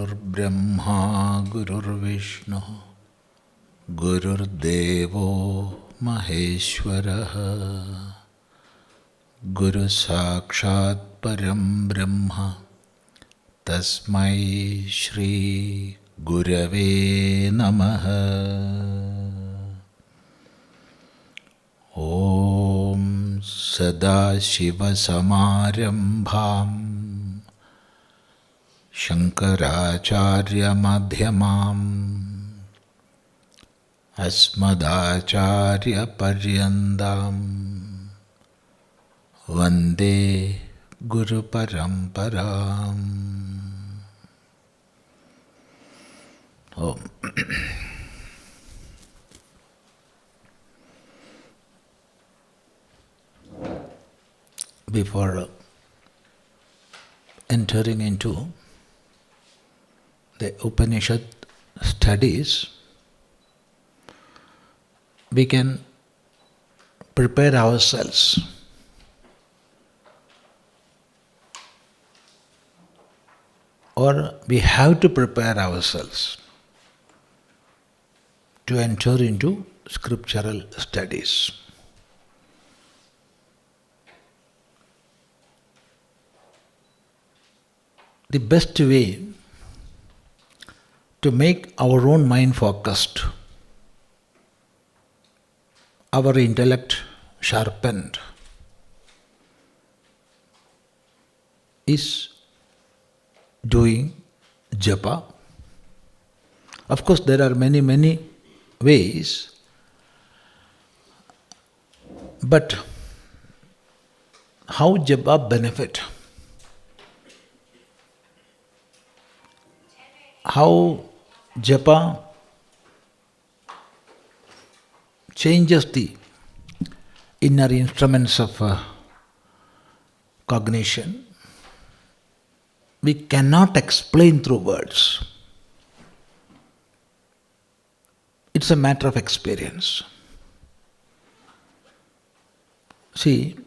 Brahma Gurur Vishnu Gurur Devo Maheshwaraha Guru Sakshat Param Brahma Tasmai Shri Gurave Namaha. Om Sadashiva Samarambham Shankaracharya Madhyamam Asmadacharya Paryandam Vande Guru Paramparam. Om. Before entering into the Upanishad studies, we can prepare ourselves or we have to prepare ourselves to enter into scriptural studies. The best way to make our own mind focused, our intellect sharpened, is doing japa. Of course, there are many ways, but how japa benefit? How japa changes the inner instruments of cognition, we cannot explain through words. It's a matter of experience. See,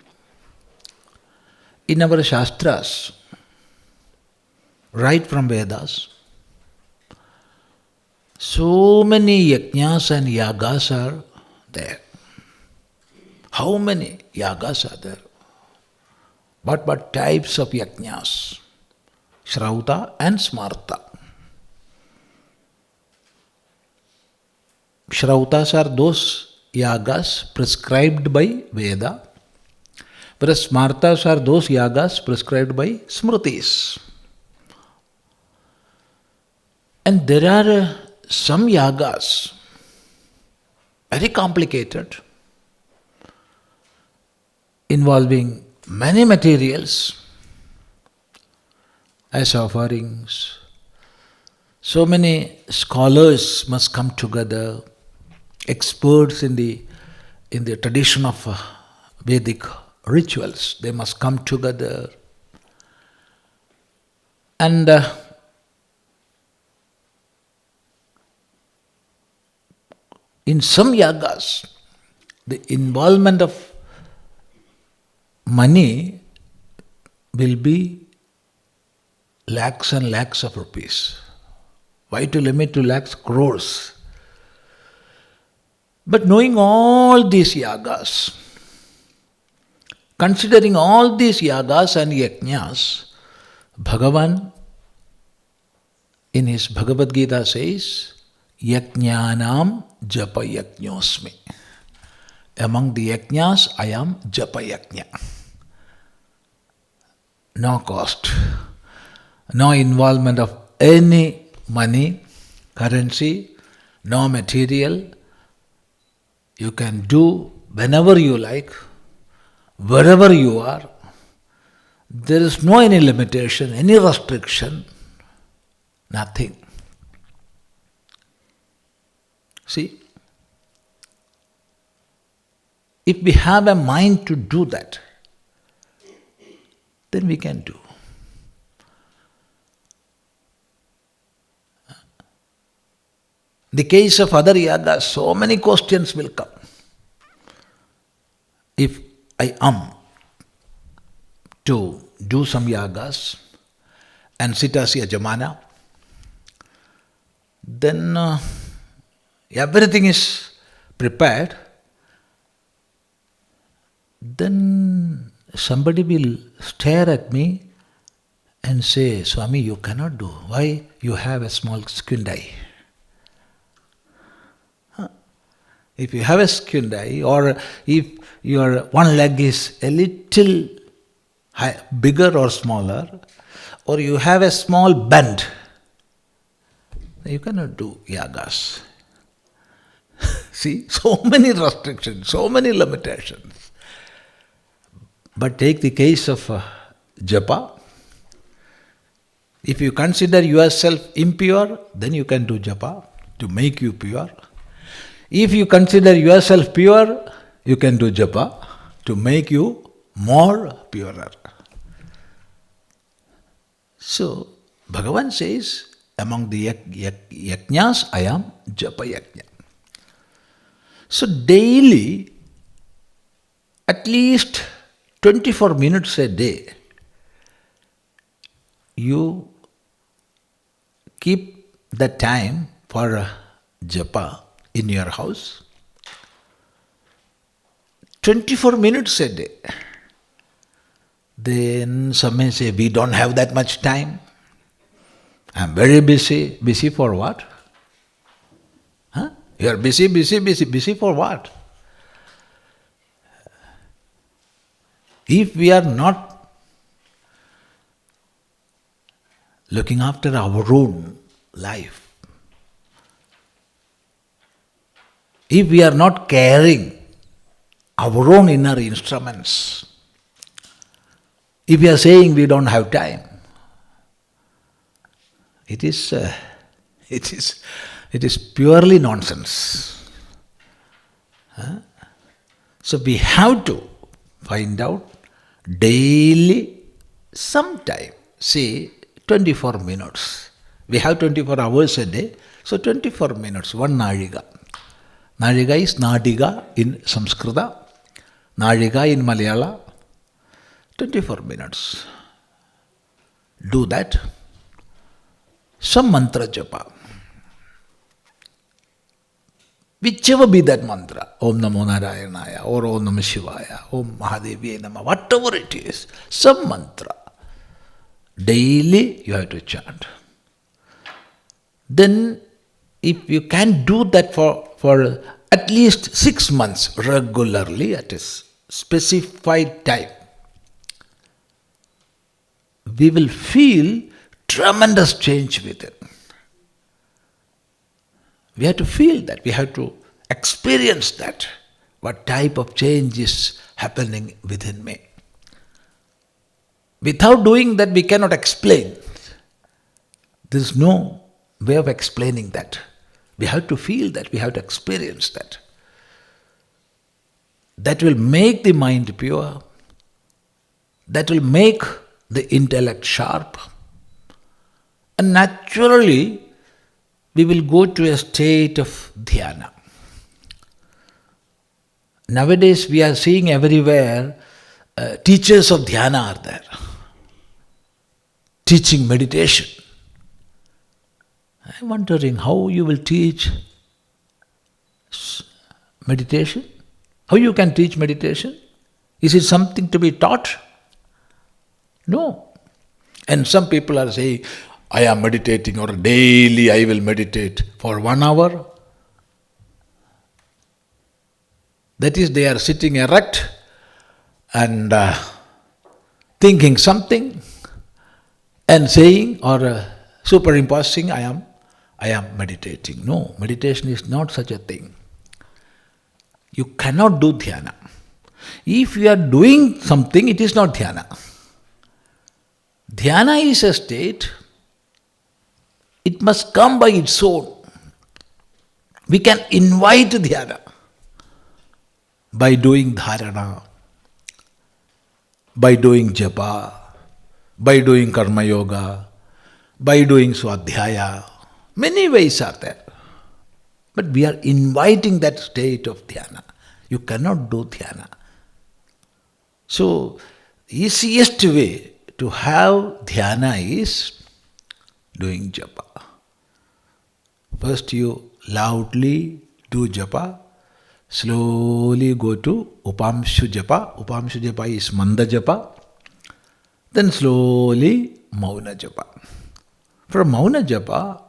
in our Shastras, right from Vedas, so many yajnas and yagas are there. How many yagas are there? What types of yajnas? Shrauta and Smarta. Shrautas are those yagas prescribed by Veda, whereas Smartas are those yagas prescribed by Smritis. And there are some yagas, very complicated, involving many materials as offerings. So many scholars must come together, experts in the tradition of Vedic rituals. They must come together. And in some yagas, the involvement of money will be lakhs and lakhs of rupees. Why to limit to lakhs? Crores. But knowing all these yagas, considering all these yagas and yajnas, Bhagavan in his Bhagavad Gita says, Yajnanam japa yajñosmi. Among the yajnas, I am japa yajna. No cost, no involvement of any money, currency, no material. You can do whenever you like, wherever you are. There is no any limitation, any restriction, nothing. See, if we have a mind to do that, then we can do. The case of other yagas, so many questions will come. If I am to do some yagas and sit as Yajamana, Then everything is prepared. Then somebody will stare at me and say, Swami, you cannot do. Why? You have a small squint eye. If you have a squint eye, or if your one leg is a little bigger or smaller, or you have a small bend, you cannot do yagas. See, so many restrictions, so many limitations. But take the case of japa. If you consider yourself impure, then you can do japa to make you pure. If you consider yourself pure, you can do japa to make you more purer. So, Bhagavan says, among the yajnas, I am japa yajna. So, daily, at least 24 minutes a day, you keep the time for japa in your house. 24 minutes a day. Then some may say, we don't have that much time. I'm very busy. Busy for what? Huh? You are busy for what? If we are not looking after our own life, if we are not caring our own inner instruments, if we are saying we don't have time, it is purely nonsense. So we have to find out daily some time, say 24 minutes. We have 24 hours a day, so 24 minutes, one nadiga. Nadiga is nadiga in Samskrita, nadiga in Malayala, 24 minutes. Do that. Some mantra japa. Whichever be that mantra, Om Namo Narayanaya, or Om Namah Shivaya, Om Mahadeviya Namah, whatever it is, some mantra. Daily you have to chant. Then if you can do that for at least 6 months regularly at a specified time, we will feel tremendous change with it. We have to feel that, we have to experience that, what type of change is happening within me. Without doing that, we cannot explain. There is no way of explaining that. We have to feel that, we have to experience that. That will make the mind pure. That will make the intellect sharp. And naturally, we will go to a state of dhyana. Nowadays, we are seeing everywhere teachers of dhyana are there, teaching meditation. I'm wondering how you will teach meditation? How you can teach meditation? Is it something to be taught? No. And some people are saying, I am meditating, or daily I will meditate for 1 hour. That is, they are sitting erect and thinking something and saying or superimposing, I am meditating. No, meditation is not such a thing. You cannot do dhyana. If you are doing something, it is not dhyana. Dhyana is a state, it must come by its own. We can invite dhyana by doing dharana, by doing japa, by doing karma yoga, by doing swadhyaya. Many ways are there. But we are inviting that state of dhyana. You cannot do dhyana. So, easiest way to have dhyana is doing japa. First you loudly do japa, slowly go to upamshu japa. Upamshu japa is manda japa. Then slowly mauna japa. From mauna japa,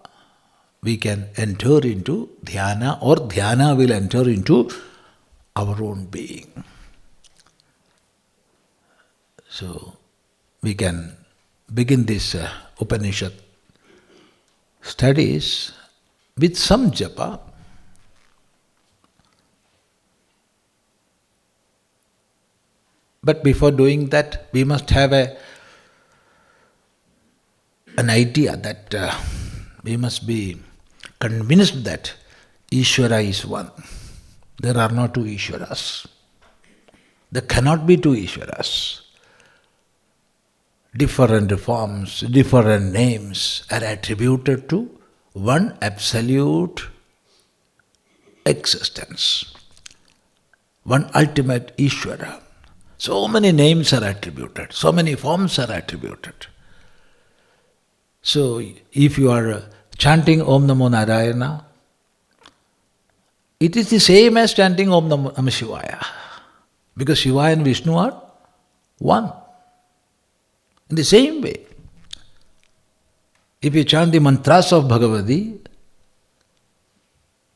we can enter into dhyana, or dhyana will enter into our own being. So we can begin this Upanishad studies with some japa. But before doing that, we must have an idea that we must be convinced that Ishvara is one. There are no two Ishvaras. There cannot be two Ishvaras. Different forms, different names are attributed to one absolute existence, one ultimate Ishvara. So many names are attributed, so many forms are attributed. So if you are chanting Om Namo Narayana, it is the same as chanting Om Namo Shivaya. Because Shiva and Vishnu are one. In the same way, if you chant the mantras of Bhagavati,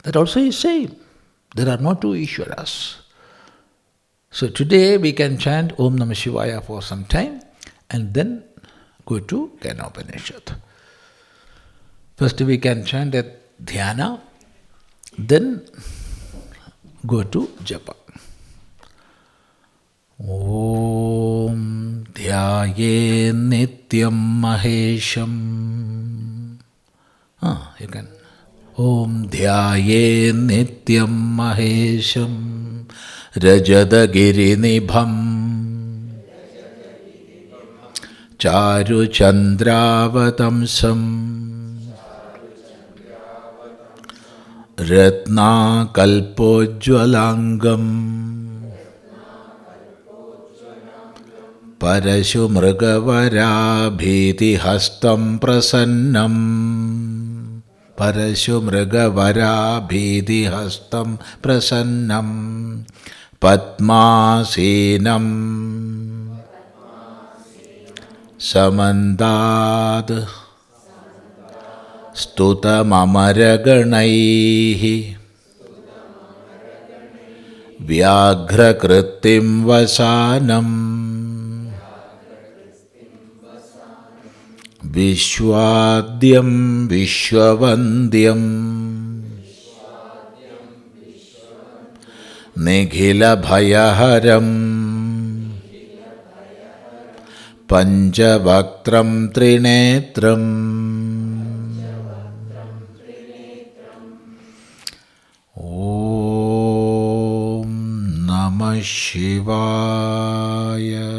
that also is same. There are no two Ishvaras. So today we can chant Om Namah Shivaya for some time and then go to Kenopanishad. First we can chant at dhyana, then go to japa. Om dhyaye nityam mahesham. You can. Om dhyaye nityam mahesham rajadagirinibham charu chandravatamsam ratna kalpojvalangam parashu mrgavara hastam prasannam. Parashu mrgavara hastam prasannam padmasenam samandad stutamamaraganaihi vyaghrakritim vasanam Vishwadyam Vishwavandyam Nikhila Bhayaharam Panchavaktram Trinetram Om Namah Shivaya.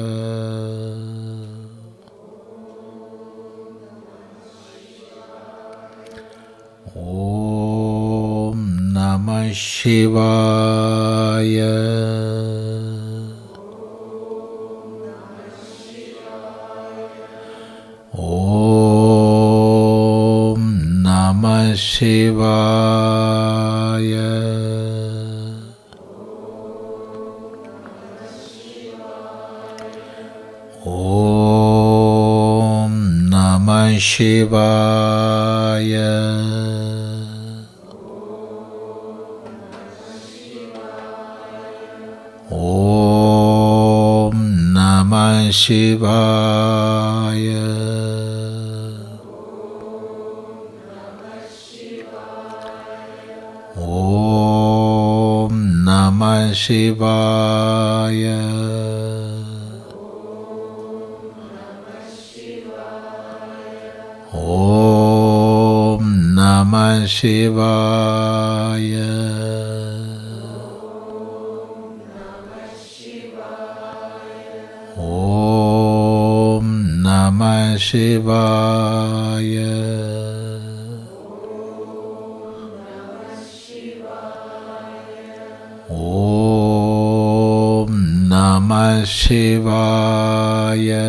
Om Namah Shivaya. Om Namah Shivaya. Om Namah Shivaya. Om Namah Shivaya. Om Namah Shivaya. Om Namah Shivaya. Om Namah Shivaya. Om Namah Shivaya.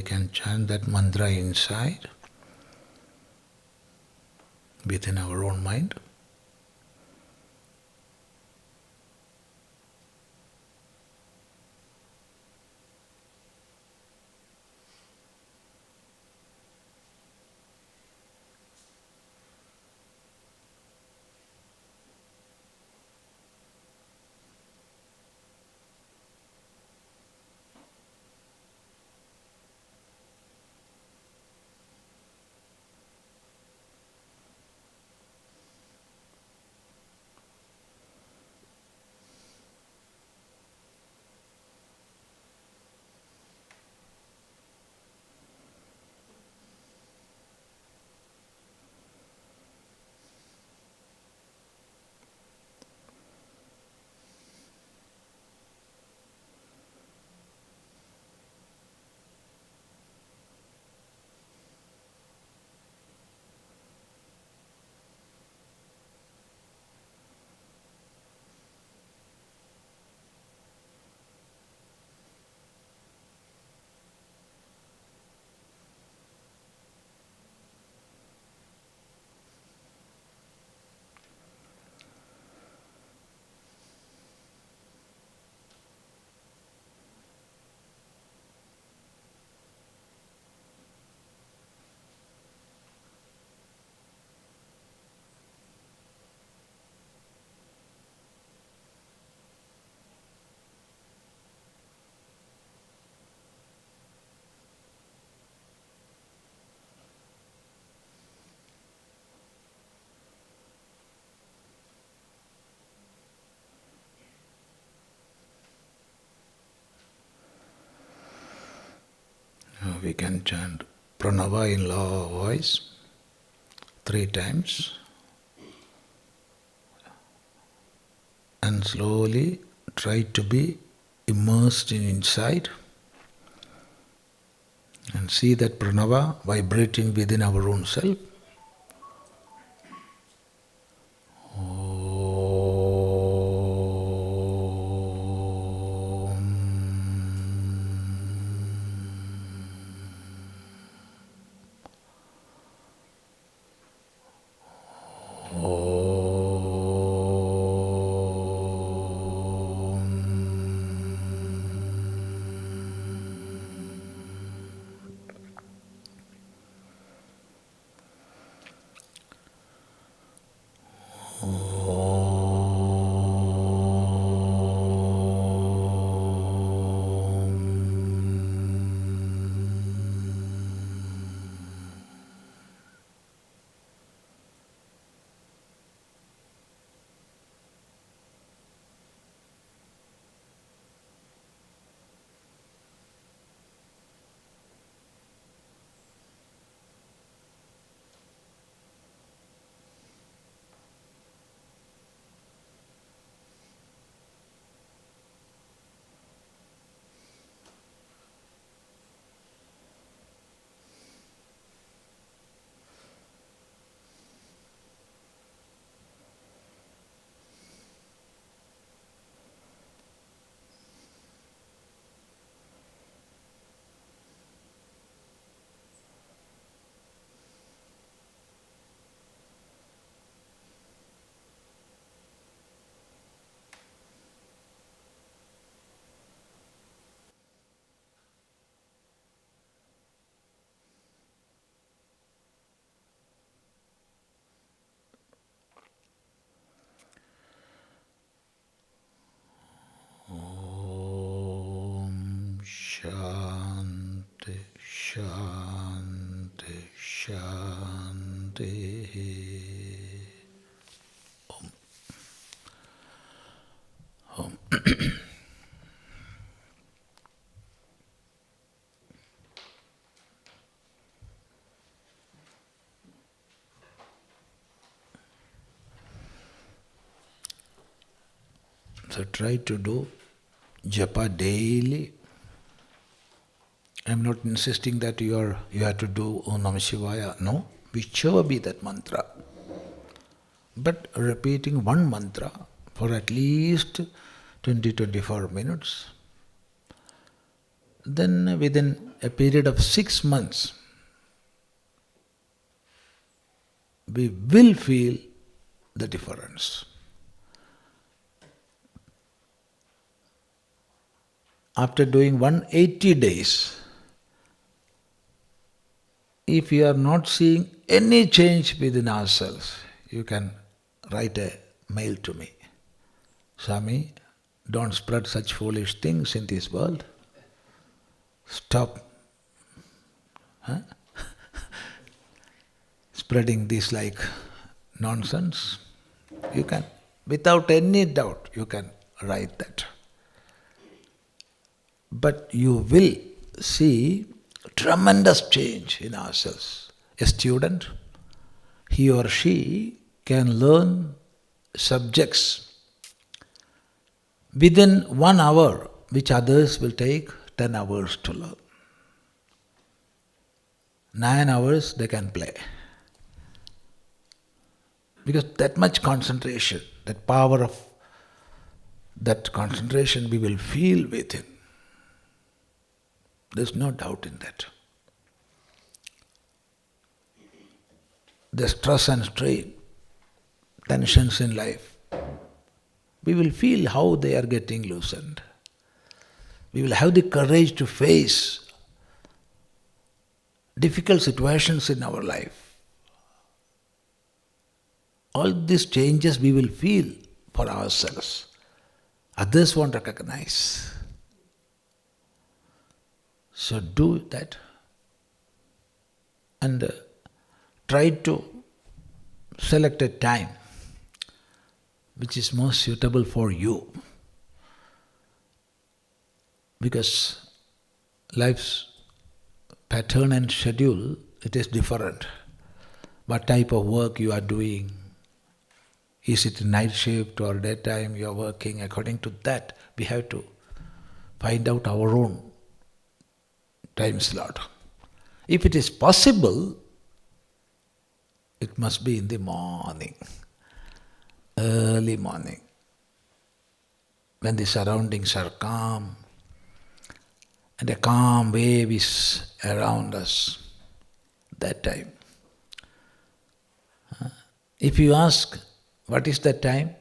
we can chant that mantra inside, within our own mind. We can chant pranava in low voice 3 times and slowly try to be immersed in inside and see that pranava vibrating within our own self. Shanti, Shanti, Shanti. Om. So try to do japa daily. I'm not insisting that you have to do Om Namah Shivaya. No, whichever be that mantra. But repeating one mantra for at least 20-24 minutes then within a period of 6 months, we will feel the difference. After doing 180 days, if you are not seeing any change within ourselves, you can write a mail to me. Swami, don't spread such foolish things in this world. Stop spreading this like nonsense. You can, without any doubt, you can write that. But you will see tremendous change in ourselves. A student, he or she can learn subjects within 1 hour, which others will take 10 hours to learn. 9 hours they can play. Because that much concentration, that power of that concentration we will feel within. There's no doubt in that. The stress and strain, tensions in life, we will feel how they are getting loosened. We will have the courage to face difficult situations in our life. All these changes we will feel for ourselves. Others won't recognize. So do that and try to select a time which is most suitable for you. Because life's pattern and schedule, it is different. What type of work you are doing, is it night shift or daytime you are working, according to that we have to find out our own time slot. If it is possible, it must be in the morning, early morning, when the surroundings are calm and a calm wave is around us, that time. If you ask, what is that time?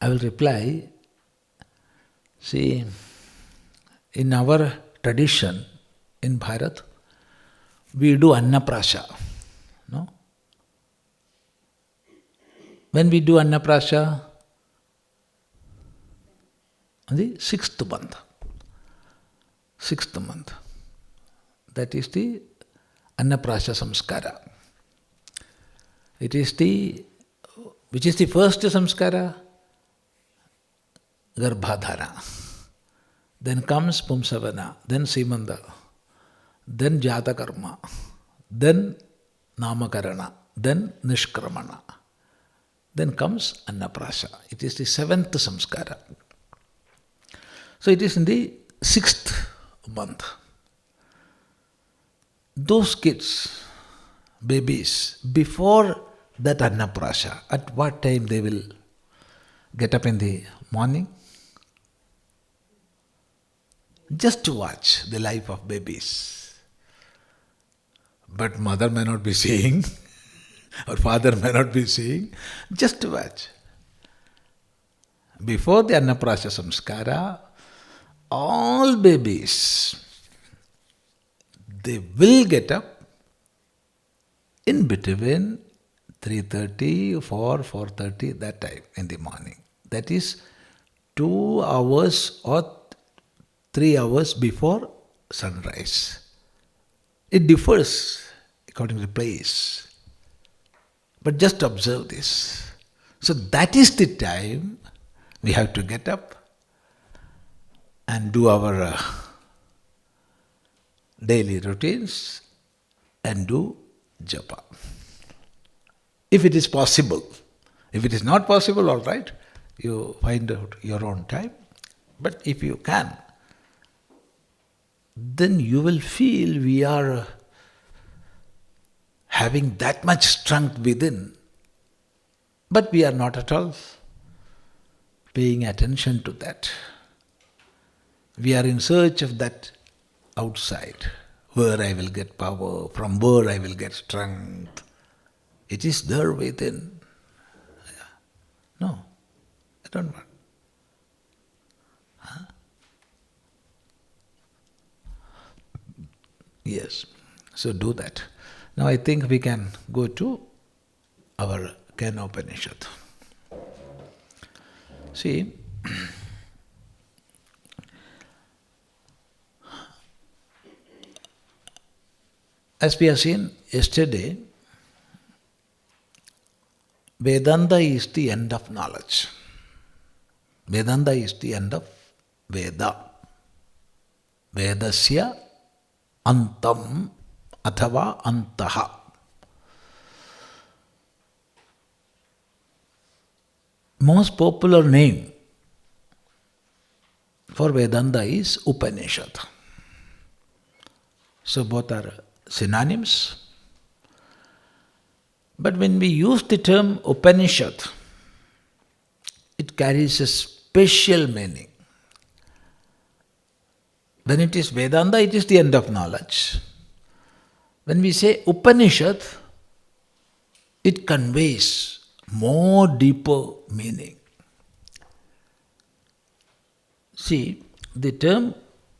I will reply, see, in our tradition in Bharat, we do Annaprasha. No? When we do Annaprasha, on the 6th month. 6th month. That is the Annaprasha Samskara. It is the, which is the first Samskara? Garbhadhara. Then comes Pumsavana, then Simanda, then Jatakarma, then Namakarana, then Nishkramana. Then comes Annaprasha. It is the 7th Samskara. So it is in the 6th month. Those kids, babies, before that Annaprasha, at what time they will get up in the morning? Just to watch the life of babies. But mother may not be seeing, or father may not be seeing, just to watch. Before the Annaprasha Samskara, all babies, they will get up in between 3:30, 4, 4:30, that time in the morning. That is 2 hours or 3 hours before sunrise. It differs according to the place. But just observe this. So that is the time we have to get up and do our daily routines and do japa. If it is possible. If it is not possible, all right, you find out your own time. But if you can, then you will feel we are having that much strength within, but we are not at all paying attention to that. We are in search of that outside, where I will get power, from where I will get strength. It is there within. No, I don't want. Yes, so do that. Now I think we can go to our Kenopanishad. See, as we have seen yesterday, Vedanta is the end of knowledge. Vedanta is the end of Veda. Vedasya antam athava antaha. Most popular name for Vedanta is Upanishad. So both are synonyms. But when we use the term Upanishad, it carries a special meaning. When it is Vedanta, it is the end of knowledge. When we say Upanishad, it conveys more deeper meaning. See, the term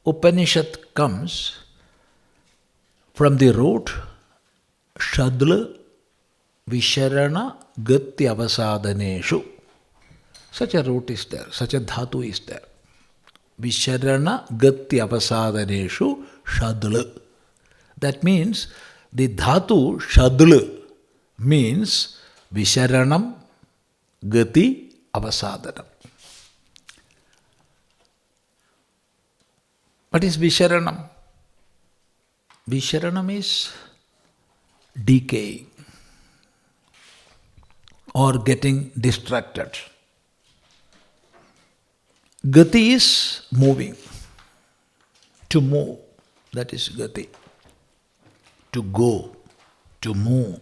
Upanishad comes from the root Shadla Visharana Gati Avasadhaneshu. Such a root is there, such a dhatu is there. Visharana Gati Avasadhaneshu Shadla. That means the dhatu Shadla means Visharanam Gati Avasadhanam. What is Visharanam? Visharanam is decaying or getting distracted. Gati is moving. To move, that is Gati. To go, to move.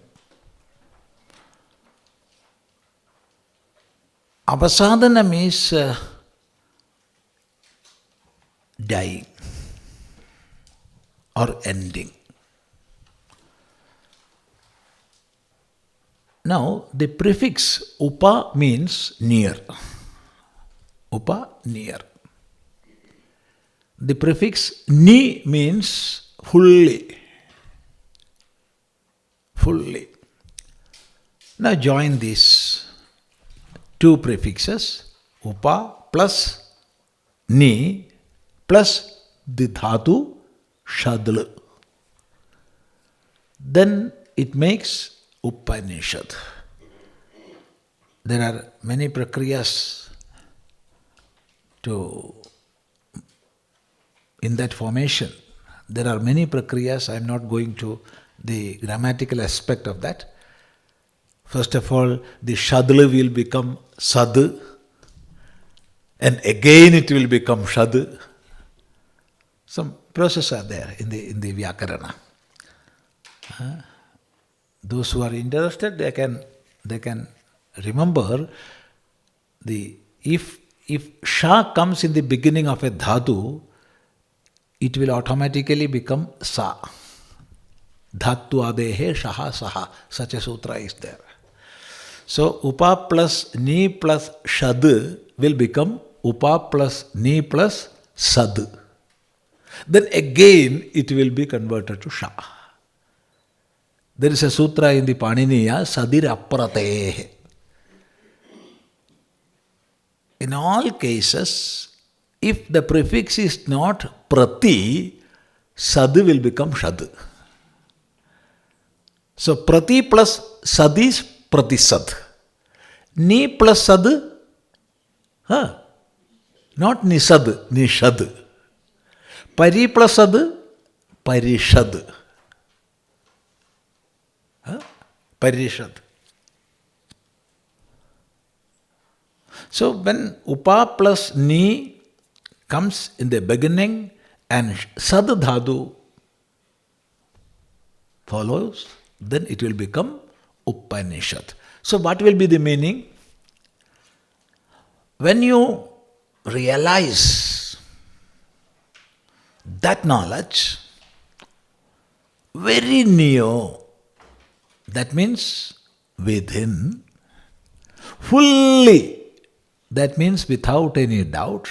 Avasadhanam is dying or ending. Now, the prefix upa means near. Upa, near. The prefix ni means fully. Fully. Now join these two prefixes, upa plus ni plus the dhatu shadla. Then it makes Upanishad. There are many prakriyas in that formation. There are many prakriyas. I am not going to the grammatical aspect of that. First of all, the shadla will become sad, and again it will become shad. Some process are there in the Vyakarana. Those who are interested, they can remember if sha comes in the beginning of a dhatu, it will automatically become sa. Dhatu adehe shaha saha. Such a sutra is there. So upa plus ni plus shad will become upa plus ni plus sad. Then again it will be converted to sha. There is a sutra in the Paniniya, sadir aprateh. In all cases, if the prefix is not prati, sad will become shad. So prati plus sad is pratisad. Ni plus sad, not nisad, nishad. Pari plus sad, parishad. Parishad. So when upa plus ni comes in the beginning and sad dhatu follows, then it will become Upanishad. So what will be the meaning? When you realize that knowledge very near, that means within, fully, that means without any doubt,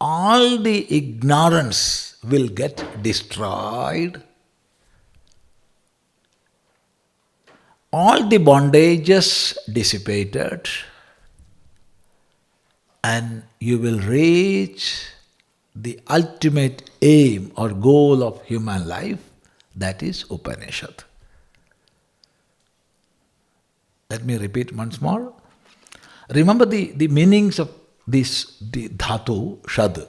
all the ignorance will get destroyed, all the bondages dissipated, and you will reach the ultimate aim or goal of human life, that is Upanishad. Let me repeat once more. Remember the meanings of this the dhatu, shad.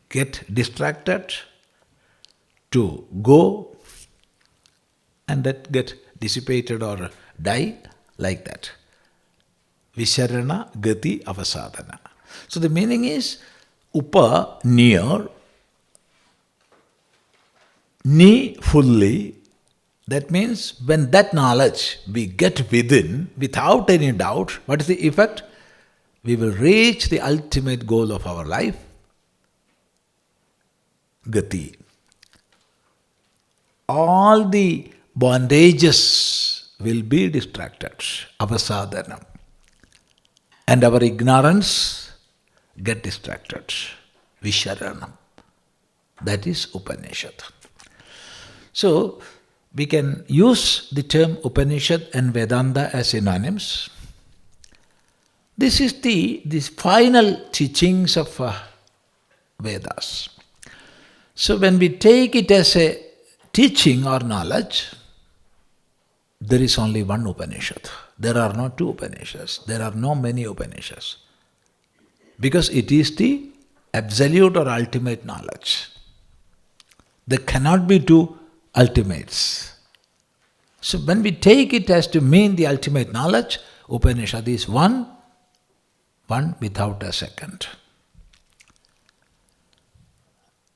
Get distracted, to go, and that get dissipated or die, like that. Visharana, gati, avasadana. So the meaning is upa, near, ni, fully. That means when that knowledge we get within, without any doubt, what is the effect? We will reach the ultimate goal of our life, gati. All the bondages will be distracted, avasadhanam. And our ignorance get distracted, visharanam. That is Upanishad. So, we can use the term Upanishad and Vedanta as synonyms. This is the final teachings of Vedas. So when we take it as a teaching or knowledge, there is only one Upanishad. There are no two Upanishads. There are no many Upanishads. Because it is the absolute or ultimate knowledge. There cannot be two ultimates. So when we take it as to mean the ultimate knowledge, Upanishad is one without a second.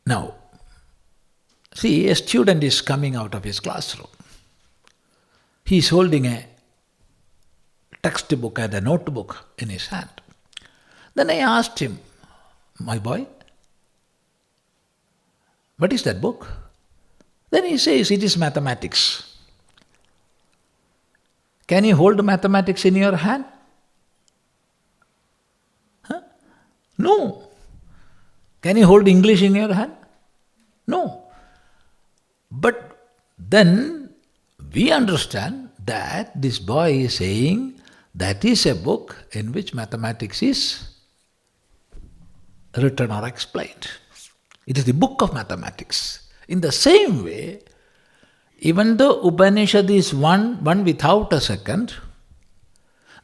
Now, see, a student is coming out of his classroom. He is holding a textbook and a notebook in his hand. Then I asked him, my boy, what is that book? Then he says, it is mathematics. Can you hold mathematics in your hand? Huh? No. Can you hold English in your hand? No. But then we understand that this boy is saying that is a book in which mathematics is written or explained. It is the book of mathematics. In the same way, even though Upanishad is one without a second,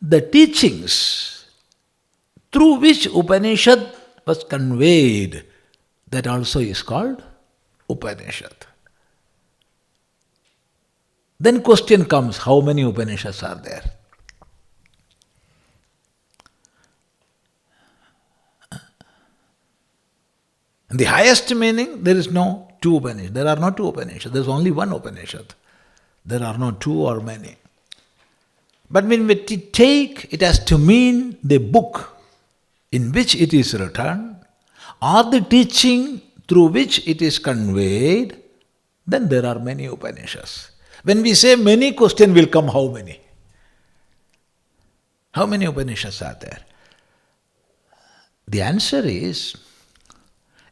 the teachings through which Upanishad was conveyed, that also is called Upanishad. Then question comes, how many Upanishads are there? In the highest meaning, there is no two Upanishads. There are no two Upanishads. There is only one Upanishad. There are no two or many. But when we take it as to mean the book in which it is written, or the teaching through which it is conveyed, then there are many Upanishads. When we say many, question will come, how many? How many Upanishads are there? The answer is,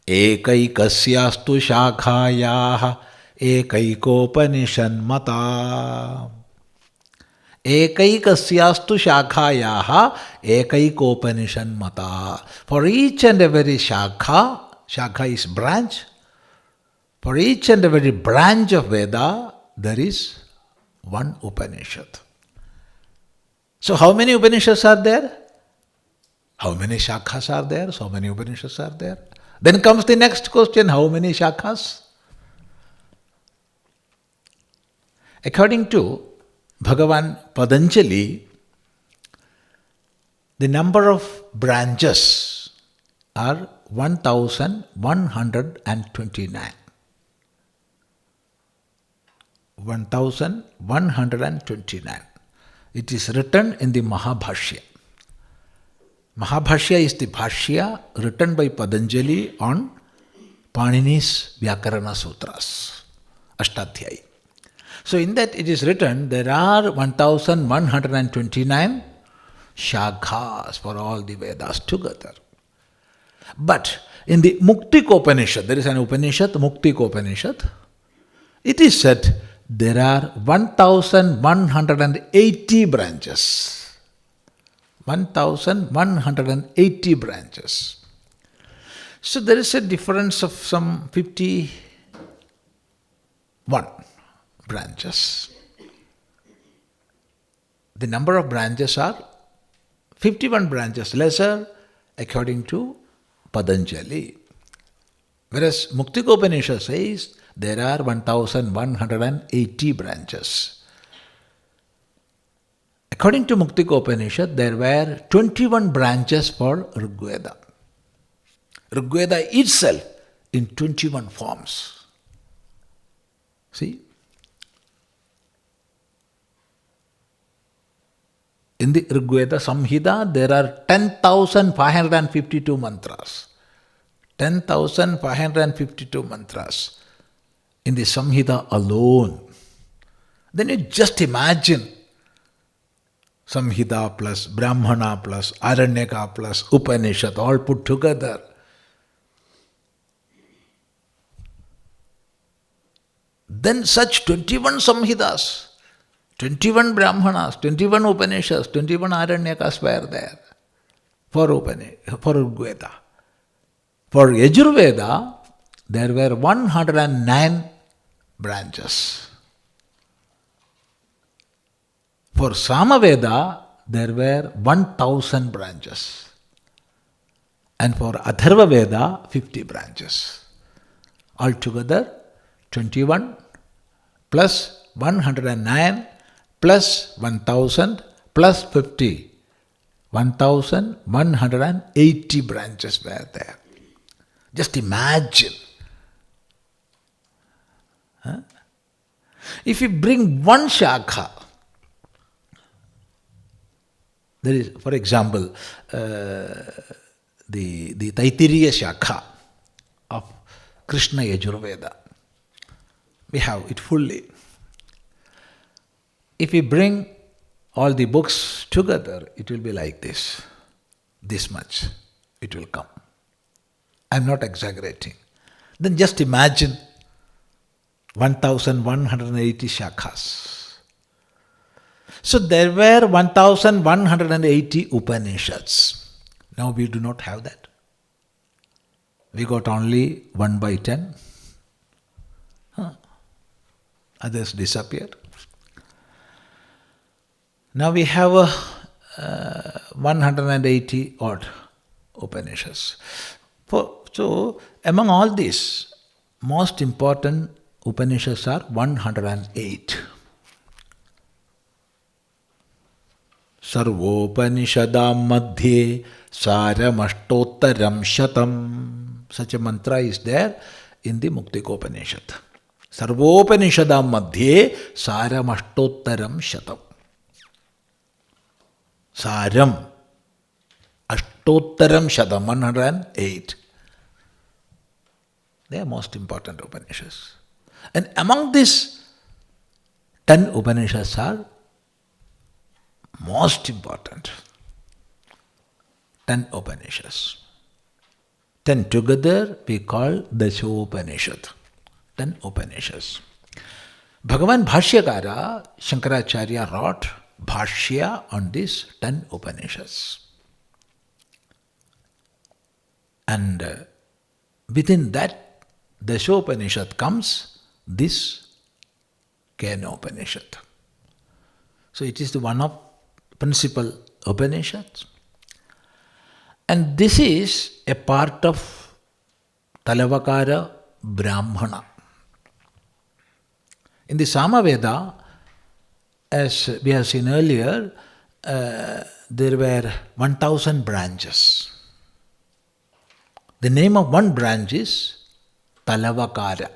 ekaikasyastu shakhayaha ekaikopanishan mata. Ekaikasyastu shakhayaha ekaikopanishan mata. For each and every shakha is branch. For each and every branch of Veda, there is one Upanishad. So how many Upanishads are there? How many shakhas are there? So many Upanishads are there. Then comes the next question, how many shakhas? According to Bhagavan Patanjali, the number of branches are 1129. 1129. It is written in the Mahabhashya. Mahabhashya is the Bhashya written by Patanjali on Panini's Vyakarana Sutras, Ashtadhyayi. So in that it is written there are 1129 shakhas for all the Vedas together. But in the Muktikopanishad, there is an Upanishad, Muktikopanishad, it is said there are 1180 branches. 1180 branches. So there is a difference of some 51 branches. The number of branches are 51 branches lesser according to Patanjali. Whereas Muktikopanishad says there are 1180 branches. According to Muktikopanishad, there were 21 branches for Rigveda. Rigveda itself in 21 forms. See? In the Rigveda Samhita, there are 10,552 mantras. 10,552 mantras in the Samhita alone. Then you just imagine Samhita plus Brahmana plus Aranyaka plus Upanishad all put together. Then such 21 Samhitas, 21 Brahmanas, 21 Upanishads, 21 Aranyakas were there for Rigveda. For Yajurveda, there were 109 branches. For Samaveda, there were 1000 branches. And for Atharva Veda, 50 branches. Altogether, 21 plus 109 plus 1000 plus 50. 1180 branches were there. Just imagine. Huh? If you bring one shakha, there is, for example, the Taittiriya Shakha of Krishna Yajurveda. We have it fully. If we bring all the books together, it will be like this. This much it will come. I am not exaggerating. Then just imagine 1180 shakhas. So there were 1180 Upanishads. Now we do not have that. We got only 1/10. Others disappeared. Now we have 180 odd Upanishads. So among all these, most important Upanishads are 108. Sarvopanishadam madhye saramashtottaram shatam. Such a mantra is there in the Muktikopanishad. Sarvopanishadam madhye saramashtottaram shatam. Saram, ashtottaram shatam, 108. They are most important Upanishads. And among these 10 Upanishads are most important. 10 Upanishads. 10 together we call Dashopanishad. 10 Upanishads. Bhagavan Bhashyakara, Shankaracharya wrote Bhashya on these 10 Upanishads. And within that Dashopanishad comes this Kenopanishad. So it is the one of principal Upanishads. And this is a part of Talavakara Brahmana. In the Samaveda, as we have seen earlier, there were 1000 branches. The name of one branch is Talavakara.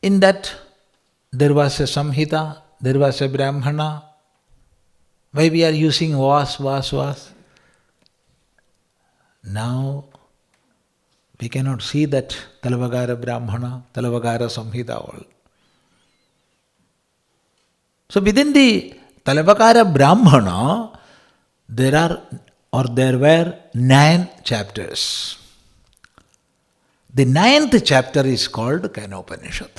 In that, there was a Samhita, there was a Brahmana, Why we are using was? Now we cannot see that Talavagara Brahmana, Talavagara Samhita all. So within the Talavagara Brahmana, there were 9 chapters. The 9th chapter is called Kenopanishad.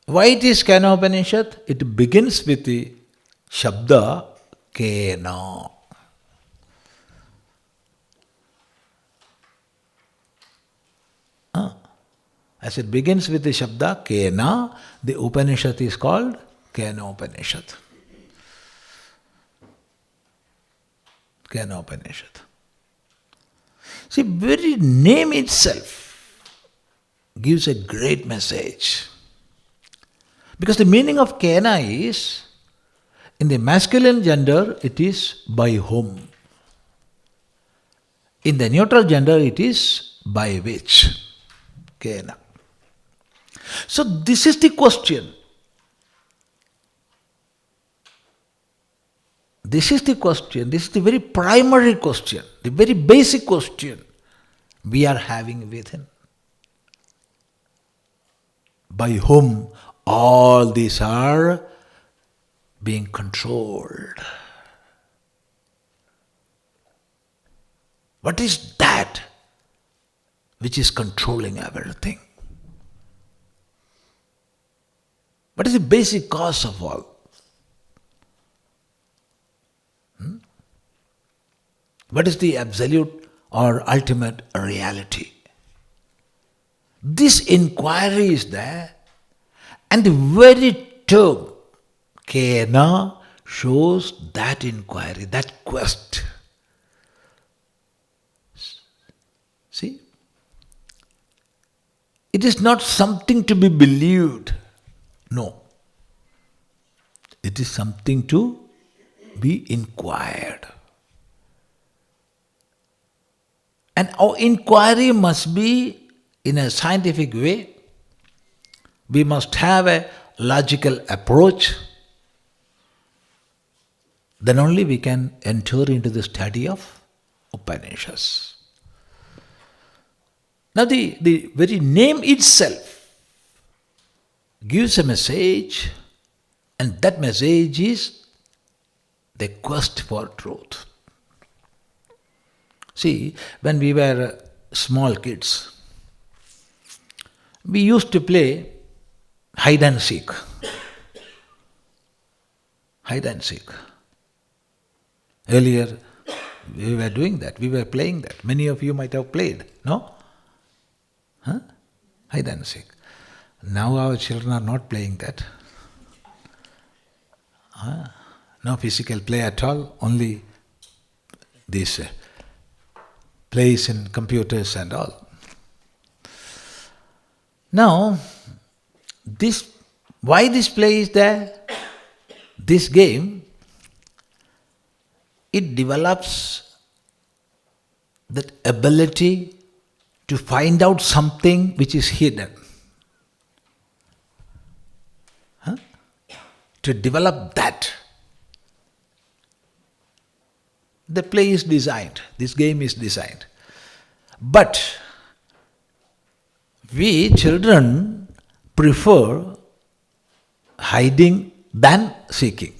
Why it is Kenopanishad? It begins with the Shabda Kena. As it begins with the Shabda Kena, the Upanishad is called Kenopanishad. Kenopanishad. See, very name itself gives a great message. Because the meaning of Kena is, in the masculine gender, it is by whom. In the neutral gender, it is by which. Kena. So this is the question. This is the question. This is the very primary question, the very basic question we are having within. By whom all these are being controlled. What is that which is controlling everything? What is the basic cause of all? What is the absolute or ultimate reality? This inquiry is there, and the very term Kena shows that inquiry, that quest. See? It is not something to be believed. No. It is something to be inquired. And our inquiry must be in a scientific way. We must have a logical approach. Then only we can enter into the study of Upanishads. Now the very name itself gives a message, and that message is the quest for truth. See, when we were small kids, we used to play hide and seek. Hide and seek. Earlier, we were doing that. We were playing that. Many of you might have played, no? Huh? Hide and seek. Now our children are not playing that. No physical play at all, only this plays in computers and all. Now, why this play is there? This game, it develops that ability to find out something which is hidden. To develop that. The play is designed, this game is designed. But we children prefer hiding than seeking.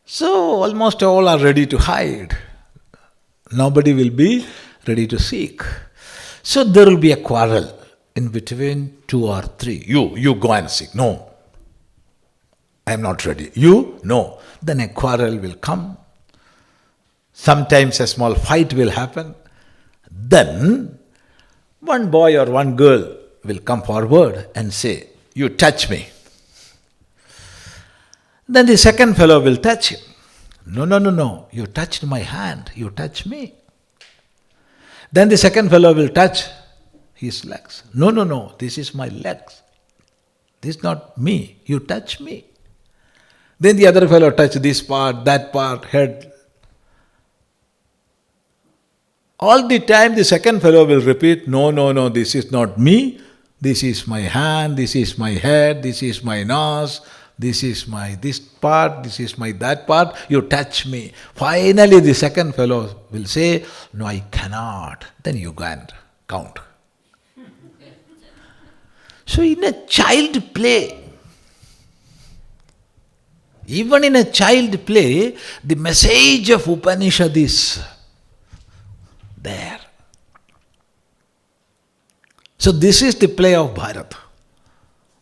So almost all are ready to hide. Nobody will be ready to seek. So there will be a quarrel in between 2 or 3. You go and seek. No, I am not ready. You? No. Then a quarrel will come. Sometimes a small fight will happen. Then one boy or one girl will come forward and say, you touch me. Then the second fellow will touch him. No, you touched my hand, you touch me. Then the second fellow will touch his legs. No, this is my legs. This is not me, you touch me. Then the other fellow touch this part, that part, head. All the time the second fellow will repeat, no, this is not me, This is my hand, this is my head, this is my nose, this is my this part, this is my that part, you touch me. Finally the second fellow will say, no, I cannot. Then you go and count. So in a child play, even in a child play, the message of Upanishad is there. So this is the play of Bharat,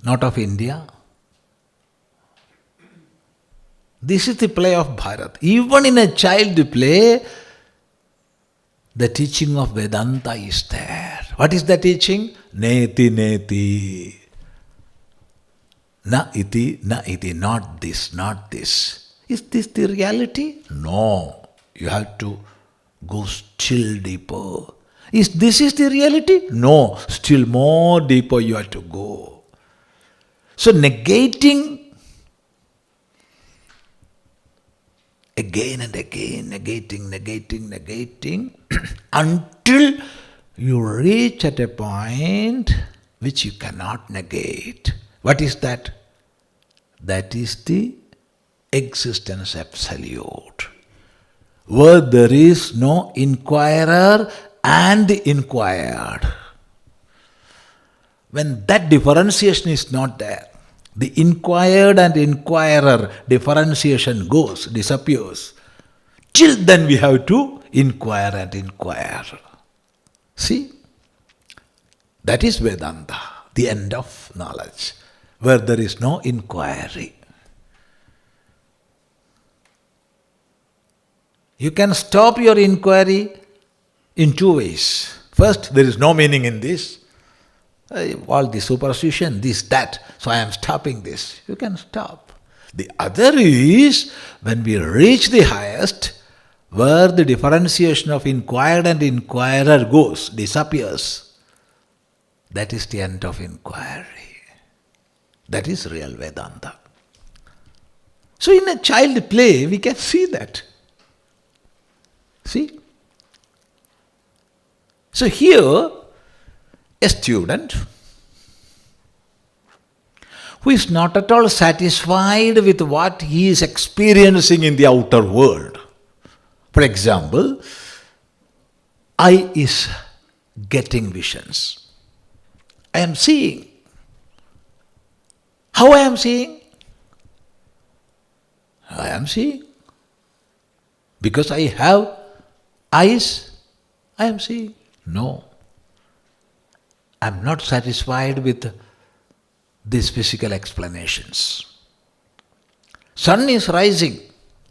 not of India. This is the play of Bharat. Even in a child play, the teaching of Vedanta is there. What is the teaching? Neti neti. Na iti, not this, not this. Is this the reality? No. You have to go still deeper. Is this the reality? No. Still more deeper you have to go. So negating again and again, negating until you reach at a point which you cannot negate. What is that? That is the existence absolute, where there is no inquirer and the inquired. When that differentiation is not there, the inquired and inquirer differentiation disappears. Till then we have to inquire and inquire. See? That is Vedanta, the end of knowledge, where there is no inquiry. You can stop your inquiry in two ways. First, there is no meaning in this. All the superstition, this, that, so I am stopping this. You can stop. The other is, when we reach the highest, where the differentiation of inquired and inquirer disappears. That is the end of inquiry. That is real Vedanta. So in a child play, we can see that. See? So here, a student who is not at all satisfied with what he is experiencing in the outer world. For example, eye is getting visions. I am seeing. How I am seeing? I am seeing. Because I have eyes, I am seeing. No. I am not satisfied with these physical explanations. Sun is rising.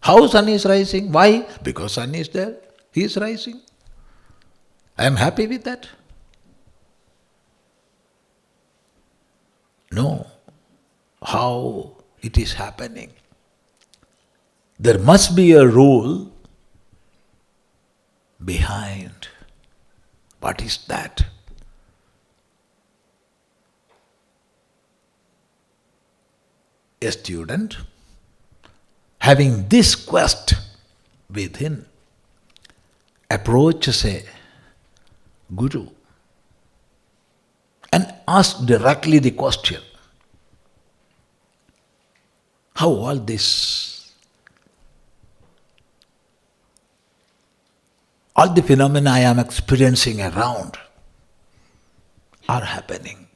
How sun is rising? Why? Because sun is there. He is rising. I am happy with that. No. How it is happening? There must be a rule behind. What is that? A student having this quest within approaches a guru and asks directly the question, how all this, all the phenomena I am experiencing around are happening.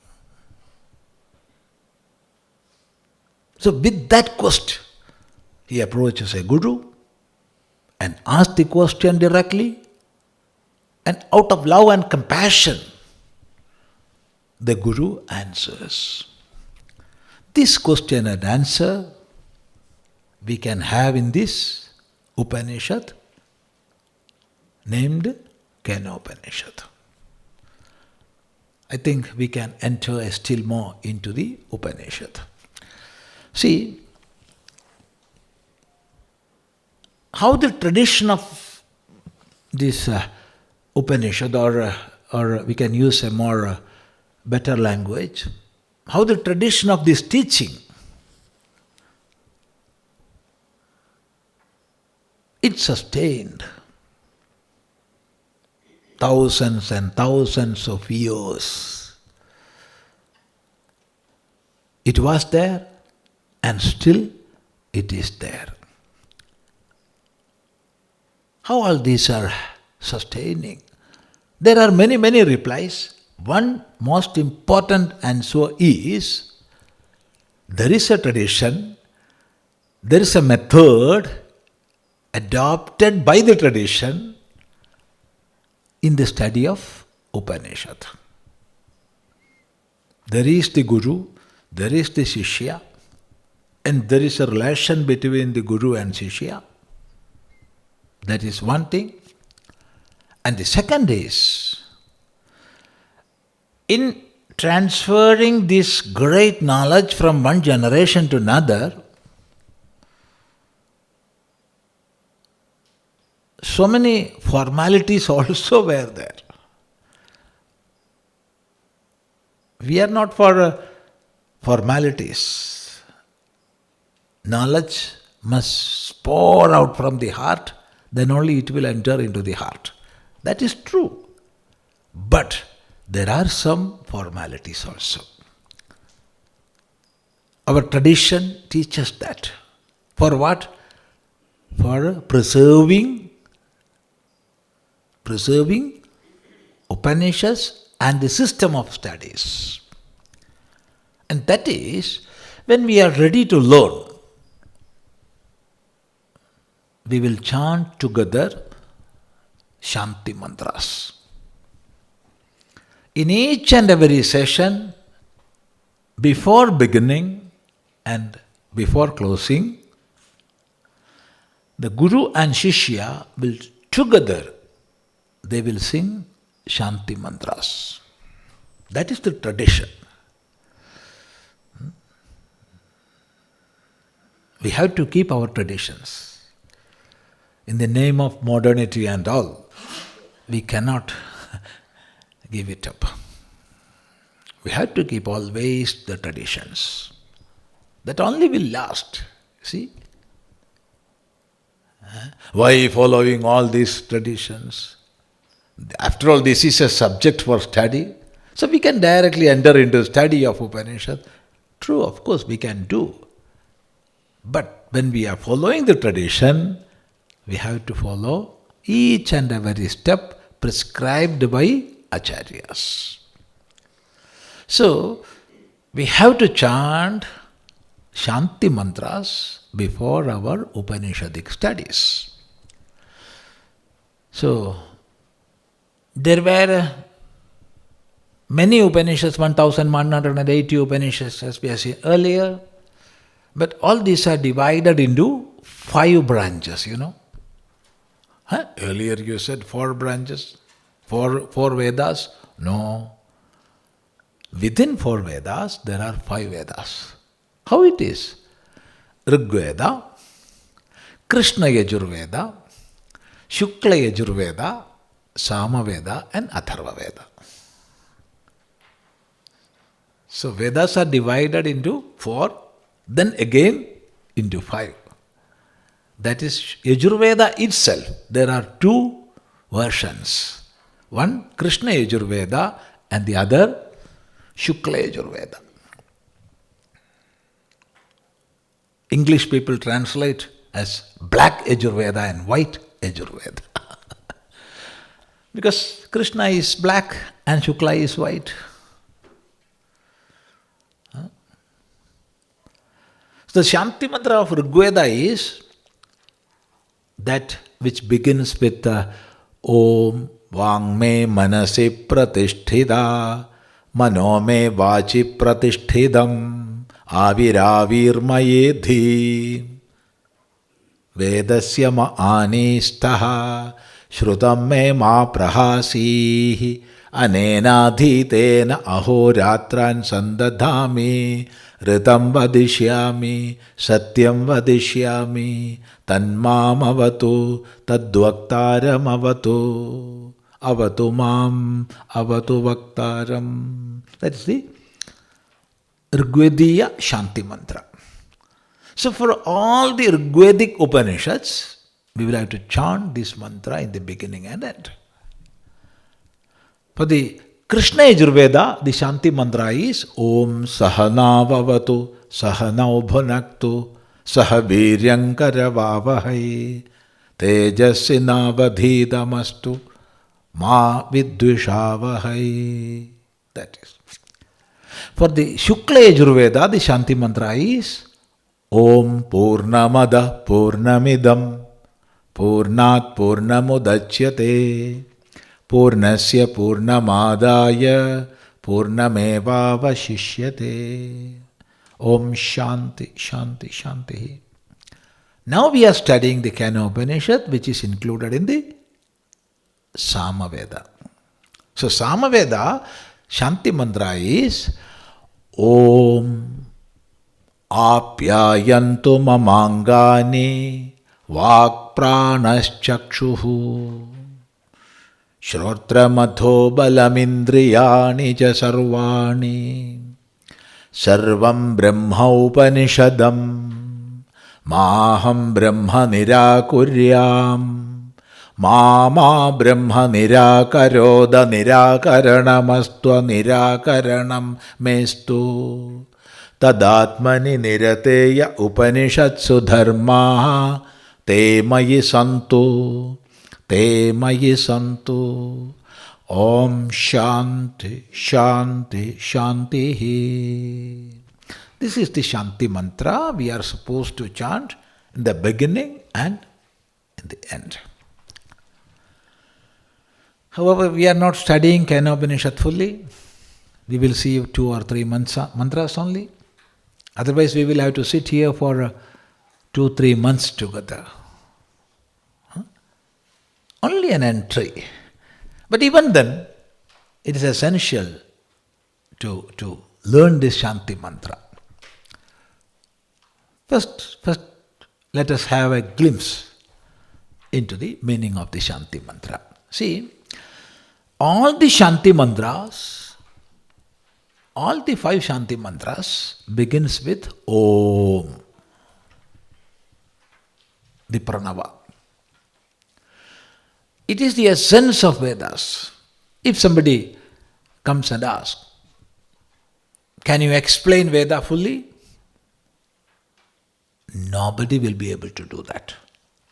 So with that quest, he approaches a guru and asks the question directly, and out of love and compassion, the guru answers. This question and answer we can have in this Upanishad named Kenopanishad. I think we can enter still more into the Upanishad. See, how the tradition of this Upanishad, or we can use a more better language, how the tradition of this teaching, it sustained thousands and thousands of years. It was there and still it is there. How all these are sustaining? There are many, many replies. One most important answer is, there is a tradition, there is a method adopted by the tradition in the study of Upanishad. There is the Guru, there is the Shishya, and there is a relation between the Guru and Shishya. That is one thing. And the second is, in transferring this great knowledge from one generation to another, so many formalities also were there. We are not for formalities. Knowledge must pour out from the heart, then only it will enter into the heart. That is true. But there are some formalities also. Our tradition teaches that. For what? For preserving Upanishads and the system of studies. And that is, when we are ready to learn, we will chant together Shanti mantras. In each and every session, before beginning and before closing, the Guru and Shishya will together, they will sing Shanti mantras. That is the tradition. We have to keep our traditions. In the name of modernity and all, we cannot give it up. We have to keep always the traditions. That only will last. See? Why following all these traditions? After all, this is a subject for study. So we can directly enter into study of Upanishad. True, of course, we can do. But when we are following the tradition, we have to follow each and every step prescribed by Acharyas. So, we have to chant Shanti mantras before our Upanishadic studies. So, there were many Upanishads, 1180 Upanishads as we have seen earlier, but all these are divided into 5 branches, Earlier you said 4 branches, 4 Vedas. No. Within 4 Vedas, there are 5 Vedas. How it is? Rig Veda, Krishna Yajurveda, Shukla Yajurveda, Sama Veda and Atharva Veda. So Vedas are divided into 4, then again into 5. That is Yajurveda itself. There are 2 versions. One Krishna Yajurveda and the other Shukla Yajurveda. English people translate as black Yajurveda and white Yajurveda. Because Krishna is black and Shukla is white. So the Shanti mantra of Rigveda is that which begins with Om Vang me manasi pratisthida mano me vachi pratisthidam aviravirmayedhi vedasya ma anistaha shrutam me ma prahasihi anenadhitena ahoratran sandadhami ritam vadishyami satyam vadishyami tanmam avatu tadvaktaram avatu avatu mam avatu vaktaram. That is the Rigvediya Shanti mantra. So for all the Rigvedic Upanishads, we will have to chant this mantra in the beginning and end. For the Krishna Yajurveda, the Shanti mantra is Om Sahana Vavatu Sahanau Bhunaktu Sahaviryankara Vavahai Tejasvinavadhidamastu Ma Vidvishavahai. That is. For the Shukla Yajurveda, the Shanti mantra is Om Purnamada Purnamidam Purnat Purnamudachyate Purnasya Purnamadaya Purnamevavashishyate. Om Shanti Shanti Shanti. Now we are studying the Kenopanishad, which is included in the Samaveda. So Samaveda Shanti mantra is Om Apyayantu mamangani Vak pranaschakshuhu Shrotramatho balamindriyani cha sarvani Sarvam brahma upanishadam Maham brahma nirakuryam Mama brahma nirakaroda nirakaranamastua nirakaranam mestu Tadatmani nirateya upanishatsu dharma Te mayi santu Om Shanti Shanti Shanti. This is the Shanti mantra we are supposed to chant in the beginning and in the end. However, we are not studying Kenopanishad fully. We will see 2 or 3 mantras only. Otherwise, we will have to sit here for 2-3 months together. Only an entry. But even then, it is essential to learn this Shanti mantra. First, let us have a glimpse into the meaning of the Shanti mantra. See, all the Shanti mantras, all the 5 Shanti mantras begins with Om, the Pranava. It is the essence of Vedas. If somebody comes and asks, can you explain Veda fully? Nobody will be able to do that.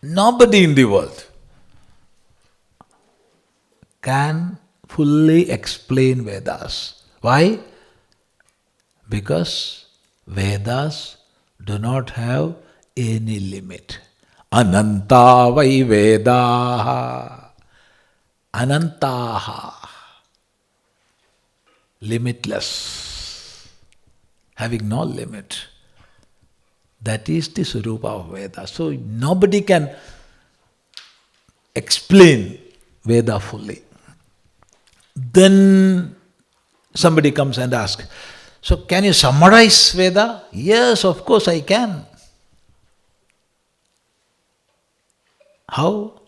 Nobody in the world can fully explain Vedas. Why? Because Vedas do not have any limit. Ananta vai Vedaha. Anantaha. Limitless. Having no limit. That is the Surupa of Veda. So nobody can explain Veda fully. Then somebody comes and asks, so can you summarize Veda? Yes, of course I can. How?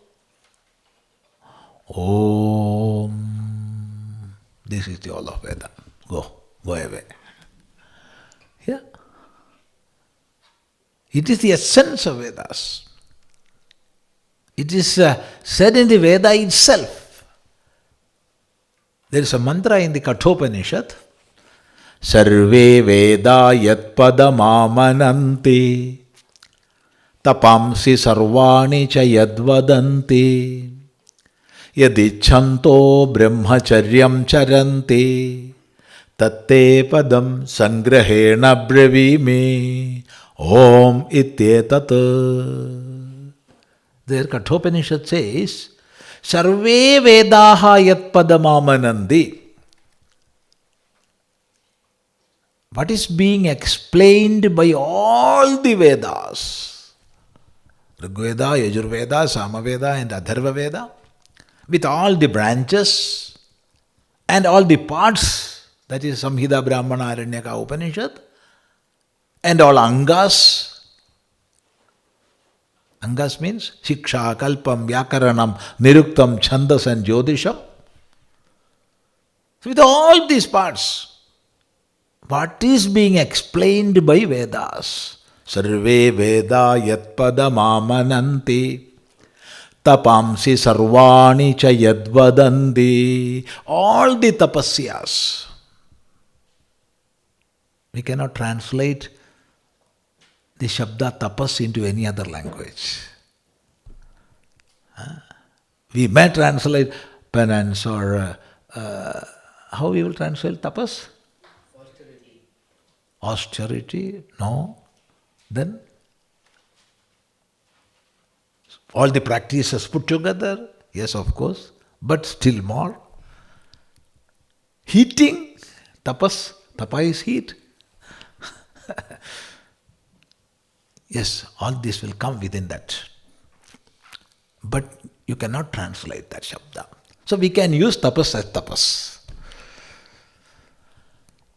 Om. This is the all of Veda. Go away. Yeah. It is the essence of Vedas. It is said in the Veda itself. There is a mantra in the Kenopanishad. Sarve Veda yat padamamananti tapamsi sarvani cha yadvadanti yadichanto brahmacharyam charanti tatte padam sangrahena brevimi Om ityetat. There Kenopanishad says, Sarve Vedaha yat padamamanandi. What is being explained by all the Vedas? Rigveda, Yajurveda, Samaveda and Atharva Veda, with all the branches and all the parts, that is Samhita, Brahmana, Aranyaka, Upanishad, and all Angas. Angas means Shiksha, Kalpam, Vyakaranam, Niruktam, Chandas and Jyotisham. So with all these parts, what is being explained by Vedas? Sarve Veda yat padamamananti Tapamsi sarvani cha yadvadanti. All the tapasyas. We cannot translate the Shabda tapas into any other language. We may translate penance or how we will translate tapas? Austerity? No. Then all the practices put together? Yes, of course. But still more. Heating? Tapas? Tapa is heat. Yes, all this will come within that. But you cannot translate that Shabda. So we can use tapas as tapas.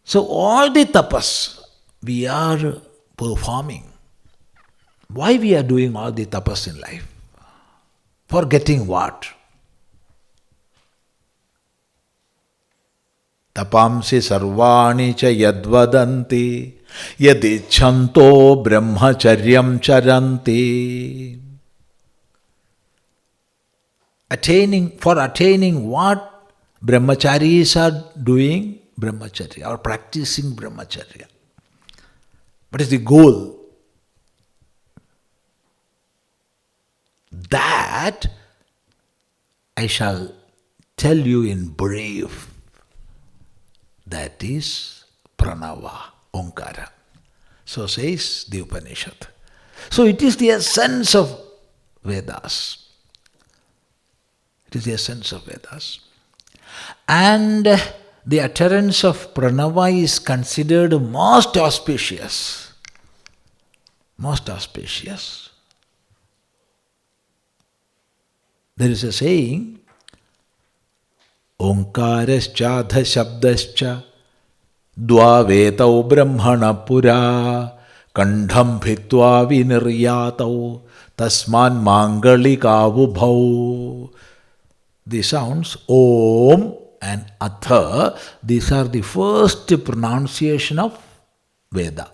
So all the tapas we are performing. Why we are doing all the tapas in life? For getting what? Tapamsi sarvani cha yadvadanti yadichanto brahmacharyam charanti. Attaining what brahmacharis are doing, brahmacharya, or practicing brahmacharya. What is the goal? That I shall tell you in brief. That is pranava, Omkara. So says the Upanishad. So it is the essence of Vedas. It is the essence of Vedas. And the utterance of pranava is considered most auspicious. Most auspicious. There is a saying, Omkarascha dha shabdascha dvavetau brahmana pura kandham bhitva viniryatau tasman mangalikavubhau. The sounds Om and Atha, these are the first pronunciation of Veda.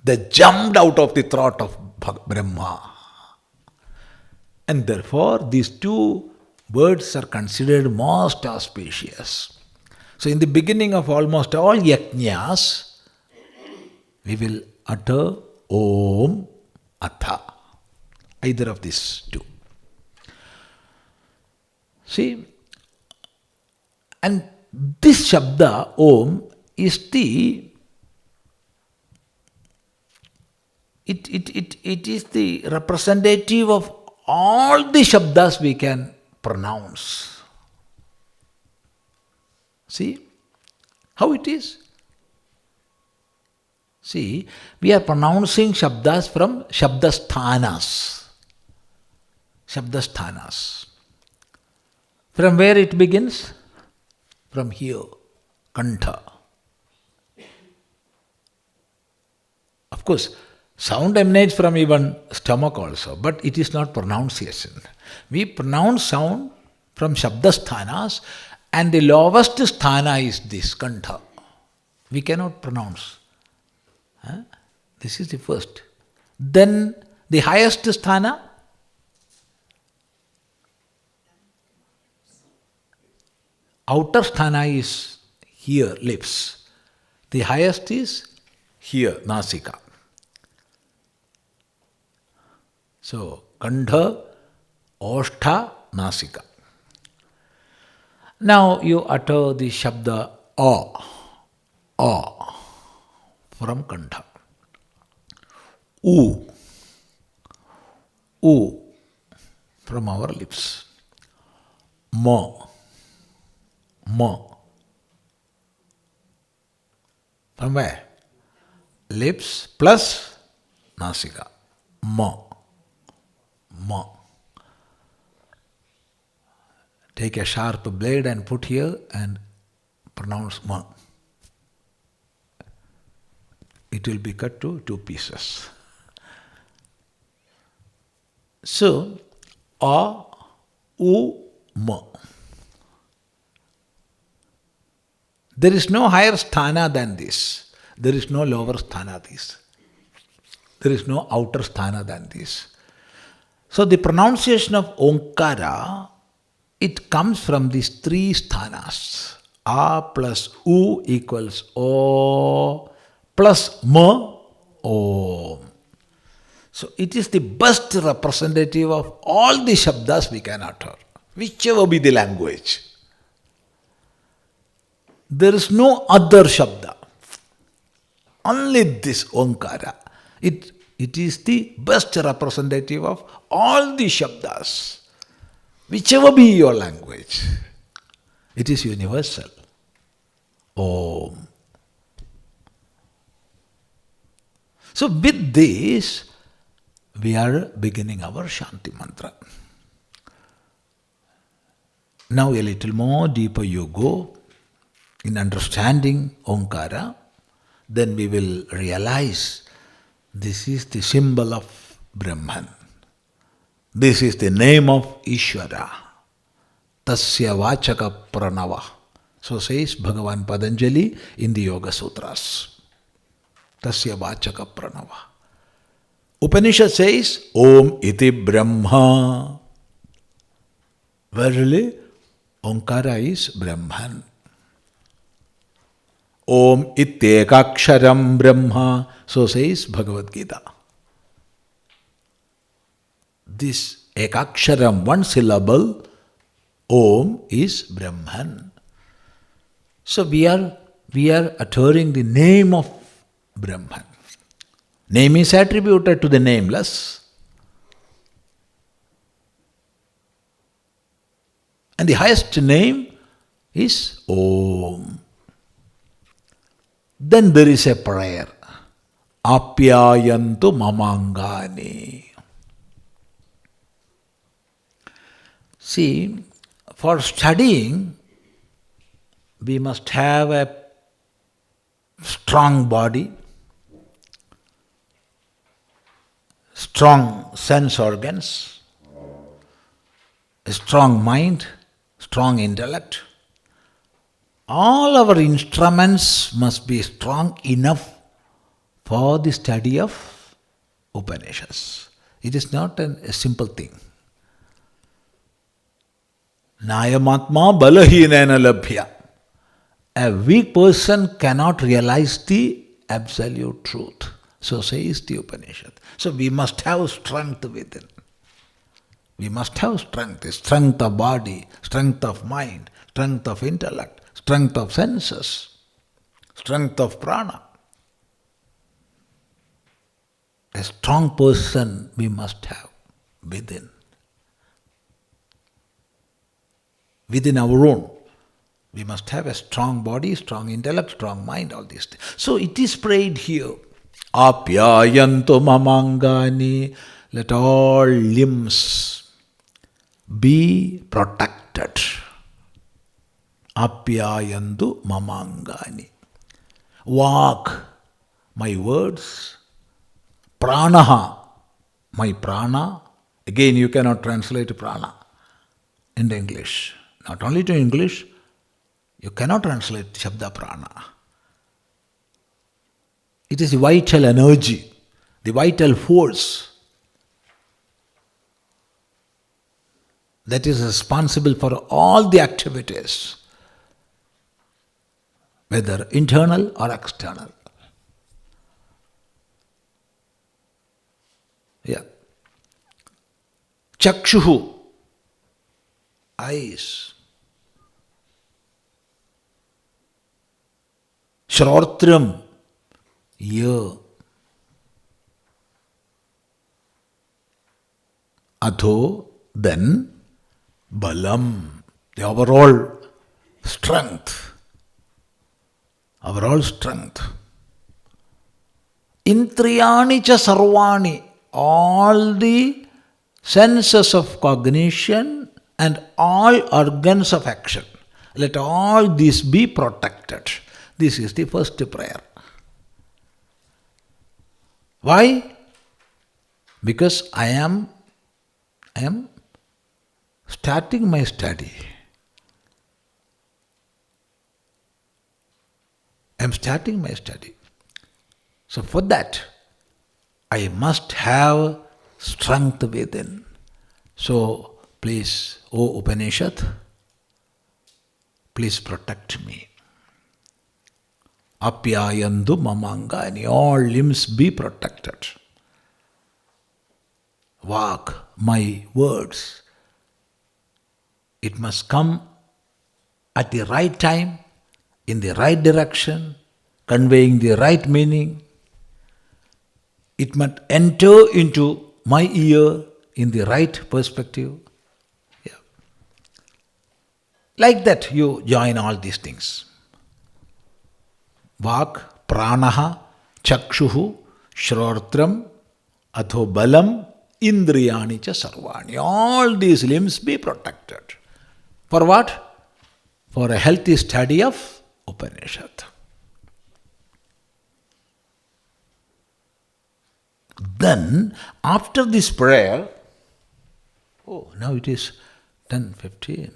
They jumped out of the throat of Brahma. And therefore, these two words are considered most auspicious. So, in the beginning of almost all yajñas, we will utter Om, Atha, either of these two. See, and this Shabda, Om, is it is the representative of all the Shabdas we can pronounce. See how it is? See, we are pronouncing Shabdas from Shabdasthanas. Shabdasthanas. From where it begins? From here, Kantha. Of course, sound emanates from even stomach also, but it is not pronunciation. We pronounce sound from Shabdasthanas, and the lowest sthana is this, Kantha. We cannot pronounce. This is the first. Then the highest sthana, outer sthana is here, lips. The highest is here, Nasika. So, Kandha, Oshtha, Nasika. Now you utter the Shabda A from Kantha. U from our lips. Ma from where? Lips plus Nasika. Ma. Take a sharp blade and put here and pronounce Ma. It will be cut to 2 pieces. So, A, U, Ma. There is no higher sthana than this. There is no lower sthana this. There is no outer sthana than this. So the pronunciation of Omkara, it comes from these three sthanas. A plus U equals O plus M, Om. So it is the best representative of all the Shabdas we can utter, whichever be the language. There is no other Shabda. Only this Omkara. It is the best representative of all the Shabdas, whichever be your language. It is universal. Om. So with this, we are beginning our Shanti Mantra. Now a little more deeper you go in understanding Omkara, then we will realize this is the symbol of Brahman. This is the name of Ishvara. Tasya Vachaka Pranava. So says Bhagavan Patanjali in the Yoga Sutras. Tasya Vachaka Pranava. Upanishad says, Om iti Brahma. Verily, Omkara is Brahman. Om ityekaksharam Brahma. So says Bhagavad Gita. This ekaksharam, one syllable, Om is Brahman. So we are uttering the name of Brahman. Name is attributed to the nameless. And the highest name is Om. Then there is a prayer. Apyayantu mamangani. See, for studying, we must have a strong body, strong sense organs, a strong mind, strong intellect. All our instruments must be strong enough for the study of Upanishads. It is not a simple thing. Nayamatma balahinena labhya. A weak person cannot realize the absolute truth. So says the Upanishad. So we must have strength within. We must have strength of body, strength of mind, strength of intellect, strength of senses, strength of prana. A strong person we must have within. Within our own. We must have a strong body, strong intellect, strong mind, all these things. So it is prayed here. Apyayantu mamangani. Let all limbs be protected. Apyayantu mamangani. Vak, my words. Pranaha, my prana. Again, you cannot translate prana into English. Not only to English, you cannot translate Shabda prana. It is the vital energy, the vital force that is responsible for all the activities, whether internal or external. Yeah. Chakshuhu, eyes. Shrotriyam, ear. Adho, then balam, the overall strength. Overall strength. Intriyani cha sarvani, all the senses of cognition and all organs of action. Let all these be protected. This is the first prayer. Why? Because I am starting my study. I am starting my study. So for that, I must have strength within. So, please, O Upanishad, please protect me. Apyayandu mamangani, all limbs be protected. Vak, my words, it must come at the right time, in the right direction, conveying the right meaning. It must enter into my ear in the right perspective. Yeah. Like that, you join all these things. Vak, pranaha, chakshuhu, shrodram, atho balam, indriyani cha sarvani. All these limbs be protected. For what? For a healthy study of Upanishad. Then, after this prayer, now it is 10:15.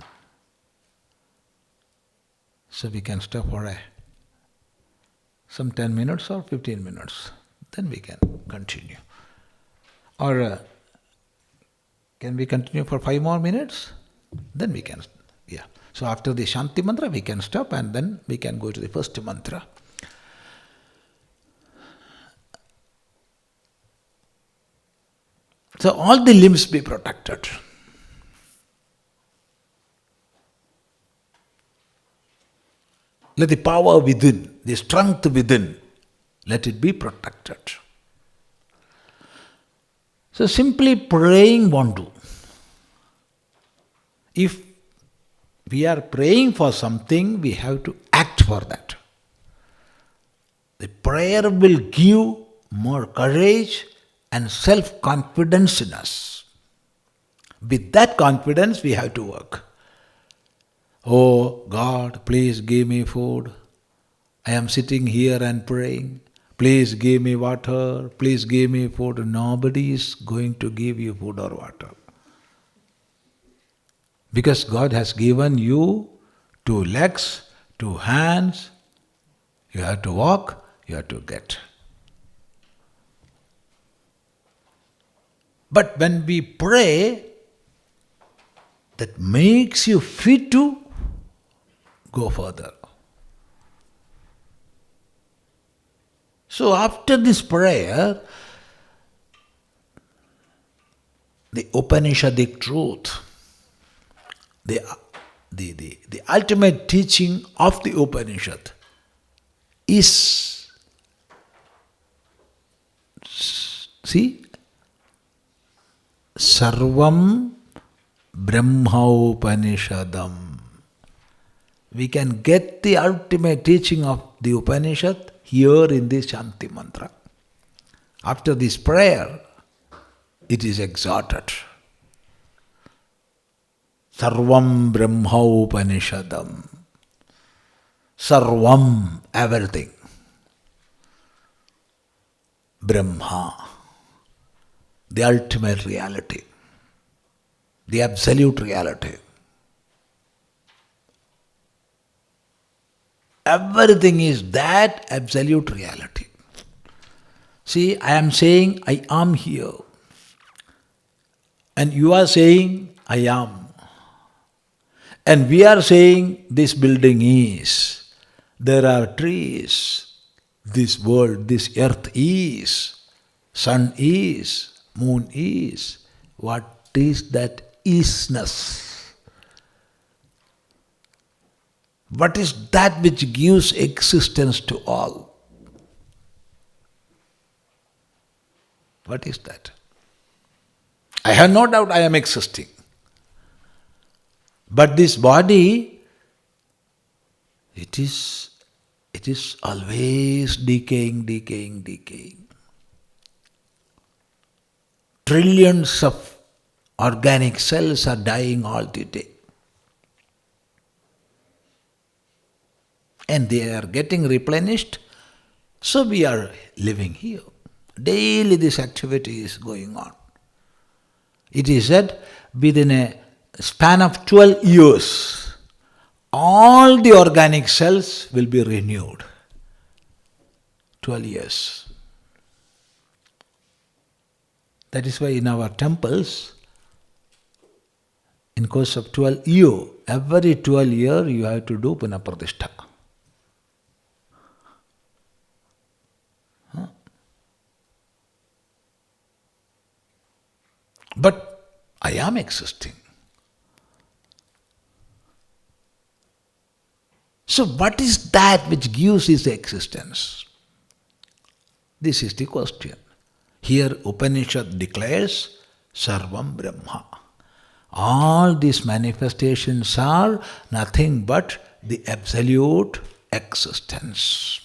So we can stop for some 10 minutes or 15 minutes. Then we can continue. Or can we continue for 5 more minutes? Then we can, yeah. So after the Shanti mantra, we can stop and then we can go to the first mantra. So all the limbs be protected. Let the power within, the strength within, let it be protected. So simply praying won't do. If we are praying for something, we have to act for that. The prayer will give more courage and self-confidence in us. With that confidence, we have to work. Oh God, please give me food. I am sitting here and praying. Please give me water. Please give me food. Nobody is going to give you food or water. Because God has given you 2 legs, 2 hands. You have to walk, you have to get. But when we pray, that makes you fit to go further. So after this prayer, the Upanishadic truth, the ultimate teaching of the Upanishad is, see, Sarvam Brahma-upanishadam. We can get the ultimate teaching of the Upanishad here in this Shanti mantra. After this prayer, it is exhorted. Sarvam Brahma-upanishadam. Sarvam, everything. Brahma, the ultimate reality, the absolute reality. Everything is that absolute reality. See, I am saying I am here. And you are saying I am. And we are saying this building is. There are trees. This world, this earth is. Sun is. Moon is. What is that isness? What is that which gives existence to all? What is that? I have no doubt I am existing. But this body, it is always decaying. Trillions of organic cells are dying all the day. And they are getting replenished, so we are living here. Daily this activity is going on. It is said within a span of 12 years, all the organic cells will be renewed. 12 years. That is why in our temples, in course of 12 years, every 12 years you have to do Punapratishtha. But I am existing. So what is that which gives his existence? This is the question. Here Upanishad declares Sarvam Brahma. All these manifestations are nothing but the absolute existence.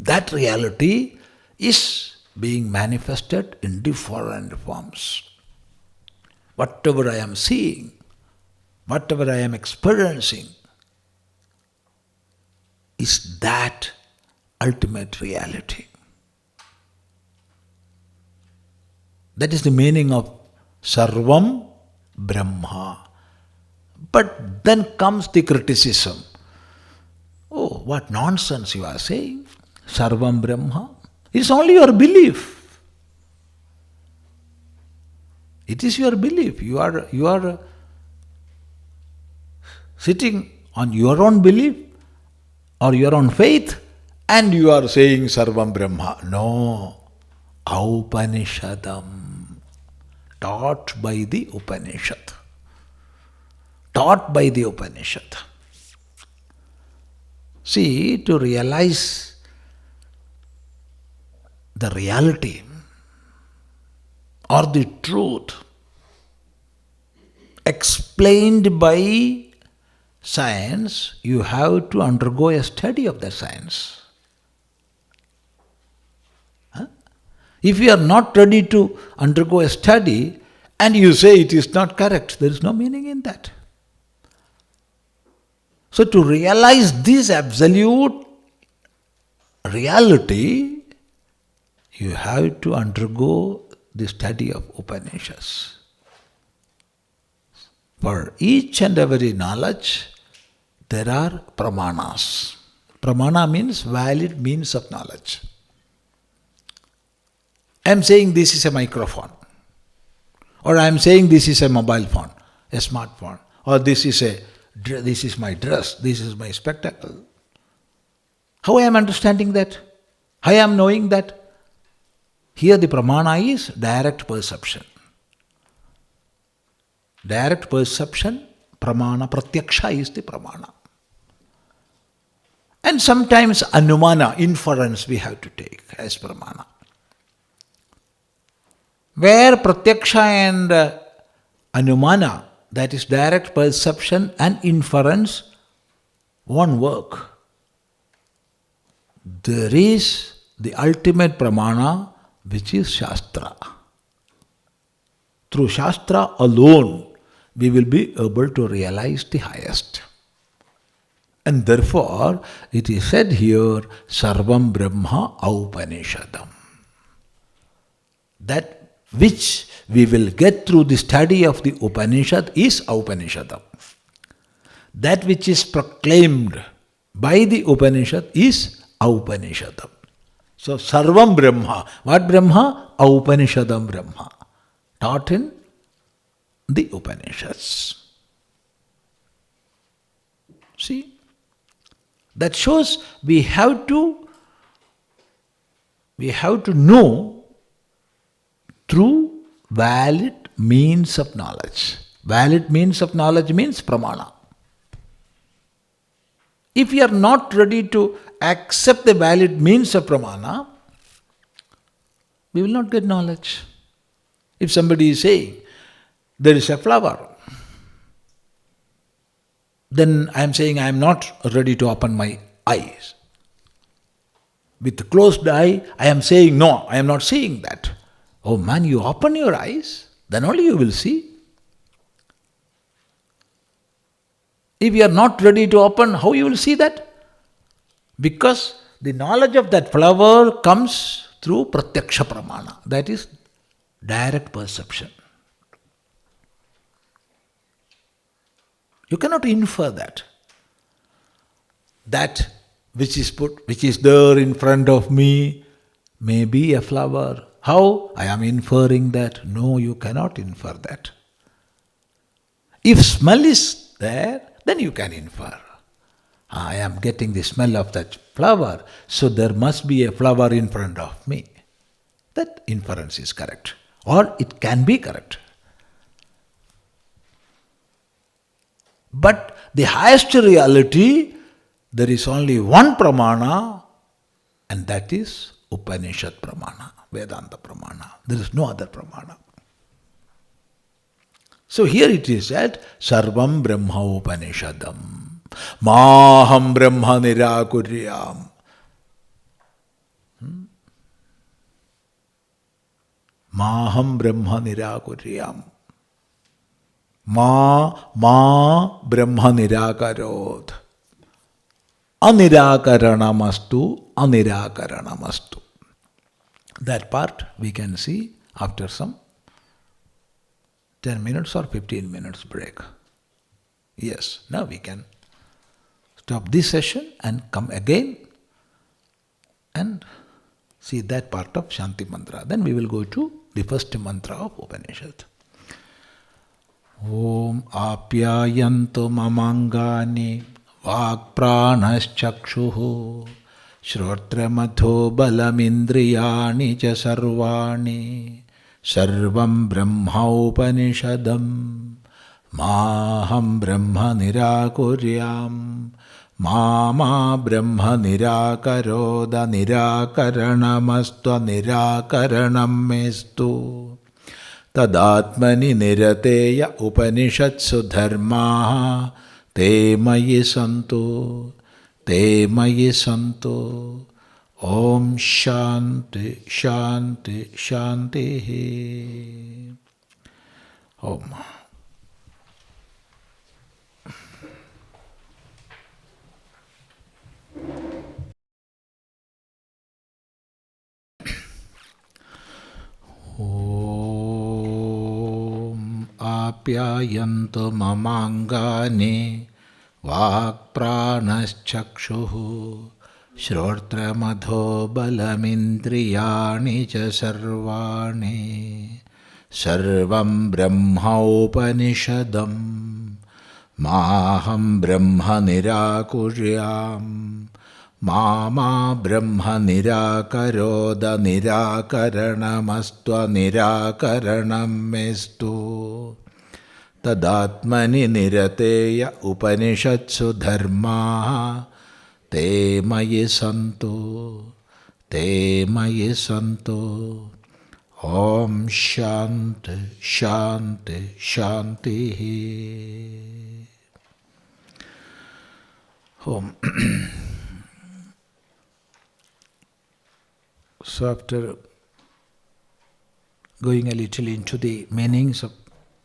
That reality is being manifested in different forms. Whatever I am seeing, whatever I am experiencing, is that ultimate reality. That is the meaning of Sarvam Brahma. But then comes the criticism. Oh, what nonsense you are saying. Sarvam Brahma. It's only your belief. It is your belief. You are sitting on your own belief or your own faith and you are saying Sarvam Brahma. No. Aupanishadam. Taught by the Upanishad. Taught by the Upanishad. See, to realize the reality or the truth explained by science, you have to undergo a study of the science. If you are not ready to undergo a study and you say it is not correct, there is no meaning in that. So to realize this absolute reality, you have to undergo the study of Upanishads. For each and every knowledge, there are pramanas. Pramana means valid means of knowledge. I am saying this is a microphone, or I am saying this is a mobile phone, a smartphone, or this is my dress, this is my spectacle. How I am understanding that? How I am knowing that? Here the pramana is direct perception. Direct perception, pramana, pratyaksha is the pramana. And sometimes anumana, inference we have to take as pramana. Where pratyaksha and anumana, that is direct perception and inference, won't work. There is the ultimate pramana, which is Shastra. Through Shastra alone, we will be able to realize the highest. And therefore, it is said here, Sarvam Brahma Aupanishadam. That which we will get through the study of the Upanishad is Aupanishadam. That which is proclaimed by the Upanishad is Aupanishadam. So, Sarvam Brahma. What Brahma? Aupanishadam Brahma. Taught in the Upanishads. See? That shows we have to know through valid means of knowledge. Valid means of knowledge means pramana. If we are not ready to accept the valid means of pramana, we will not get knowledge. If somebody is saying, there is a flower, then I am saying I am not ready to open my eyes. With closed eye, I am saying, no, I am not seeing that. Oh man, you open your eyes, then only you will see. If you are not ready to open, how you will see that? Because the knowledge of that flower comes through pratyaksha pramana, that is direct perception. You cannot infer that. That which is there in front of me may be a flower, How? I am inferring that. No, you cannot infer that. If smell is there, then you can infer. I am getting the smell of that flower, so there must be a flower in front of me. That inference is correct, or it can be correct. But the highest reality, there is only one pramana, and that is Upanishad pramana, Vedanta pramana. There is no other pramana. So here it is said, Sarvam Brahma Upanishadam, Maham Brahma Nirakuryam. Maham Brahma Nirakuryam. Ma Brahma Nirakarod. Anirakaranamastu, Anirakaranamastu. That part we can see after some 10 minutes or 15 minutes break. Yes, now we can stop this session and come again and see that part of Shanti Mantra. Then we will go to the first mantra of Upanishad. Om Apyayantu Mamangani Vakpranaschakshuhu Shrotramatho Balamindriyani Cha Sarvani Sarvam Brahma Upanishadam Maham Brahma Nirakuryam Mama Brahma Nirakaroda Nirakaranamastua Nirakaranam Mestu Tadatmani Nirateya Upanishatsu Dharmaha Te Mayi Santu Te Mayi Santu Om Shanti Shanti Shanti Om. Om Apyayantu Mamangani Vakpranaschakshuhu Shrotramadho Balamindriyani Cha Sarvani Sarvam Brahma Upanishadam Maham Brahma Nirakuryam Mama Brahma Nirakaroda Nirakaranamastua Nirakaranam Mestu Tadatmani Nirateya Upanishatsu Dharma Te Mayi Santu Te Mayi Santu Om Shanti Shanti Shanti Om. So after going a little into the meanings of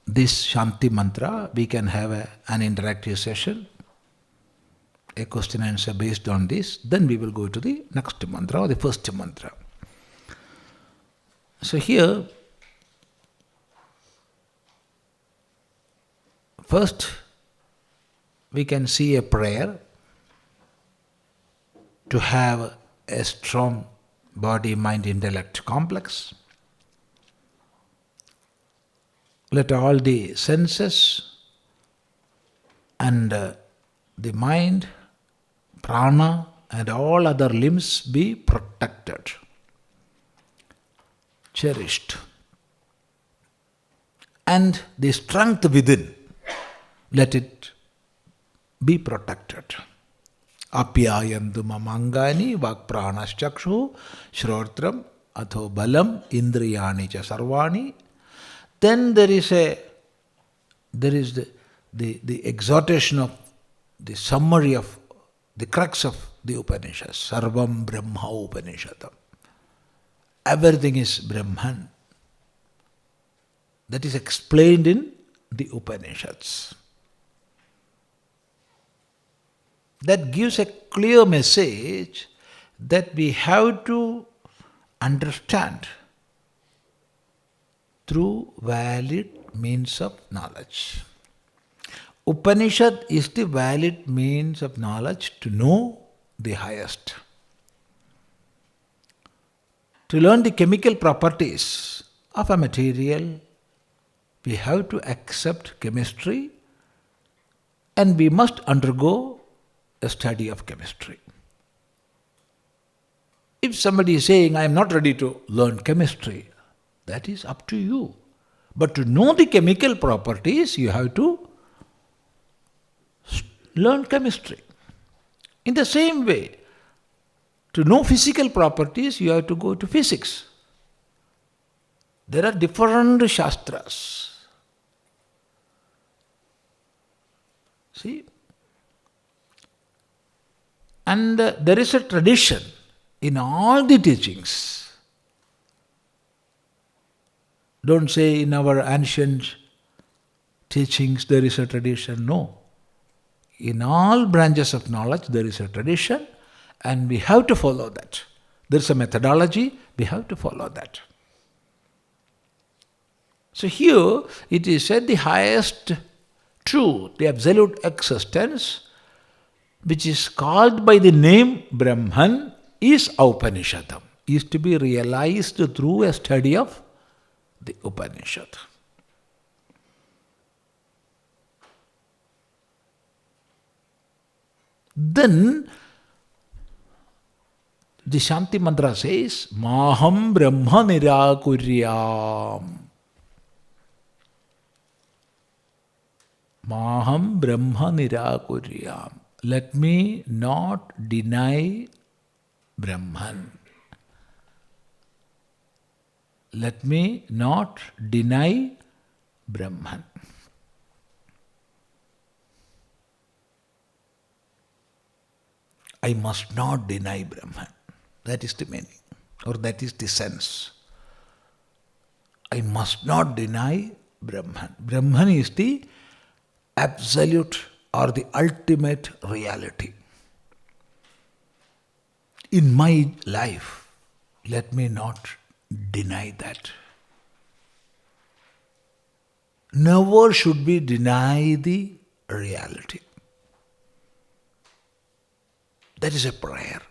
this Shanti mantra, we can have an interactive session, a question and answer based on this. Then we will go to the next mantra or the first mantra. So here, first we can see a prayer to have a strong body, mind, intellect complex. Let all the senses and the mind, prana and all other limbs be protected, cherished. And the strength within, let it be protected. Apyayantu mamangani vakpranaschakshu shrotram atho balam indriyani cha sarvani. Then there is the exhortation of the summary of the crux of the Upanishads. Sarvam Brahma Upanishadam. Everything is Brahman. That is explained in the Upanishads. That gives a clear message that we have to understand through valid means of knowledge. Upanishad is the valid means of knowledge to know the highest. To learn the chemical properties of a material, we have to accept chemistry and we must undergo a study of chemistry. If somebody is saying, I am not ready to learn chemistry, that is up to you. But to know the chemical properties, you have to learn chemistry. In the same way, to know physical properties, you have to go to physics. There are different shastras. See? And there is a tradition in all the teachings. Don't say in our ancient teachings there is a tradition. No. In all branches of knowledge there is a tradition and we have to follow that. There is a methodology, we have to follow that. So here it is said the highest truth, the absolute existence, which is called by the name Brahman, is Upanishadam, is to be realized through a study of the Upanishad. Then the Shanti mantra says, Maham Brahma Nirakuryam. Maham Brahma Nirakuryam. Let me not deny Brahman. Let me not deny Brahman. I must not deny Brahman. That is the meaning, or that is the sense. I must not deny Brahman. Brahman is the absolute or the ultimate reality. In my life, let me not deny that. Never should we deny the reality. That is a prayer.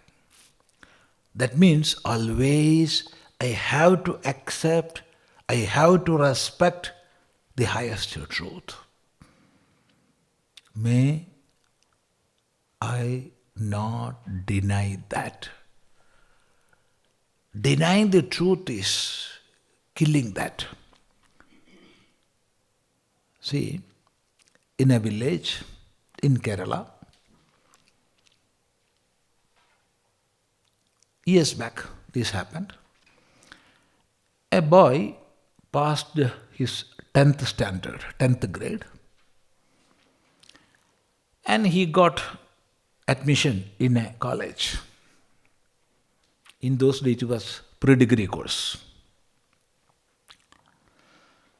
That means always I have to accept, I have to respect the highest truth. May I not deny that. Denying the truth is killing that. See, in a village in Kerala, years back this happened. A boy passed his 10th standard, 10th grade, and he got admission in a college. In those days it was pre-degree course.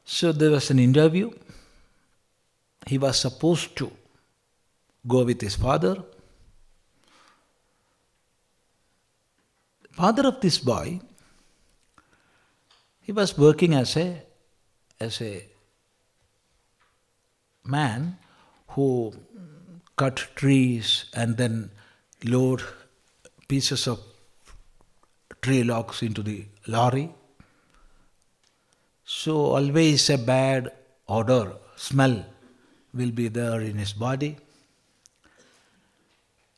So there was an interview. He was supposed to go with his father. Father of this boy, he was working as a man who cut trees and then load pieces of tree logs into the lorry. So always a bad odor, smell will be there in his body.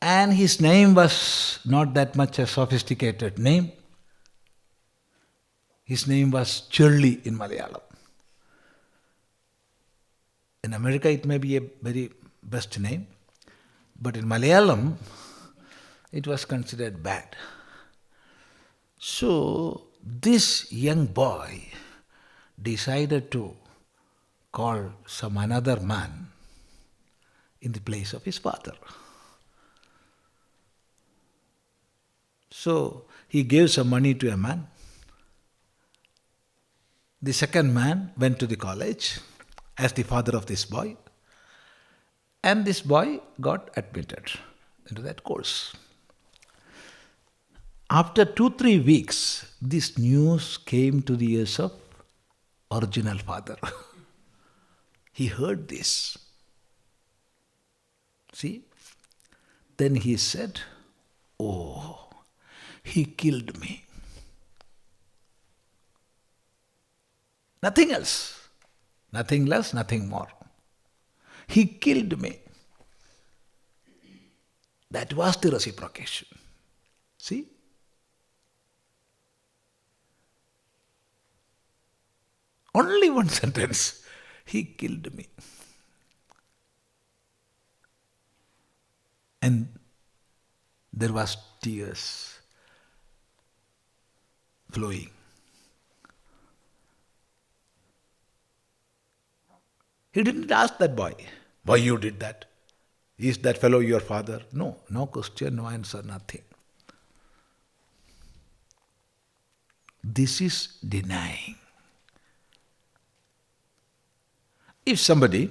And his name was not that much a sophisticated name. His name was Chirli in Malayalam. In America it may be a very best name, but in Malayalam it was considered bad. So this young boy decided to call some another man in the place of his father. So he gave some money to a man. The second man went to the college as the father of this boy, and this boy got admitted into that course. After 2-3 weeks, this news came to the ears of original father. He heard this. See? Then he said, "Oh, he killed me. Nothing else. Nothing less, nothing more. He killed me. That was the reciprocation. See? Only one sentence. He killed me. And there was tears flowing. He didn't ask that boy, why you did that? Is that fellow your father? No, no question, no answer, nothing. This is denying. If somebody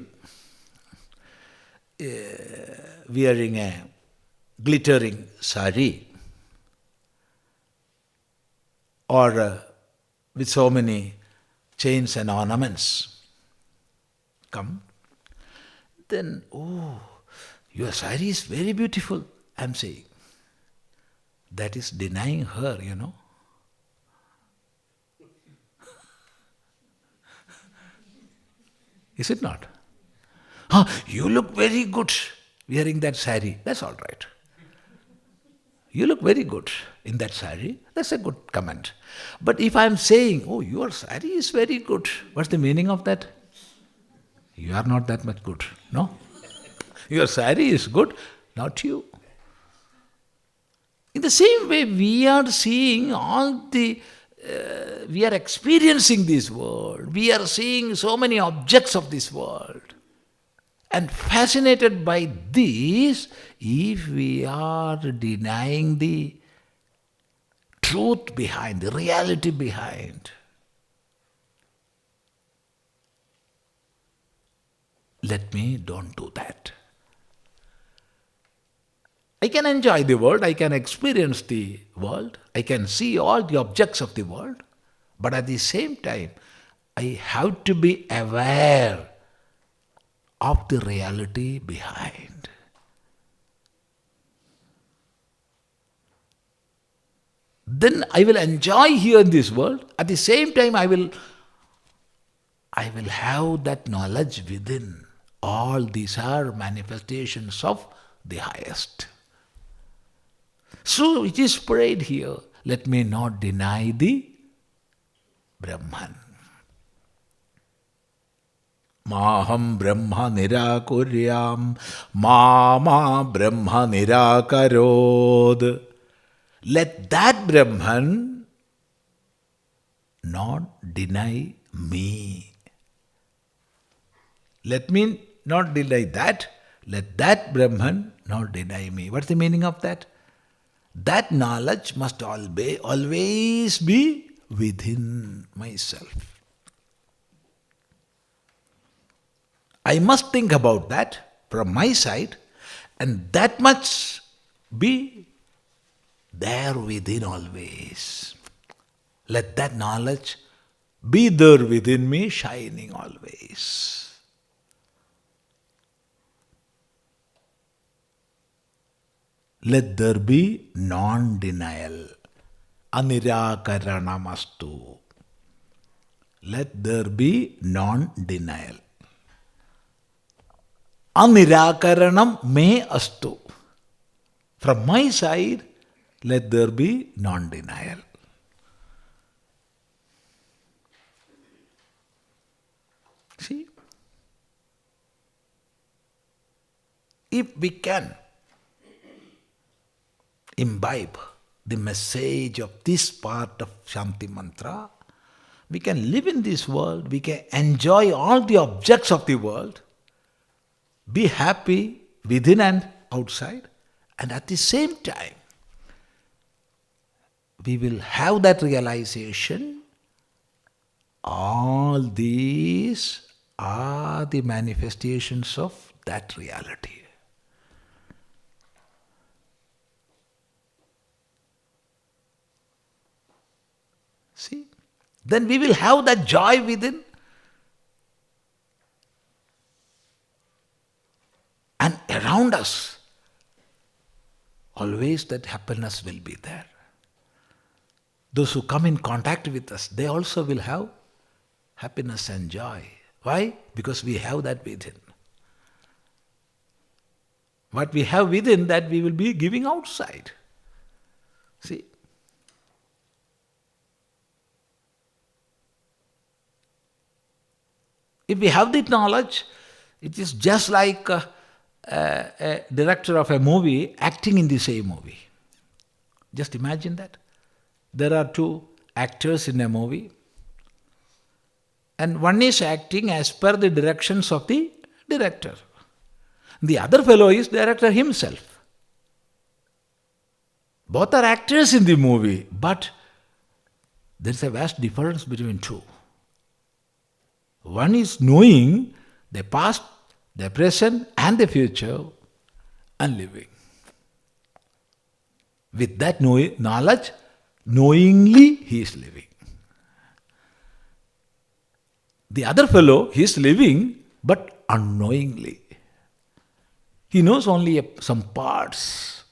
wearing a glittering sari or with so many chains and ornaments come, then, oh, your sari is very beautiful, I am saying. That is denying her, Is it not? You look very good wearing that sari. That's all right. You look very good in that sari. That's a good comment. But if I'm saying, oh, your sari is very good, what's the meaning of that? You are not that much good. No? Your sari is good, not you. In the same way, we are seeing we are experiencing this world. We are seeing so many objects of this world. And fascinated by this, if we are denying the truth behind, the reality behind, don't do that. I can enjoy the world, I can experience the world, I can see all the objects of the world, but at the same time, I have to be aware of the reality behind. Then I will enjoy here in this world, at the same time I will have that knowledge within. All these are manifestations of the highest. So it is prayed here, let me not deny the Brahman. Maham Brahma nirakuryam, Mama Brahma nirakarod. Let that Brahman not deny me. Let me not deny that. Let that Brahman not deny me. What's the meaning of that? That knowledge must always be within myself. I must think about that from my side, and that much be there within always. Let that knowledge be there within me, shining always. Let there be non-denial. Anirakaranamastu. Let there be non-denial. Anirakaranam me astu. From my side, let there be non-denial. See? If we can imbibe the message of this part of Shanti Mantra, we can live in this world, we can enjoy all the objects of the world, be happy within and outside, and at the same time, we will have that realization, all these are the manifestations of that reality. See? Then we will have that joy within. And around us, always that happiness will be there. Those who come in contact with us, they also will have happiness and joy. Why? Because we have that within. What we have within, that we will be giving outside. See? If we have that knowledge, it is just like a director of a movie acting in the same movie. Just imagine that. There are two actors in a movie, and one is acting as per the directions of the director. The other fellow is director himself. Both are actors in the movie, but there is a vast difference between two. One is knowing the past, the present, and the future, and living. With that knowledge, knowingly he is living. The other fellow, he is living, but unknowingly. He knows only some parts.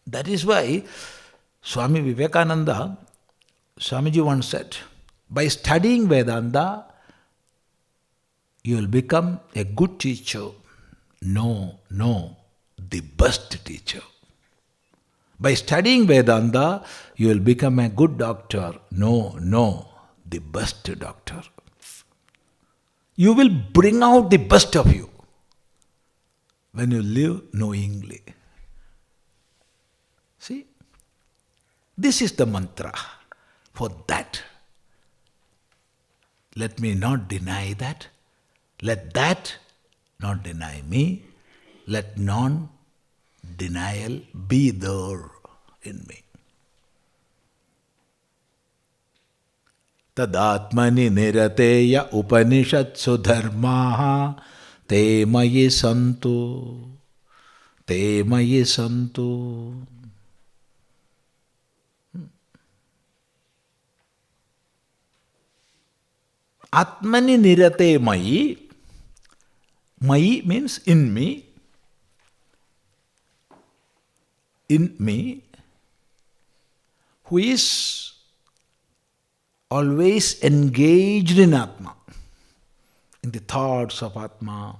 That is why Swami Vivekananda, Swamiji once said, by studying Vedanta, you will become a good teacher. No, the best teacher. By studying Vedanta, you will become a good doctor. No, the best doctor. You will bring out the best of you when you live knowingly. See? This is the mantra. For that, let me not deny that. Let that not deny me. Let non-denial be there in me. Tadatmani nirateya upanishatsu dharmaha te mayi santu. Te mayi santu. Atmani nirate mayi. Mayi means in me. In me, who is always engaged in Atma, in the thoughts of Atma,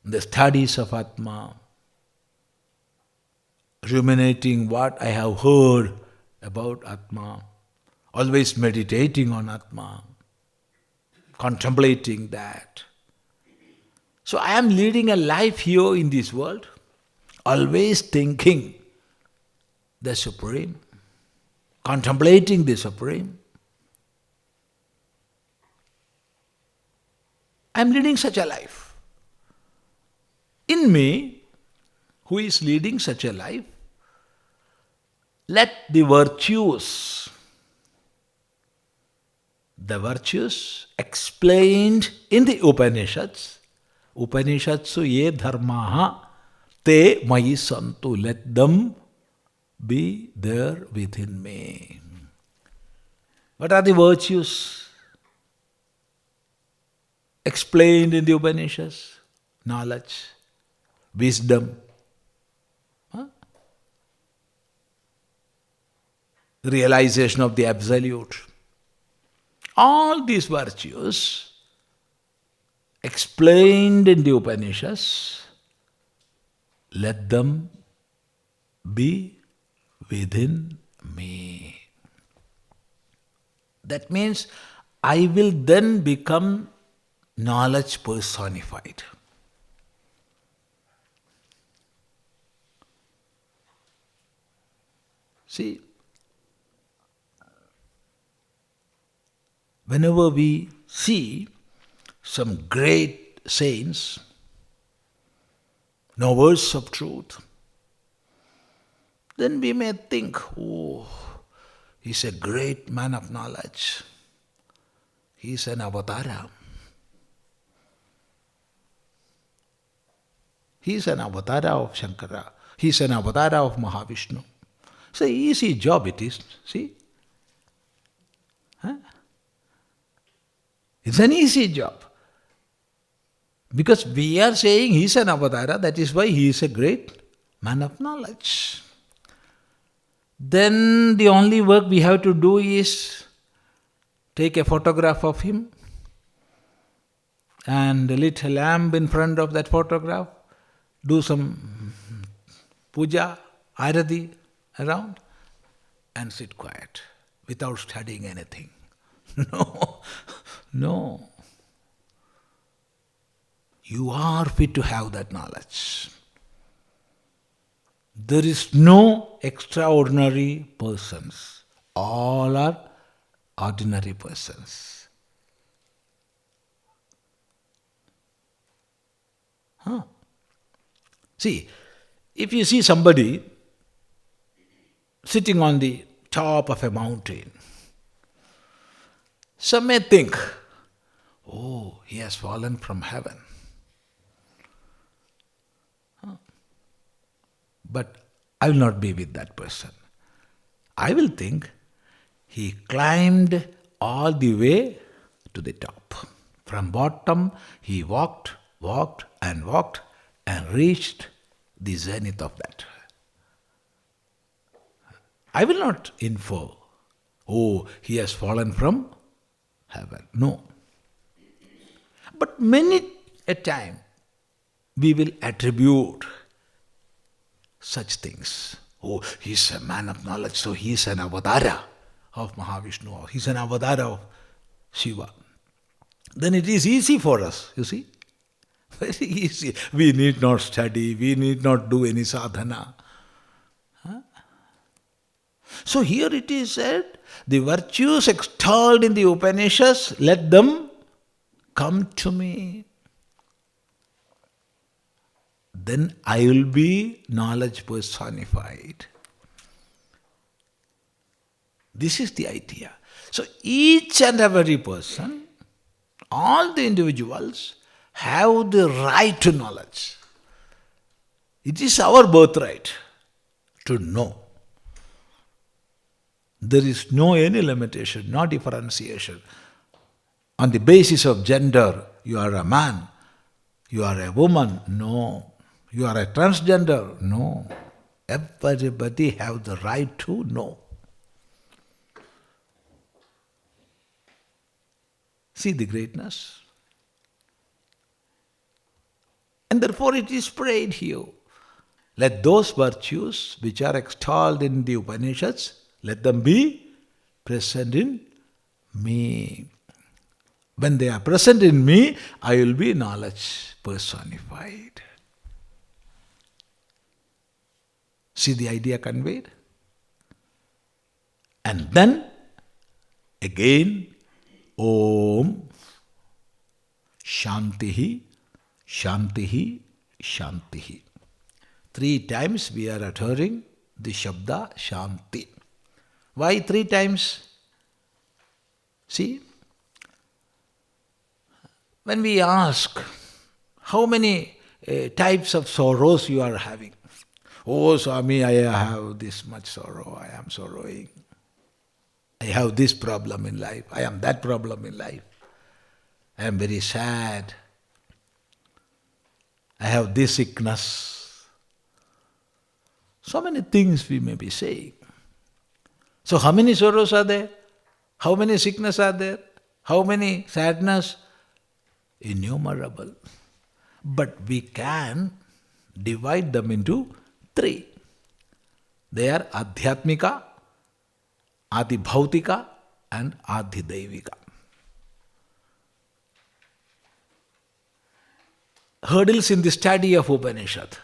in the studies of Atma, ruminating what I have heard about Atma, always meditating on Atma, contemplating that. So I am leading a life here in this world, always thinking the Supreme, contemplating the Supreme. I am leading such a life. In me, who is leading such a life, let the virtues explained in the Upanishads, Upanishadsu ye dharmaha te mayi santu, let them be there within me. What are the virtues explained in the Upanishads? Knowledge, wisdom, realization of the Absolute. All these virtues explained in the Upanishads, let them be within me. That means I will then become knowledge personified. See, whenever we see some great saints, knowers of truth, then we may think, oh, he's a great man of knowledge. He's an avatara. He's an avatara of Shankara. He's an avatara of Mahavishnu. It's an easy job it is, see? It's an easy job. Because we are saying he's an avatara, that is why he is a great man of knowledge. Then the only work we have to do is take a photograph of him and lit a lamp in front of that photograph, do some puja, arati around, and sit quiet without studying anything. No, no. You are fit to have that knowledge. There is no extraordinary persons. All are ordinary persons. See, if you see somebody sitting on the top of a mountain, some may think, oh, he has fallen from heaven. But I will not be with that person. I will think he climbed all the way to the top. From bottom, he walked and reached the zenith of that. I will not infer, oh, he has fallen from heaven. No. But many a time we will attribute such things. Oh, he is a man of knowledge, so he is an avatara of Mahavishnu, or he is an avatara of Shiva. Then it is easy for us, you see. Very easy. We need not study, we need not do any sadhana. So here it is said, the virtues extolled in the Upanishads, let them come to me. Then I will be knowledge personified. This is the idea. So each and every person, all the individuals, have the right to knowledge. It is our birthright to know. There is no any limitation, no differentiation. On the basis of gender, you are a man, you are a woman, no. You are a transgender, no. Everybody have the right to know. See the greatness? And therefore it is prayed here. Let those virtues which are extolled in the Upanishads, let them be present in me. When they are present in me, I will be knowledge personified. See the idea conveyed? And then, again, Om Shantihi, Shantihi, Shantihi. 3 times we are uttering the Shabda Shanti. Why 3 times? See, when we ask, how many types of sorrows you are having? Oh, Swami, I have this much sorrow, I am sorrowing. I have this problem in life, I am that problem in life. I am very sad. I have this sickness. So many things we may be saying. So how many sorrows are there? How many sickness are there? How many sadness? Innumerable. But we can divide them into 3. They are Adhyatmika, Adibhautika and Adhidaivika. Hurdles in the study of Upanishad.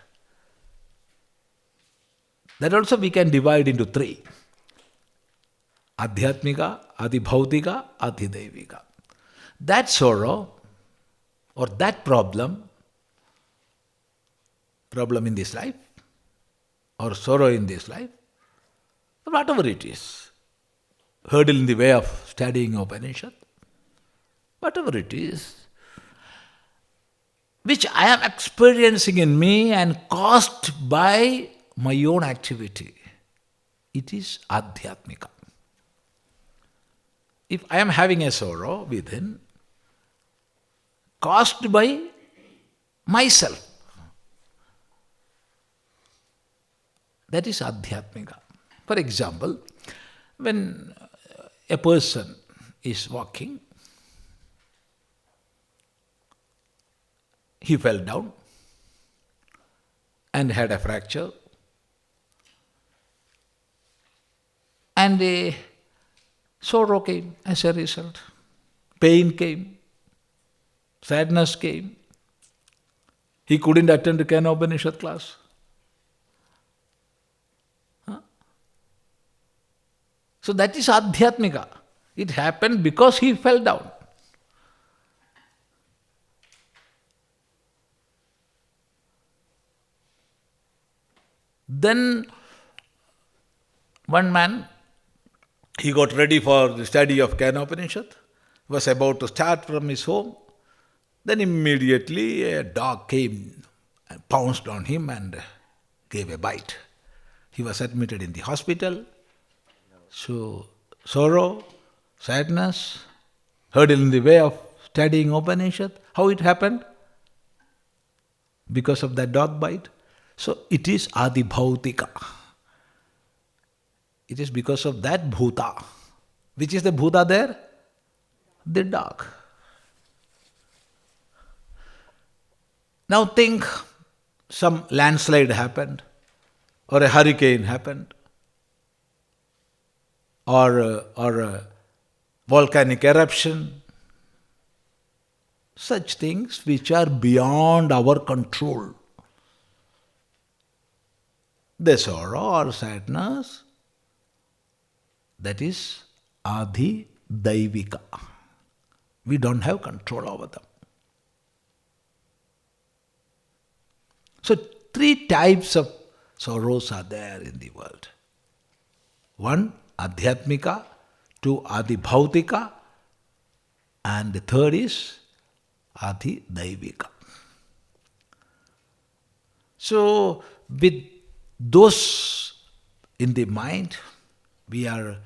That also we can divide into 3. Adhyatmika, Adibhautika, Adhidaivika. That sorrow or that problem in this life or sorrow in this life, whatever it is, hurdle in the way of studying Upanishad, whatever it is, which I am experiencing in me and caused by my own activity, it is Adhyatmika. If I am having a sorrow within, caused by myself, that is Adhyatmika. For example, when a person is walking. He fell down and had a fracture. And a sorrow came as a result. Pain came. Sadness came. He couldn't attend the Kenopanishad class. So that is Adhyatmika. It happened because he fell down. Then one man, he got ready for the study of Kenopanishad, was about to start from his home. Then immediately a dog came and pounced on him and gave a bite. He was admitted in the hospital. So sorrow, sadness, hurdle in the way of studying Upanishad. How it happened? Because of that dog bite. So it is Adi Bhautika. It is because of that Bhuta. Which is the Bhuta there? The dog. Now think some landslide happened, or a hurricane happened, or a volcanic eruption. Such things which are beyond our control. The sorrow or sadness, that is Adi Daivika. We don't have control over them. So 3 types of sorrows are there in the world. 1, Adhyatmika, 2, Adi Bhautika, and the 3rd is Adi Daivika. So with those in the mind, we are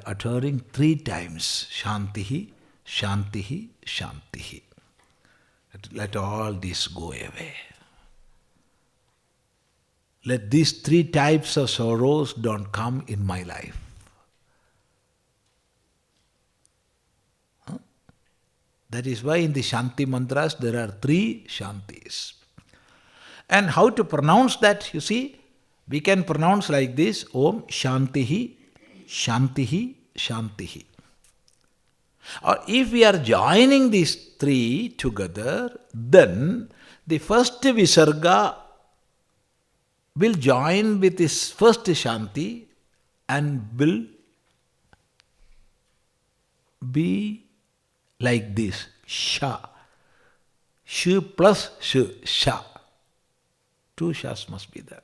uttering 3 times Shantihi, Shantihi, Shantihi. Let all this go away. Let these 3 types of sorrows don't come in my life. That is why in the Shanti mantras there are 3 Shantis. And how to pronounce that, you see, we can pronounce like this, Om Shantihi, Shantihi, Shantihi. Or if we are joining these 3 together, then the first Visarga will join with this first Shanti and will be like this, Sha. Sh plus Sh, Sha. 2 Shas must be there.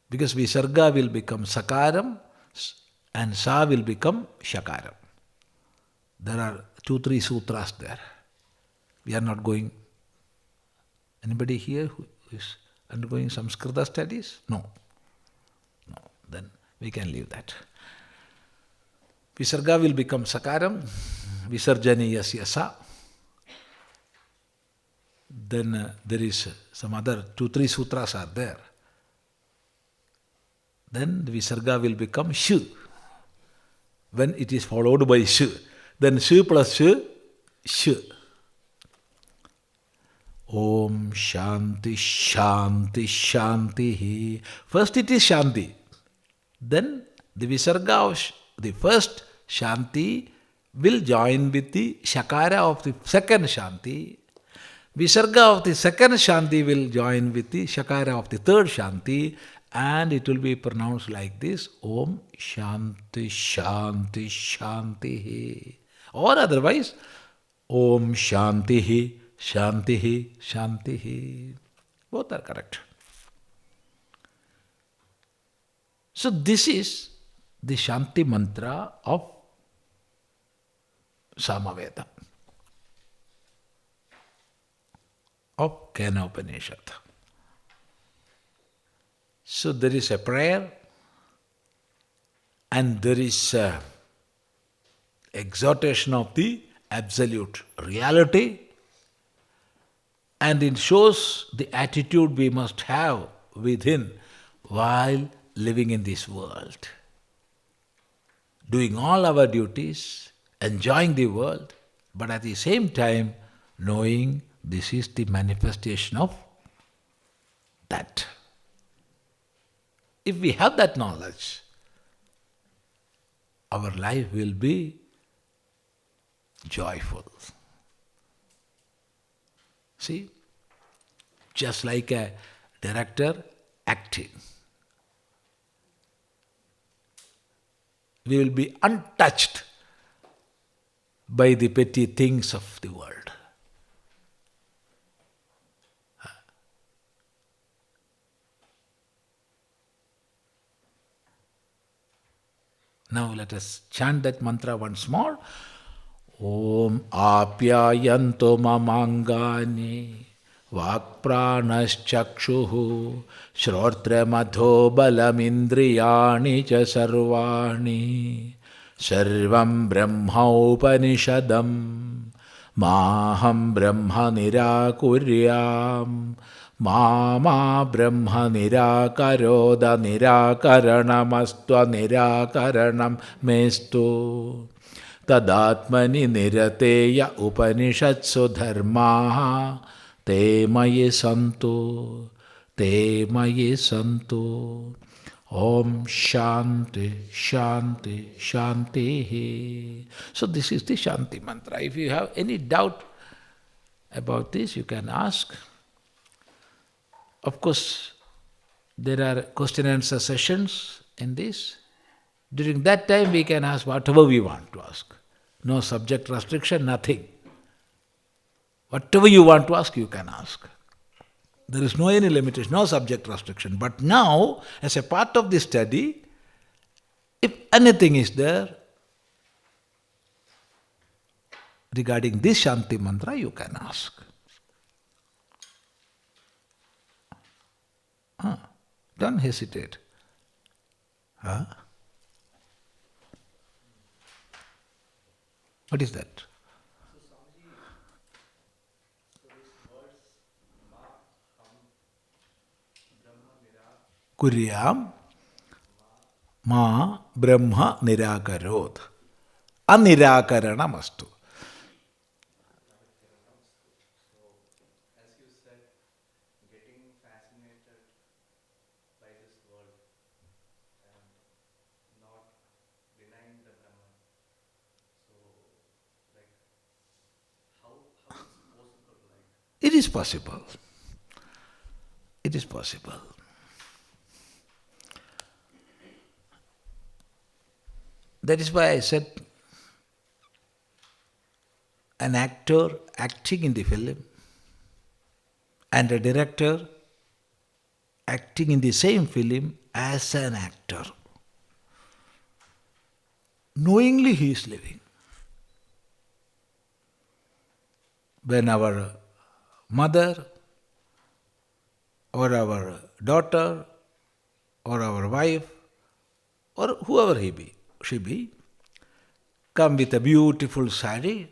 Because Visarga will become Sakaram and Sa will become Shakaram. There are 2-3 sutras there. We are not going. Anybody here who is undergoing Samskrita studies? No. Then we can leave that. Visarga will become Sakaram, Visarjaniyasya Sa. Then there is some other 2-3 sutras are there. Then the Visarga will become Shu. When it is followed by Shu, then Shu plus Shu, Shu. Om Shanti Shanti Shanti. First it is Shanti. Then the Visarga of the first Shanti will join with the Shakara of the second Shanti. Visarga of the second Shanti will join with the Shakara of the third Shanti, and it will be pronounced like this, Om Shanti Shanti Shanti. Or otherwise, Om Shanti Shanti Shanti. Both are correct. So this is the Shanti mantra of Samaveda, of Kenopanishad. So there is a prayer and there is a exhortation of the absolute reality, and it shows the attitude we must have within while living in this world. doing all our duties, enjoying the world, but at the same time knowing this is the manifestation of that. If we have that knowledge, our life will be joyful. See, just like a director acting, we will be untouched by the petty things of the world. Now let us chant that mantra once more. Om apyayanto mamangani vakpranaschakshuhu shrotramadho balamindriyani cha sarvani sarvam brahma upanishadam maham brahma nirakuryam Mama Brahma Nirakaroda Nirakaranamastva Nirakaranam Mestu Tadatmani Nirateya Upanishatsu Dharmaha Te Mayi Santu Te Mayi Santu Om Shanti Shanti Shanti. So this is the Shanti mantra. If you have any doubt about this, you can ask. Of course, there are question and answer sessions in this. During that time, we can ask whatever we want to ask. No subject restriction, nothing. Whatever you want to ask, you can ask. There is no any limitation, no subject restriction. But now, as a part of the study, if anything is there regarding this Shanti mantra, you can ask. Don't hesitate. What is that? Kuryam ma brahma nirakarot. Anirakaranamastu. It is possible. It is possible. That is why I said an actor acting in the film and a director acting in the same film as an actor. Knowingly he is living. When our mother or our daughter or our wife or whoever she be, come with a beautiful sari,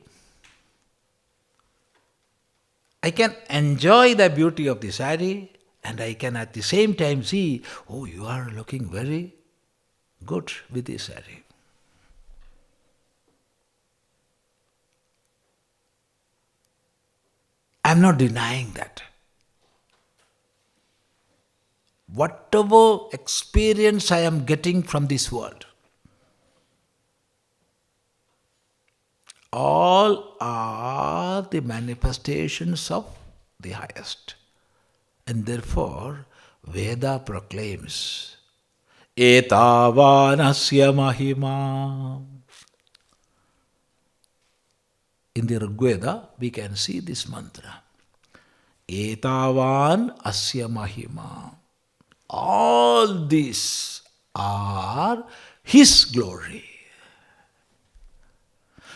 I can enjoy the beauty of the sari and I can at the same time see, oh, you are looking very good with this sari. I am not denying that. Whatever experience I am getting from this world, all are the manifestations of the highest. And therefore, Veda proclaims, Etavanasya Mahima. In the Rigveda, we can see this mantra. Etavan asya mahima. All these are His glory.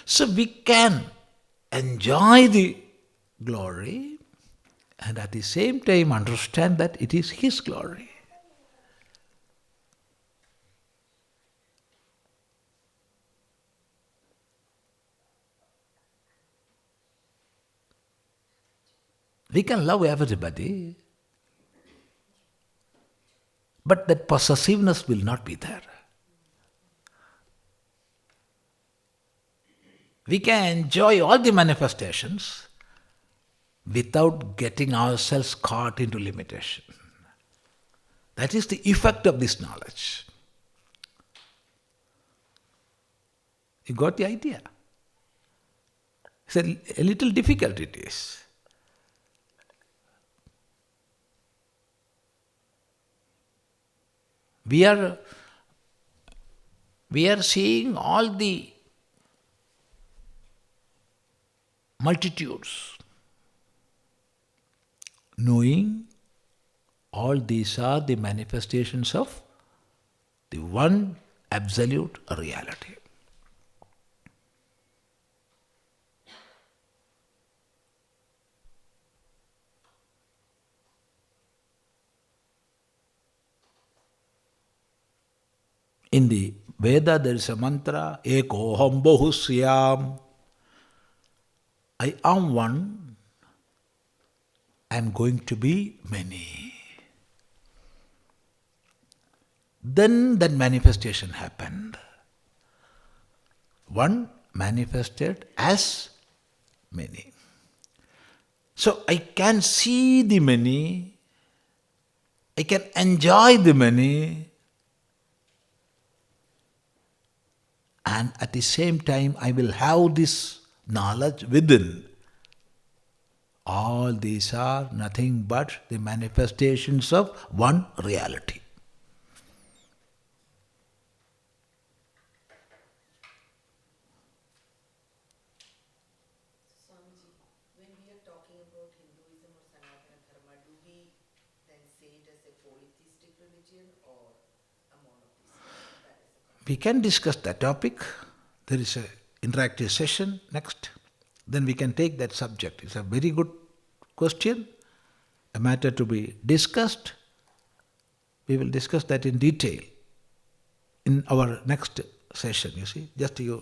So we can enjoy the glory and at the same time understand that it is His glory. We can love everybody, but that possessiveness will not be there. We can enjoy all the manifestations without getting ourselves caught into limitation. That is the effect of this knowledge. You got the idea? It's a little difficult it is. We are seeing all the multitudes, knowing all these are the manifestations of the one absolute reality. In the Veda there is a mantra, Ekoham Bahusyam. I am one, I am going to be many. Then that manifestation happened. One manifested as many. So I can see the many, I can enjoy the many, and at the same time I will have this knowledge within. All these are nothing but the manifestations of one reality. Swamiji, when we are talking about Hinduism or Sanatana Dharma, do we then say it as a polytheistic religion or a monotheistic? That is a We can discuss that topic. There is an interactive session next. Then we can take that subject. It's a very good question, a matter to be discussed. We will discuss that in detail in our next session, you see. Just you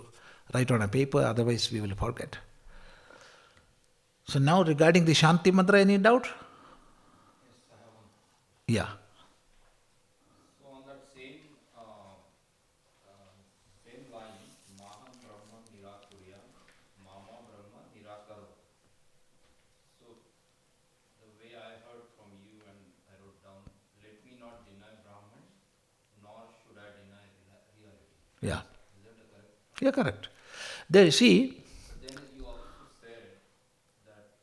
write on a paper, otherwise we will forget. So now regarding the Shanti Mantra, any doubt? Yes, I have one. Yeah. So on that same line, Maham Brahma Nirakurya, Mama Brahma Nirakaro. So the way I heard from you and I wrote down, let me not deny Brahman, nor should I deny reality. Yeah. Is that correct? Yeah, correct. There, see, But then you also said that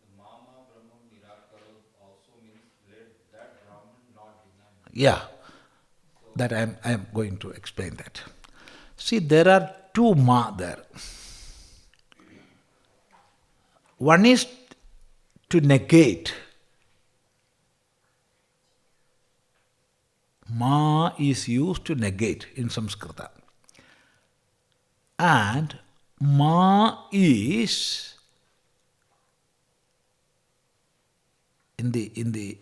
the Mama Brahma Nirakaro also means let that Brahman not deny me. yeah, So that I am going to explain that. See, there are two ma there. One is to negate. Ma is used to negate in Sanskrita. And ma is in the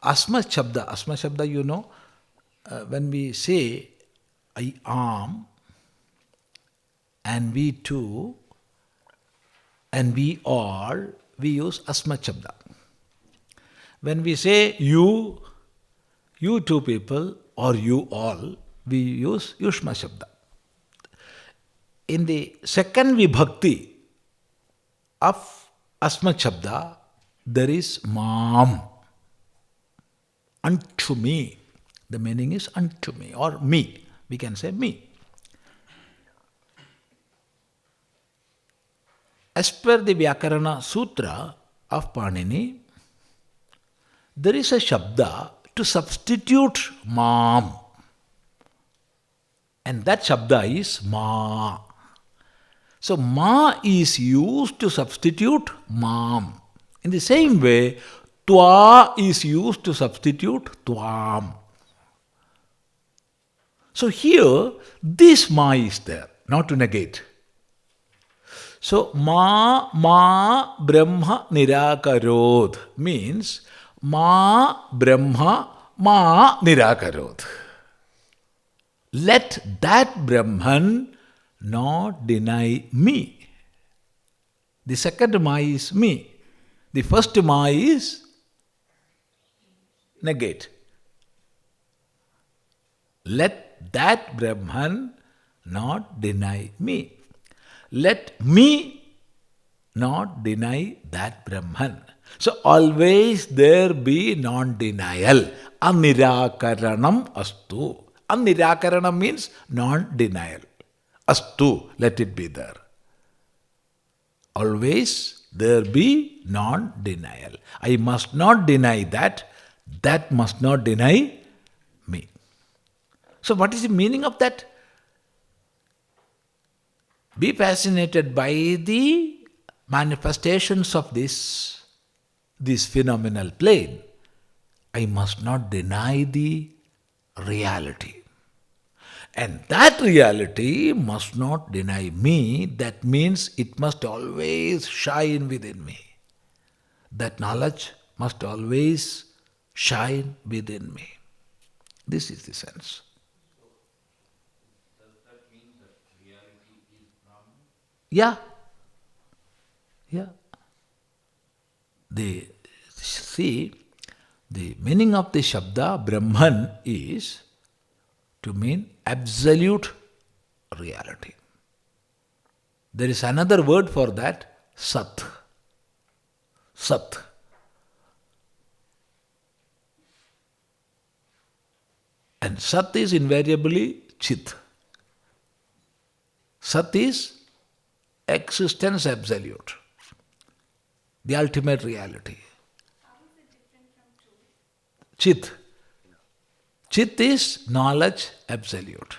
asma shabda, you know, when we say I am and we too and we all, we use asma shabda. When we say you two people or you all, we use yushma shabda. In the second vibhakti of asma shabda, there is mam, unto me. The meaning is unto me or me. We can say me. As per the Vyakarana Sutra of Panini, there is a shabda to substitute mam. And that shabda is ma. So ma is used to substitute mam. In the same way, twa is used to substitute twam. So here, this ma is there, not to negate. So ma brahma nirakarod means ma brahma ma nirakarod. Let that Brahman not deny me. The second ma is me. The first ma is negate. Let that Brahman not deny me. let me not deny that Brahman. So always there be non-denial. Anirakaranam astu. Anirakaranam means non-denial. Astu, let it be there. Always there be non-denial. I must not deny that. That must not deny me. So what is the meaning of that? Be fascinated by the manifestations of this phenomenal plane. I must not deny the reality. And that reality must not deny me. That means it must always shine within me. That knowledge must always shine within me. This is the sense. Does that mean that reality is Brahman? Yeah. Yeah. The meaning of the Shabda Brahman is to mean absolute reality. There is another word for that, Sat. Sat. And Sat is invariably Chit. Sat is existence absolute, the ultimate reality. How is it different from truth? Chit. Chit is knowledge absolute.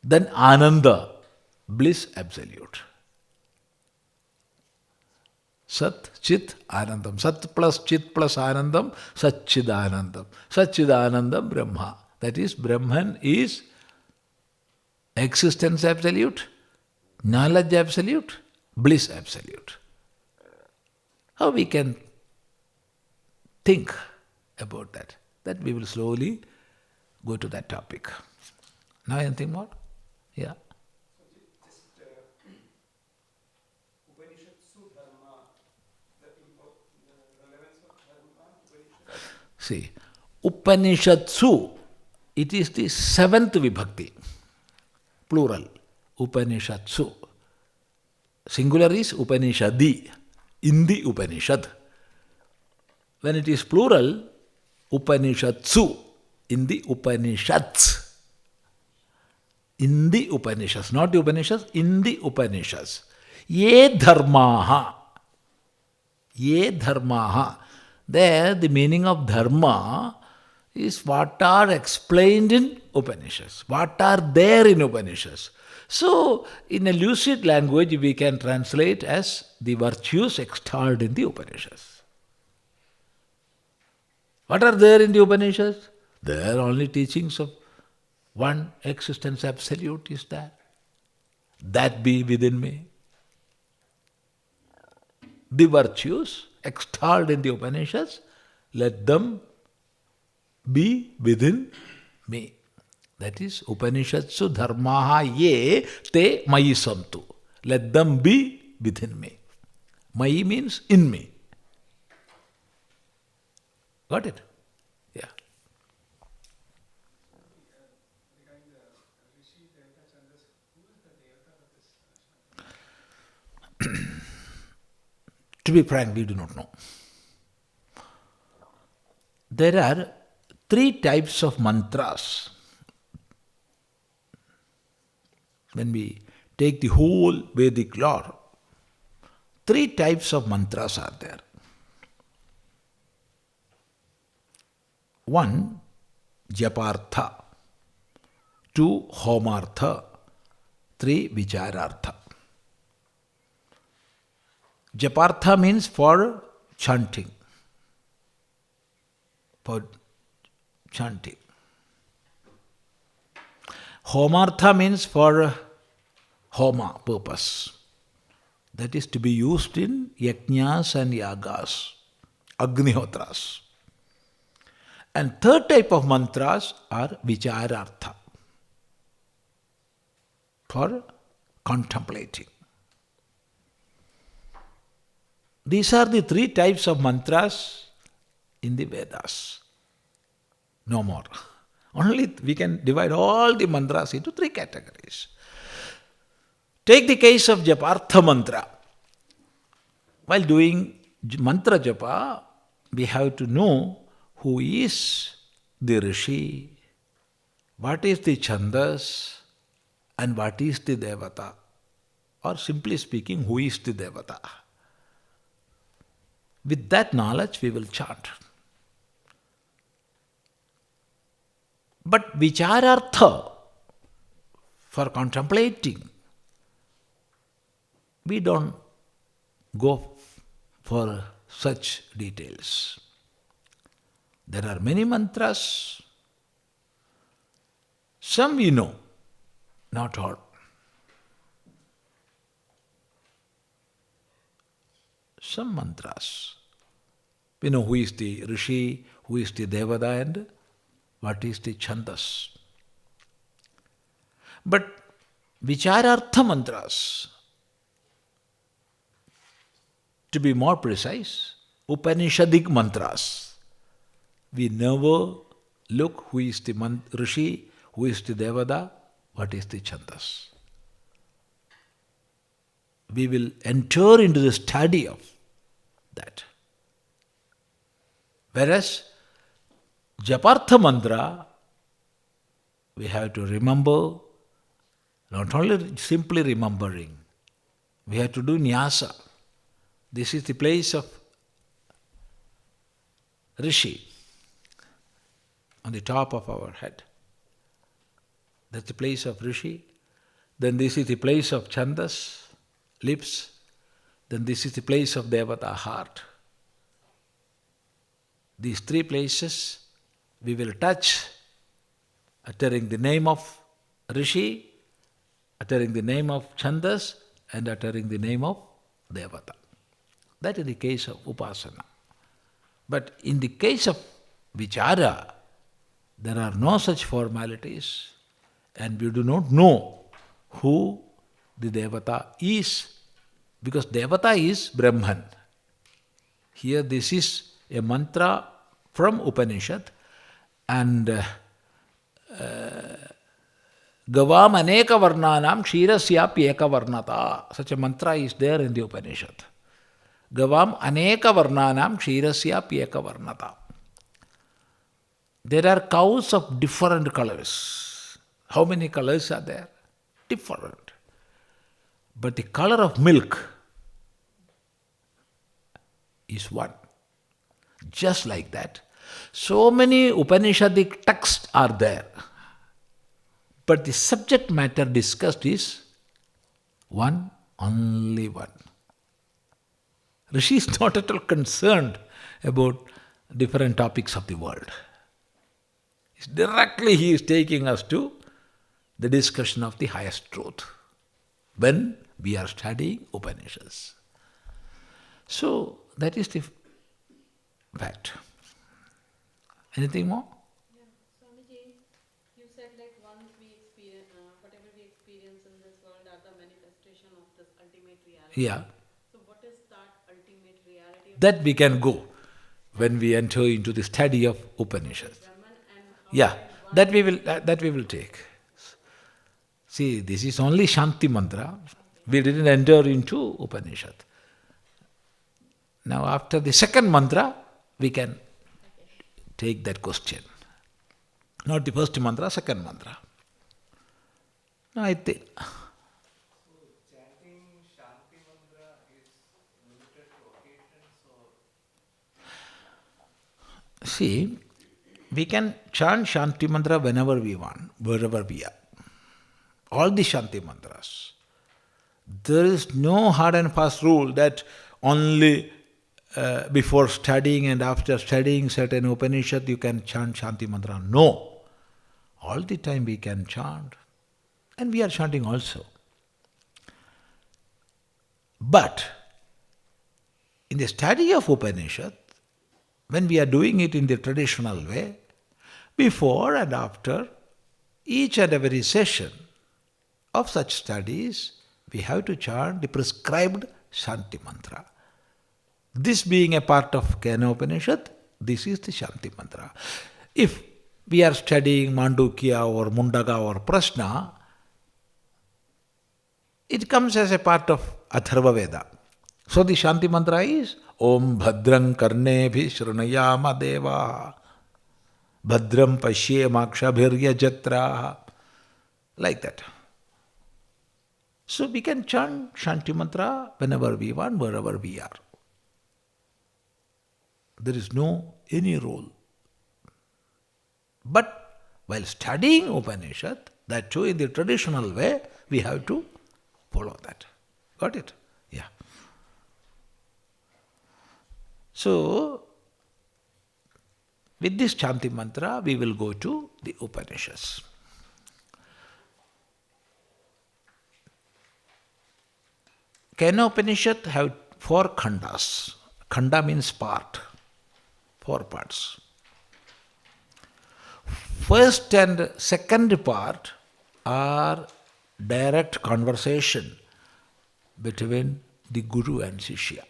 Then Ananda, bliss absolute. Sat, Chit, Anandam. Sat plus Chit plus Anandam, Satchidanandam. Satchidanandam Brahma. That is, Brahman is existence absolute, knowledge absolute, bliss absolute. How we can think about that? That we will slowly go to that topic. Now anything more? Yeah. Just Upanishadsu dharma, the relevance of dharma, Upanishad. See, Upanishadsu, it is the seventh vibhakti, plural, Upanishadsu. Singular is Upanishadi, in the Upanishad. When it is plural, Upanishadsu, in the Upanishads. In the Upanishads, not the Upanishads, in the Upanishads. Ye dharmaha. Ye dharmaha. There, the meaning of dharma is what are explained in Upanishads, what are there in Upanishads. So, in a lucid language, we can translate as the virtues extolled in the Upanishads. What are there in the Upanishads? There are only teachings of one existence absolute is there. That be within me. The virtues extolled in the Upanishads, let them be within me. That is Upanishadsu dharmaha ye te mayi santu. Let them be within me. Mayi means in me. Got it? Yeah. Regarding the Rishi Devata Chandas, who is the Devata of this? To be frank, we do not know. There are three types of mantras. When we take the whole Vedic lore, three types of mantras are there. One, japartha. Two, homartha. Three, vicharartha. Japartha means for chanting. For chanting. Homartha means for homa purpose. That is to be used in yajnas and yagas, agnihotras. And third type of mantras are vicharartha, for contemplating. These are the three types of mantras in the Vedas. No more. Only we can divide all the mantras into three categories. Take the case of Japartha mantra. While doing mantra japa, we have to know who is the Rishi, what is the Chandas, and what is the Devata. Or simply speaking, who is the Devata. With that knowledge, we will chant. But vicharartha, for contemplating, we don't go for such details. There are many mantras. Some we know, not all. Some mantras. We know who is the Rishi, who is the Devada, and what is the Chandas. But vicharartha mantras, to be more precise, Upanishadic mantras, we never look who is the Rishi, who is the Devada, what is the Chandas. We will enter into the study of that. Whereas Japartha mantra, we have to remember, not only simply remembering, we have to do nyasa. This is the place of Rishi on the top of our head. That's the place of Rishi. Then this is the place of Chandas, lips. Then this is the place of Devata, heart. These three places we will touch, uttering the name of Rishi, uttering the name of Chandas, and uttering the name of Devata. That is the case of Upasana. But in the case of Vichara, there are no such formalities, and we do not know who the Devata is, because Devata is Brahman. Here this is a mantra from Upanishad, and Gavam aneka varnanam kshirasyapi eka varnata. Such a mantra is there in the Upanishad. Gavam aneka varnanam kshirasyapi eka varnata. There are cows of different colors. How many colors are there? Different. But the color of milk is one. Just like that, so many Upanishadic texts are there. But the subject matter discussed is one, only one. Rishi is not at all concerned about different topics of the world. Directly he is taking us to the discussion of the highest truth when we are studying Upanishads. So that is the fact. Anything more? Yeah, Swamiji, you said like once we experience, whatever we experience in this world are the manifestation of this ultimate reality. Yeah. So what is that ultimate reality? That we can go when we enter into the study of Upanishads. Brahman and Yeah, that we will take. See, this is only Shanti mantra. We didn't enter into Upanishad. Now after the second mantra, we can take that question. Not the first mantra, second mantra. No, I think. So chanting Shanti mantra is limited to occasions or? See, we can chant Shanti mantra whenever we want, wherever we are. All the Shanti mantras. There is no hard and fast rule that only before studying and after studying certain Upanishad you can chant Shanti mantra. No. All the time we can chant. And we are chanting also. But in the study of Upanishad, when we are doing it in the traditional way, before and after each and every session of such studies, we have to chant the prescribed Shanti mantra. This being a part of Kenopanishad, this is the Shanti mantra. If we are studying Mandukya or Mundaka or Prashna, It comes as a part of Atharva Veda. So the Shanti mantra is Om Bhadrang Karnebhi Shrunayama Deva Bhadram Pashye Makshabhirya Jatra. Like that. So we can chant Shanti mantra whenever we want, wherever we are. There is no any rule. But while studying Upanishad, that too in the traditional way, we have to follow that. Got it? Yeah. So, with this Chanti mantra, we will go to the Upanishads. Kenopanishad have 4 khandas. Khanda means part. 4 parts. First and second part are direct conversation between the Guru and Shishya.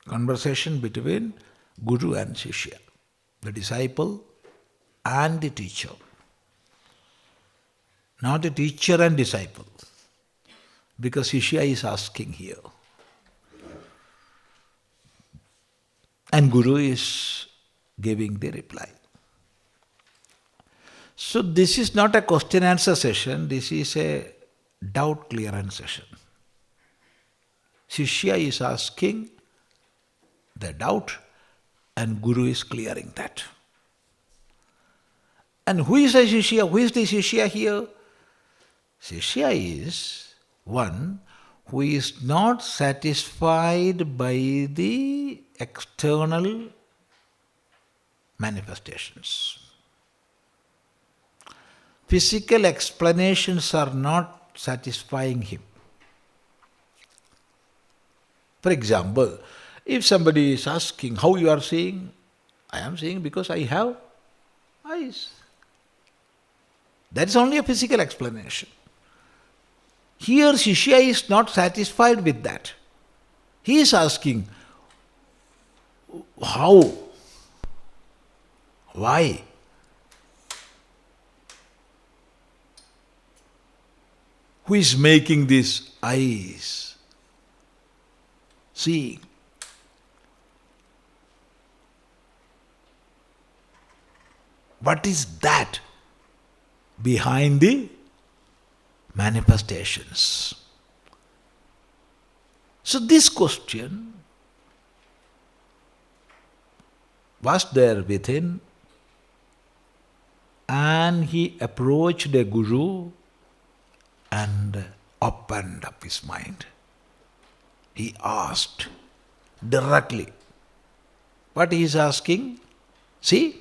Conversation between Guru and Shishya, the disciple and the teacher. Not the teacher and disciple, because Shishya is asking here. And Guru is giving the reply. So this is not a question answer session, this is a doubt clearance session. Shishya is asking the doubt and Guru is clearing that. And who is a Shishya? Who is the Shishya here? Shishya is one who is not satisfied by the external manifestations. Physical explanations are not satisfying him. For example, if somebody is asking how you are seeing, I am seeing because I have eyes. That is only a physical explanation. Here Shishya is not satisfied with that. He is asking, how? Why? Who is making these eyes seeing? What is that behind the manifestations? So this question was there within, and he approached a guru and opened up his mind. He asked directly. What he is asking? See?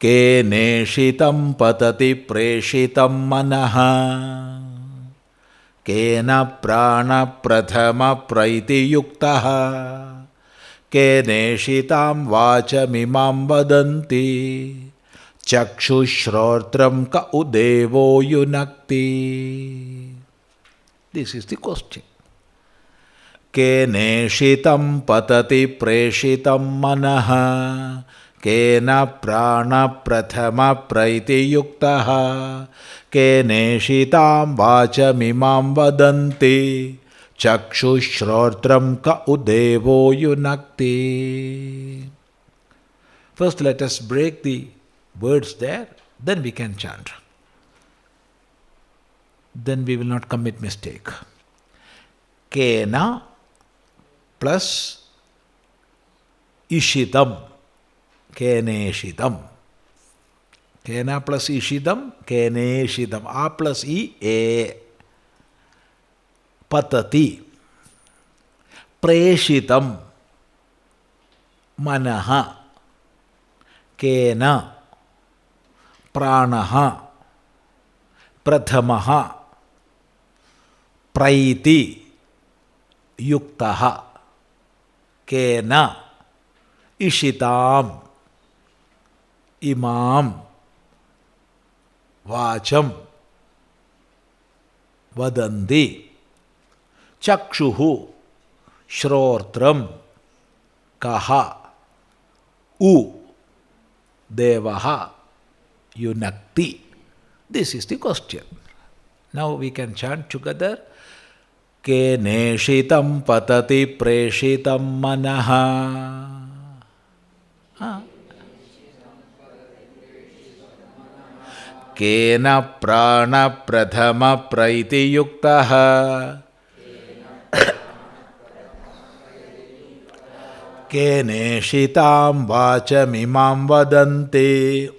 Keneshitam patati preshitam manaha Kena prana prathama praiti yuktaha Keneshitam vachamimam vadanti Chakshushrotram ka udevo yunakti. This is the question. Keneshitam patati preshitam manaha Kena prana prathama praiti yuktaha Keneshitam vachamimam vadanti Chakshushrotram ka udevo yunakti. First let us break the words there, then we can chant. Then we will not commit mistake. Kena plus ishitam, keneshitam. Kena plus ishitam, keneshitam. A plus I, E. Patati. Preshitam. Manaha. Kena. Pranaha. Prathamaha. Praiti. Yuktaha. Kena. Ishitam. Imam. Vacham. Vadanti. Chakshuhu. Shrotram. Kaha. U. Devaha. Yunakti. This is the question. Now we can chant together. Keneshitam patati preshitam manaha. Kena prana prathama praiti yuktaha. Keneshitam vachamimam vadanti.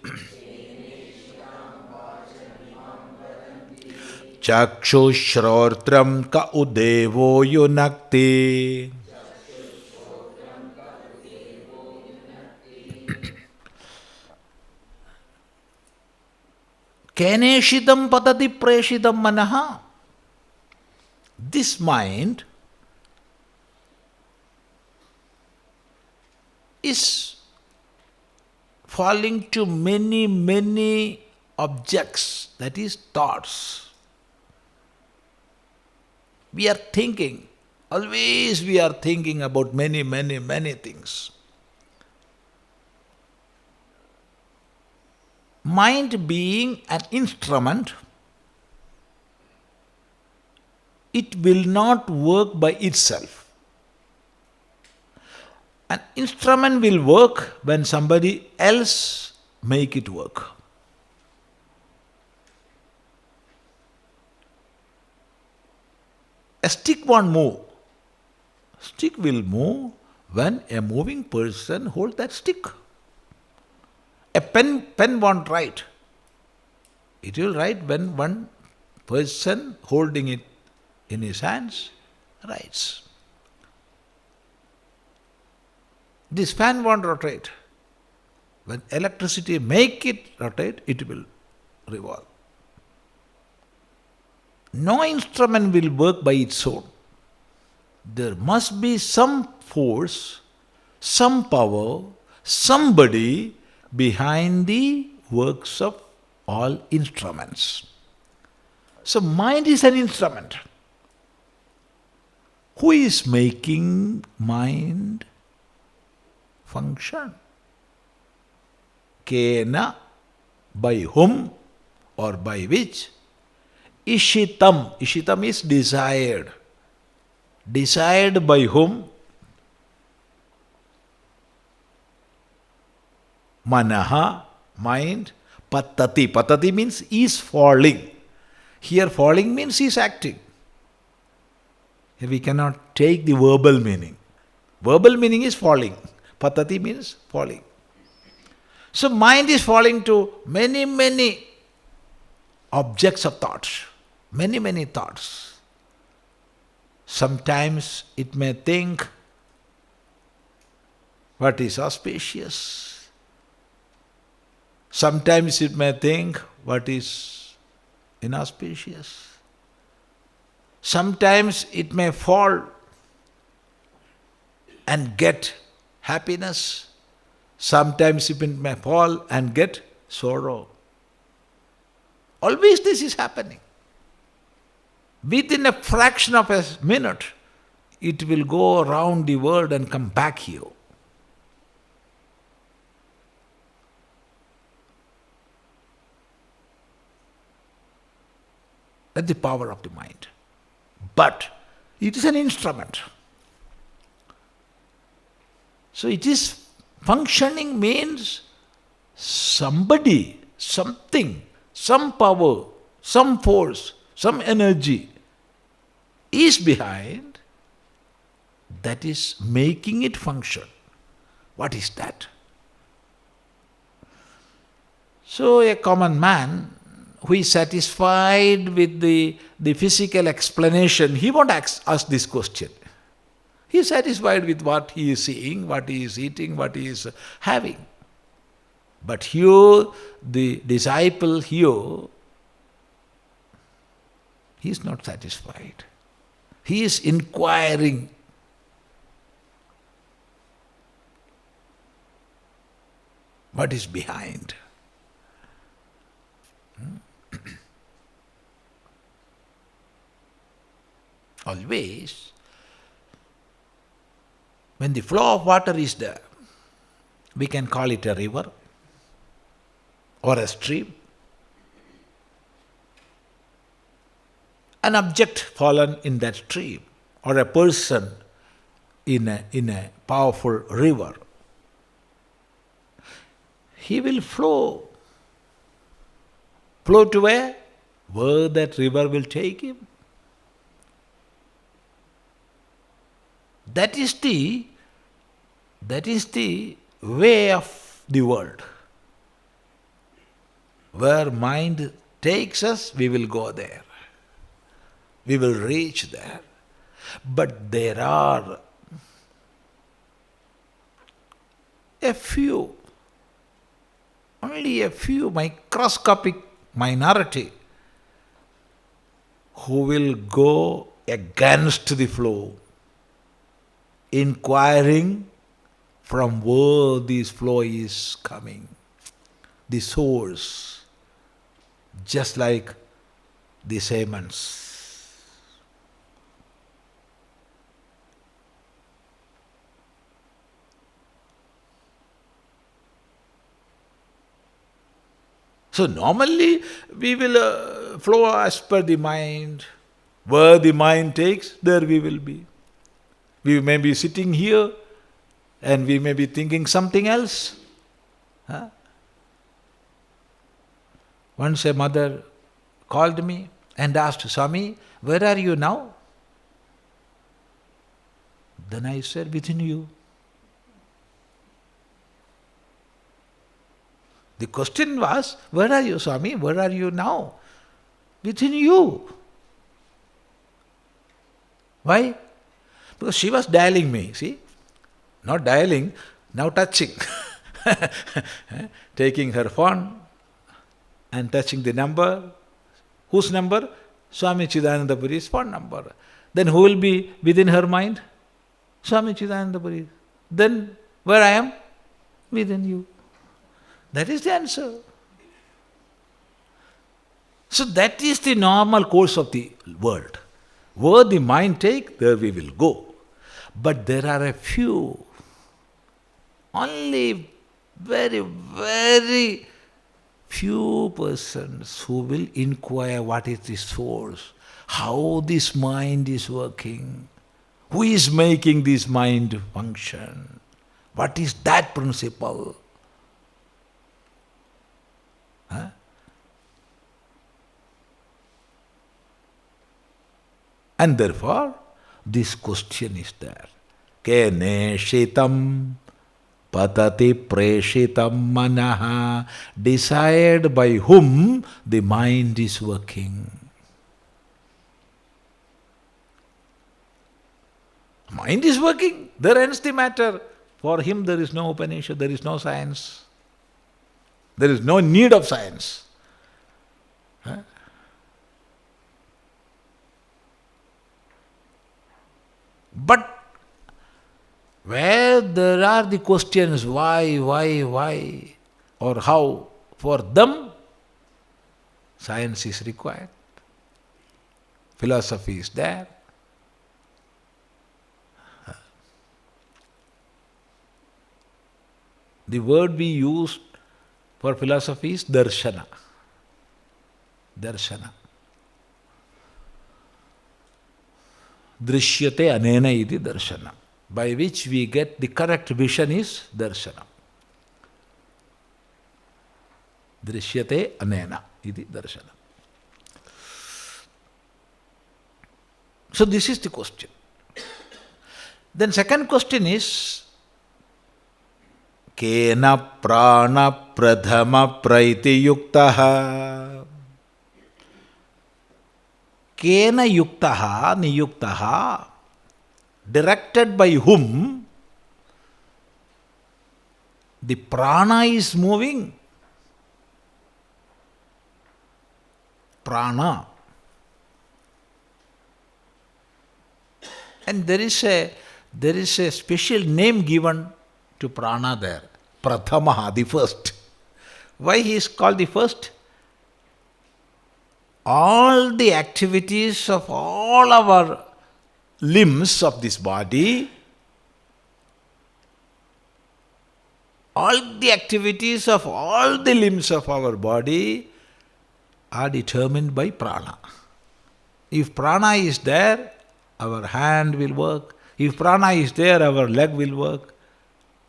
Chakshushrotram ka udevo yunakti. Keneshitam patati preshitam manaha. This mind is falling to many, many objects, that is thoughts. We are thinking, always we are thinking about many, many, many things. Mind being an instrument, it will not work by itself. An instrument will work when somebody else make it work. A stick won't move. Stick will move when a moving person holds that stick. A pen won't write. It will write when one person holding it in his hands writes. This fan won't rotate. When electricity make it rotate, it will revolve. No instrument will work by its own. There must be some force, some power, somebody behind the works of all instruments. So mind is an instrument. Who is making mind function? Kena, by whom or by which? Ishitam. Ishitam is desired. Desired by whom? Manaha, mind. Patati. Patati means is falling. Here falling means is acting. Here we cannot take the verbal meaning. Verbal meaning is falling. Patati means falling. So mind is falling to many, many objects of thoughts. Many, many thoughts. Sometimes it may think what is auspicious. Sometimes it may think what is inauspicious. Sometimes it may fall and get happiness. Sometimes it may fall and get sorrow. Always this is happening. Within a fraction of a minute, it will go around the world and come back here. That's the power of the mind. But it is an instrument. So it is functioning means somebody, something, some power, some force, some energy is behind that is making it function. What is that? So a common man who is satisfied with the physical explanation, he won't ask this question. He is satisfied with what he is seeing, what he is eating, what he is having. But here, the disciple here, he is not satisfied. He is inquiring. What is behind? Always, when the flow of water is there, we can call it a river or a stream. an object fallen in that stream, or a person in a powerful river, he will flow. Flow to where? Where that river will take him. That is the way of the world. Where mind takes us, we will go there. We will reach there. But there are a few, only a few microscopic minority who will go against the flow, inquiring from where this flow is coming, the source, just like the shamans. So normally we will flow as per the mind. Where the mind takes, there we will be. We may be sitting here and we may be thinking something else. Huh? Once a mother called me and asked, Swami, where are you now? Then I said, within you. The question was, where are you, Swami? Where are you now? Within you. Why? Because she was dialing me, see? Not dialing, now touching. Taking her phone and touching the number. Whose number? Swamiji Chidananda Puri's phone number. Then who will be within her mind? Swamiji Chidananda Puri. Then where I am? Within you. That is the answer. So that is the normal course of the world. Where the mind take, there we will go. But there are a few, only very, very few persons who will inquire what is the source, how this mind is working, who is making this mind function, what is that principle. Huh? And therefore, this question is there. Keneshitam patati preshitam manaha. Desired by whom the mind is working. Mind is working, there ends the matter. For him there is no Upanishad, there is no science. There is no need of science. Huh? But where there are the questions why, or how, for them science is required. Philosophy is there. The word we use for philosophy is darshana. Darshana. Drishyate anena iti darshana. By which we get the correct vision is darshana. Drishyate anena iti darshana. So this is the question. Then second question is, Kena prana pradhama praiti yuktaha. Kena yuktaha niyuktaha. Directed by whom the prana is moving. Prana. And there is a special name given to prana there. Prathamaha, the first. Why he is called the first? All the activities of all our limbs of this body, all the activities of all the limbs of our body are determined by prana. If prana is there, our hand will work. If prana is there, our leg will work.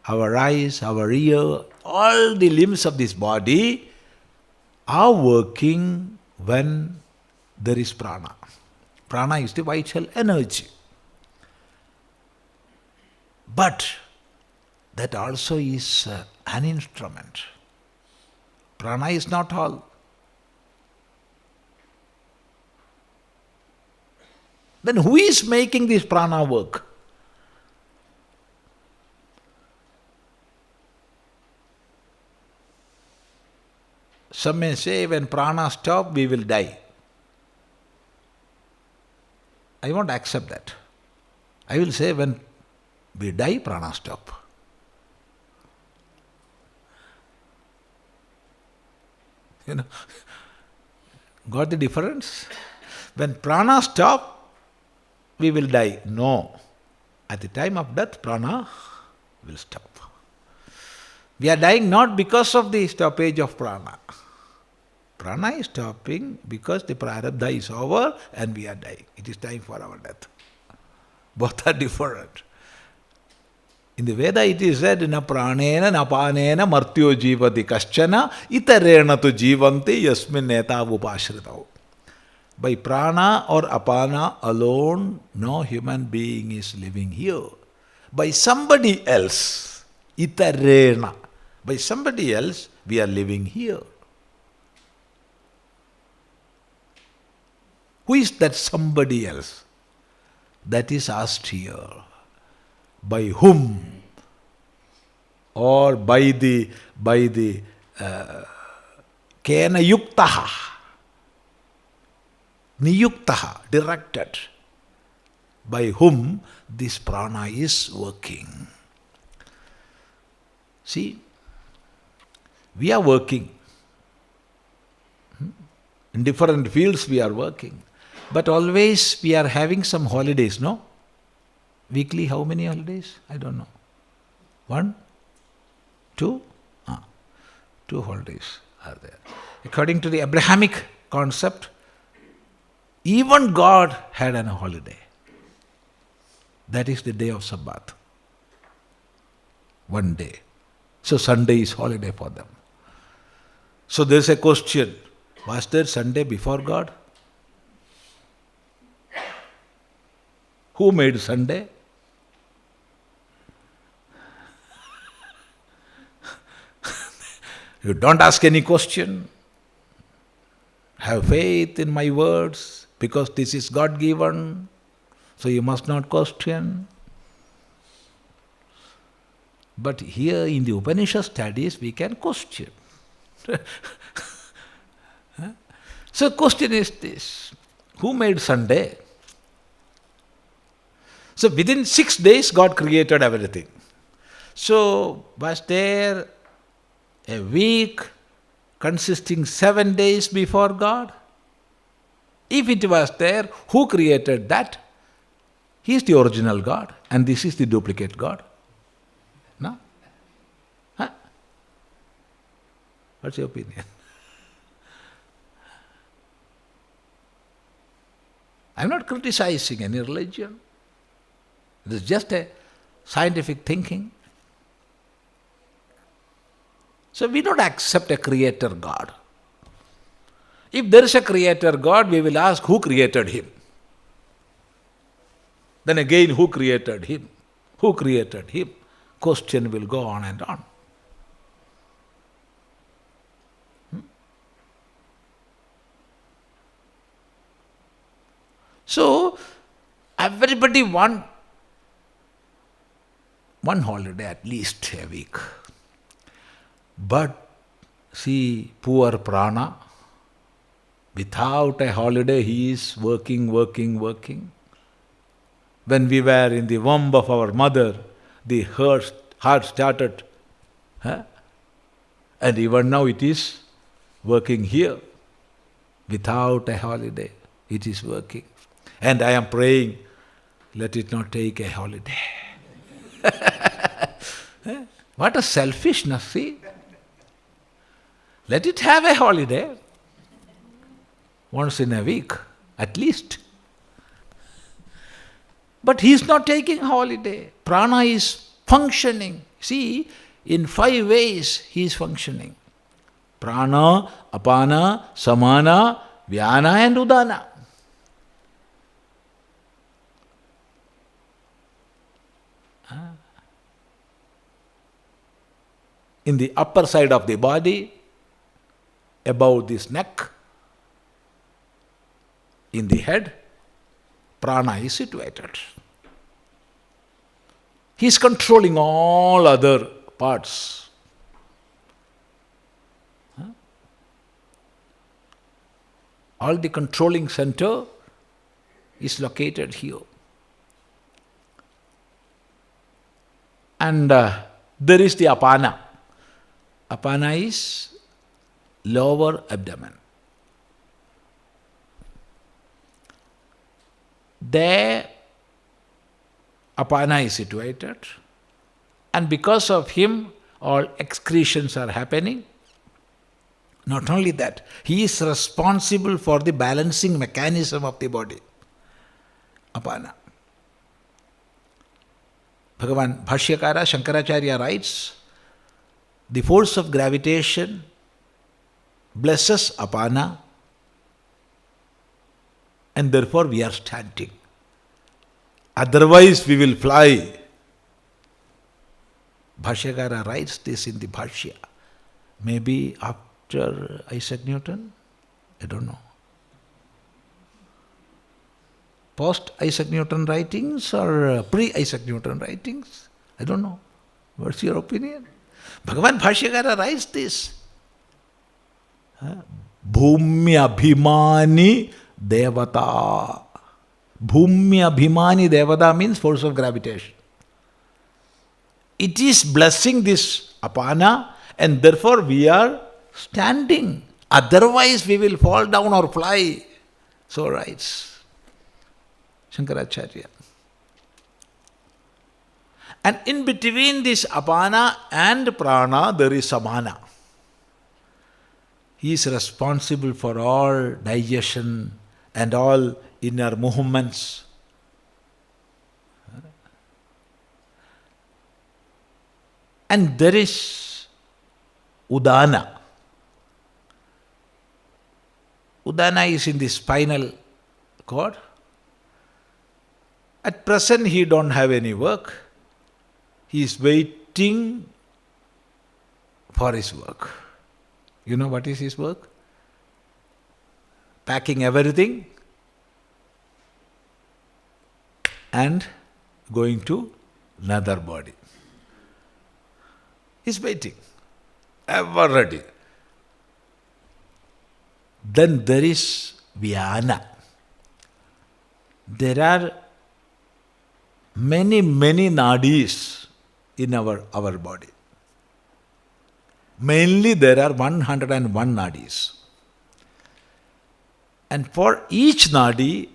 Our eyes, our ear, all the limbs of this body are working when there is prana. Prana is the vital energy. But that also is an instrument. Prana is not all. Then who is making this prana work? Some may say when prana stops, we will die. I won't accept that. I will say when we die, prana stop. You know, got the difference? When prana stop, we will die. No. At the time of death, prana will stop. We are dying not because of the stoppage of prana. Prana is stopping because the prarabdha is over and we are dying. It is time for our death. Both are different. In the Veda it is said, na pranena na panena martyo jivati kaschana itarena tu jivanti yasmin neta upashritau. By prana or apana alone, no human being is living here. By somebody else, itarena, by somebody else, we are living here. Who is that somebody else? That is asked here. By whom? Or by the kena yuktaha, niyuktaha, directed. By whom this prana is working. See, we are working. In different fields we are working. But always we are having some holidays, no? Weekly, how many holidays? I don't know. 1? 2? 2 holidays are there. According to the Abrahamic concept, even God had a holiday. That is the day of Sabbath. 1 day. So Sunday is holiday for them. So there is a question. Was there Sunday before God? Who made Sunday? You don't ask any question. Have faith in my words because this is God given. So you must not question. But here in the Upanishad studies we can question. So question is this. Who made Sunday? So within 6 days God created everything. So was there a week consisting 7 days before God? If it was there, who created that? He is the original God and this is the duplicate God. No? Huh? What's your opinion? I am not criticizing any religion. It is just a scientific thinking. So we don't accept a creator God. If there is a creator God, we will ask who created him. Then again, who created him? Who created him? Question will go on and on. So, everybody want one holiday at least a week. But see, poor prana, without a holiday he is working. When we were in the womb of our mother, the heart started. And even now it is working here. Without a holiday, it is working. And I am praying, let it not take a holiday. What a selfishness, see? Let it have a holiday once in a week, at least. But he is not taking holiday. Prana is functioning. See, in 5 ways he is functioning. Prana, apana, samana, vyana and udana. In the upper side of the body, above this neck, in the head, prana is situated. He is controlling all other parts. All the controlling center is located here. And there is the apana. Apana is lower abdomen. There, apana is situated, and because of him, all excretions are happening. Not only that, he is responsible for the balancing mechanism of the body. Apana. Bhagavan Bhashyakara Shankaracharya writes, the force of gravitation blesses apana, and therefore we are standing. Otherwise we will fly. Bhashyakara writes this in the Bhashya. Maybe after Isaac Newton? I don't know. Post Isaac Newton writings or pre-Isaac Newton writings? I don't know. What's your opinion? Bhagavan Bhashyakara writes this. Bhumi Abhimani Devata. Bhumi Abhimani Devata means force of gravitation. It is blessing this apana, and therefore we are standing. Otherwise we will fall down or fly. So writes Shankaracharya. And in between this apana and prana, there is samana. He is responsible for all digestion and all inner movements. And there is udana. Udana is in the spinal cord. At present he don't have any work. He is waiting for his work. You know what is his work? Packing everything and going to another body. He is waiting, ever ready. Then there is vyana. There are many nadis in our body. Mainly there are 101 nadis. And for each nadi,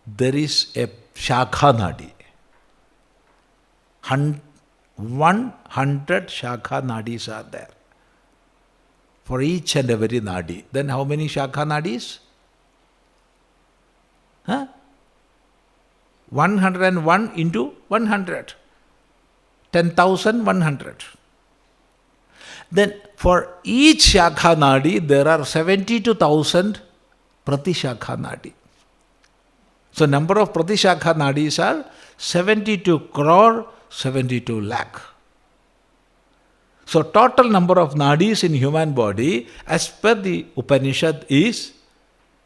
there is a shakha nadi. 100 shakha nadis are there. For each and every nadi. Then how many shakha nadis? 101 into 100. 10,100. Then for each shakha nadi, there are 72,000 prati shakha nadi. So number of prati shakha nadis are 72 crore, 72 lakh. So total number of nadis in human body as per the Upanishad is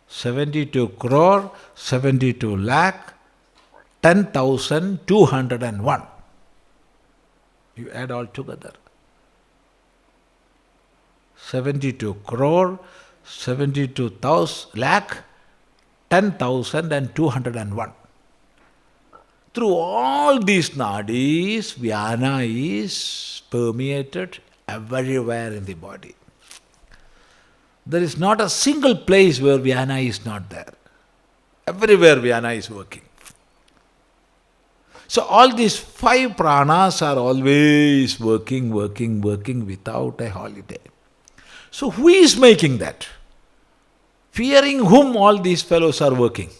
72 crore, 72 lakh, 10,201. You add all together. 72 crore, 72,000 lakh, 10,201. Through all these nadis, vyana is permeated everywhere in the body. There is not a single place where vyana is not there. Everywhere vyana is working. So all these 5 pranas are always working without a holiday. So who is making that? Fearing whom all these fellows are working?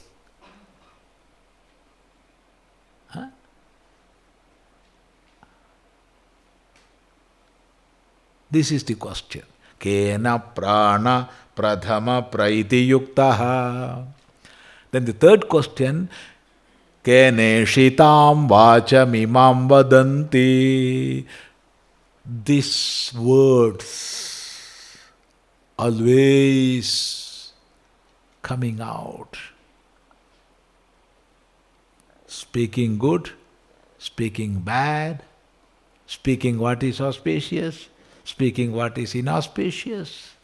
This is the question. Kena prana pradhama praiti yuktaha. Then the third question, Kene shitam vacham imam vadanti. These words always coming out. Speaking good, speaking bad, speaking what is auspicious, speaking what is inauspicious.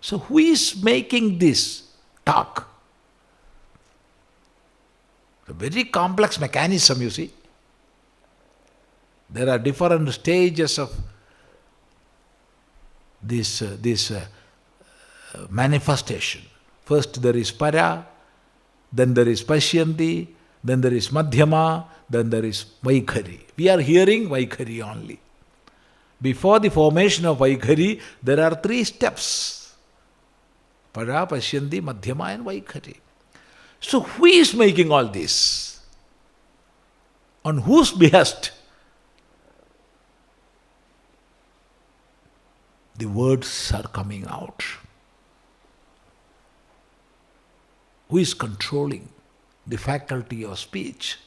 So who is making this talk? A very complex mechanism, you see. There are different stages of this manifestation. First there is para, then there is pashyanti, then there is madhyama, then there is vaikhari. We are hearing vaikhari only. Before the formation of vaikhari, there are 3 steps. Para, pashyanti, madhyama and vaikhari. So who is making all this? On whose behest? The words are coming out. Who is controlling the faculty of speech?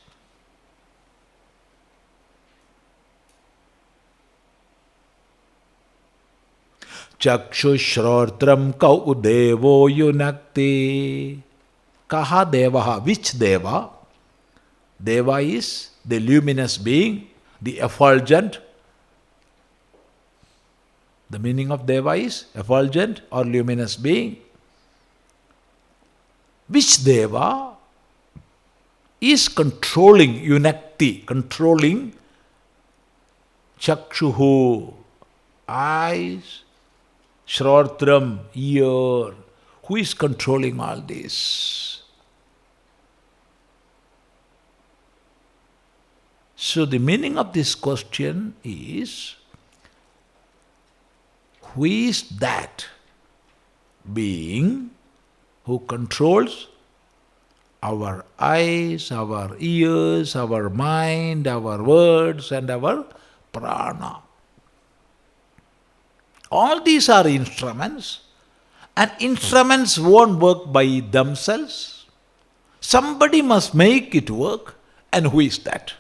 Chakshushrotram kau devo yunakti. Kaha devaha? Which deva? Deva is the luminous being, the effulgent. The meaning of deva is effulgent or luminous being. Which deva is controlling yunakti, controlling chakshuhu, eyes, shrotram, ear. Who is controlling all this? So the meaning of this question is, who is that being who controls our eyes, our ears, our mind, our words and our prana? All these are instruments, and instruments won't work by themselves. Somebody must make it work, and who is that?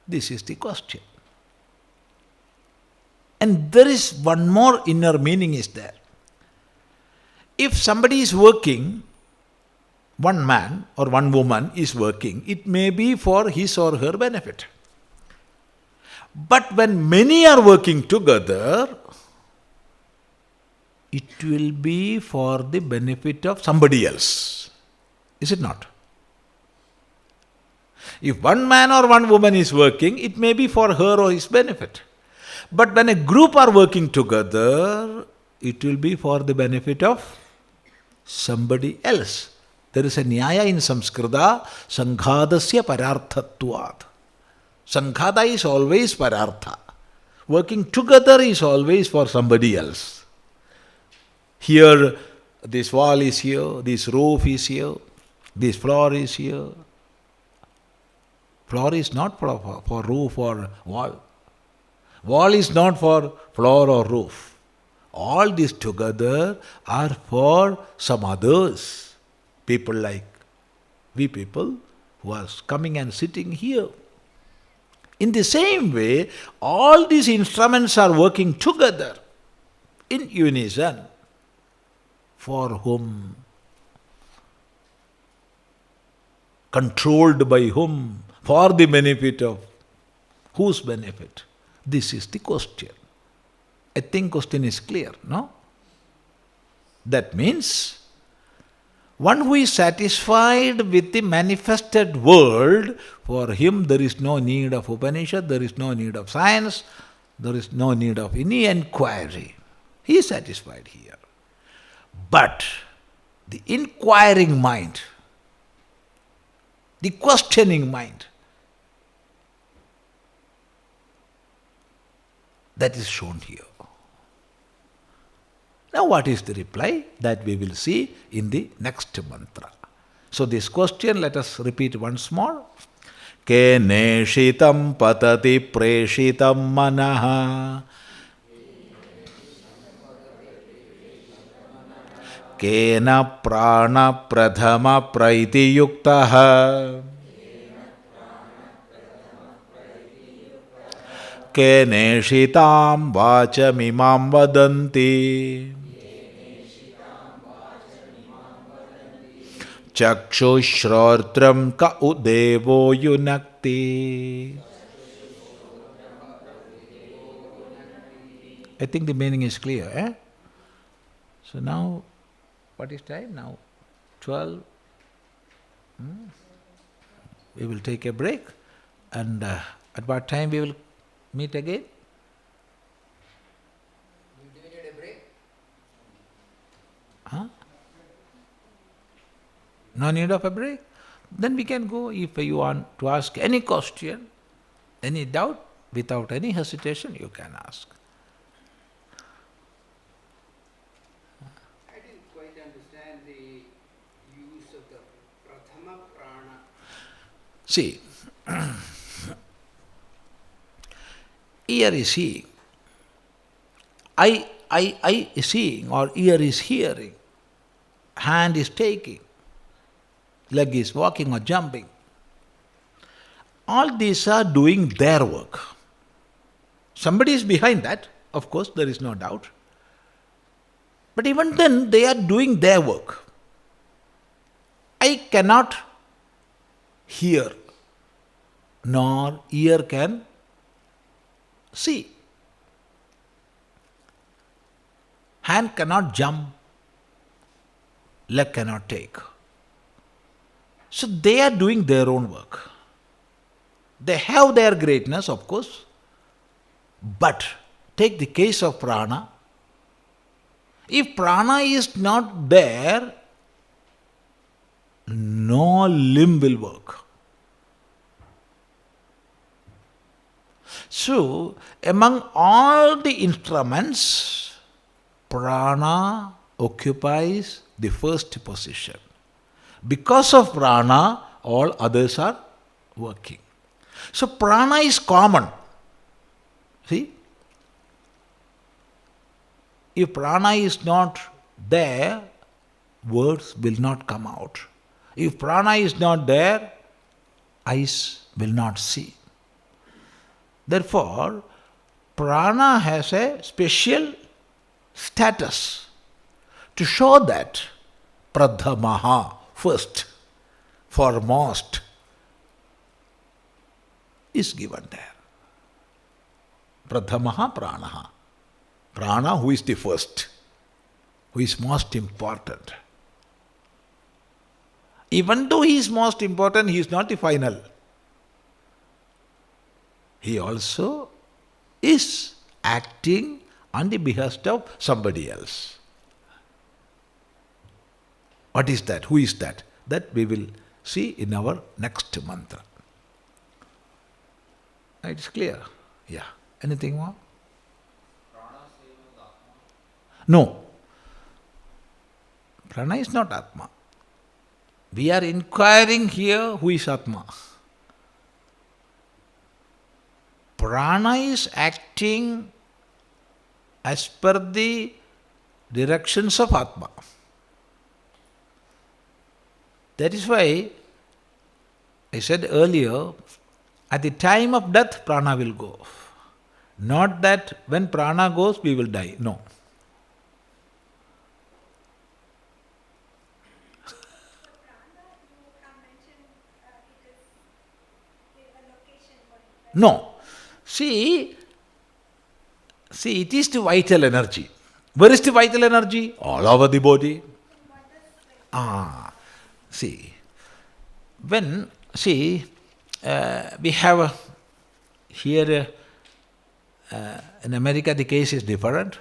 This is the question. And there is one more inner meaning is there. If somebody is working, one man or one woman is working, it may be for his or her benefit. But when many are working together, it will be for the benefit of somebody else. Is it not? If one man or one woman is working, it may be for her or his benefit. But when a group are working together, it will be for the benefit of somebody else. There is a nyaya in Samskrita, sanghadasya pararthatvat. Sanghada is always parartha. Working together is always for somebody else. Here, this wall is here, this roof is here, this floor is here. Floor is not for roof or wall. Wall is not for floor or roof. All these together are for some others. People like we people who are coming and sitting here. In the same way, all these instruments are working together in unison. For whom? Controlled by whom? For the benefit of whose benefit? This is the question. I think question is clear, no? That means one who is satisfied with the manifested world, for him there is no need of Upanishad, there is no need of science, there is no need of any inquiry. He is satisfied here. But the inquiring mind, the questioning mind, that is shown here. Now what is the reply? That we will see in the next mantra. So this question let us repeat once more. Keneshitam patati preshitam manaha. Kena prana pradhama praiti yuktaha. Keneshitam vachamimam vadanti. Chakshushrotram ka udevo yunakti. I think the meaning is clear, eh? So now, what is time now? 12. We will take a break, and at what time we will meet again? Do you need a break? Huh? No need of a break? Then we can go. If you want to ask any question, any doubt, without any hesitation, you can ask. I didn't quite understand the use of the Prathama Prana. See, ear is seeing, eye is seeing, or ear is hearing, hand is taking, leg is walking or jumping. All these are doing their work. Somebody is behind that, of course, there is no doubt. But even then, they are doing their work. I cannot hear, nor ear can see. Hand cannot jump, leg cannot take. So they are doing their own work. They have their greatness, of course, but take the case of prana. If prana is not there, no limb will work. So, among all the instruments, prana occupies the first position. Because of prana, all others are working. So, prana is common. See? If prana is not there, words will not come out. If prana is not there, eyes will not see. Therefore, prana has a special status to show that pradhamaha, first, foremost, is given there. Pradhamaha pranaha. Prana, who is the first, who is most important. Even though he is most important, he is not the final. He also is acting on the behest of somebody else. What is that? Who is that? That we will see in our next mantra. It is clear? Yeah. Anything more? Prana same as Atma. No. Prana is not Atma. We are inquiring here who is Atma. Prana is acting as per the directions of Atma. That is why I said earlier, at the time of death, prana will go. Not that when prana goes, we will die. No. So prana, you have mentioned it is a location for it, right? No. See, it is the vital energy. Where is the vital energy? All over the body. What does See, we have here in America the case is different.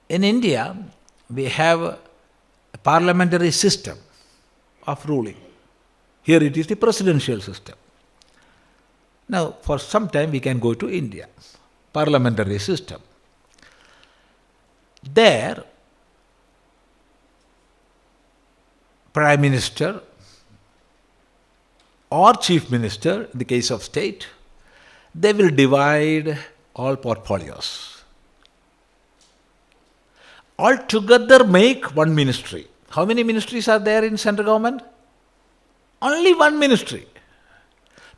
In India, we have a parliamentary system of ruling. Here it is the presidential system. Now, for some time we can go to India, parliamentary system. There, Prime Minister or Chief Minister, in the case of state, they will divide all portfolios. all together make one ministry. How many ministries are there in central government? Only one ministry.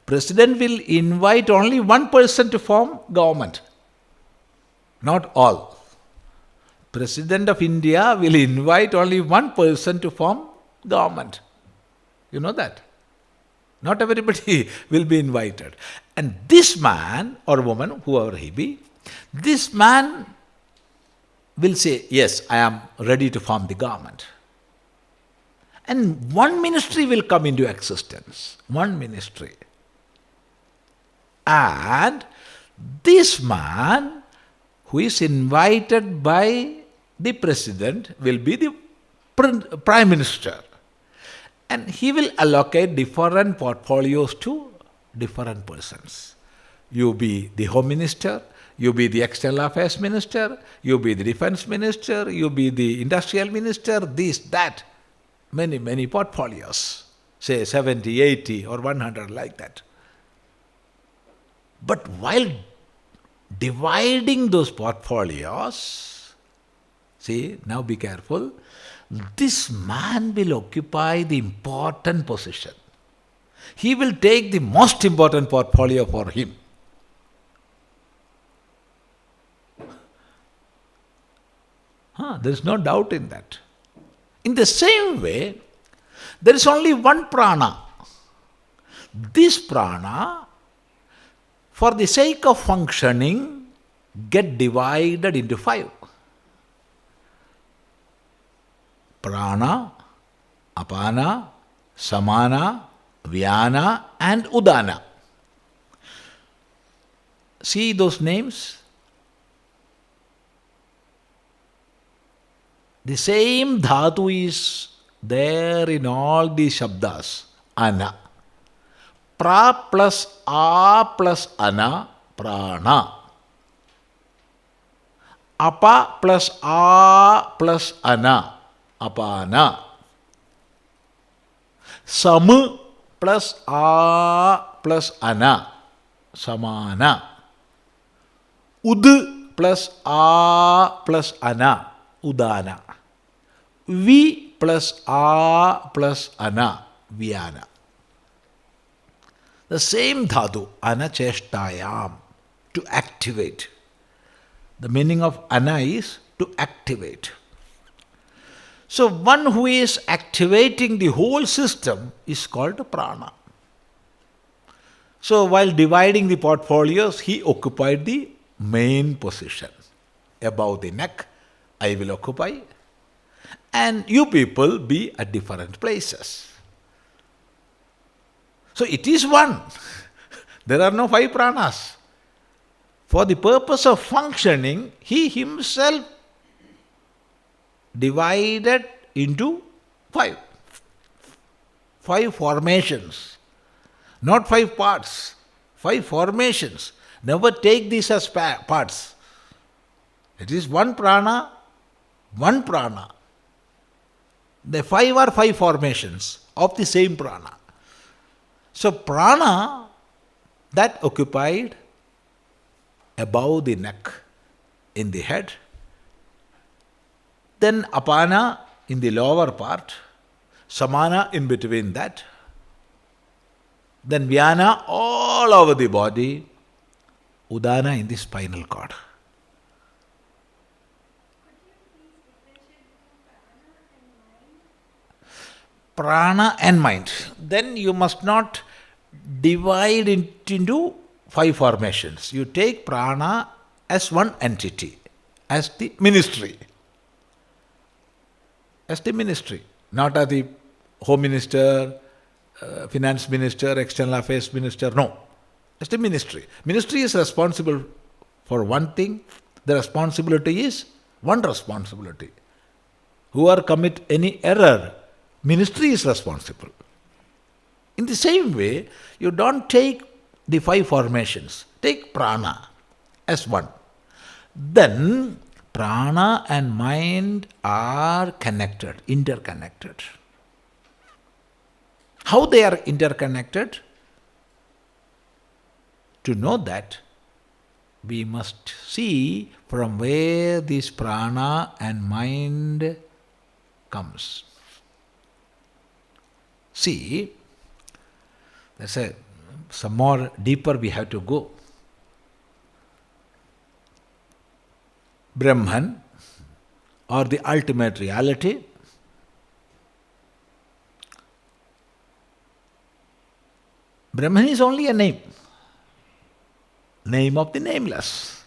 President will invite only one person to form government. Not all. President of India will invite only one person to form government. You know that? Not everybody will be invited. And this man or woman, whoever he be, this man will say, yes, I am ready to form the government. And one ministry will come into existence. One ministry. And this man who is invited by the president will be the prime minister. And he will allocate different portfolios to different persons. You be the home minister, you be the external affairs minister, you be the defense minister, you be the industrial minister, this, that. Many, many portfolios. Say 70, 80 or 100 like that. But while dividing those portfolios, see, now be careful, this man will occupy the important position. He will take the most important portfolio for him. There is no doubt in that. In the same way, there is only one prana. This prana, for the sake of functioning, get divided into 5. Prana, apana, samana, vyana and udana. See those names? The same dhatu is there in all these shabdas. Ana. Pra plus a plus ana, prana. Apa plus a plus ana, apana. Sam plus a plus ana, samana. Ud plus a plus ana, udana. Vi plus a plus ana, vyana. The same dhatu, anacheshtayam, to activate. The meaning of ana is to activate. So one who is activating the whole system is called prana. So while dividing the portfolios, he occupied the main position. Above the neck, I will occupy, and you people be at different places. So it is one. There are no 5 pranas. For the purpose of functioning, he himself divided into 5. 5 formations. Not 5 parts. 5 formations. Never take these as parts. It is one prana, one prana. The 5 are 5 formations of the same prana. So prana that occupied above the neck in the head, then apana in the lower part, samana in between that, then vyana all over the body, udana in the spinal cord. Prana and mind. Then you must not divide it into 5 formations. You take prana as one entity, as the ministry. As the ministry, not as the home minister, finance minister, external affairs minister, no. As the ministry. Ministry is responsible for one thing. The responsibility is one responsibility. Whoever commit any error, ministry is responsible. In the same way, you don't take the 5 formations. Take prana as one. Then, prana and mind are connected, interconnected. How they are interconnected? To know that, we must see from where this prana and mind comes. See, some more deeper we have to go. Brahman, or the ultimate reality, Brahman is only a name of the nameless.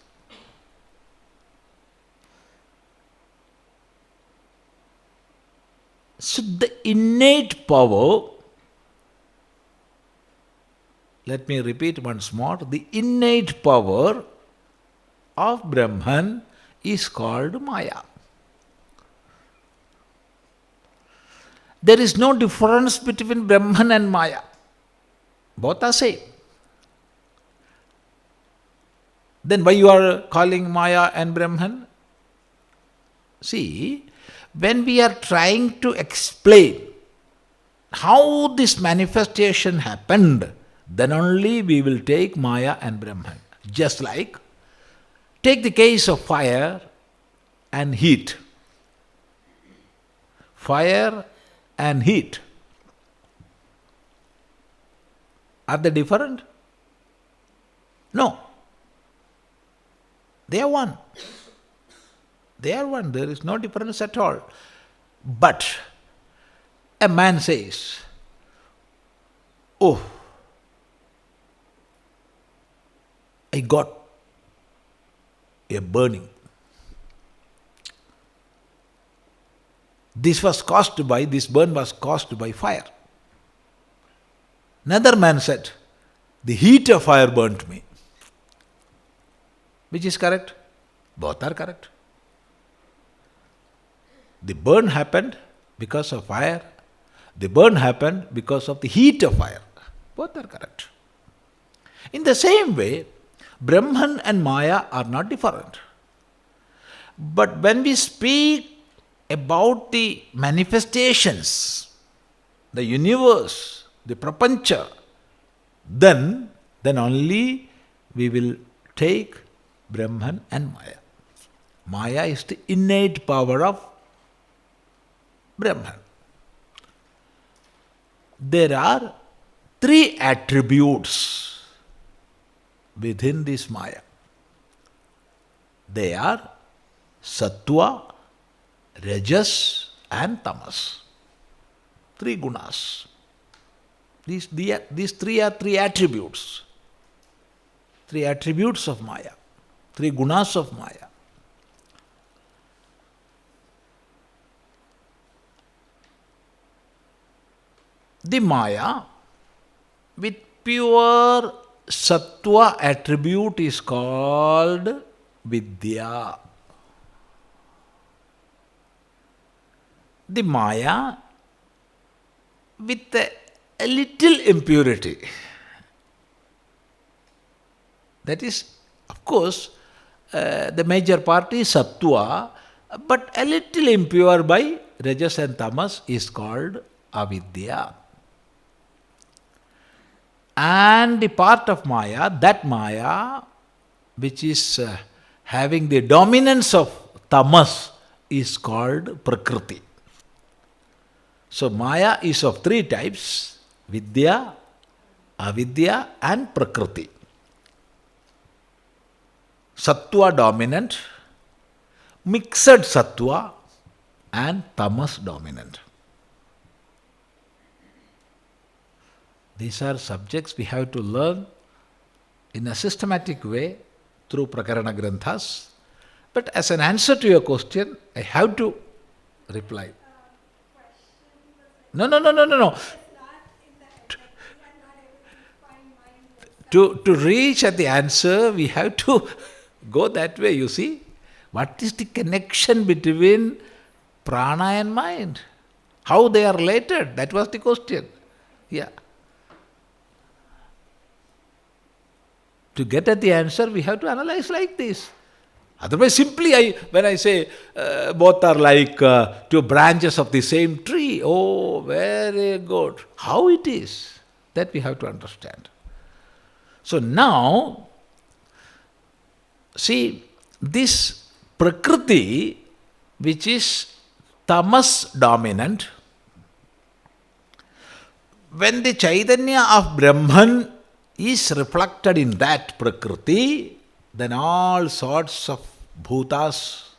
So the innate power, let me repeat once more, the innate power of Brahman is called Maya. There is no difference between Brahman and Maya. Both are same. Then why you are calling Maya and Brahman? See, when we are trying to explain how this manifestation happened, then only we will take Maya and Brahman. Just like, take the case of fire and heat. Fire and heat. Are they different? No. They are one. They are one. There is no difference at all. But a man says, oh, I got a burning. This burn was caused by fire. Another man said, the heat of fire burnt me. Which is correct? Both are correct. The burn happened because of fire. The burn happened because of the heat of fire. Both are correct. In the same way, Brahman and Maya are not different. But when we speak about the manifestations, the universe, the prapancha, then only we will take Brahman and Maya. Maya is the innate power of Brahman. There are three attributes within this Maya. They are Sattva, Rajas and Tamas. Three gunas. These three are three attributes. Three attributes of Maya. Three gunas of Maya. The Maya with pure Sattva attribute is called Vidya. The Maya with a little impurity. That is, of course, the major part is Sattva, but a little impure by Rajas and Tamas is called Avidya. And the part of Maya, that Maya which is having the dominance of Tamas is called Prakriti. So Maya is of three types: Vidya, Avidya and Prakriti. Sattva dominant, mixed Sattva and Tamas dominant. These are subjects we have to learn in a systematic way through Prakarana Granthas. But as an answer to your question, I have to reply. No. To reach at the answer, we have to go that way, you see. What is the connection between prana and mind? How they are related? That was the question. Yeah. To get at the answer, we have to analyze like this. Otherwise, simply when I say both are like two branches of the same tree, oh, very good. How it is? That we have to understand. So now, See, this Prakriti, which is tamas dominant, when the Chaitanya of Brahman is reflected in that Prakriti, then all sorts of bhutas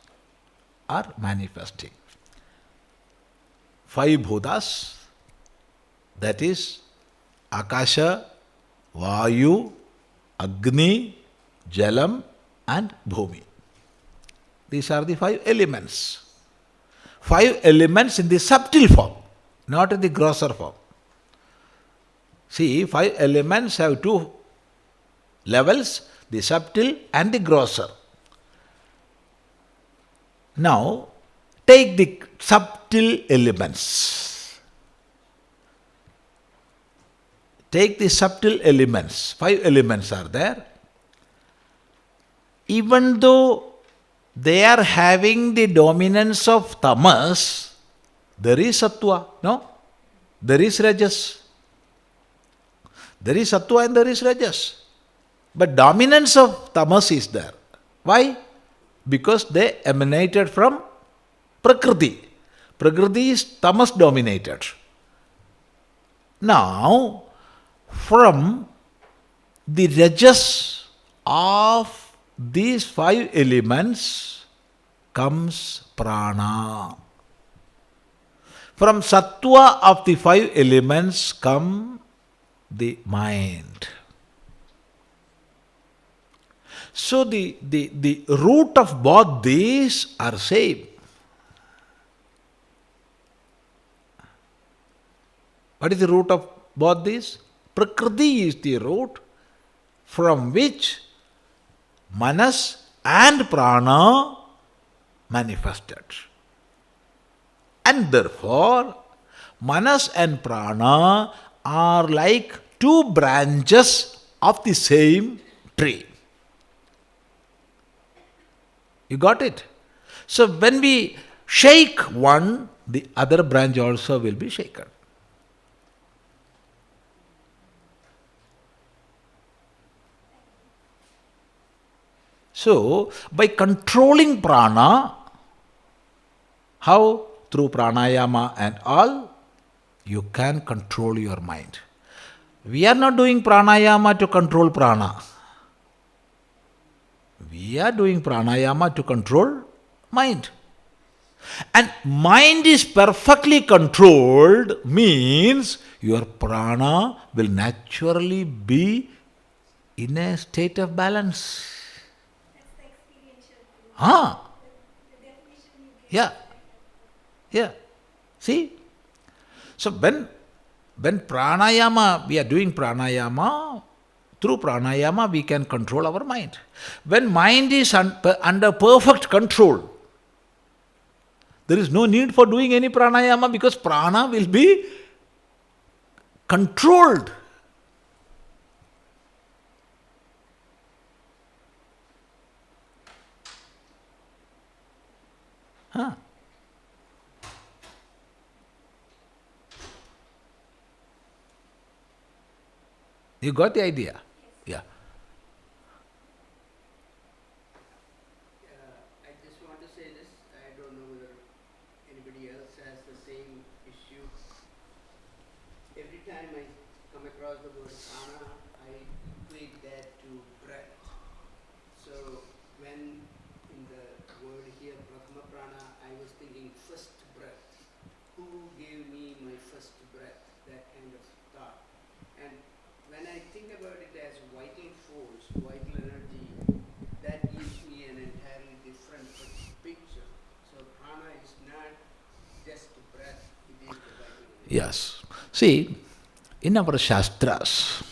are manifesting. 5 bhutas, that is Akasha, Vayu, Agni, Jalam and Bhumi. These are the 5 elements. 5 elements in the subtle form, not in the grosser form. See, 5 elements have 2 levels, the subtle and the grosser. Now, take the subtle elements. Take the subtle elements. 5 elements are there. Even though they are having the dominance of tamas, there is sattva, no? There is rajas. There is sattva and there is rajas. But dominance of tamas is there. Why? Because they emanated from Prakriti. Prakriti is tamas dominated. Now, from the rajas of these 5 elements comes prana. From sattva of the 5 elements come the mind. So the root of both these are same. What is the root of both these? Prakriti is the root from which manas and prana manifested. And therefore, manas and prana are like 2 branches of the same tree. You got it? So when we shake one, the other branch also will be shaken. So, by controlling prana, how? Through pranayama and all, you can control your mind. We are not doing pranayama to control prana. We are doing pranayama to control mind. And mind is perfectly controlled means your prana will naturally be in a state of balance. That's the experiential thing. Ah, The definition you give. yeah, yeah. See? So when pranayama, we are doing pranayama, through pranayama we can control our mind. When mind is under perfect control, there is no need for doing any pranayama because prana will be controlled. Huh. You got the idea? Yeah. I just want to say this. I don't know whether anybody else has the same issue. Every time I come across the word prana, I equate that to breath. So when in the word here, prathama prana, I was thinking first breath. Who gave me my first breath? That kind of thought. And when I think about it as vital force, vital energy, that gives me an entirely different picture. So prana is not just breath, it is the vital energy. Yes. See, in our Shastras,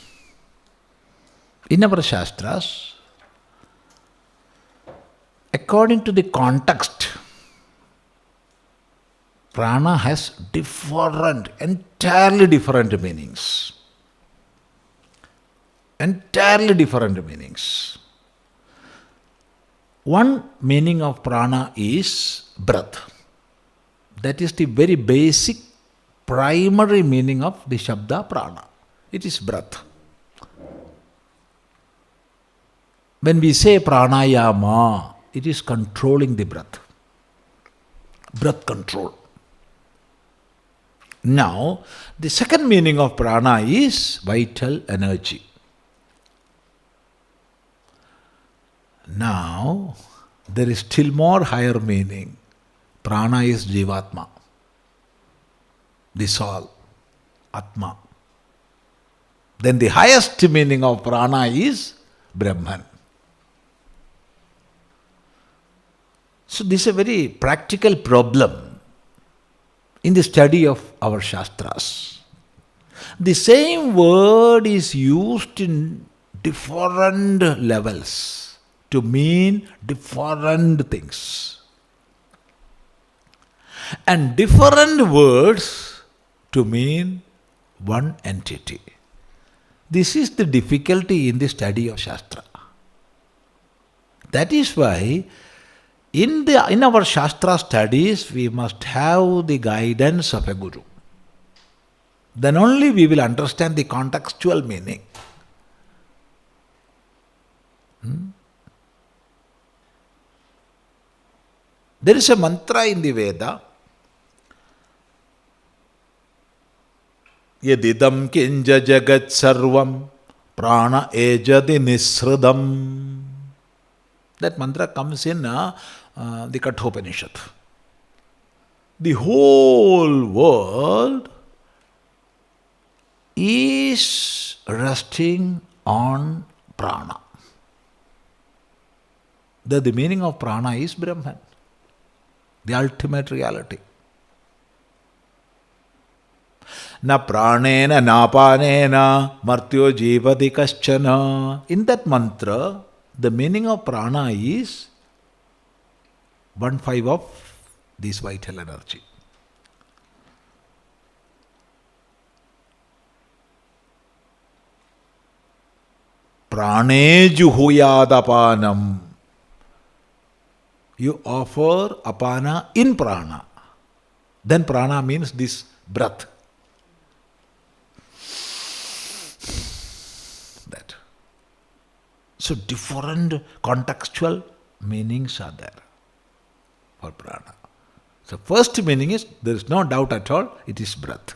according to the context, prana has entirely different meanings. Entirely different meanings. One meaning of prana is breath. That is the very basic, primary meaning of the Shabda prana. It is breath. When we say pranayama, it is controlling the breath. Breath control. Now, the second meaning of prana is vital energy. Now, there is still more higher meaning. Prana is Jivatma, the soul, Atma. Then the highest meaning of prana is Brahman. So this is a very practical problem in the study of our Shastras. The same word is used in different levels to mean different things. And different words to mean one entity. This is the difficulty in the study of Shastra. That is why in our Shastra studies we must have the guidance of a Guru. Then only we will understand the contextual meaning. There is a mantra in the Veda. Yadidam kinja jagat sarvam prana ejadi nisridam. That mantra comes in the Kenopanishad. The whole world is resting on prana. The meaning of prana is Brahman, the ultimate reality. Na pranena na panena martyo jivati kaschana. In that mantra, the meaning of prana is 1/5 of this vital energy. Prane juhuyadapanam. You offer apana in prana. Then prana means this breath. That. So different contextual meanings are there for prana. So first meaning is, there is no doubt at all, it is breath.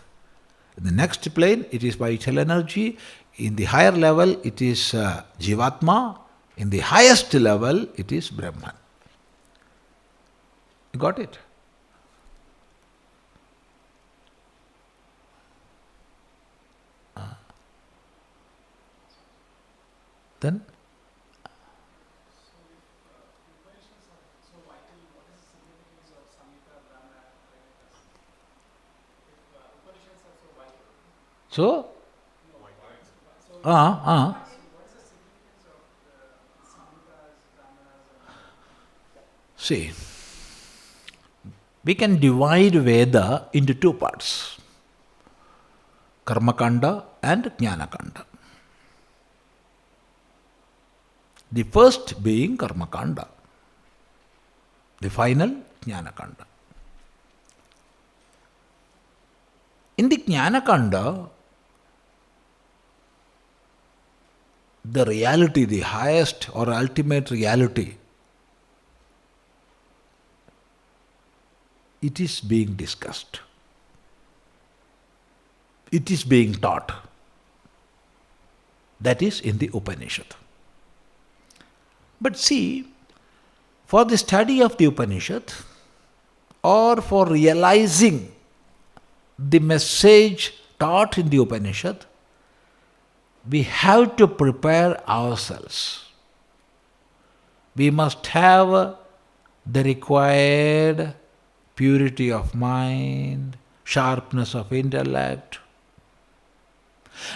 In the next plane, it is vital energy. In the higher level, it is Jivatma. In the highest level, it is Brahman. You got it? Then? So? See, we can divide Veda into two parts, Karmakanda and Jnanakanda. The first being Karmakanda, the final Jnanakanda. In the Jnanakanda, the reality, the highest or ultimate reality, it is being discussed. It is being taught. That is in the Upanishad. But see, for the study of the Upanishad or for realizing the message taught in the Upanishad, we have to prepare ourselves. We must have the required purity of mind, sharpness of intellect.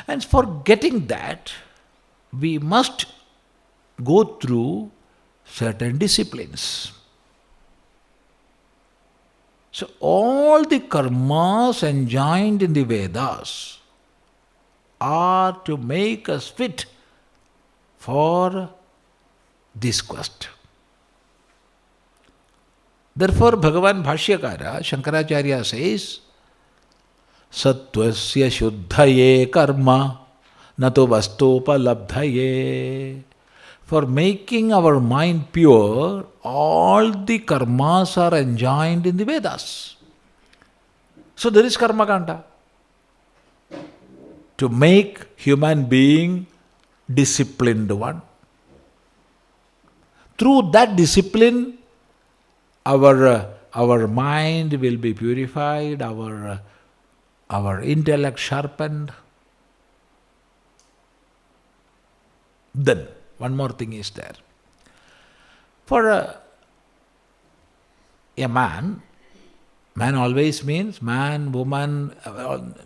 And for getting that, we must go through certain disciplines. So all the karmas enjoined in the Vedas are to make us fit for this quest. Therefore, Bhagavan Bhashyakara, Shankaracharya says, Sattvasya shuddhaye karma nato vastopalabdhaye. For making our mind pure, all the karmas are enjoined in the Vedas. So there is karma kanda. To make human being disciplined one. Through that discipline, our mind will be purified, our intellect sharpened. Then, one more thing is there. For a man always means man, woman,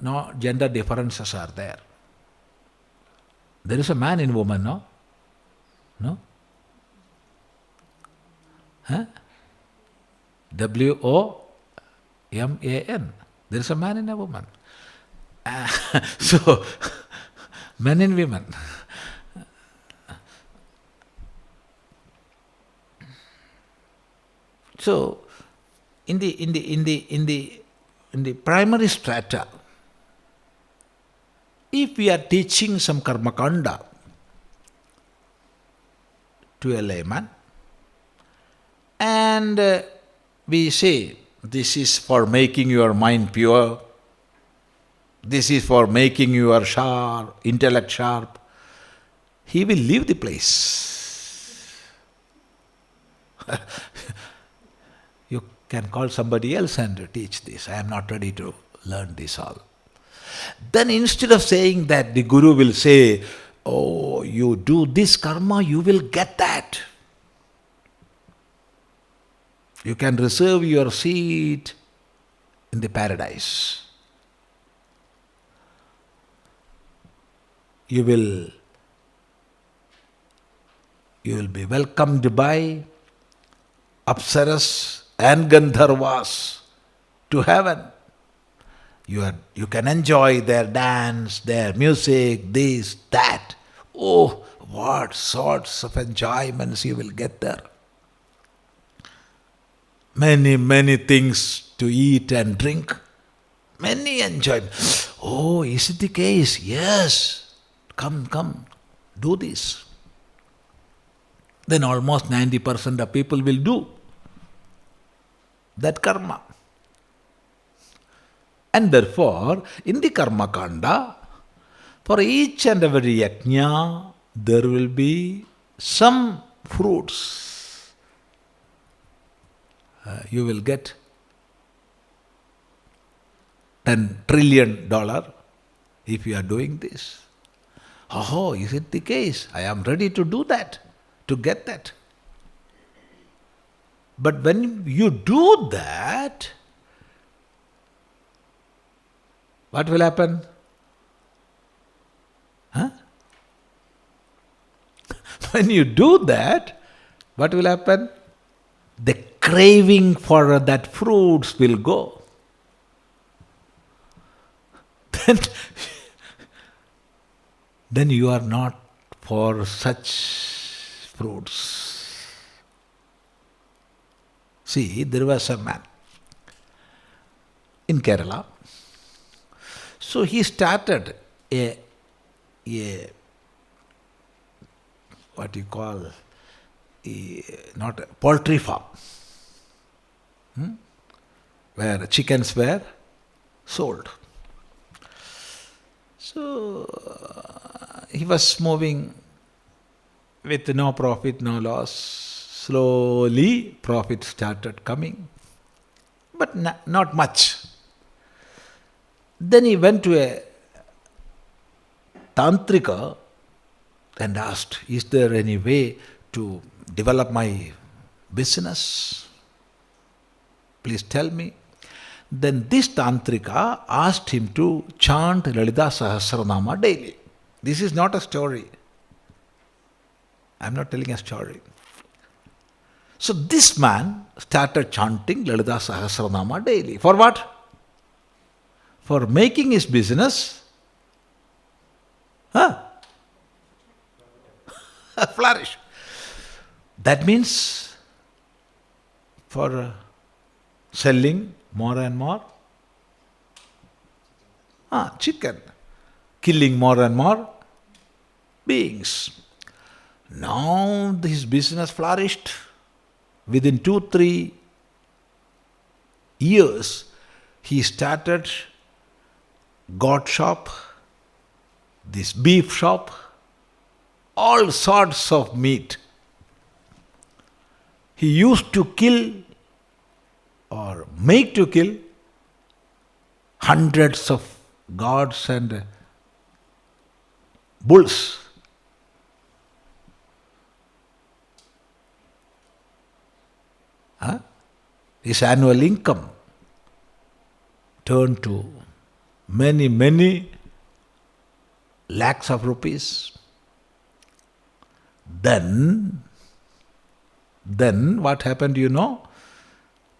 no gender differences are there. There is a man in woman, no? No? Huh? WOMAN. There is a man and a woman. So, men and women. So, in the primary strata, if we are teaching some karma kanda to a layman, and we say, this is for making your mind pure, this is for making your intellect sharp, he will leave the place. You can call somebody else and teach this. I am not ready to learn this all. Then instead of saying that, the Guru will say, oh, you do this karma, you will get that. You can reserve your seat in the paradise. You will be welcomed by Apsaras and Gandharvas to heaven. You can enjoy their dance, their music, this, that. Oh, what sorts of enjoyments you will get there. Many, many things to eat and drink. Many enjoyments. Oh, is it the case? Yes. Come, do this. Then almost 90% of people will do that karma. And therefore, in the karma kanda, for each and every yajna, there will be some fruits. You will get $10 trillion if you are doing this. Oh, is it the case? I am ready to do that, to get that. But when you do that, what will happen? Huh? When you do that, what will happen? The craving for that fruits will go. Then you are not for such fruits. See, there was a man in Kerala. So he started a what you call, not a poultry farm, where chickens were sold. So he was moving with no profit, no loss. Slowly profit started coming, but not much. Then he went to a tantrika and asked, is there any way to develop my business? Please tell me. Then this tantrika asked him to chant Lalita Sahasranama daily. This is not a story. I am not telling a story. So this man started chanting Lalita Sahasranama daily. For what? For making his business flourish. That means for selling more and more chicken, killing more and more beings. Now his business flourished. Within 2-3 years, he started goat shop, this beef shop, all sorts of meat. He used to kill or make to kill hundreds of goats and bulls. His annual income turned to many, many lakhs of rupees. Then what happened, you know?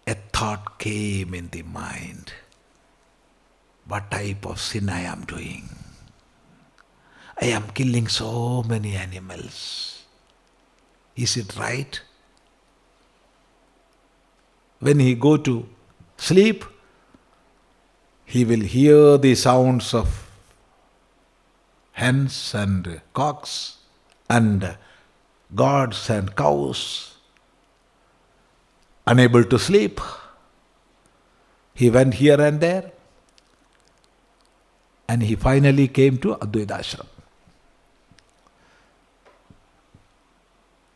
A thought came in the mind. What type of sin I am doing? I am killing so many animals. Is it right? When he go to sleep, he will hear the sounds of hens and cocks and goats and cows. Unable to sleep, he went here and there, and he finally came to Advaita Ashram.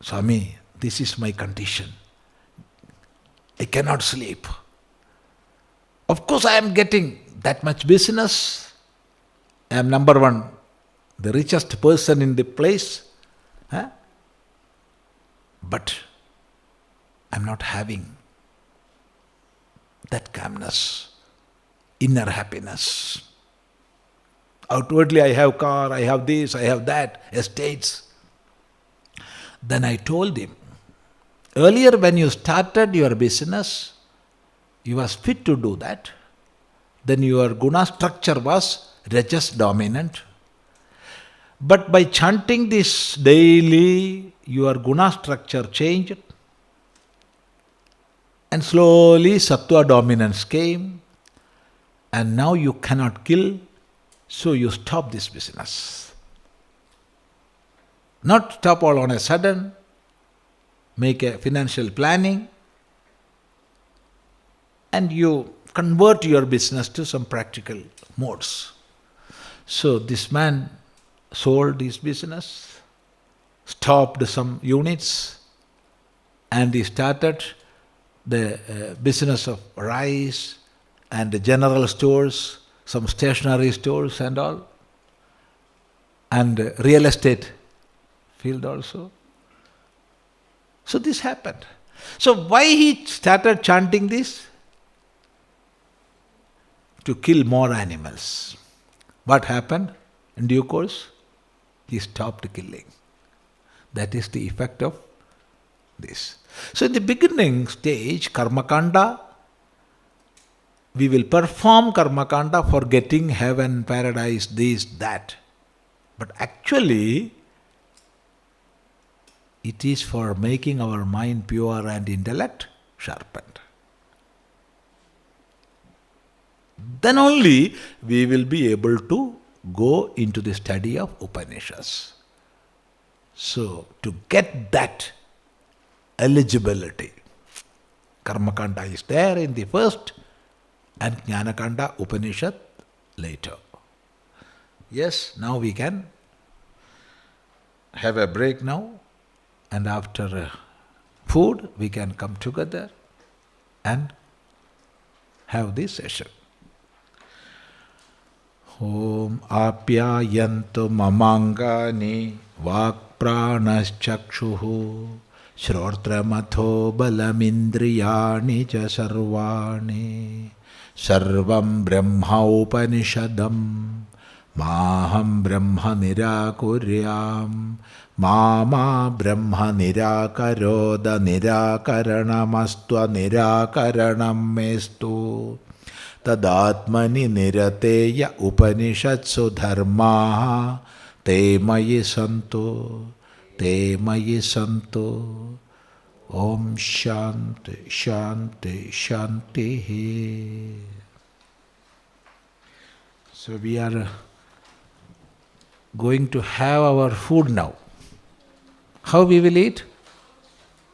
Swami, this is my condition. I cannot sleep. Of course, I am getting that much business. I am number one, the richest person in the place. But I am not having that calmness, inner happiness. Outwardly, I have car, I have this, I have that, estates. Then I told him, earlier when you started your business, you was fit to do that. Then your guna structure was rajas dominant. But by chanting this daily, your guna structure changed. And slowly sattva dominance came. And now you cannot kill, so you stop this business. Not stop all on a sudden, make a financial planning, and you convert your business to some practical modes. So this man sold his business, stopped some units, and he started the business of rice and the general stores, some stationery stores and all, and real estate field also. So this happened. So why he started chanting this? To kill more animals. What happened? In due course, he stopped killing. That is the effect of this. So in the beginning stage, karmakanda, we will perform karmakanda for getting heaven, paradise, this, that. But actually, it is for making our mind pure and intellect sharpened. Then only we will be able to go into the study of Upanishads. So, to get that eligibility, Karmakanda is there in the first and Jnanakanda Upanishad later. Yes, now we can have a break now, and after food we can come together and have this session. Om apyayantu mamangani vakpranaschakshuhu shrotramatho balamindriyani cha sarvani sarvam brahma upanishadam maham brahma nirakuryam mama brahma nirakaroda nirakaranamastva nirakaranam mestu tadatmani nirateya upanishatsu dharmaha te mayi santo om shanti shanti shanti. So we are going to have our food now. How we will eat?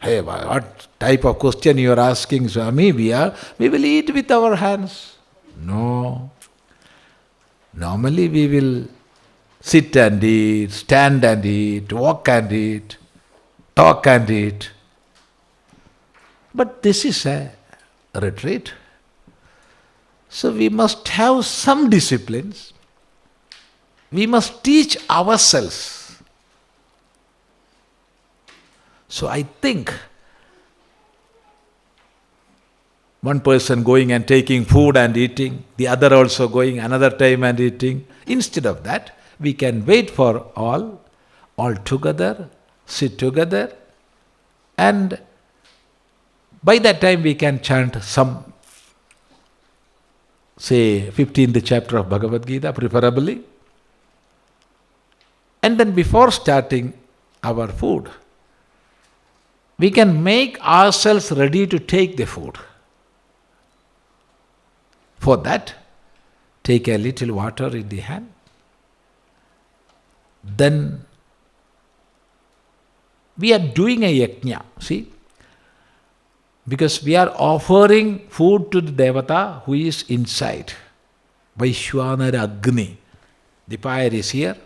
Hey, what type of question you are asking, Swami? We will eat with our hands. No. Normally we will sit and eat, stand and eat, walk and eat, talk and eat. But this is a retreat. So we must have some disciplines. We must teach ourselves. So I think one person going and taking food and eating, the other also going another time and eating. Instead of that, we can wait for all together, sit together, and by that time we can chant some, say, 15th chapter of Bhagavad Gita, preferably. And then before starting our food, we can make ourselves ready to take the food. For that, take a little water in the hand. Then we are doing a yajna, see? Because we are offering food to the Devata who is inside. Vaishwanara Agni. The fire is here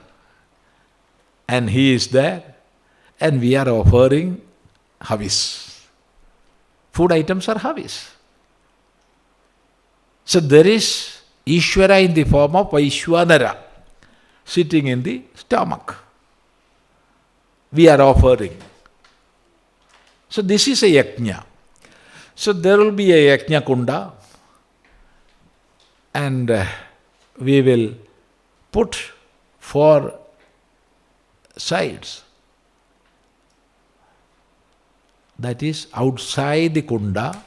and he is there and we are offering havis. Food items are havis. So there is Ishvara in the form of Vaishwanara sitting in the stomach. We are offering. So this is a yajna. So there will be a yajna kunda and we will put 4 sides. That is, outside the kunda,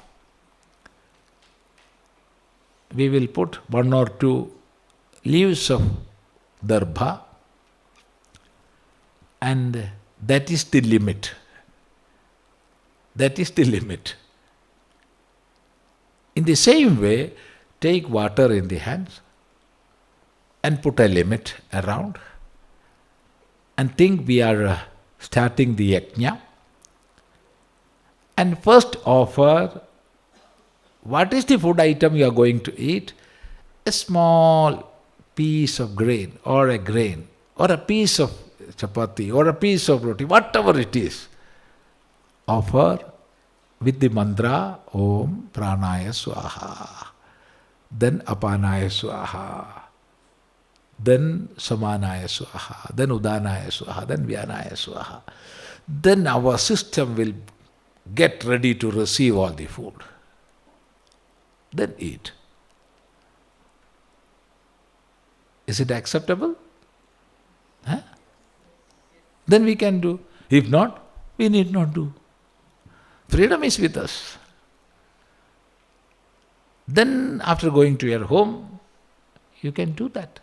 we will put 1 or 2 leaves of darbha, and that is the limit. That is the limit. In the same way, take water in the hands and put a limit around and think we are starting the yajna. And first offer, what is the food item you are going to eat? A small piece of grain or a piece of chapati or a piece of roti, whatever it is. Offer with the mantra Om Pranaya Swaha, then Apanaya Swaha, then Samanaya Swaha, then Udanaya Swaha, then Vyanaya Swaha. Then our system will get ready to receive all the food. Then eat. Is it acceptable? Huh? Then we can do. If not, we need not do. Freedom is with us. Then after going to your home, you can do that.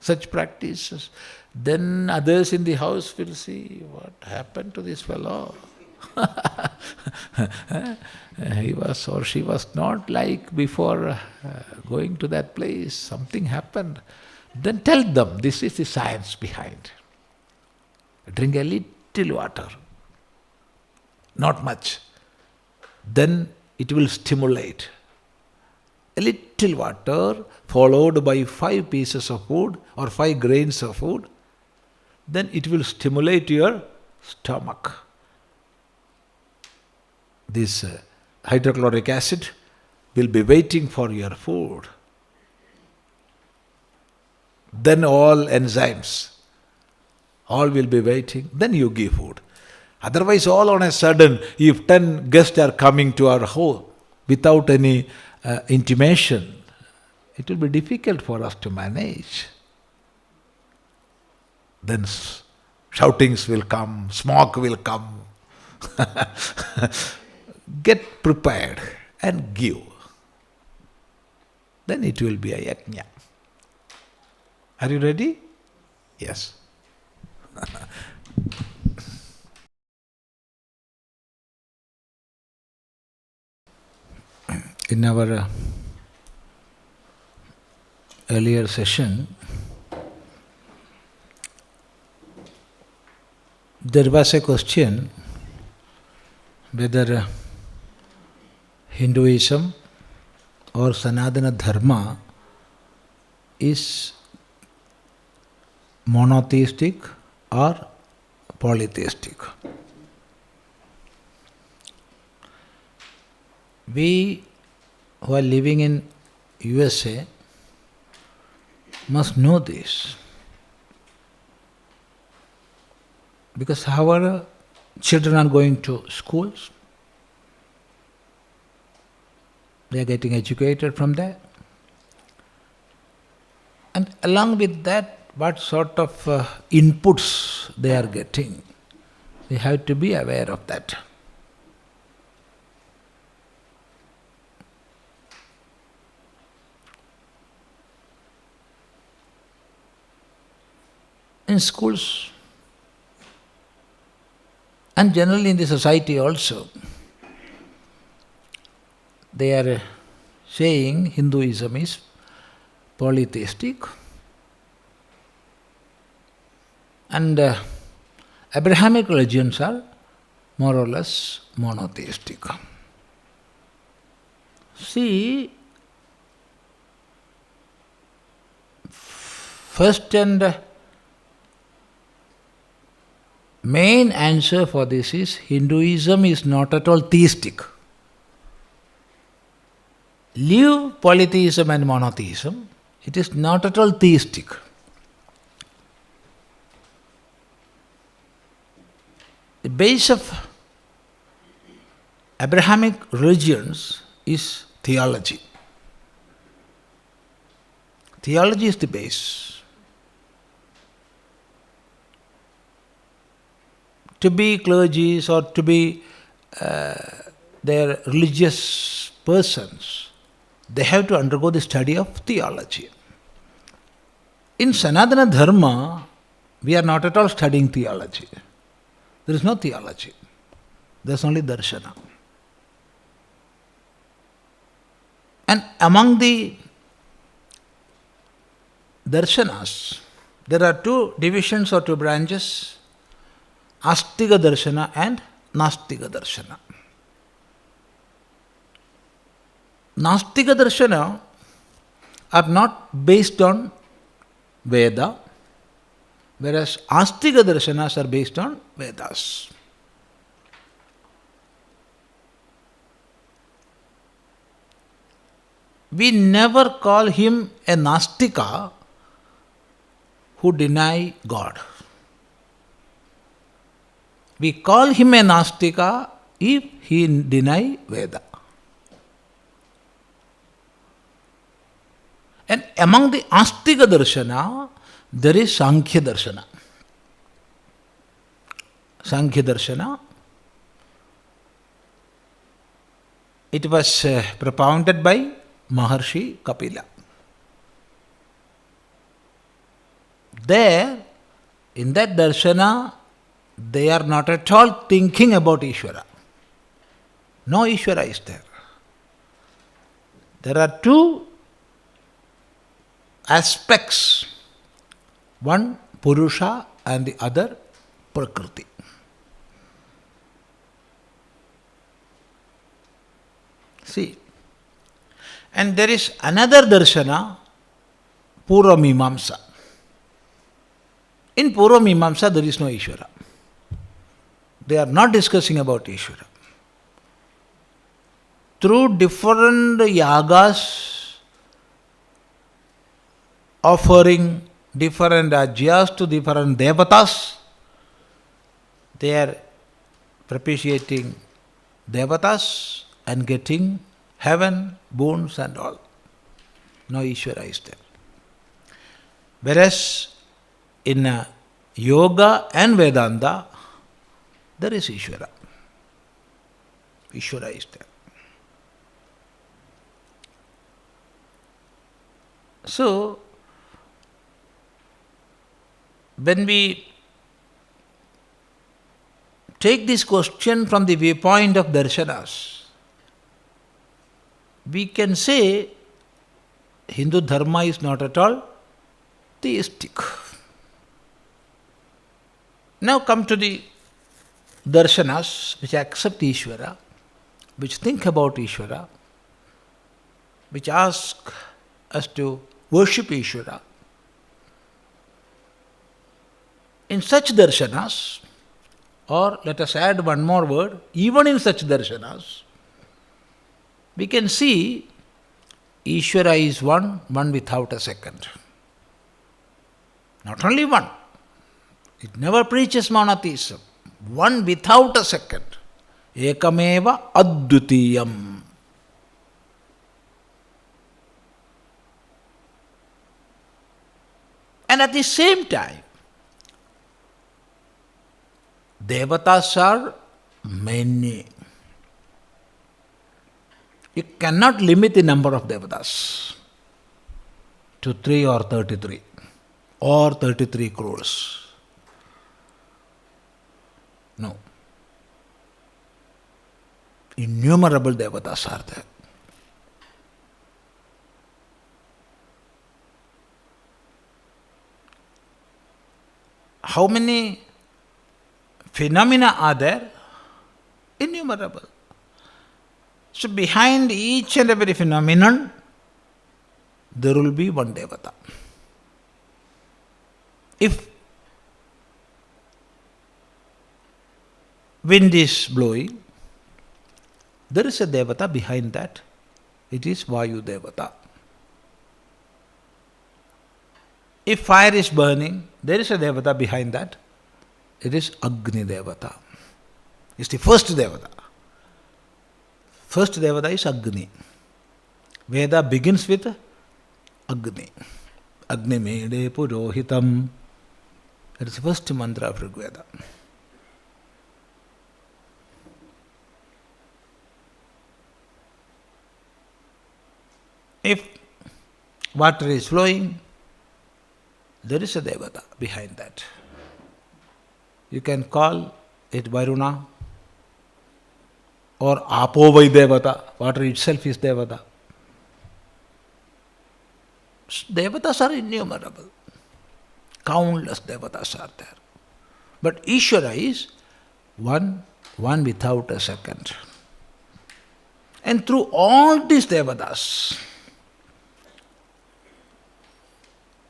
Such practices. Then others in the house will see what happened to this fellow. He was or she was not like before going to that place. Something happened. Then tell them this is the science behind. Drink a little water. Not much. Then it will stimulate. A little water followed by 5 pieces of food or 5 grains of food, then it will stimulate your stomach. This hydrochloric acid will be waiting for your food. Then all enzymes, all will be waiting. Then you give food. Otherwise, all on a sudden, if 10 guests are coming to our home without any intimation, it will be difficult for us to manage. Then shoutings will come, smoke will come. Get prepared and give. Then it will be a yajna. Are you ready? Yes. In our earlier session, there was a question whether Hinduism or Sanatana Dharma is monotheistic or polytheistic. We who are living in USA must know this, because our children are going to schools, they are getting educated from there, and along with that, what sort of inputs they are getting, we have to be aware of that. In schools and generally in the society also, they are saying Hinduism is polytheistic and Abrahamic religions are more or less monotheistic. See, first and main answer for this is Hinduism is not at all theistic. Leave polytheism and monotheism, it is not at all theistic. The base of Abrahamic religions is theology. Theology is the base. To be clergies or to be their religious persons, they have to undergo the study of theology. In Sanatana Dharma, we are not at all studying theology. There is no theology. There is only darshana. And among the darshanas, there are two divisions or two branches, Astika Darshana and Nastika Darshana. Nastika Darshana are not based on Veda, whereas Astika Darshanas are based on Vedas. We never call him a Nastika who deny God. We call him a Nastika if he deny Veda. And among the Astika Darshana, there is Sankhya Darshana. Sankhya Darshana, it was propounded by Maharshi Kapila. There, in that Darshana, they are not at all thinking about Ishvara. No Ishvara is there. There are two aspects, one Purusha and the other Prakriti. See, and there is another Darshana, Purva Mimamsa. In Purva Mimamsa there is no Ishvara. They are not discussing about Ishvara. Through different yagas, offering different ajyas to different devatas, they are propitiating devatas and getting heaven, boons and all. No Ishvara is there. Whereas in yoga and Vedanta, there is Ishvara. Ishvara is there. So, when we take this question from the viewpoint of darshanas, we can say Hindu dharma is not at all theistic. Now come to the darshanas which accept Ishvara, which think about Ishvara, which ask us to worship Ishvara. In such darshanas, or let us add one more word, even in such darshanas, we can see Ishvara is one without a second. Not only one. It never preaches monotheism. One without a second. Ekameva advitiyam. And at the same time, devatas are many. You cannot limit the number of devatas to 3 or 33 or 33 crores. No. Innumerable devatas are there. How many phenomena are there? Innumerable. So behind each and every phenomenon, there will be one devata. If wind is blowing, there is a devata behind that. It is Vayu devata. If fire is burning, there is a devata behind that. It is Agni devata. It's the first devata. First devata is Agni. Veda begins with Agni. Agni mede purohitam. That is the first mantra of Rigveda. If water is flowing, there is a devata behind that. You can call it Varuna or Apo Vai devata. Water itself is devata. Devatas are innumerable. Countless devatas are there. But Ishvara is one without a second. And through all these devatas,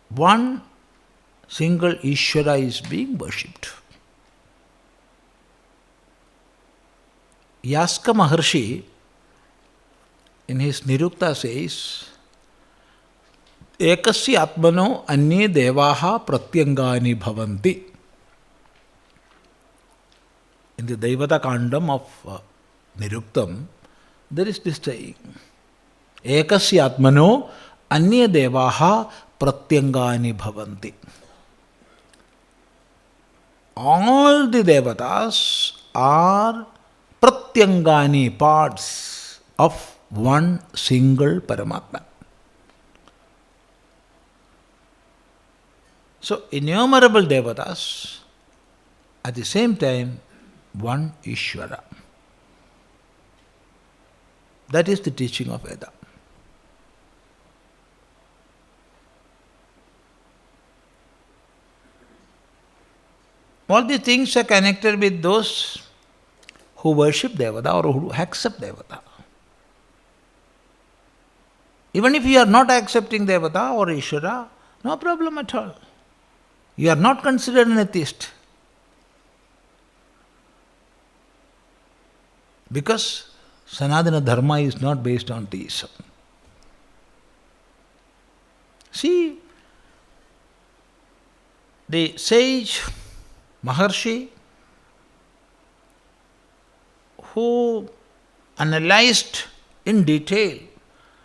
one single Ishvara is being worshipped. Yaska Maharshi in his Nirukta says, Ekasya atmano anye devaha pratyangani bhavanti. In the Devata Kandam of Niruktam, there is this saying, Ekasya atmano anye devaha pratyangani bhavanti. All the devatas are pratyangani, parts of one single Paramatma. So, innumerable devatas, at the same time, one Ishvara. That is the teaching of Veda. All these things are connected with those who worship Devata or who accept Devata. Even if you are not accepting Devata or Ishvara, no problem at all. You are not considered an atheist. Because Sanatana Dharma is not based on theism. See, the sage Maharshi who analyzed in detail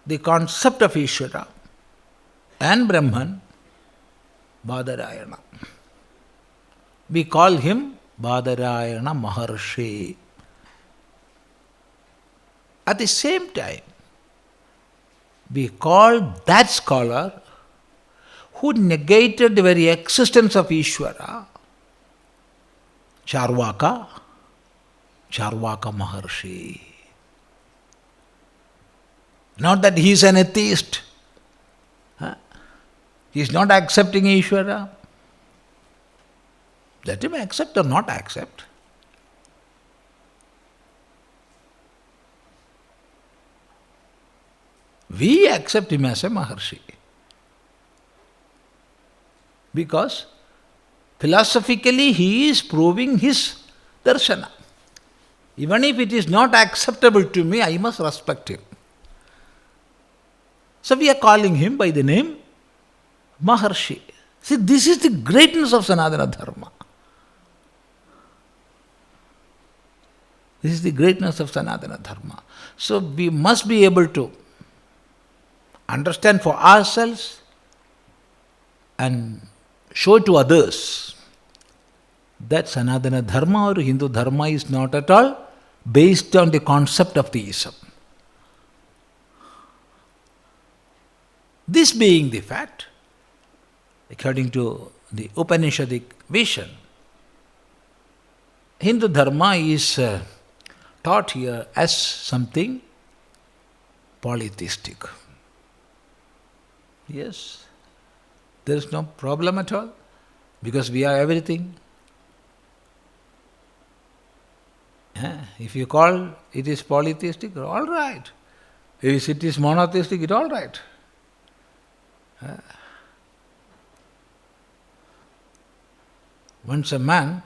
the concept of Ishvara and Brahman, Badarayana. We call him Badarayana Maharshi. At the same time, we call that scholar who negated the very existence of Ishvara, Charvaka Maharshi. Not that he is an atheist. He is not accepting Ishvara. Let him accept or not accept. We accept him as a Maharshi. Because philosophically he is proving his darshana. Even if it is not acceptable to me, I must respect him. So we are calling him by the name Maharshi. See, this is the greatness of Sanatana Dharma. This is the greatness of Sanatana Dharma. So we must be able to understand for ourselves and show to others that Sanatana Dharma or Hindu Dharma is not at all based on the concept of theism. This being the fact, according to the Upanishadic vision, Hindu Dharma is taught here as something polytheistic. Yes, there is no problem at all because we are everything. If you call it is polytheistic, all right. If it is monotheistic, it's all right. Once a man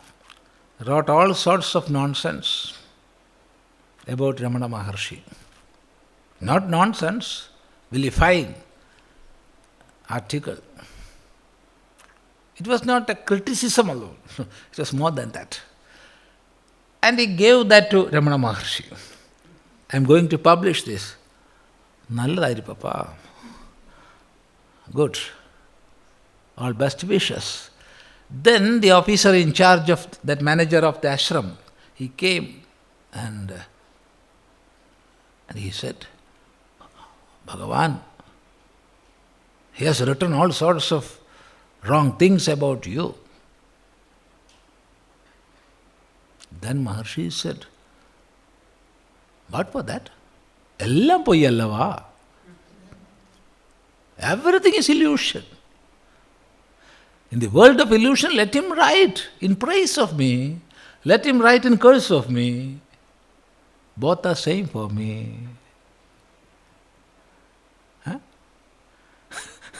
wrote all sorts of nonsense about Ramana Maharshi. Not nonsense, vilifying article. It was not a criticism alone, it was more than that. And he gave that to Ramana Maharshi. I am going to publish this. Nalladayiri Papa. Good. All best wishes. Then the officer in charge of that manager of the ashram, he came and he said, Bhagavan, he has written all sorts of wrong things about you. Then Maharshi said, what for that? Ellam poyyallava. Everything is illusion. In the world of illusion, let him write in praise of me. Let him write in curse of me. Both are same for me.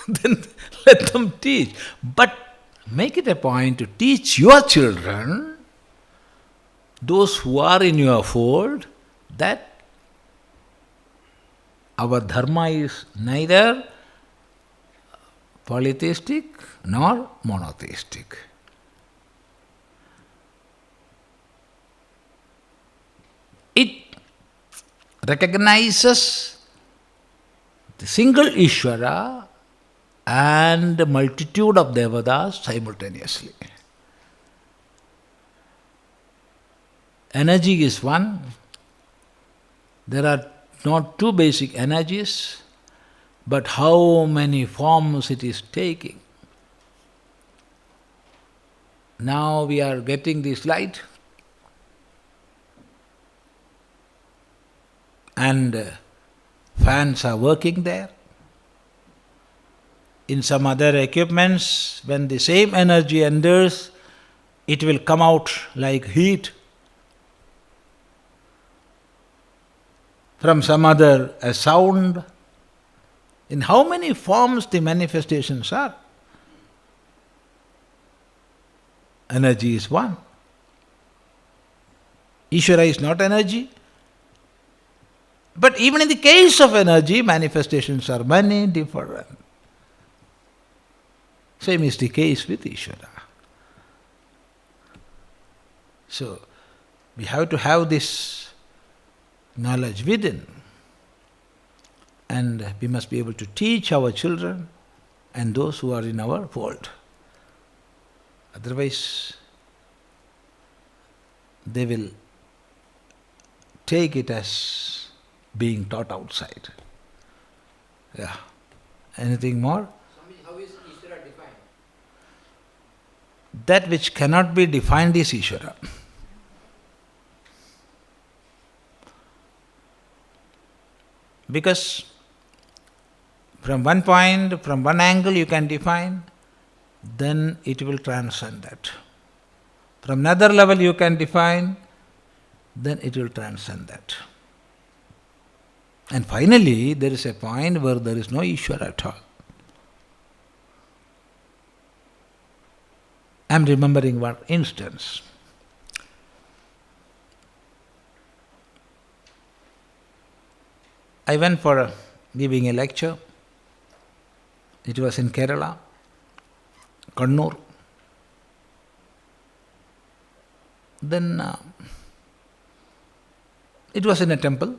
Then let them teach. But make it a point to teach your children, those who are in your fold, that our dharma is neither polytheistic nor monotheistic. It recognizes the single Ishvara and the multitude of devatas simultaneously. Energy is one. There are not two basic energies, but how many forms it is taking. Now we are getting this light, and fans are working there. In some other equipments, when the same energy enters, it will come out like heat. From some other, a sound. In how many forms the manifestations are? Energy is one. Ishvara is not energy. But even in the case of energy, manifestations are many, different. Same is the case with Ishvara. So, we have to have this knowledge within. And we must be able to teach our children and those who are in our fold. Otherwise, they will take it as being taught outside. Yeah. Anything more? Swamiji, how is Ishvara defined? That which cannot be defined is Ishvara. Because from one point, from one angle you can define, then it will transcend that. From another level you can define, then it will transcend that. And finally, there is a point where there is no Ishwara at all. I am remembering one instance. I went for giving a lecture. It was in Kerala, Kannur. Then it was in a temple.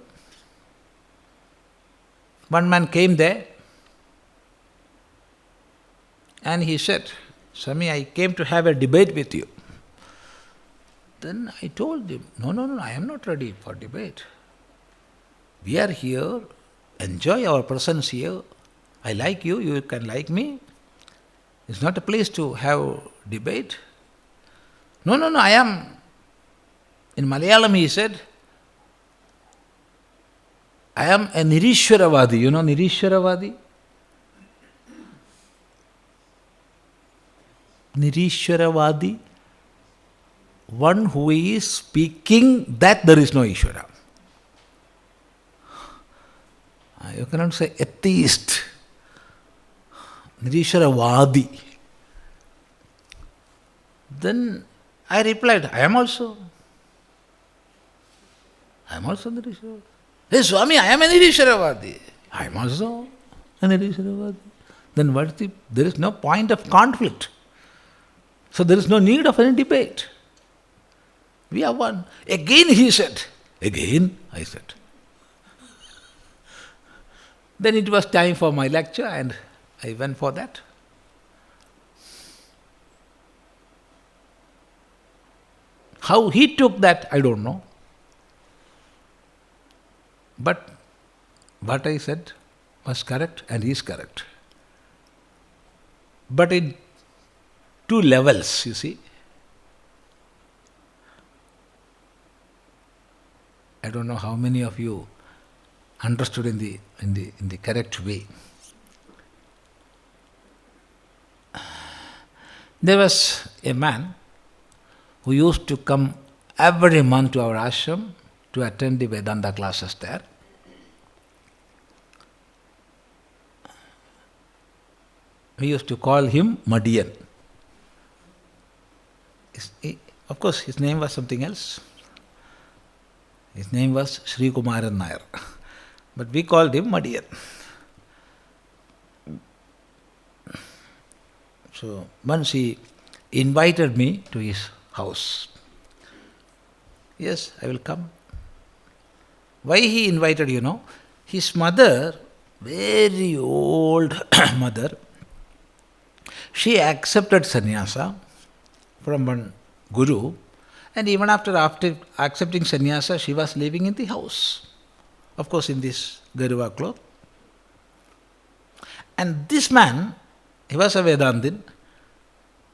One man came there and he said, Swami, I came to have a debate with you. Then I told him, no, I am not ready for debate. We are here, enjoy our presence here. I like you, you can like me. It's not a place to have debate. No, I am. In Malayalam he said, I am a Nirishwaravadi. You know Nirishwaravadi? Nirishwaravadi, one who is speaking that there is no Ishvara. You cannot say atheist. Nirishwaravadi. Then I replied, I am also Nirishwaravadi. Hey Swami, I am a Nirishwaravadi. I am also a Nirishwaravadi. Then there is no point of conflict. So there is no need of any debate. We are one. Again he said. Again I said. Then it was time for my lecture and I went for that. How he took that, I don't know. But what I said was correct and is correct. But in two levels, you see. I don't know how many of you understood in the correct way. There was a man who used to come every month to our ashram to attend the Vedanta classes there. We used to call him Madiyan. Of course, his name was something else. His name was Sri Kumaran Nair. But we called him Madiyan. So once he invited me to his house. Yes, I will come. Why he invited, his mother, very old mother, she accepted sannyasa from one guru, and even after accepting sannyasa, she was living in the house. Of course, in this Garuva cloth. And this man, he was a Vedantin,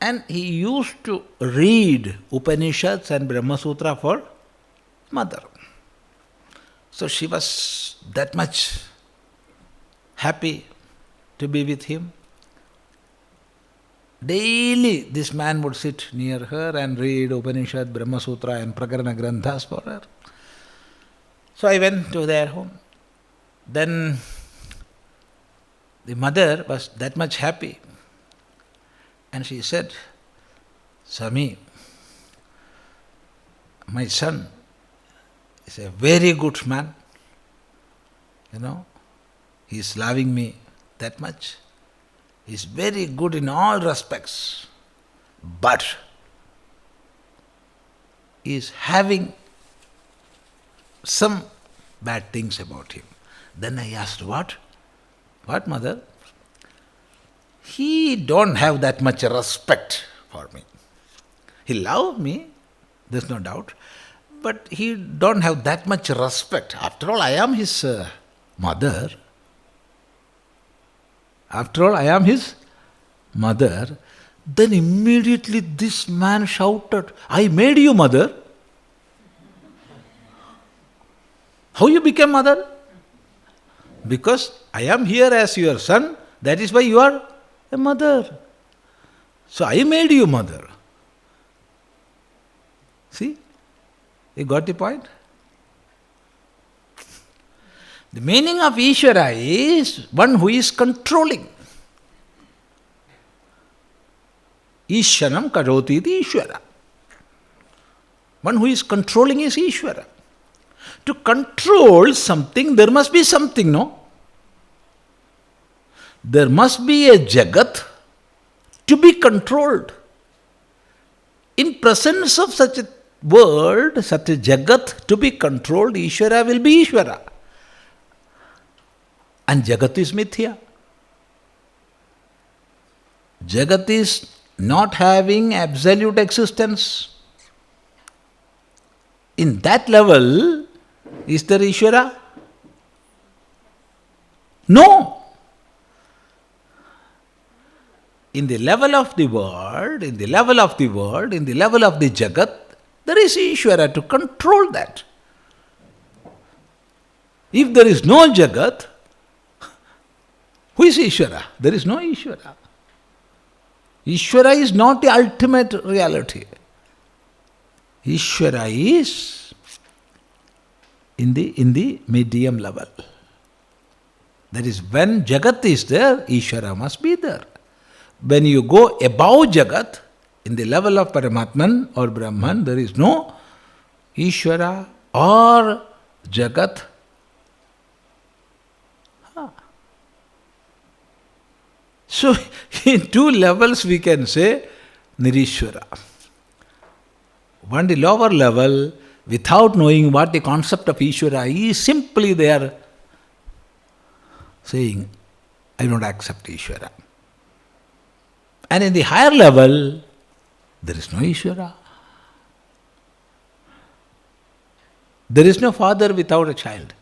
and he used to read Upanishads and Brahma Sutra for mother. So she was that much happy to be with him. Daily this man would sit near her and read Upanishad, Brahma Sutra and Prakarana Granthas for her. So I went to their home. Then the mother was that much happy. And she said, Swami, my son is a very good man. He is loving me that much. He is very good in all respects. But he is having some bad things about him. Then I asked, what? What, mother? He don't have that much respect for me. He loved me, there's no doubt, but he don't have that much respect. After all, I am his mother. After all, I am his mother. Then immediately this man shouted, I made you mother. How you became mother? Because I am here as your son, that is why you are a mother. So I made you mother. See? You got the point? The meaning of Ishvara is one who is controlling. Ishyanam karoti iti Ishvara. One who is controlling is Ishvara. To control something, there must be something, no? There must be a Jagat to be controlled. In presence of such a world, such a Jagat to be controlled, Ishvara will be Ishvara. And Jagat is Mithya. Jagat is not having absolute existence. In that level, is there Ishvara? No. In the level of the world, in the level of the Jagat, there is Ishvara to control that. If there is no Jagat, who is Ishvara? There is no Ishvara. Ishvara is not the ultimate reality. Ishvara is in the medium level. That is, when Jagat is there, Ishvara must be there. When you go above Jagat, in the level of Paramatman or Brahman, there is no Ishvara or Jagat. So, in two levels we can say Nirishvara. One, the lower level, without knowing what the concept of Ishvara is, simply they are saying, I don't accept Ishvara. And in the higher level, there is no Ishvara. There is no father without a child.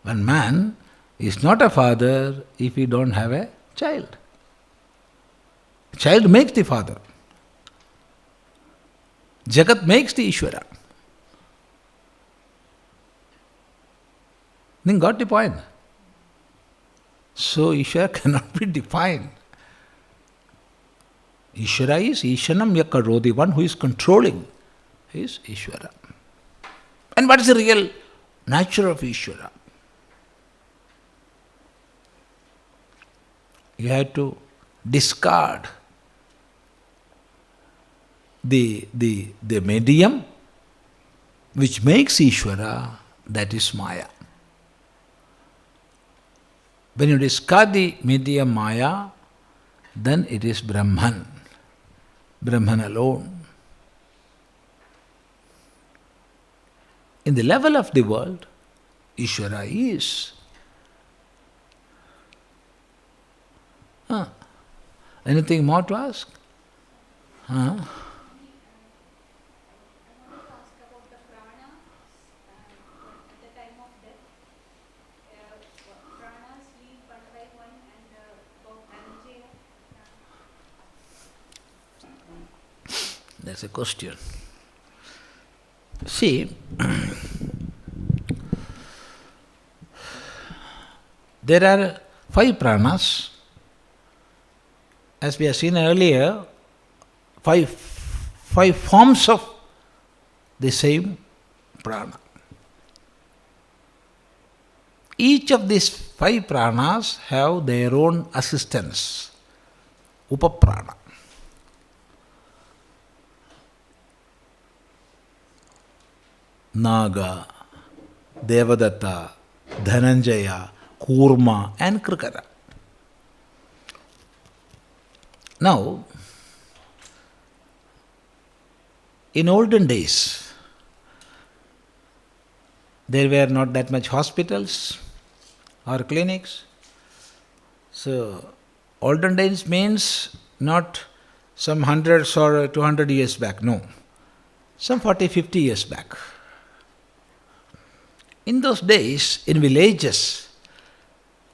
One man is not a father if he don't have a child. Child makes the father. Jagat makes the Ishvara. Then got the point. So Ishvara cannot be defined. Ishvara is Ishanam Yakaro, the one who is controlling is Ishvara. And what is the real nature of Ishvara? You have to discard the medium which makes Ishvara, that is Maya. When you discard the medium Maya, then it is Brahman. Brahman alone. In the level of the world, Ishvara is. Anything more to ask? I want to ask about the prana at the time of death. Pranas leave one by one and about energy. That's a question. See, there are 5 pranas. As we have seen earlier, five forms of the same prana. Each of these 5 pranas have their own assistants, upaprana. Naga, Devadatta, Dhananjaya, Kurma and Krikara. Now, in olden days, there were not that much hospitals or clinics. So, olden days means not some hundreds or 200 years back, no. Some 40, 50 years back. In those days, in villages,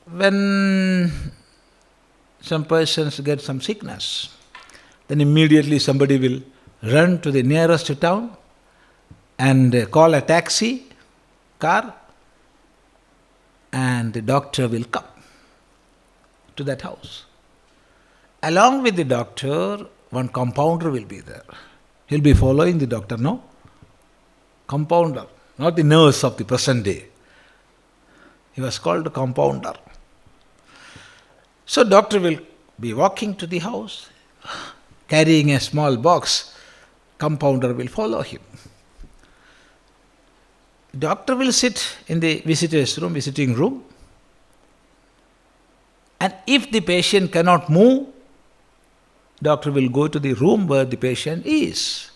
when some persons get some sickness, then immediately somebody will run to the nearest town and call a taxi car, and the doctor will come to that house. Along with the doctor, one compounder will be there. He'll be following the doctor, no? Compounder. not the nurse of the present day. He was called compounder. So doctor will be walking to the house, carrying a small box. Compounder will follow him. Doctor will sit in the visiting room, and if the patient cannot move, doctor will go to the room where the patient is.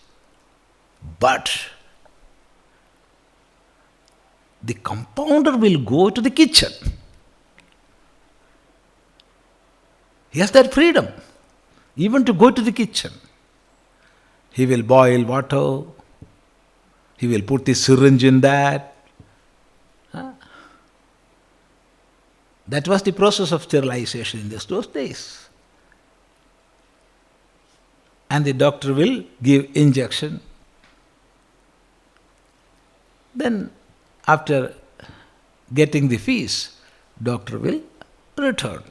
But the compounder will go to the kitchen. He has that freedom, even to go to the kitchen. He will boil water. He will put the syringe in that. That was the process of sterilization in those days. And the doctor will give injection. Then, after getting the fees, doctor will return.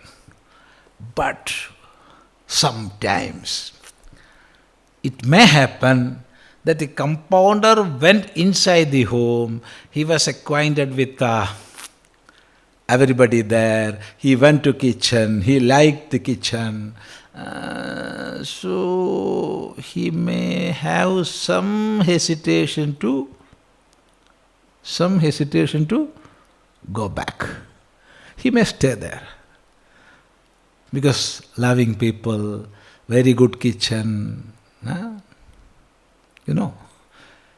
But sometimes it may happen that the compounder went inside the home, he was acquainted with everybody there, he went to kitchen, he liked the kitchen, so he may have some hesitation to go back. He may stay there. Because loving people, very good kitchen,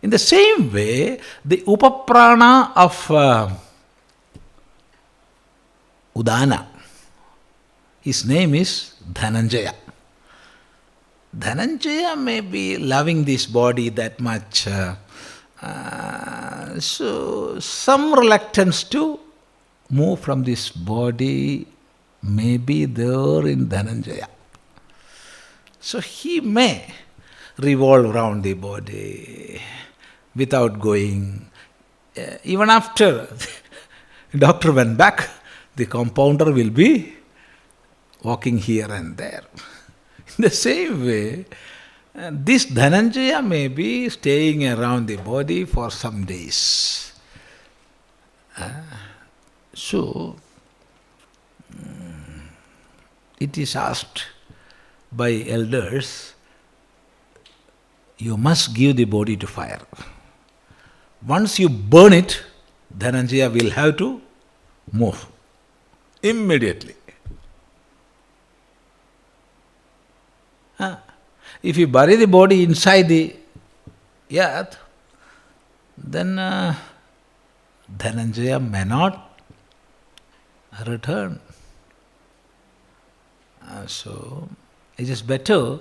In the same way, the upaprana of Udana, his name is Dhananjaya. Dhananjaya may be loving this body that much, so some reluctance to move from this body may be there in Dhananjaya. So he may revolve around the body without going. Even after doctor went back, the compounder will be walking here and there. In the same way, this Dhananjaya may be staying around the body for some days. So, it is asked by elders, you must give the body to fire. Once you burn it, Dhananjaya will have to move immediately. If you bury the body inside the earth, then Dhananjaya may not return. So, it is better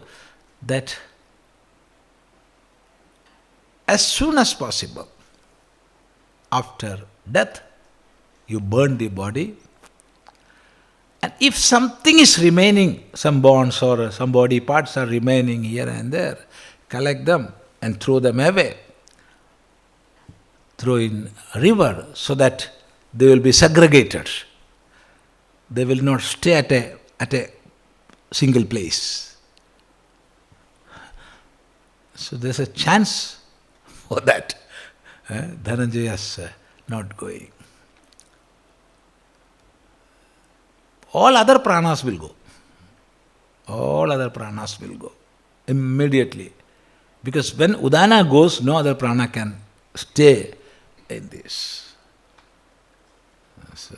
that as soon as possible, after death, you burn the body. And if something is remaining, some bones or some body parts are remaining here and there, collect them and throw them away. Throw in a river so that they will be segregated. They will not stay at a single place. So there's a chance for that. Dhananjaya is not going. All other pranas will go. All other pranas will go immediately. Because when Udana goes, no other prana can stay in this. So,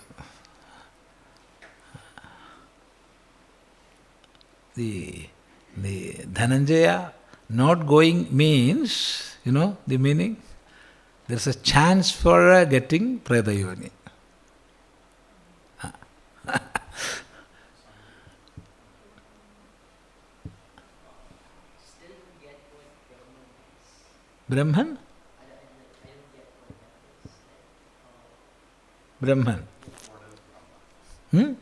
the Dhananjaya not going means, the meaning? There's a chance for getting Predayoni. Still don't get what Brahman is. Brahman? I don't get what that is.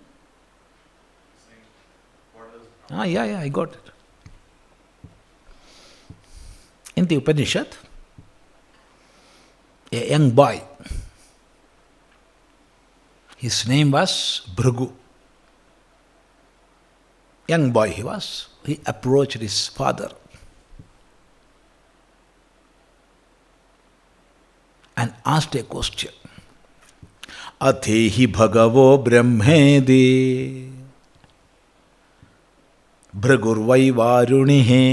Brahman. Yeah, I got it. In the Upanishad, a young boy, his name was Bhrigu. Young boy he was. He approached his father and asked a question. Athehi bhagavo brahmedi bhragurvai varunihe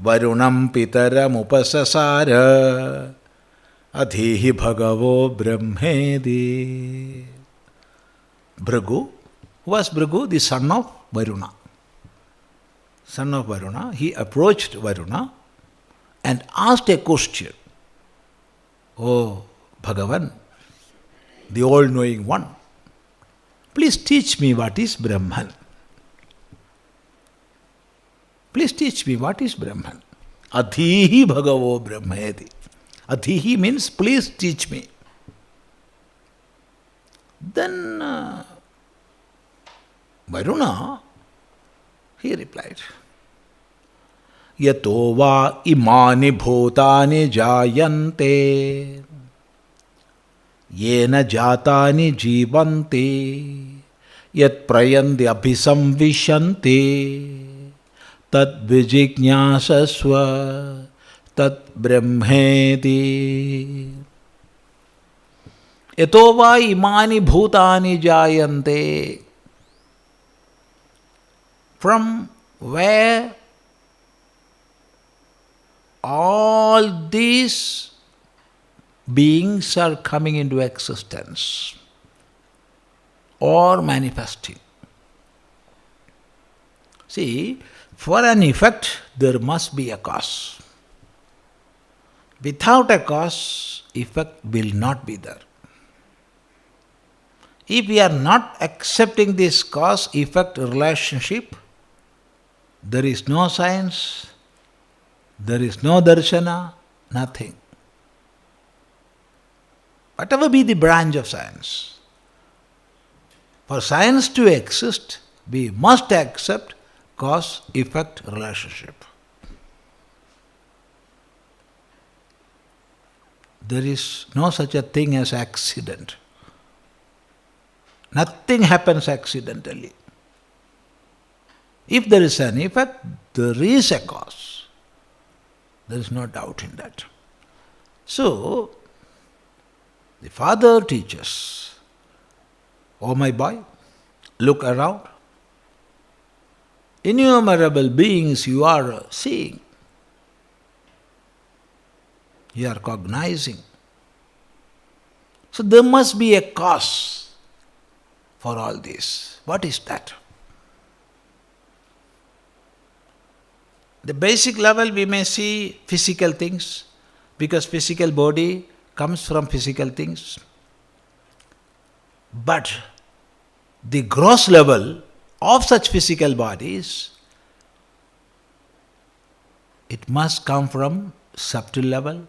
varunam pitaram upasasara athehi bhagavo brahmedi. Bhrigu, who was Bhrigu? The son of Varuna. Son of Varuna, he approached Varuna and asked a question. Oh, Bhagavan, the all-knowing one, please teach me what is Brahman. Please teach me what is Brahman. Adhihi bhagavo brahmeti. Adhihi means please teach me. Then Varuna, he replied, Yato va imani bhutani jayante yena jatani jivanti yat prayandi abhisamvishanti tad vijignyasasva tad brahmeti. Yato va imani bhutani jayante. From where all these beings are coming into existence or manifesting. See, for an effect, there must be a cause. Without a cause, effect will not be there. If we are not accepting this cause-effect relationship, there is no science, there is no darshana, nothing. Whatever be the branch of science, for science to exist, we must accept cause-effect relationship. There is no such a thing as accident. Nothing happens accidentally. If there is an effect, there is a cause. There is no doubt in that. So, the father teaches, oh my boy, look around. Innumerable beings you are seeing. You are cognizing. So there must be a cause for all this. What is that? The basic level we may see physical things, because physical body comes from physical things. But the gross level of such physical bodies, it must come from subtle level.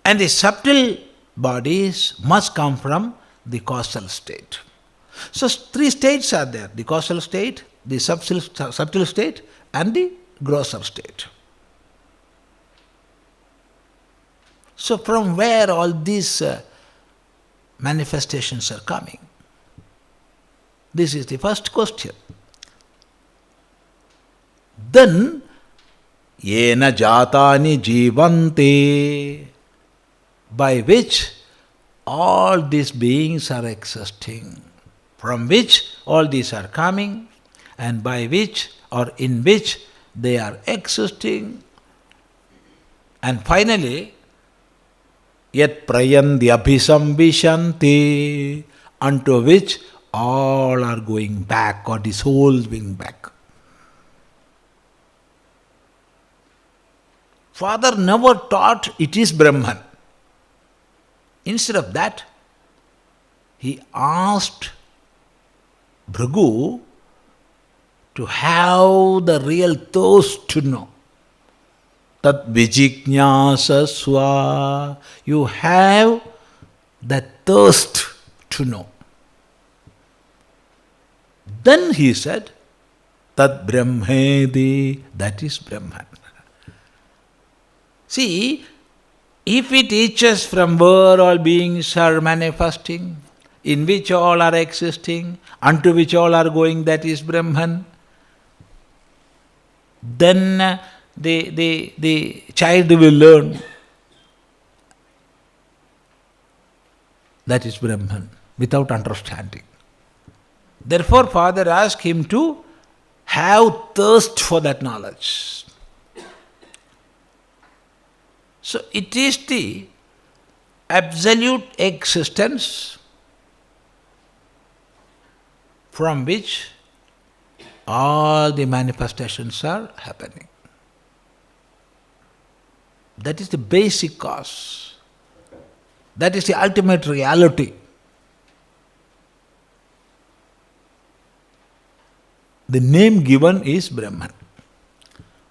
And the subtle bodies must come from the causal state. So three states are there: the causal state, the subtle state, and the grosser state. So from where all these manifestations are coming? This is the first question. Then, yena jatani jivanti, by which all these beings are existing, from which all these are coming, and by which or in which they are existing. And finally, yat prayandi abhisambhishanti, unto which all are going back, or the souls going back. Father never taught it is Brahman. Instead of that, he asked Bhrigu to have the real thirst to know. Tat vijignyasasva. You have the thirst to know. Then he said, Tat brahmedi, that is Brahman. See, if it teaches from where all beings are manifesting, in which all are existing, unto which all are going, that is Brahman, then the child will learn that is Brahman, without understanding. Therefore, Father asked him to have thirst for that knowledge. So it is the absolute existence from which all the manifestations are happening. That is the basic cause. That is the ultimate reality. The name given is Brahman.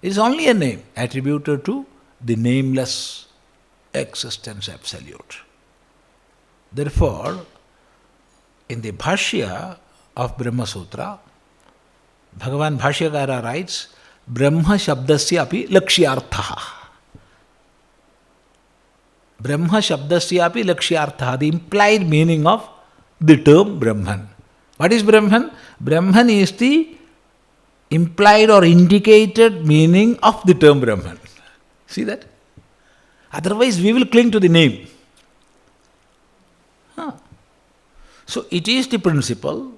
It is only a name attributed to the nameless existence absolute. Therefore, in the Bhashya of Brahma Sutra, Bhagavan Bhashyakara writes, Brahma Shabdasya api Lakshyarthaha. Brahma Shabdasya api Lakshyarthaha, the implied meaning of the term Brahman. What is Brahman? Brahman is the implied or indicated meaning of the term Brahman. See that? Otherwise, we will cling to the name. So, it is the principle,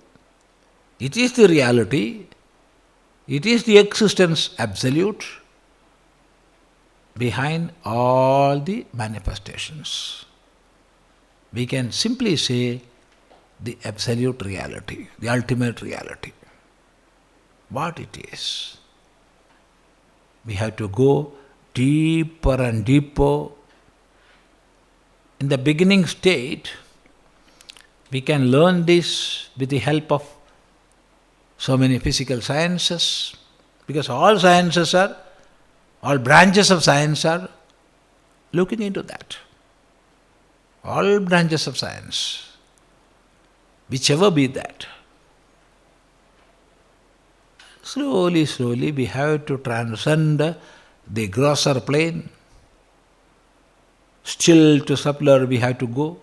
it is the reality, it is the existence absolute behind all the manifestations. We can simply say the absolute reality, the ultimate reality. What it is. We have to go deeper and deeper. In the beginning state, we can learn this with the help of so many physical sciences, because all branches of science are looking into that. All branches of science, whichever be that. Slowly, slowly we have to transcend the grosser plane. Still to subtler we have to go.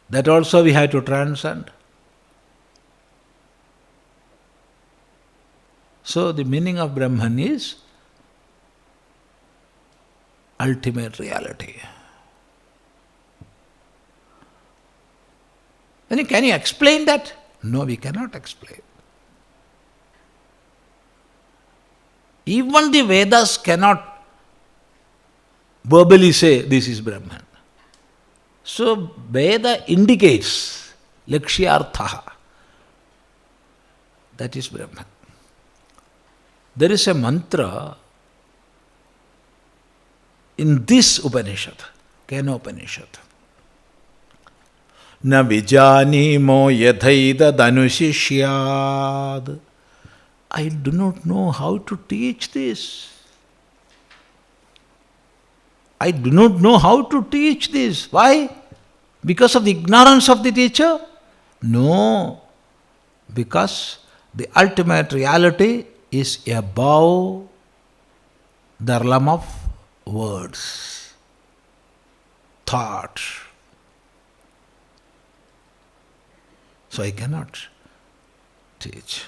That also we have to transcend. So the meaning of Brahman is ultimate reality. Then can you explain that? No, we cannot explain. Even the Vedas cannot verbally say this is Brahman. So Veda indicates Lakshyarthaha. That is Brahman. There is a mantra in this Upanishad, Kenopanishad. Na vijanimo yathaida danushishyad. I do not know how to teach this. I do not know how to teach this. Why? Because of the ignorance of the teacher? No. Because the ultimate reality is above the realm of words, thought. So I cannot teach.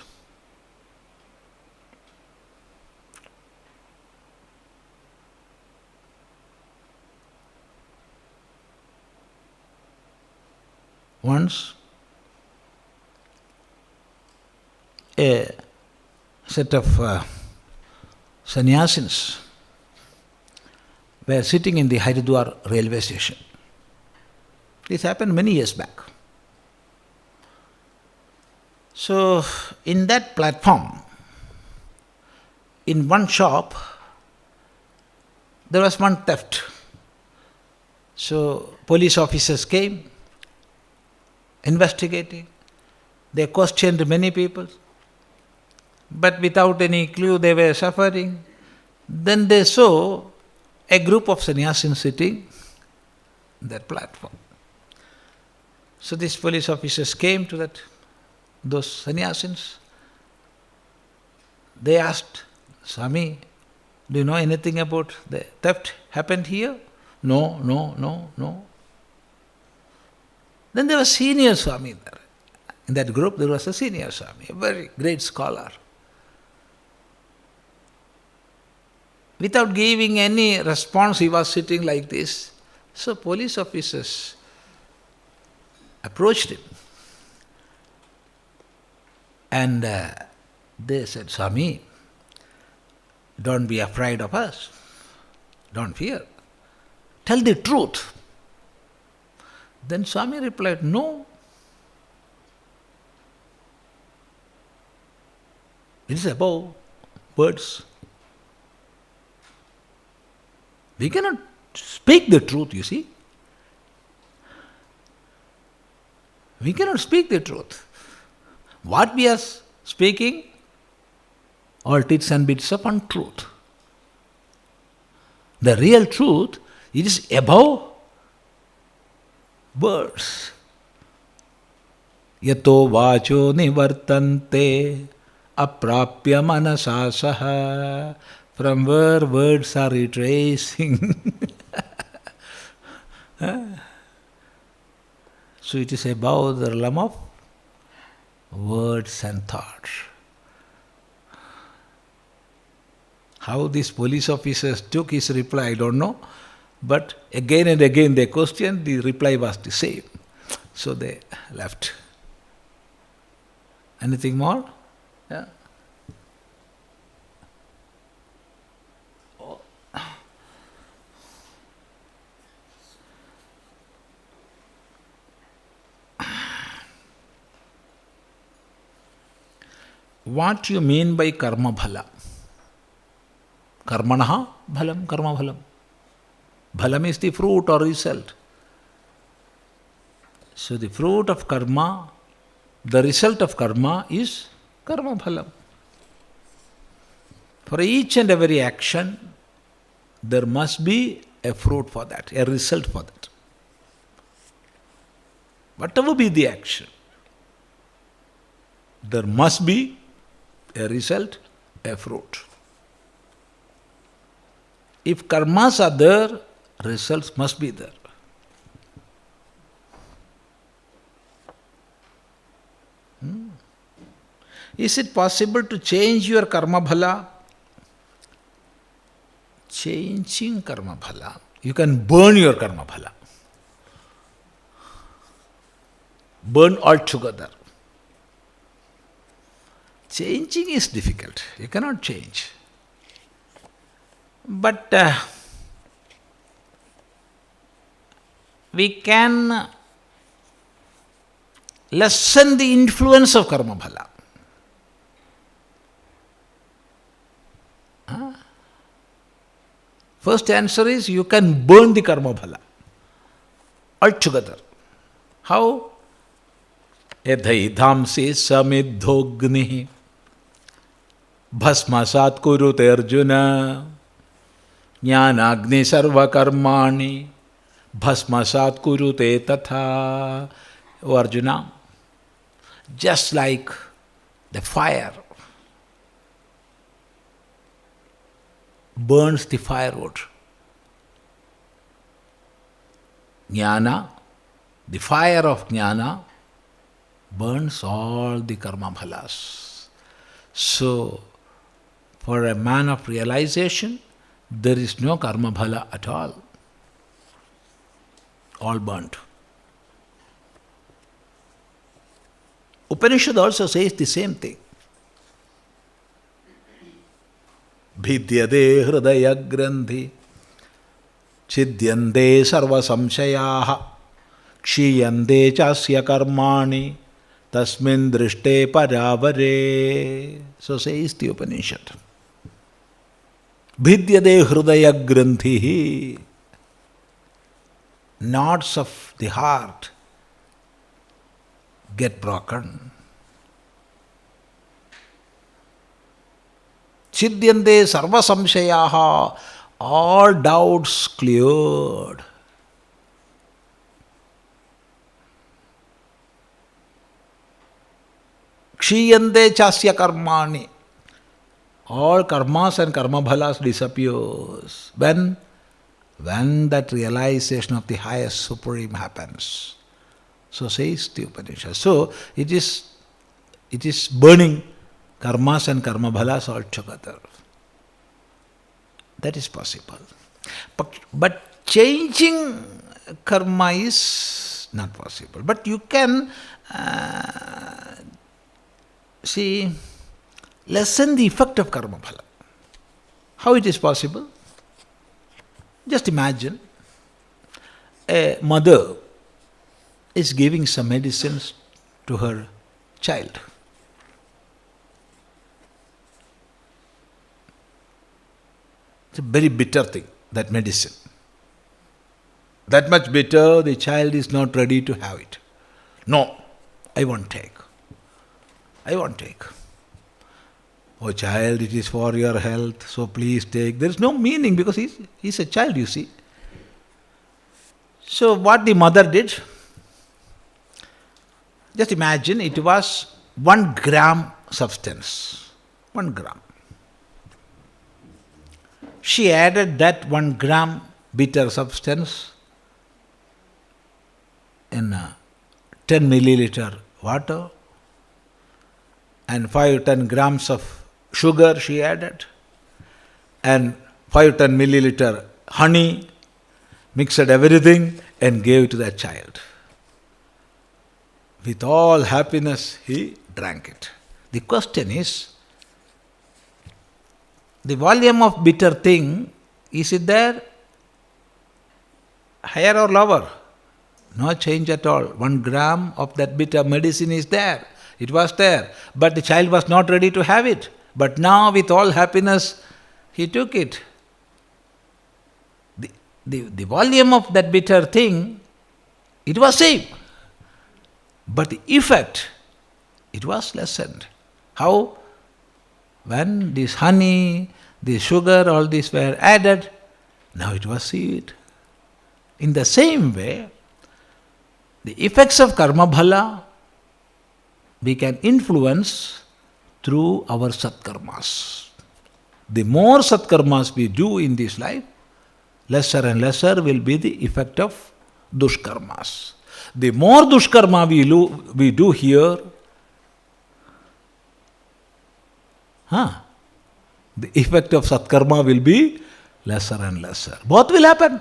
Once, a set of sannyasins were sitting in the Haridwar railway station. This happened many years back. So, in that platform, in one shop, there was one theft. So, police officers came, investigating. They questioned many people, but without any clue they were suffering. Then they saw a group of sannyasins sitting on that platform. So these police officers came to those sannyasins. They asked, Swami, do you know anything about the theft happened here? No. Then there was senior Swami there. In that group there was a senior Swami, a very great scholar. Without giving any response, he was sitting like this. So police officers approached him. And they said, Swami, don't be afraid of us. Don't fear. Tell the truth. Then Swami replied, no. It is above words. We cannot speak the truth, you see. We cannot speak the truth. What we are speaking, all tits and bits of untruth. The real truth, it is above words. Yato vacho nivartante aprapya manasa saha. From where words are retracing. So it is above the realm of words and thoughts. How these police officers took his reply, I don't know. But again and again they questioned, the reply was the same. So they left. Anything more? Yeah. What you mean by karma bhala? Karmanaha bhalam, karma bhalam. Bhalam is the fruit or result. So the fruit of karma, the result of karma is karma bhalam. For each and every action, there must be a fruit for that, a result for that. Whatever be the action, there must be a result, a fruit. If karmas are there, results must be there. Is it possible to change your karma bhala? Changing karma bhala. You can burn your karma bhala. Burn altogether. Changing is difficult. You cannot change. But we can lessen the influence of karma bhala. First answer is you can burn the karma bhala altogether. How? Yadhaidhamsi samidhognihi bhasmasat kurute Arjuna jnanagni sarva karmani bhasmasat kurute tatha. O Arjuna, just like the fire burns the firewood, jnana, the fire of jnana, burns all the karma bhalas. So, for a man of realization, there is no karma bhala at all burnt. Upanishad also says the same thing. Bhidyade hridaya grandhi chidyande sarva samshayaha kshiyande chasya karmani tasmin drishte paravare. So says the Upanishad. Bhidyade hridaya grandhi. Knots of the heart get broken. Chidyante sarva samshayaha, all doubts cleared. Kshiyante chasya karmani, all karmas and karma bhalas disappears. When that realization of the highest supreme happens. So says the Upanishad. So it is burning karmas and karma bhalas altogether. That is possible. But changing karma is not possible. But you can lessen the effect of karma phala. How it is possible? Just imagine a mother is giving some medicines to her child. It's a very bitter thing, that medicine. That much bitter, the child is not ready to have it. No, I won't take. I won't take. Oh child, it is for your health, so please take. There is no meaning because he's a child, you see. So what the mother did, just imagine it was 1 gram substance. 1 gram. She added that 1 gram bitter substance in 10 milliliter water, and 5-10 grams of sugar she added, and 5-10 milliliter honey, mixed everything and gave to that child. With all happiness he drank it. The question is, the volume of bitter thing, is it there higher or lower? No change at all. 1 gram of that bitter medicine is there. It was there. But the child was not ready to have it. But now with all happiness he took it. The volume of that bitter thing, it was same. But the effect, it was lessened. How? When this honey, this sugar, all these were added, now it was sweet. In the same way, the effects of karma bhala we can influence through our satkarmas. The more satkarmas we do in this life, lesser and lesser will be the effect of dushkarmas. The more dushkarma we do here, the effect of satkarma will be lesser and lesser. Both will happen.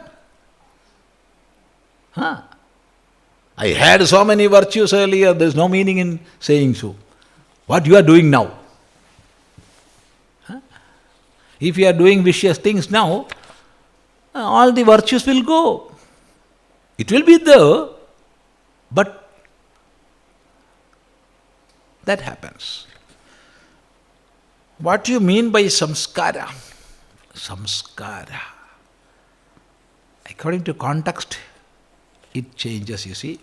I had so many virtues earlier, there is no meaning in saying so. What you are doing now? If you are doing vicious things now, all the virtues will go. It will be there, but that happens. What do you mean by samskara? Samskara. According to context, it changes, you see.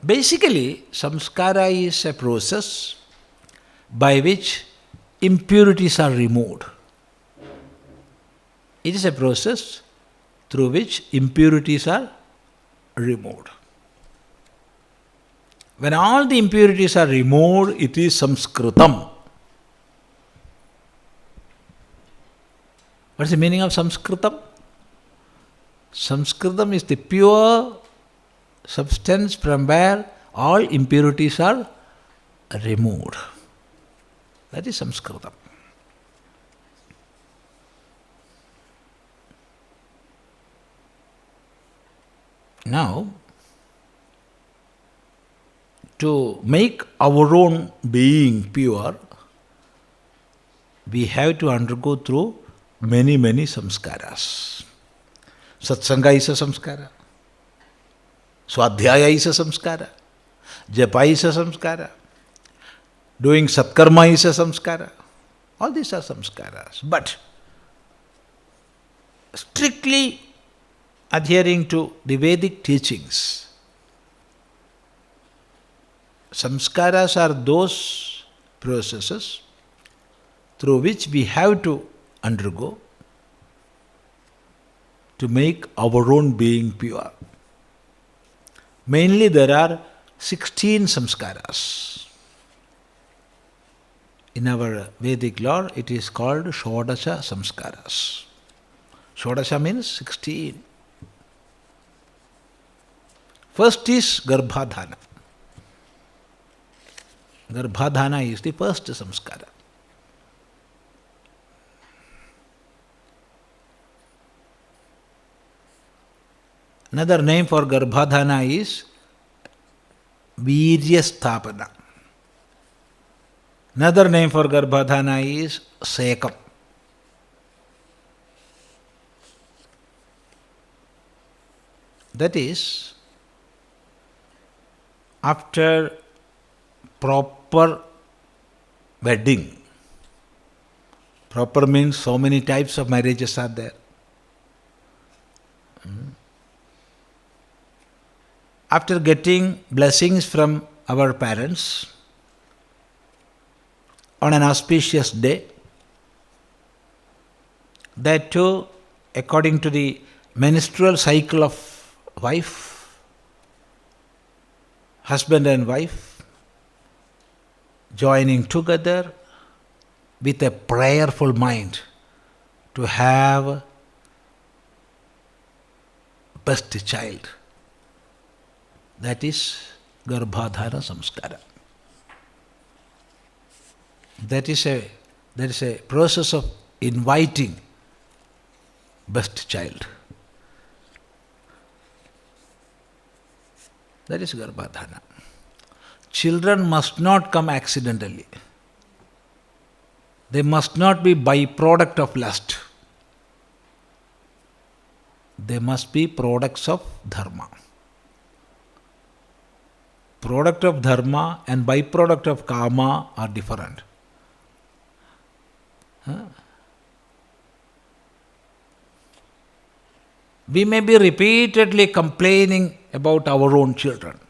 Basically, samskara is a process by which impurities are removed. It is a process through which impurities are removed. When all the impurities are removed, it is samskritam. What is the meaning of samskritam? Samskritam is the pure substance from where all impurities are removed. That is samskritam. Now, to make our own being pure, we have to undergo through many samskaras. Satsanga is a samskara. Swadhyaya is a samskara. Japa is a samskara. Doing satkarma is a samskara. All these are samskaras. But strictly adhering to the Vedic teachings, samskaras are those processes through which we have to undergo to make our own being pure. Mainly there are 16 samskaras. In our Vedic lore, it is called Shodasha samskaras. Shodasha means 16. First is Garbhadhana. Garbhadhana is the first samskara. Another name for Garbhadhana is Virya Sthapana. Another name for Garbhadhana is Sekam. That is, after proper wedding. Proper means so many types of marriages are there. After getting blessings from our parents on an auspicious day, that too according to the menstrual cycle of wife, husband and wife, joining together with a prayerful mind to have best child. That is Garbhadhana Samskara. That is a process of inviting best child. That is Garbhadhana. Children must not come accidentally. They must not be byproduct of lust. They must be products of dharma. Product of dharma and byproduct of kama are different. We may be repeatedly complaining about our own children.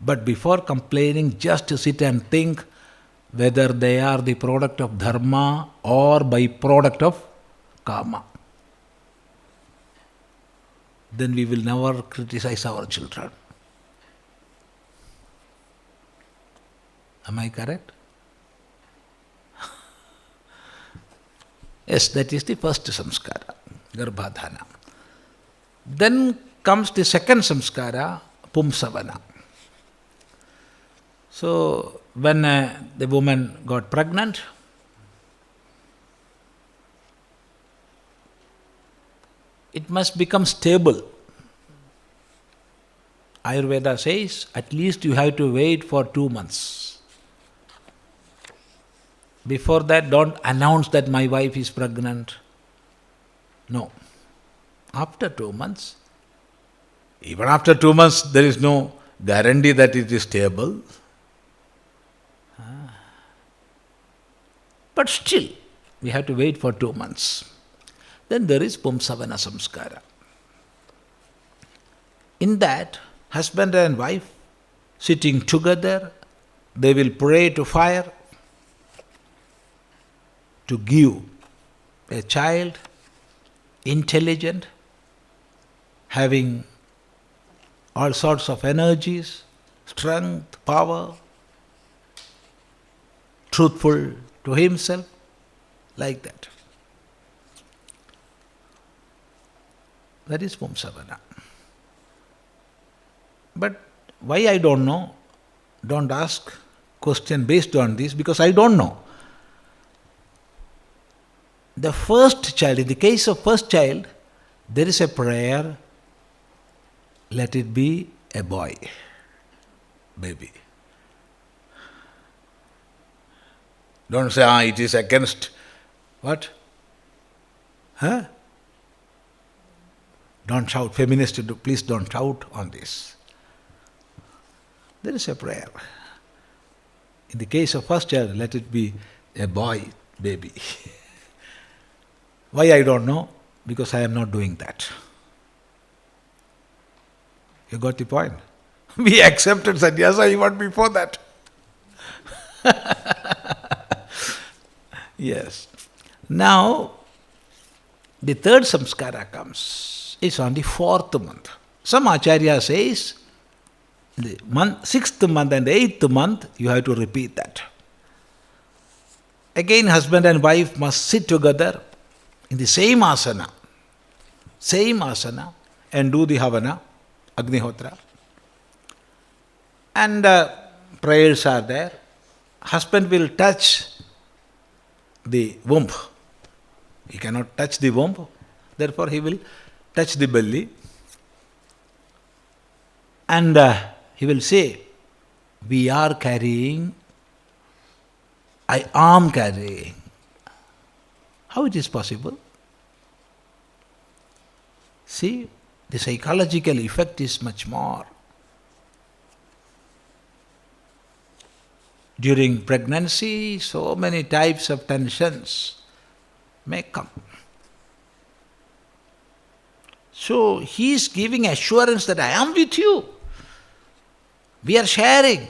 But before complaining, just sit and think whether they are the product of dharma or byproduct of kama. Then we will never criticize our children. Am I correct? Yes, that is the first samskara, Garbhadhana. Then comes the second samskara, Pumsavana. So, when the woman got pregnant, it must become stable. Ayurveda says at least you have to wait for 2 months. Before that, don't announce that my wife is pregnant. No. After 2 months, even after 2 months, there is no guarantee that it is stable. But still, we have to wait for 2 months. Then there is Pumsavana Samskara. In that, husband and wife sitting together, they will pray to fire to give a child intelligent, having all sorts of energies, strength, power, truthful to himself, like that. That is Pumsavana. But why I don't know, don't ask question based on this, because I don't know. The first child, in the case of first child, there is a prayer, let it be a boy, baby. Don't say, it is against what? Don't shout, feminists, please don't shout on this. There is a prayer. In the case of first child, let it be a boy, baby. Why I don't know? Because I am not doing that. You got the point? We accepted sannyasa even before that. Yes. Now, the third samskara comes. It's on the 4th month. Some acharya says, the 6th month and 8th month, you have to repeat that. Again, husband and wife must sit together in the same asana, and do the Havana, Agnihotra. And prayers are there. Husband will touch the womb. He cannot touch the womb. Therefore, he will touch the belly and he will say, we are carrying, I am carrying. How it is possible? See, the psychological effect is much more. During pregnancy, so many types of tensions may come. So he is giving assurance that I am with you. We are sharing.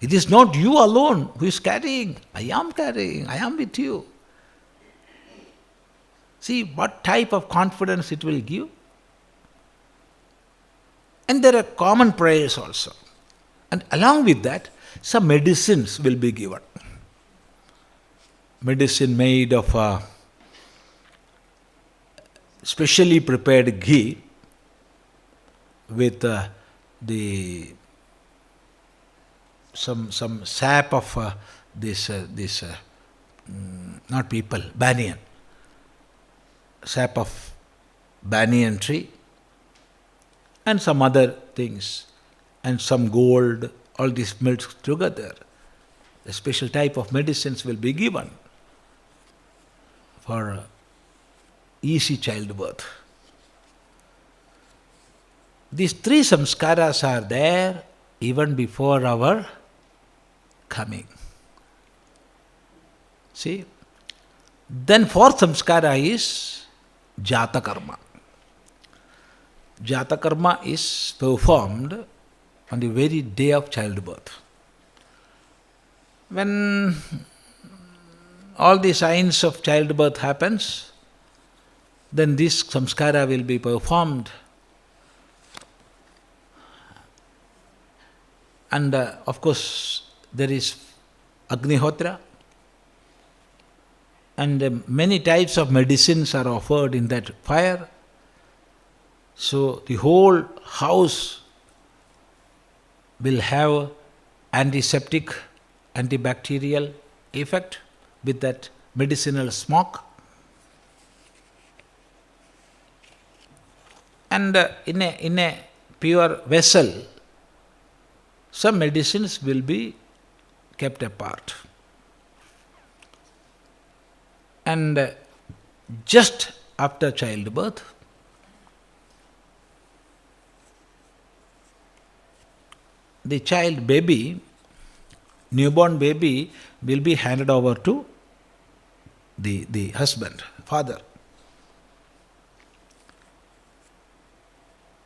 It is not you alone who is carrying. I am with you. See what type of confidence it will give. And there are common prayers also. And along with that, some medicines will be given. Medicine made of specially prepared ghee with some sap of not people, banyan, sap of banyan tree, and some other things, and some gold, all this melts together. A special type of medicines will be given for easy childbirth. These three samskaras are there even before our coming. See? Then fourth samskara is jata karma. Jata karma is performed on the very day of childbirth. When all the signs of childbirth happens, then this samskara will be performed. And of course, there is Agnihotra, and many types of medicines are offered in that fire. So the whole house will have antiseptic, antibacterial effect with that medicinal smoke. And in a pure vessel, some medicines will be kept apart. And just after childbirth, the child baby, newborn baby, will be handed over to the husband, father.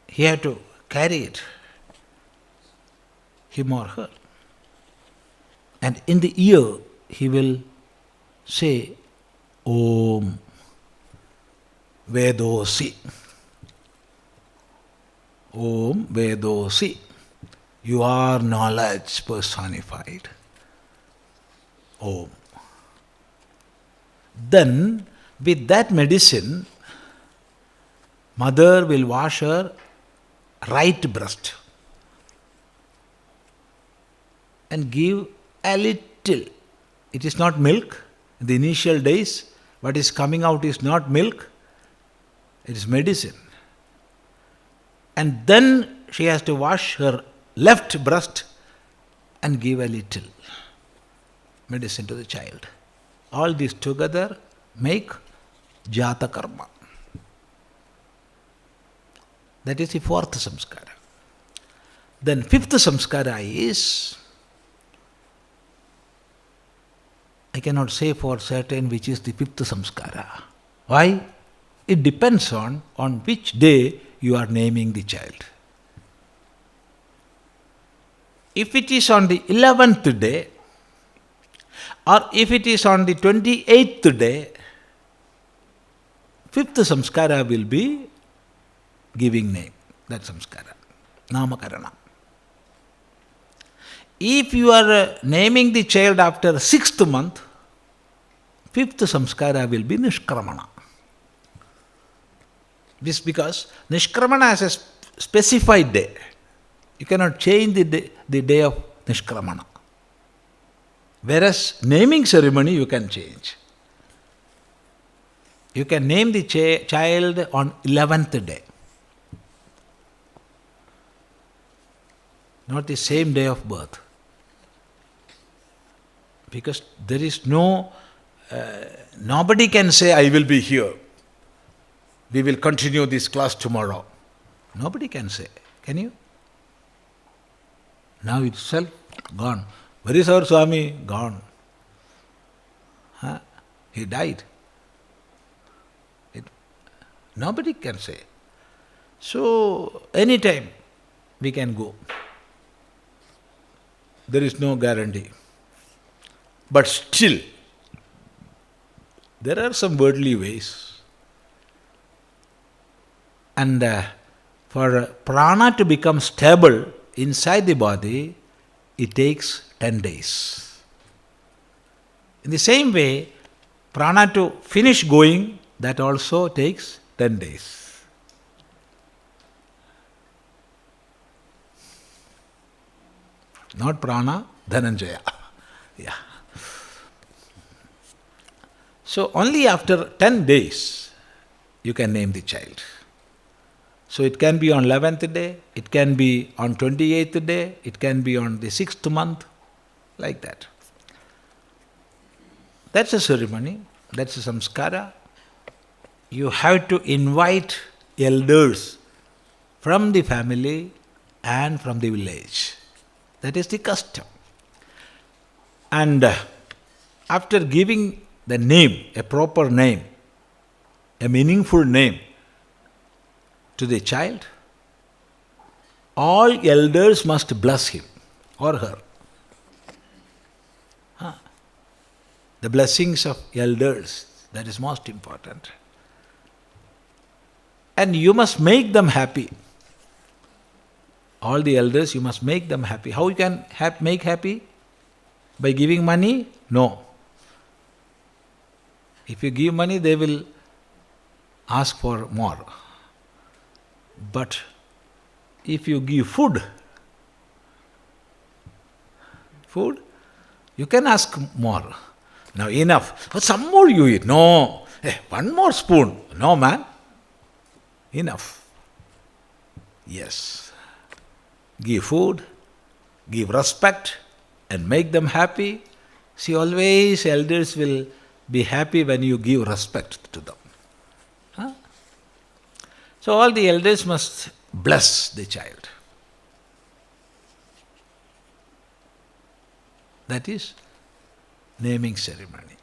He had to carry it, him or her. And in the ear, he will say, Om Vedosi. Om Vedosi. You are knowledge personified. Om. Then, with that medicine, mother will wash her right breast and give a little. It is not milk. In the initial days, what is coming out is not milk, it is medicine. And then she has to wash her left breast and give a little medicine to the child. All these together make jata karma. That is the fourth samskara. Then fifth samskara is, I cannot say for certain which is the fifth samskara. Why? It depends on which day you are naming the child. If it is on the 11th day, or if it is on the 28th day, fifth samskara will be giving name, that samskara, namakarana. If you are naming the child after 6th month, fifth samskara will be nishkramana. This because nishkramana has a specified day. You cannot change the day of nishkramana. Whereas naming ceremony you can change. you can name the child on 11th day. Not the same day of birth. Because there is nobody can say, I will be here. We will continue this class tomorrow. Nobody can say. Can you? Now itself gone. Where is our Swami? Gone. He died. Nobody can say. So, anytime we can go. There is no guarantee. But still, there are some worldly ways. And for prana to become stable inside the body, it takes 10 days. In the same way, prana to finish going, that also takes 10 days. Not prana, Dhananjaya. Yeah. So only after 10 days you can name the child. So it can be on 11th day, it can be on 28th day, it can be on the 6th month, like that. That's a ceremony, that's a samskara. You have to invite elders from the family and from the village. That is the custom. And after giving the name, a proper name, a meaningful name to the child, all elders must bless him or her. The blessings of elders, that is most important. And you must make them happy. All the elders, you must make them happy. How you can make happy? By giving money? No. If you give money, they will ask for more. But if you give food, you can ask more. Now enough. Oh, some more you eat. No. Hey, one more spoon. No, man. Enough. Yes. Give food, give respect, and make them happy. See, always elders will be happy when you give respect to them. So all the elders must bless the child. That is naming ceremony.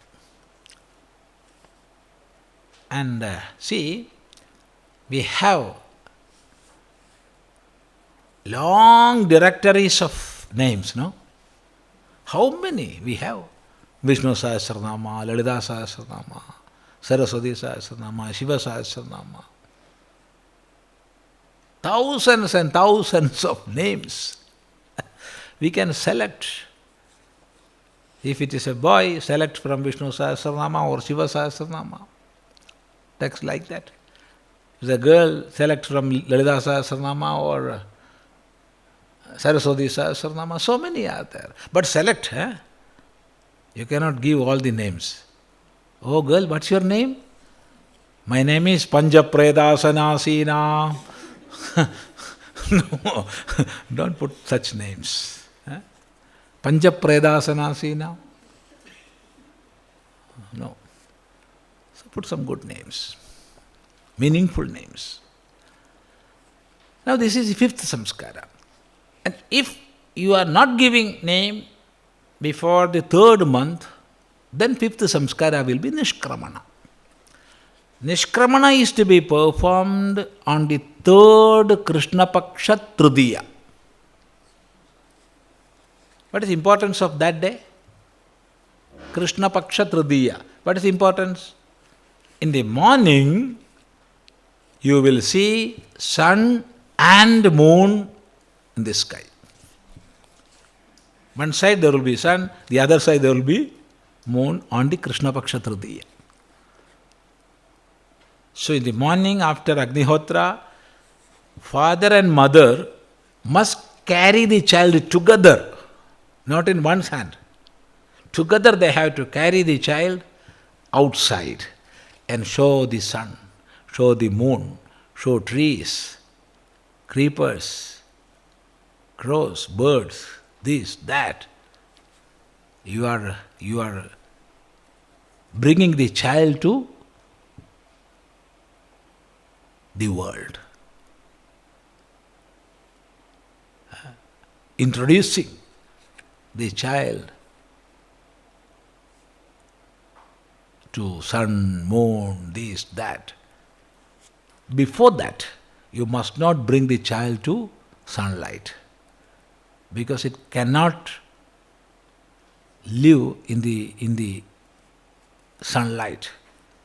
And see, we have long directories of names, no? How many we have? Vishnu Sahasranama, Lalita Sahasranama, Saraswati Sahasranama, Shiva Sahasranama. Thousands and thousands of names. We can select. If it is a boy, select from Vishnu Sahasranama or Shiva Sahasranama. Text like that. If it's a girl, select from Lalita Sahasranama or Saraswati Sahasranama. So many are there. But select, You cannot give all the names. Oh girl, what's your name? My name is Panjapredasanasina. No, don't put such names. Panjapredasanasina. No. So put some good names. Meaningful names. Now this is the fifth samskara. And if you are not giving name before the third month, then fifth samskara will be Nishkramana. Nishkramana is to be performed on the third Krishna Paksha Tritiya. What is the importance of that day? Krishna Paksha Tritiya. What is the importance? In the morning, you will see sun and moon in the sky. One side there will be sun, the other side there will be moon on the Krishna Paksha Tritiya. So in the morning after Agnihotra, father and mother must carry the child together, not in one's hand. Together they have to carry the child outside and show the sun, show the moon, show trees, creepers, crows, birds, this, that. You are bringing the child to the world. Introducing the child to sun, moon, this, that. Before that, you must not bring the child to sunlight, because it cannot live in the sunlight.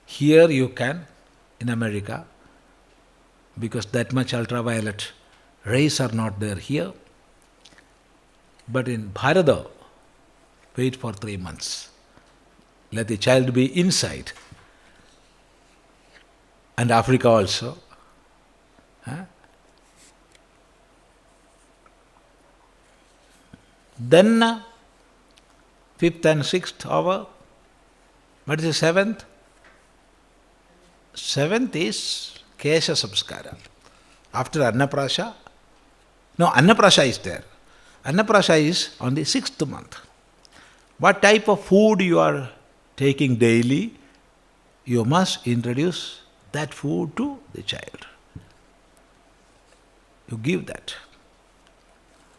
Here you can, in America, because that much ultraviolet rays are not there here. But in Bharata, wait for 3 months. Let the child be inside. And Africa also. Then, 5th and 6th hour. What is the 7th? 7th is Kesha Samskara. After Annaprasha. No, Annaprasha is there. Annaprasha is on the 6th month. What type of food you are taking daily, you must introduce that food to the child. You give that.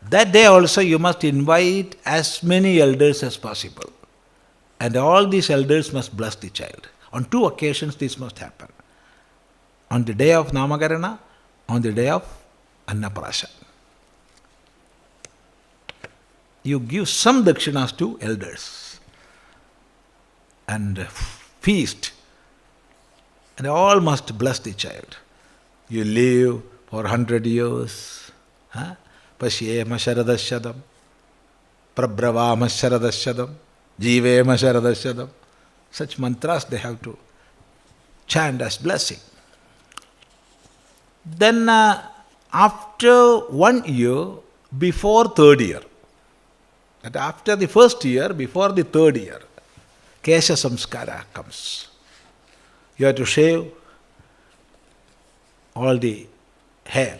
That day also you must invite as many elders as possible. And all these elders must bless the child. On 2 occasions this must happen. On the day of Namakarana, on the day of Annaprasha. You give some dakshinas to elders and feast, and all must bless the child. You live for 100 years. Pashyema sharadashadam, prabravama sharadashadam, jivema sharadashadam. Such mantras they have to chant as blessing. Then after 1 year, before 3rd year, that after the 1st year, before the 3rd year, Kesha Samskara comes. You have to shave all the hair.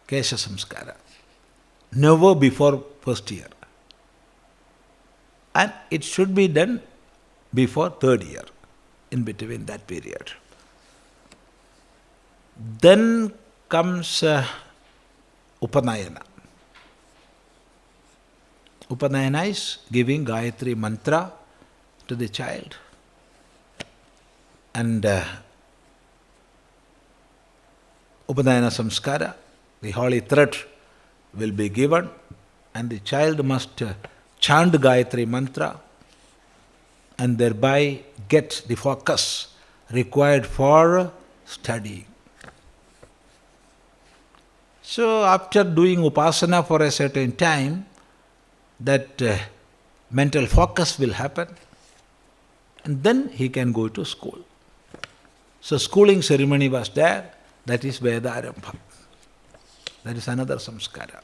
Kesha Samskara. Never before 1st year. And it should be done before 3rd year, in between that period. Then comes Upanayana. Upanayana is giving Gayatri mantra to the child. And Upanayana Samskara, the holy thread will be given, and the child must chant Gayatri mantra and thereby get the focus required for studying. So after doing upasana for a certain time, that mental focus will happen, and then he can go to school. So schooling ceremony was there, that is Vedarambha. That is another samskara.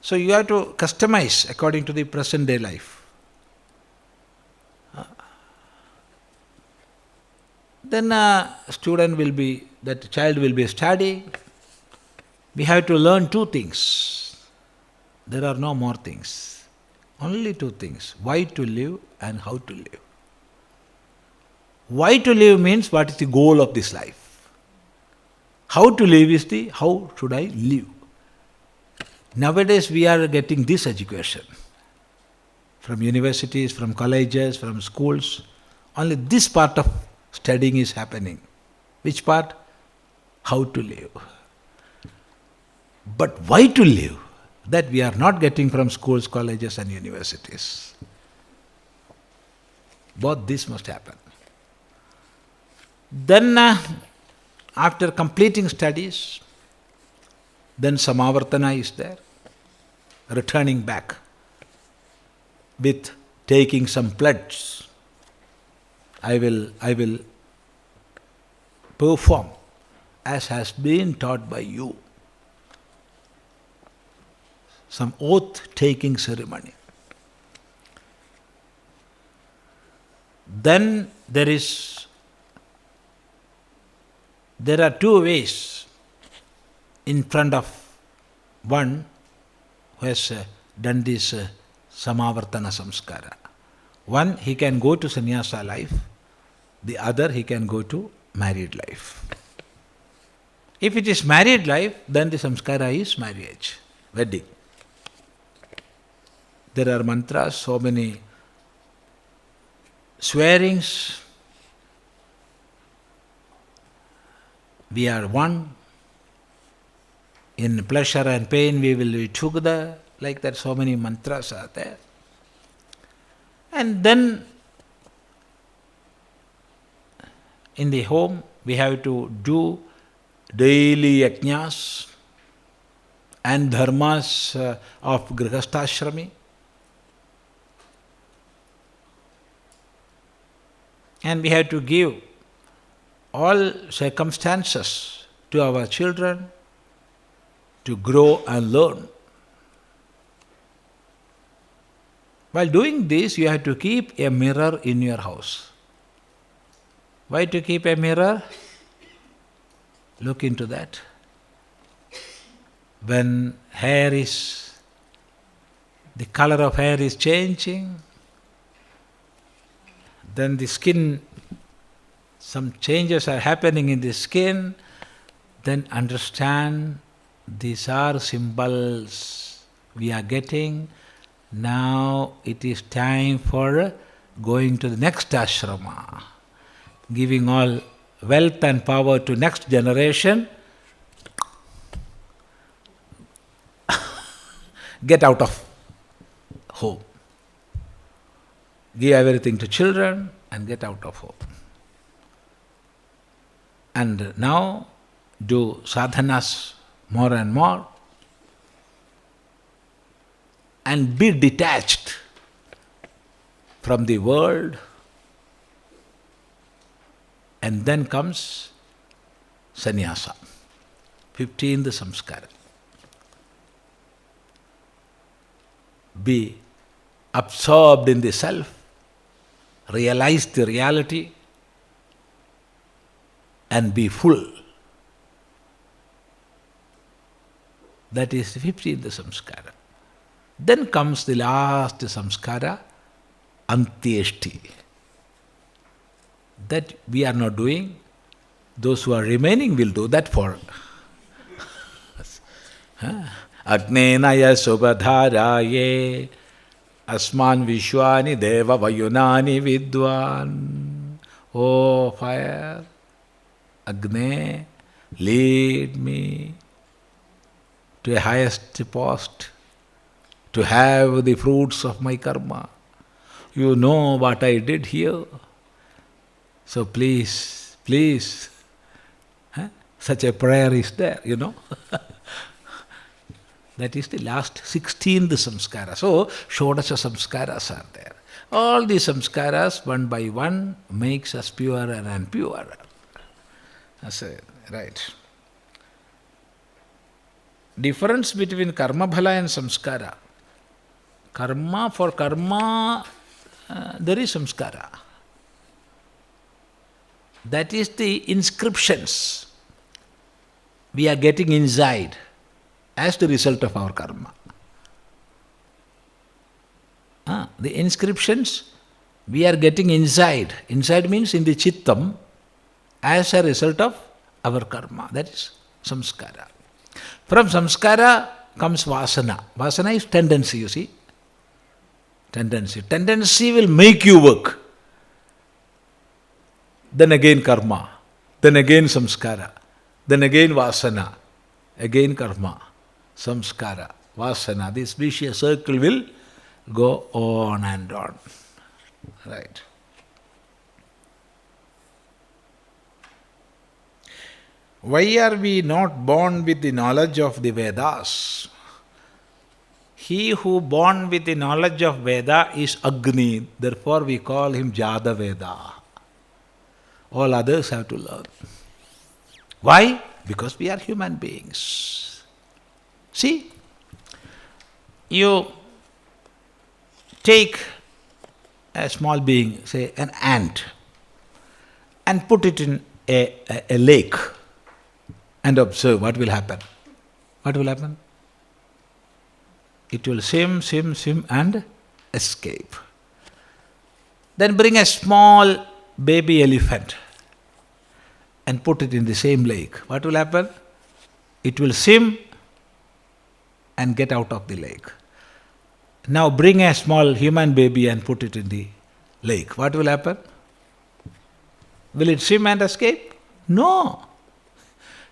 So you have to customize according to the present day life. Then student will be, that child will be studying. We have to learn 2 things. There are no more things. Only 2 things. Why to live and how to live. Why to live means what is the goal of this life. How to live is the how should I live. Nowadays we are getting this education. From universities, from colleges, from schools. Only this part of studying is happening. Which part? How to live. But why to live? That we are not getting from schools, colleges and universities. Both this must happen. Then after completing studies, then Samavartana is there, returning back with taking some pledge. I will perform as has been taught by you. Some oath-taking ceremony. then there are two ways in front of one who has done this Samavartana Samskara. One, he can go to sannyasa life. The other, he can go to married life. If it is married life, then the samskara is marriage, wedding. There are mantras, so many swearings. We are one. In pleasure and pain we will be together. Like that, so many mantras are there. And then in the home we have to do daily yajnas and dharmas of grihastha-ashrami. And we have to give all circumstances to our children to grow and learn. While doing this, you have to keep a mirror in your house. Why to keep a mirror? Look into that. When the color of hair is changing, then the skin, some changes are happening in the skin, then understand these are symbols we are getting. Now it is time for going to the next ashrama, giving all wealth and power to next generation. Get out of home. Give everything to children and get out of home. And now do sadhanas more and more and be detached from the world. And then comes sannyasa, 15th samskara. Be absorbed in the self, realize the reality, and be full. That is the 15th samskara. Then comes the last samskara, antyeshti. That we are not doing. Those who are remaining will do that for. Agnenaya subhadharaye asman vishwani deva vayunani vidwan. Oh fire, Agne, lead me to a highest post, to have the fruits of my karma. You know what I did here. So please, such a prayer is there, That is the last 16th samskara. So, Shodasha samskaras are there. All these samskaras, one by one, makes us purer and purer. That's it, right. Difference between karma bhala and samskara. For karma, there is samskara. That is the inscriptions we are getting inside as the result of our karma. The inscriptions we are getting inside. Inside means in the chittam as a result of our karma. That is samskara. From samskara comes vasana. Vasana is tendency, you see. Tendency. Tendency will make you work. Then again karma. Then again samskara. Then again vasana. Again karma. Samskara. Vasana. This vicious circle will go on and on. Right. Why are we not born with the knowledge of the Vedas? He who born with the knowledge of Veda is Agni, therefore we call him Jada Veda. All others have to learn. Why? Because we are human beings. See, you take a small being, say an ant, and put it in a lake and observe what will happen. What will happen? It will swim and escape. Then bring a small baby elephant and put it in the same lake. What will happen? It will swim and get out of the lake. Now bring a small human baby and put it in the lake. What will happen? Will it swim and escape? No.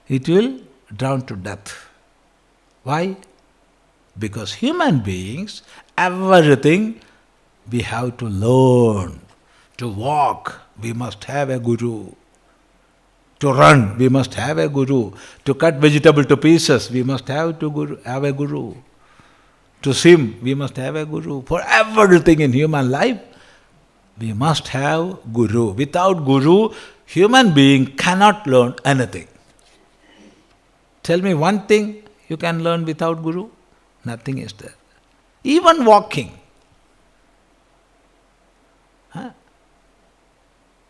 It will drown to death. Why? Because human beings, everything we have to learn. To walk, we must have a guru. To run, we must have a guru. To cut vegetable to pieces, we must have a guru. To swim, we must have a guru. For everything in human life, we must have guru. Without guru, human being cannot learn anything. Tell me one thing you can learn without guru? Nothing is there. Even walking. Huh?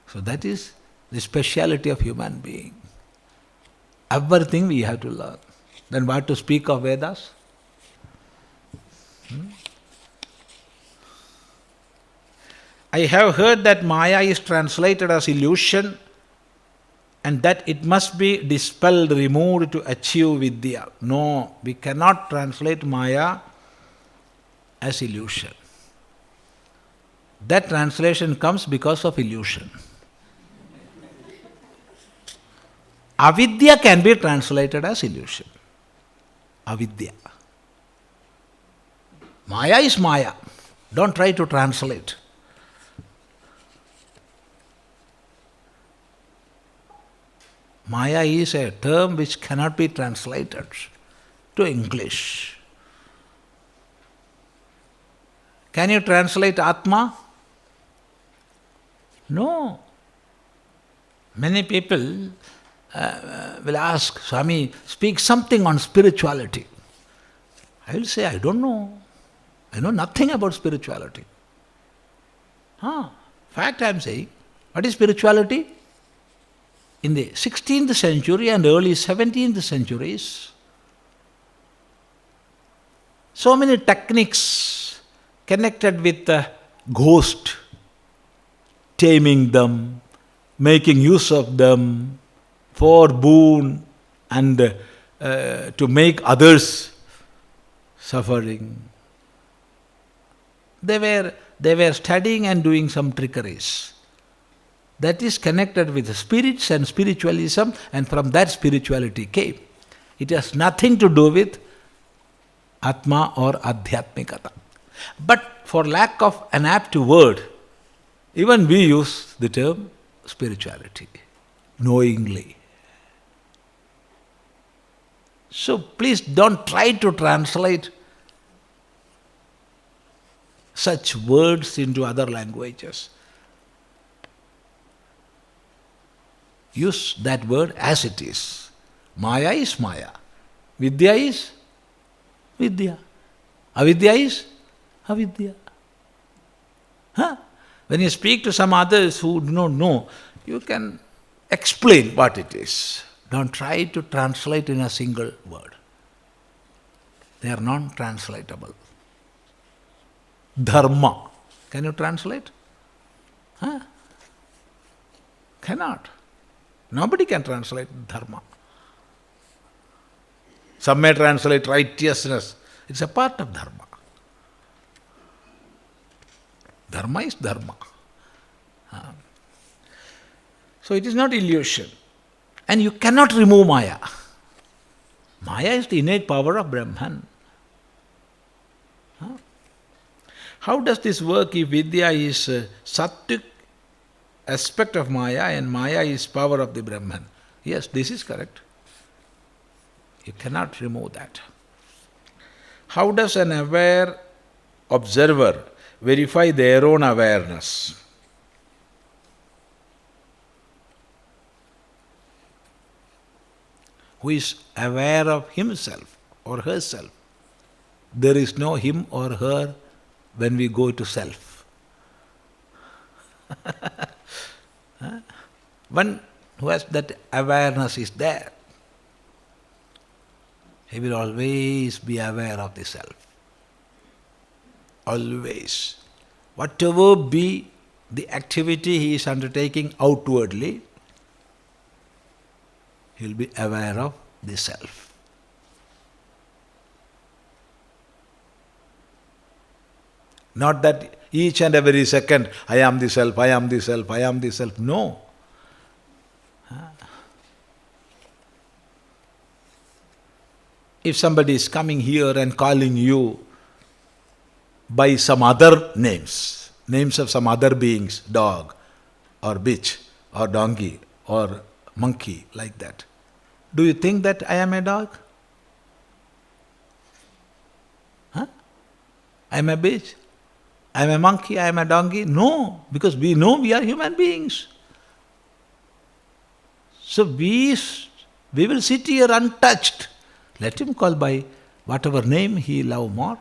So that is the speciality of human being. Everything we have to learn. Then what to speak of Vedas? I have heard that Maya is translated as illusion and that it must be dispelled, removed to achieve Vidya. No, we cannot translate Maya as illusion. That translation comes because of illusion. Avidya can be translated as illusion. Avidya. Maya is Maya. Don't try to translate. Maya is a term which cannot be translated to English. Can you translate Atma? No. Many people will ask, Swami, speak something on spirituality. I will say, I don't know. I know nothing about spirituality. Fact I am saying. What is spirituality? In the 16th century and early 17th centuries, so many techniques connected with the ghost, taming them, making use of them for boon and to make others suffering. They were studying and doing some trickeries. That is connected with the spirits and spiritualism, and from that spirituality came. It has nothing to do with Atma or Adhyatmikata. But for lack of an apt word, even we use the term spirituality, knowingly. So please don't try to translate such words into other languages. Use that word as it is. Maya is Maya. Vidya is Vidya. Avidya is Avidya. When you speak to some others who do not know, you can explain what it is. Don't try to translate in a single word. They are non-translatable. Dharma. Can you translate? Cannot. Nobody can translate dharma. Some may translate righteousness. It's a part of dharma. Dharma is dharma. So it is not illusion. And you cannot remove Maya. Maya is the innate power of Brahman. How does this work if Vidya is sattvic aspect of Maya and Maya is power of the Brahman? Yes, this is correct. You cannot remove that. How does an aware observer verify their own awareness? Who is aware of himself or herself? There is no him or her when we go to self. One who has that awareness is there. He will always be aware of the self. Always. Whatever be the activity he is undertaking outwardly, he will be aware of the self. Not that each and every second, I am the self, I am the self, I am the self. No. If somebody is coming here and calling you by some other names, names of some other beings, dog or bitch or donkey or monkey, like that, do you think that I am a dog? Huh? I am a bitch? I am a monkey? I am a donkey? No, because we know we are human beings. So we will sit here untouched. Let him call by whatever name he love more.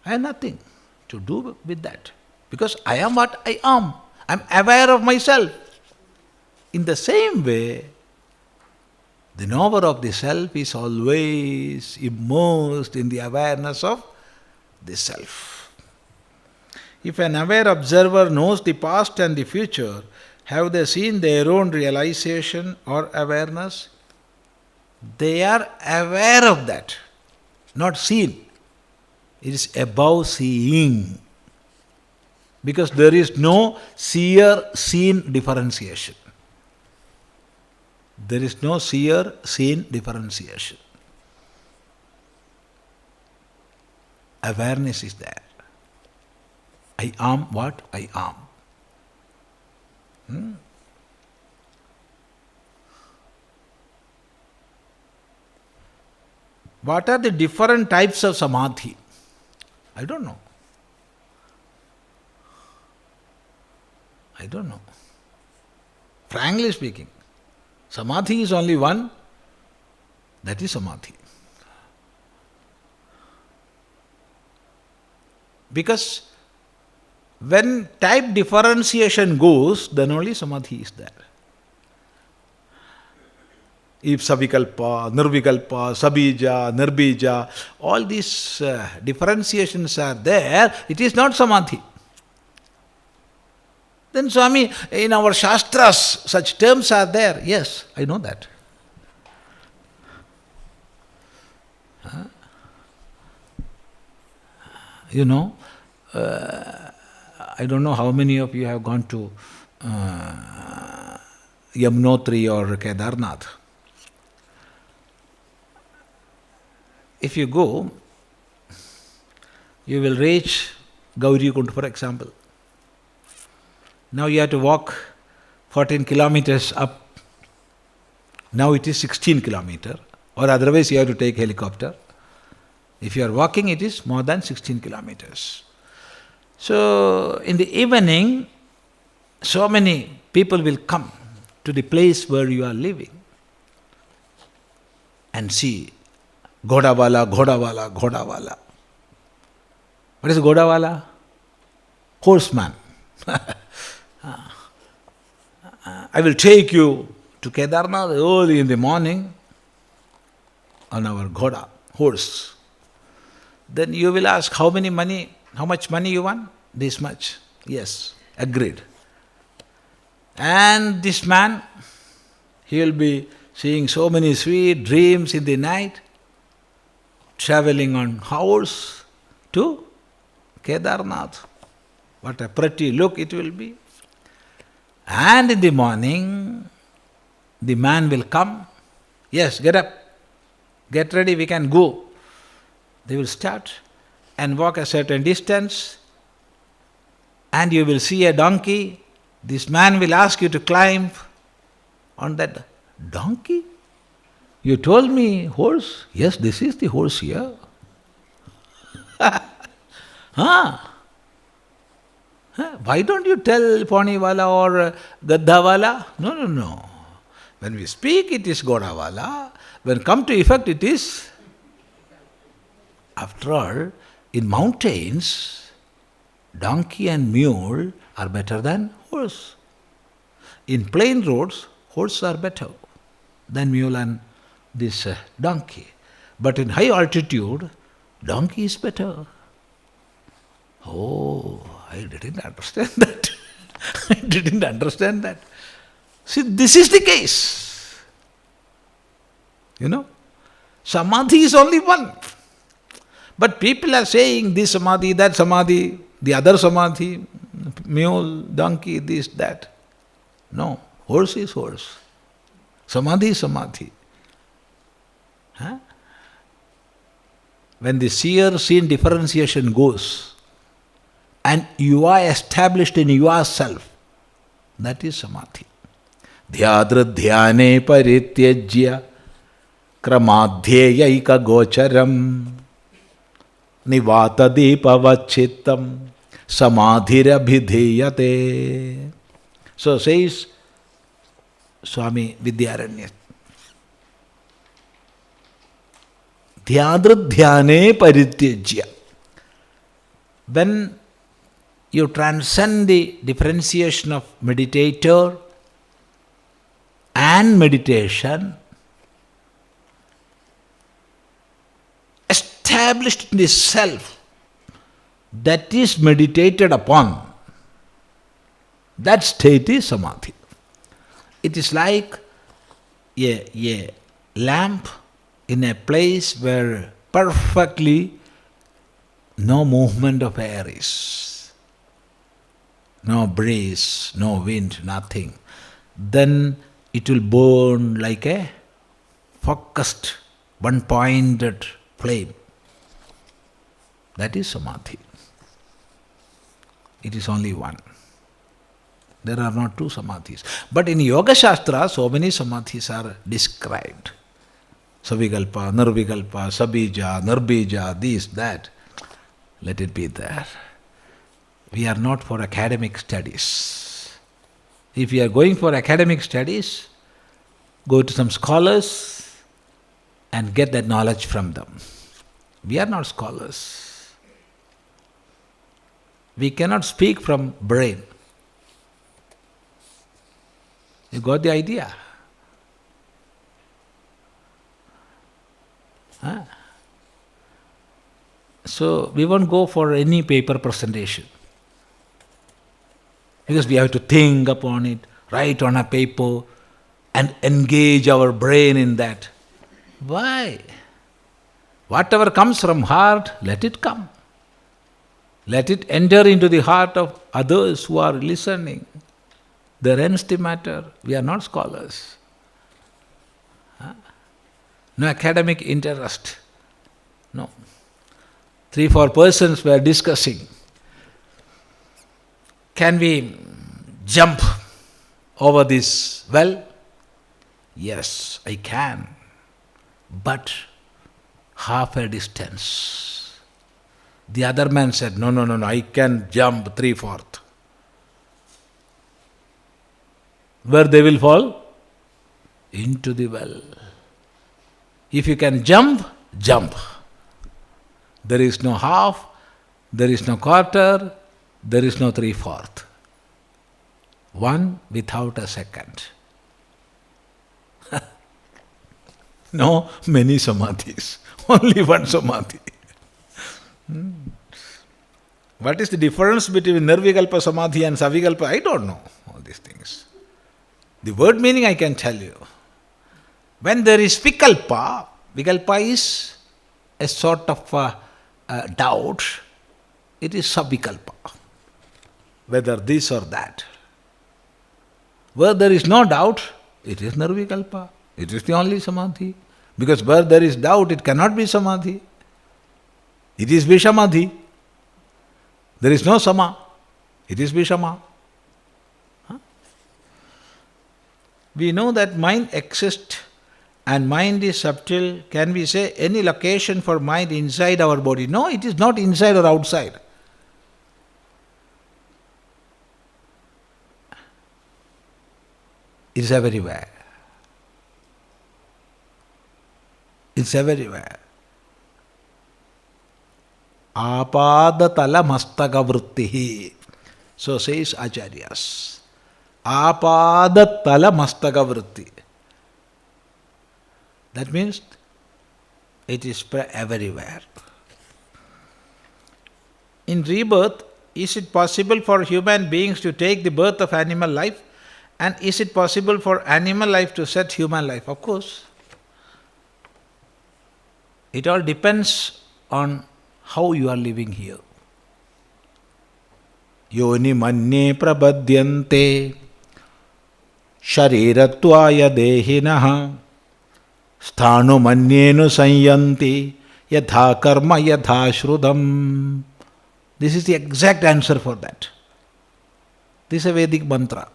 I have nothing to do with that. Because I am what I am. I am aware of myself. In the same way, the knower of the self is always immersed in the awareness of the self. If an aware observer knows the past and the future, have they seen their own realization or awareness? They are aware of that, not seen. It is above seeing. Because there is no seer-seen differentiation. There is no seer-seen differentiation. Awareness is there. I am what I am. What are the different types of samadhi? I don't know. I don't know. Frankly speaking, samadhi is only one. That is samadhi. Because when type differentiation goes, then only samadhi is there. If savikalpa, nirvikalpa, sabija, nirbija, all these differentiations are there, it is not samadhi. Then Swami, in our Shastras, such terms are there. Yes, I know that. You know, I don't know how many of you have gone to Yamunotri or Kedarnath. If you go, you will reach Gauri Kund, for example. Now you have to walk 14 kilometers up. Now it is 16 kilometers. Or otherwise you have to take helicopter. If you are walking, it is more than 16 kilometers. So in the evening, so many people will come to the place where you are living and see Ghodawala, Ghodawala, Ghodawala. What is Ghodawala? Horseman. I will take you to Kedarnath early in the morning on our Ghoda, horse. Then you will ask, how much money you want? This much. Yes, agreed. And this man, he will be seeing so many sweet dreams in the night, traveling on horse to Kedarnath. What a pretty look it will be. And in the morning, the man will come. Yes, get up. Get ready, we can go. They will start and walk a certain distance, and you will see a donkey. This man will ask you to climb on that donkey. You told me horse. Yes, this is the horse here. Why don't you tell Poniwala or Gaddawala? No. When we speak, it is Godawala. When come to effect, it is. After all, in mountains, donkey and mule are better than horse. in plain roads, horses are better than mule and this donkey. But in high altitude, donkey is better. Oh, I didn't understand that. I didn't understand that. See, this is the case. Samadhi is only one. But people are saying this samadhi, that samadhi, the other samadhi, mule, donkey, this, that. No, horse is horse. Samadhi is samadhi. Huh? When the seer-seen differentiation goes, and you are established in yourself, that is samadhi. Dhyadra dhyane parityajya kramadhyeyaika gocharam nivata dipavachittam samadhirabhidheyate. So says Swami Vidyaranya. Dhyadra dhyane parityajya. When you transcend the differentiation of meditator and meditation, established in the self that is meditated upon, that state is samadhi. It is like a lamp in a place where perfectly no movement of air is, no breeze, no wind, nothing. Then it will burn like a focused, one-pointed flame. That is samadhi. It is only one. There are not two samadhis. But in Yoga Shastra, so many samadhis are described. Savikalpa, Nirvikalpa, Sabija, Nirbija, this, that. Let it be there. We are not for academic studies. If you are going for academic studies, go to some scholars and get that knowledge from them. We are not scholars. We cannot speak from brain. You got the idea? Huh? So we won't go for any paper presentation. Because we have to think upon it, write on a paper, and engage our brain in that. Why? Whatever comes from heart, let it come. Let it enter into the heart of others who are listening. There ends the matter. We are not scholars. No academic interest. No. 3-4 persons were discussing. Can we jump over this well? Yes, I can. But half a distance. The other man said, no, I can jump 3/4. Where they will fall? Into the well. If you can jump, jump. There is no half, there is no quarter, there is no 3/4. One without a second. No many samadhis, only one samadhi. What is the difference between Nirvikalpa Samadhi and Savikalpa? I don't know all these things. The word meaning I can tell you. When there is Vikalpa, Vikalpa is a sort of doubt, it is Savikalpa, whether this or that. Where there is no doubt, it is Nirvikalpa. It is the only Samadhi. Because where there is doubt, it cannot be Samadhi. It is Vishamadhi. There is no Sama. It is Vishama. We know that mind exists and mind is subtle. Can we say any location for mind inside our body? No, it is not inside or outside. It is everywhere. It's everywhere. Apadatala mastaka vrittihi. So says Acharyas. Apadatala mastaka vritti. That means it is everywhere. In rebirth, is it possible for human beings to take the birth of animal life? And is it possible for animal life to set human life? Of course. It all depends on how you are living here. Yoni manye prabhadyante sharirattvaya dehinaha sthanu manyenu sanyanti yatha karma yatha shrudam. This is the exact answer for that. This is a Vedic mantra.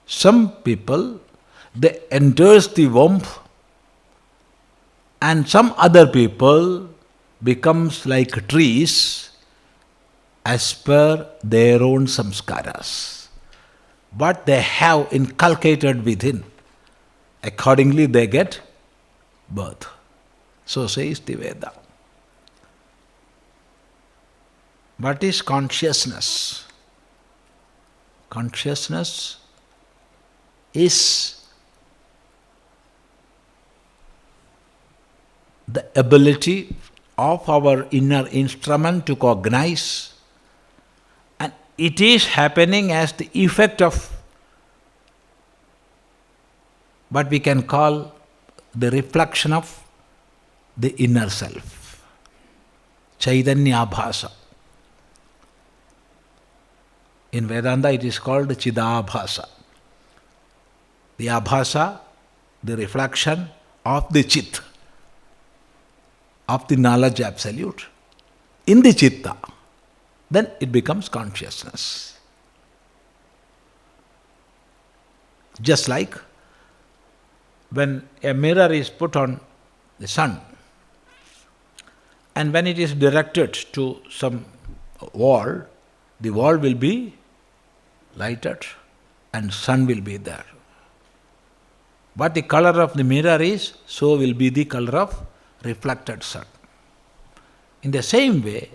Some people, they enters the womb, and some other people becomes like trees as per their own samskaras. What they have inculcated within, accordingly they get birth. So says the Veda. What is consciousness? Consciousness is the ability of our inner instrument to cognize, and it is happening as the effect of what we can call the reflection of the inner self. Chaitanya bhasa. In Vedanta it is called Chidabhasa. The abhasa, the reflection of the chit, of the knowledge absolute, in the chitta. Then it becomes consciousness. Just like when a mirror is put on the sun, and when it is directed to some wall, the wall will be lighted and sun will be there. What the color of the mirror is, so will be the color of reflected sun. In the same way,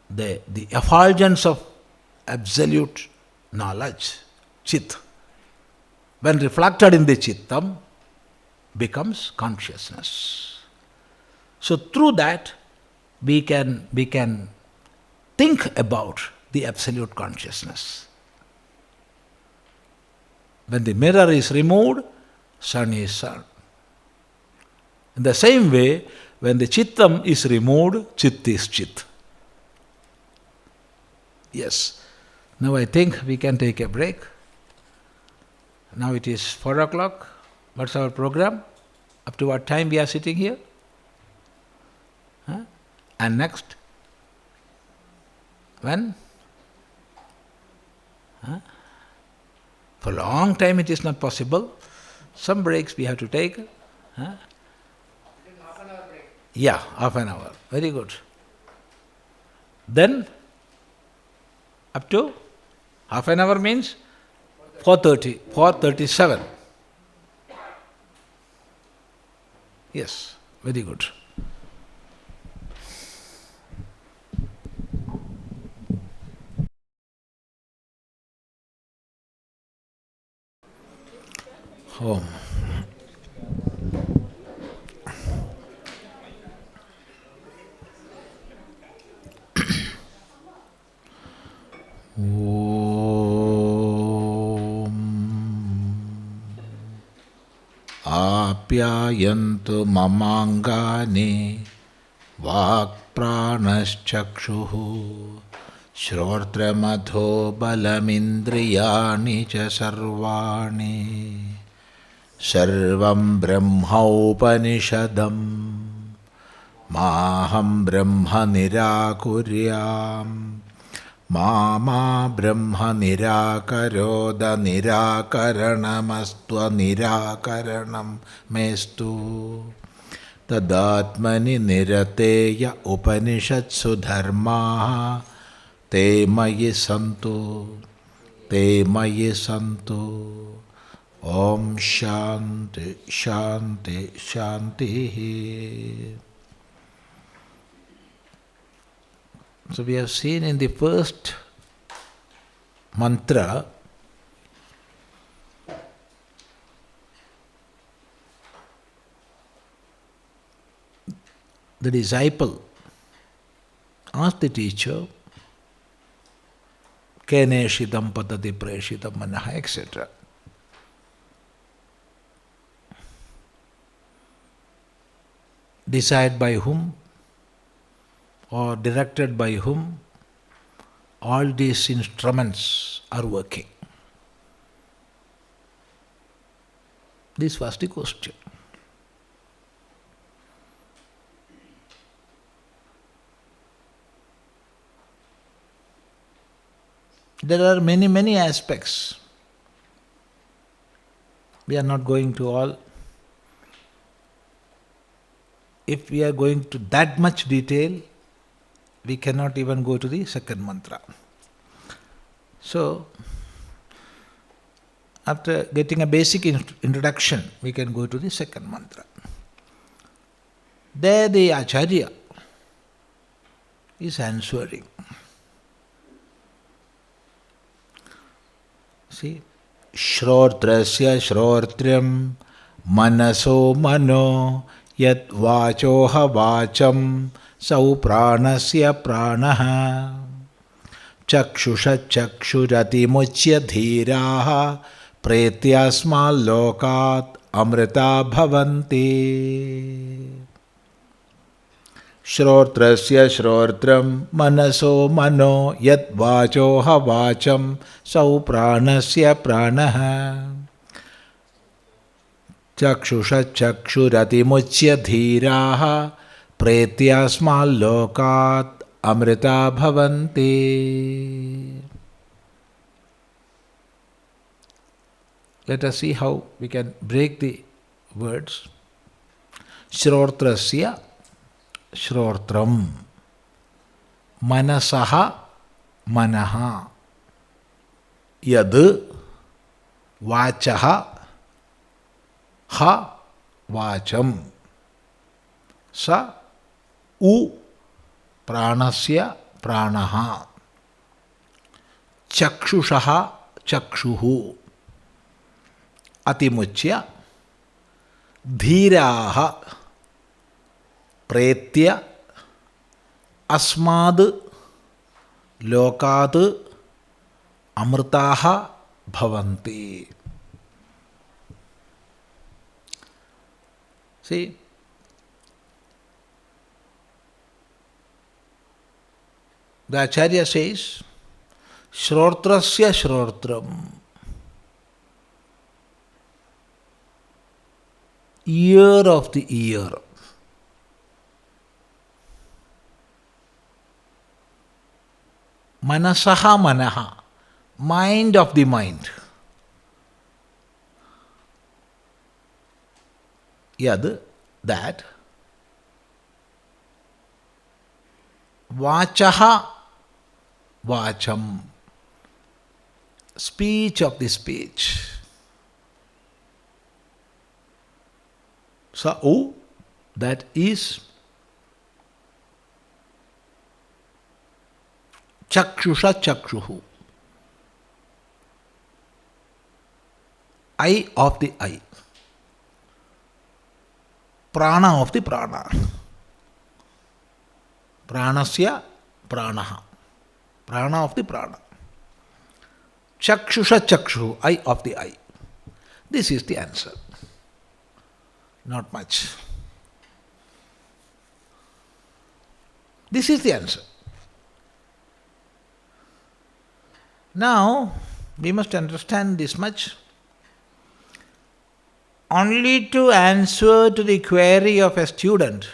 the effulgence of absolute knowledge, chit, when reflected in the chittam, becomes consciousness. So through that, we can think about the absolute consciousness. When the mirror is removed, sun is sun. In the same way, when the chittam is removed, chit is chit. Yes. Now I think we can take a break. Now it is 4 o'clock. What's our program? Up to what time we are sitting here? Huh? And next? When? Huh? For a long time it is not possible. Some breaks we have to take. Huh? Half an hour break. Yeah, half an hour. Very good. Then, up to half an hour means 4:30, 4:37. Yes, very good. Om. Apyayantu mamangani vakpranaschakshuhu shrotramadho balamindriyani cha sarvani sarvam brahmaupanishadam maham brahma nirakuryam Mama Brahma Nirakaroda Nirakaranamastua Nirakaranam Mestu Tadatmani Nirateya Upanishatsu Dharmaha Te Mayi Santu Om Shanti Shanti Shanti. So we have seen in the first mantra, the disciple asked the teacher, Keneshitam patati preshitam manaha, etc. Decided by whom or directed by whom all these instruments are working? This was the question. There are many, many aspects. We are not going to all. If we are going to that much detail, we cannot even go to the second mantra. So, after getting a basic introduction, we can go to the second mantra. There the Acharya is answering. See, Shrotrasya Shrotriyam Manaso Mano Yat Vachoha Vacham Sau Pranasya Pranaha Chakshusha Chakshurati Muchya Dhiraha Pretyasma Lokat Amrita Bhavanti Shrotrasya Shrotram Manaso Mano Yat Vachoha Vacham Sau Pranasya Pranaha Chakshusha Chakshurati Muchya Dhiraha Pretyasma Lokat Amrita Bhavanti. Let us see how we can break the words. Shrotrasya Shrotram Manasaha Manaha Yad Vachaha Ha Vacham Sa U Pranasya Pranaha Chakshushaha Chakshuhu Atimuchya Dhiraha Pretya Asmad Lokat Amritaha Bhavanti. See, the Acharya says, Shrotrasya Shrotram, ear of the ear. Manasaha Manaha, mind of the mind. Yad, that. Vachaha Vacham, speech of the speech. Sa'u, that is. Chakshusha Chakshuhu, eye of the eye. Prana of the prana. Pranasya pranaha. Prana of the prana. Chakshusha Chakshu, eye of the eye. This is the answer. Not much. This is the answer. Now, we must understand this much. Only to answer to the query of a student,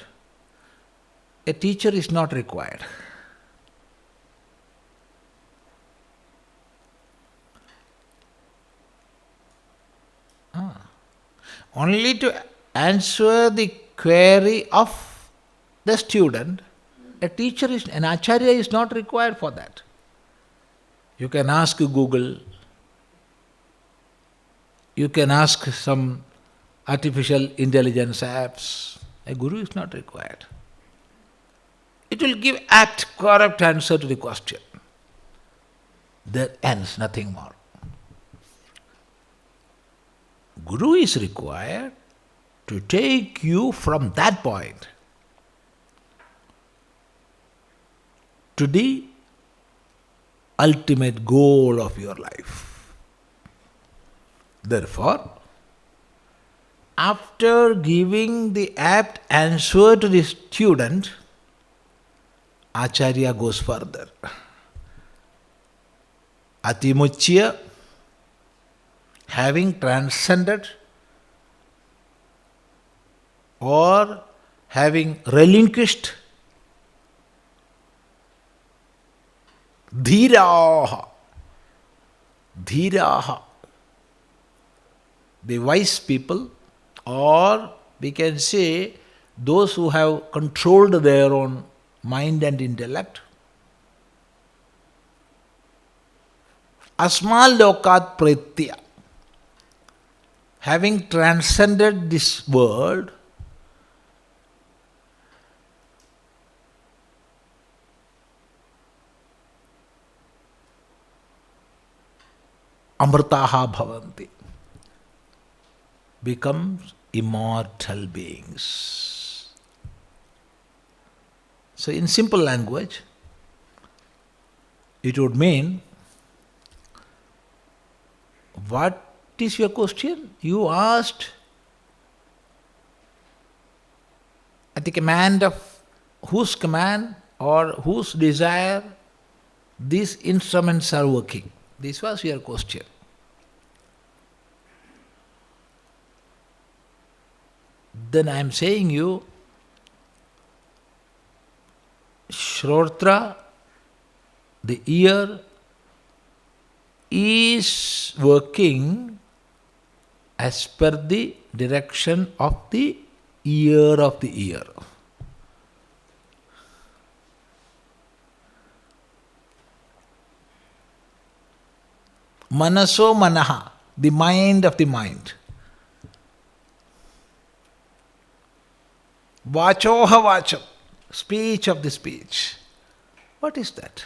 a teacher is not required. Only to answer the query of the student, an acharya is not required for that. You can ask Google, you can ask some artificial intelligence apps. A guru is not required. It will give apt, correct answer to the question. There ends, nothing more. Guru is required to take you from that point to the ultimate goal of your life. Therefore, after giving the apt answer to the student, Acharya goes further. Atimuchya, having transcended or having relinquished, dhiraha, the wise people, or we can say those who have controlled their own mind and intellect, asmal lokat pritya, having transcended this world, amrtaha bhavanti, becomes immortal beings. So in simple language, it would mean, what is your question? You asked at the command of whose command or whose desire these instruments are working. This was your question. Then I am saying you, Shrotra, the ear, is working as per the direction of the ear of the ear. Manaso manaha, the mind of the mind. Vachoha vacham, speech of the speech. What is that?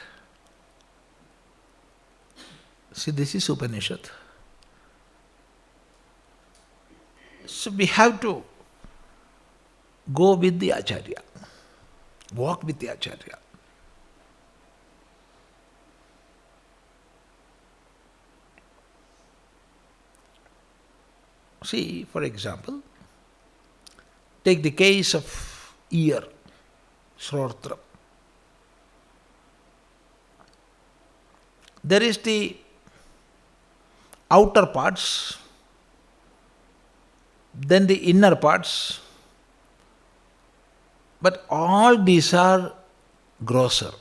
See, this is Upanishad. So we have to go with the Acharya, walk with the Acharya. See, for example, take the case of ear, Shrotra. There is the outer parts, then the inner parts, but all these are grosser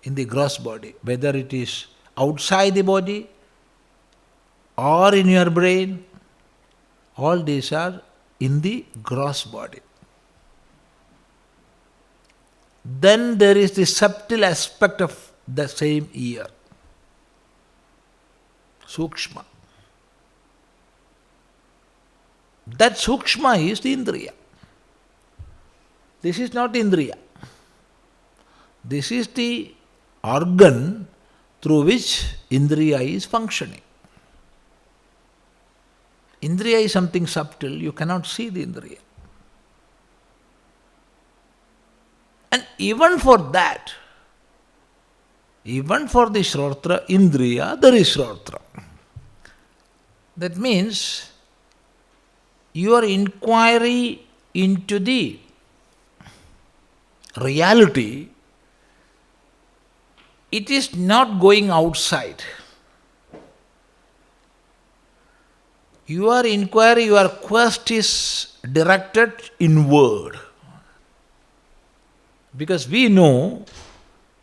in the gross body, whether it is outside the body or in your brain, all these are in the gross body. Then there is the subtle aspect of the same ear, Sukshma. That Sukshma is the Indriya. This is not Indriya. This is the organ through which Indriya is functioning. Indriya is something subtle, you cannot see the Indriya. And even for that, even for the Shrotra Indriya, there is Shrotra. That means your inquiry into the reality, it is not going outside. Your inquiry, your quest is directed inward. Because we know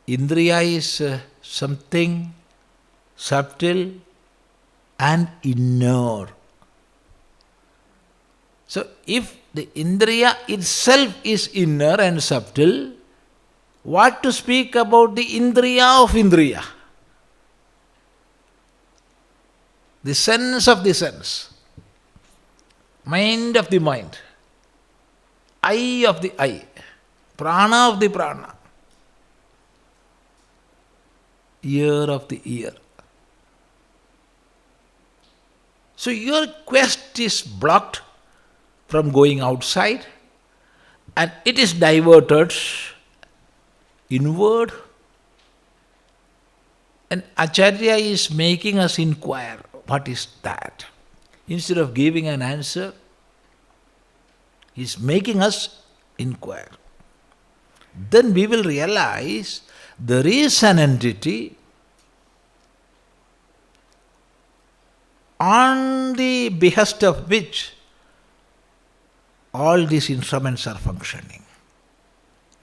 Indriya is something subtle and inner. So if the Indriya itself is inner and subtle, what to speak about the Indriya of Indriya? The sense of the sense, mind of the mind, eye of the eye, prana of the prana. Year of the year. So your quest is blocked from going outside and it is diverted inward. And Acharya is making us inquire, what is that? Instead of giving an answer, he is making us inquire. Then we will realize there is an entity on the behest of which all these instruments are functioning.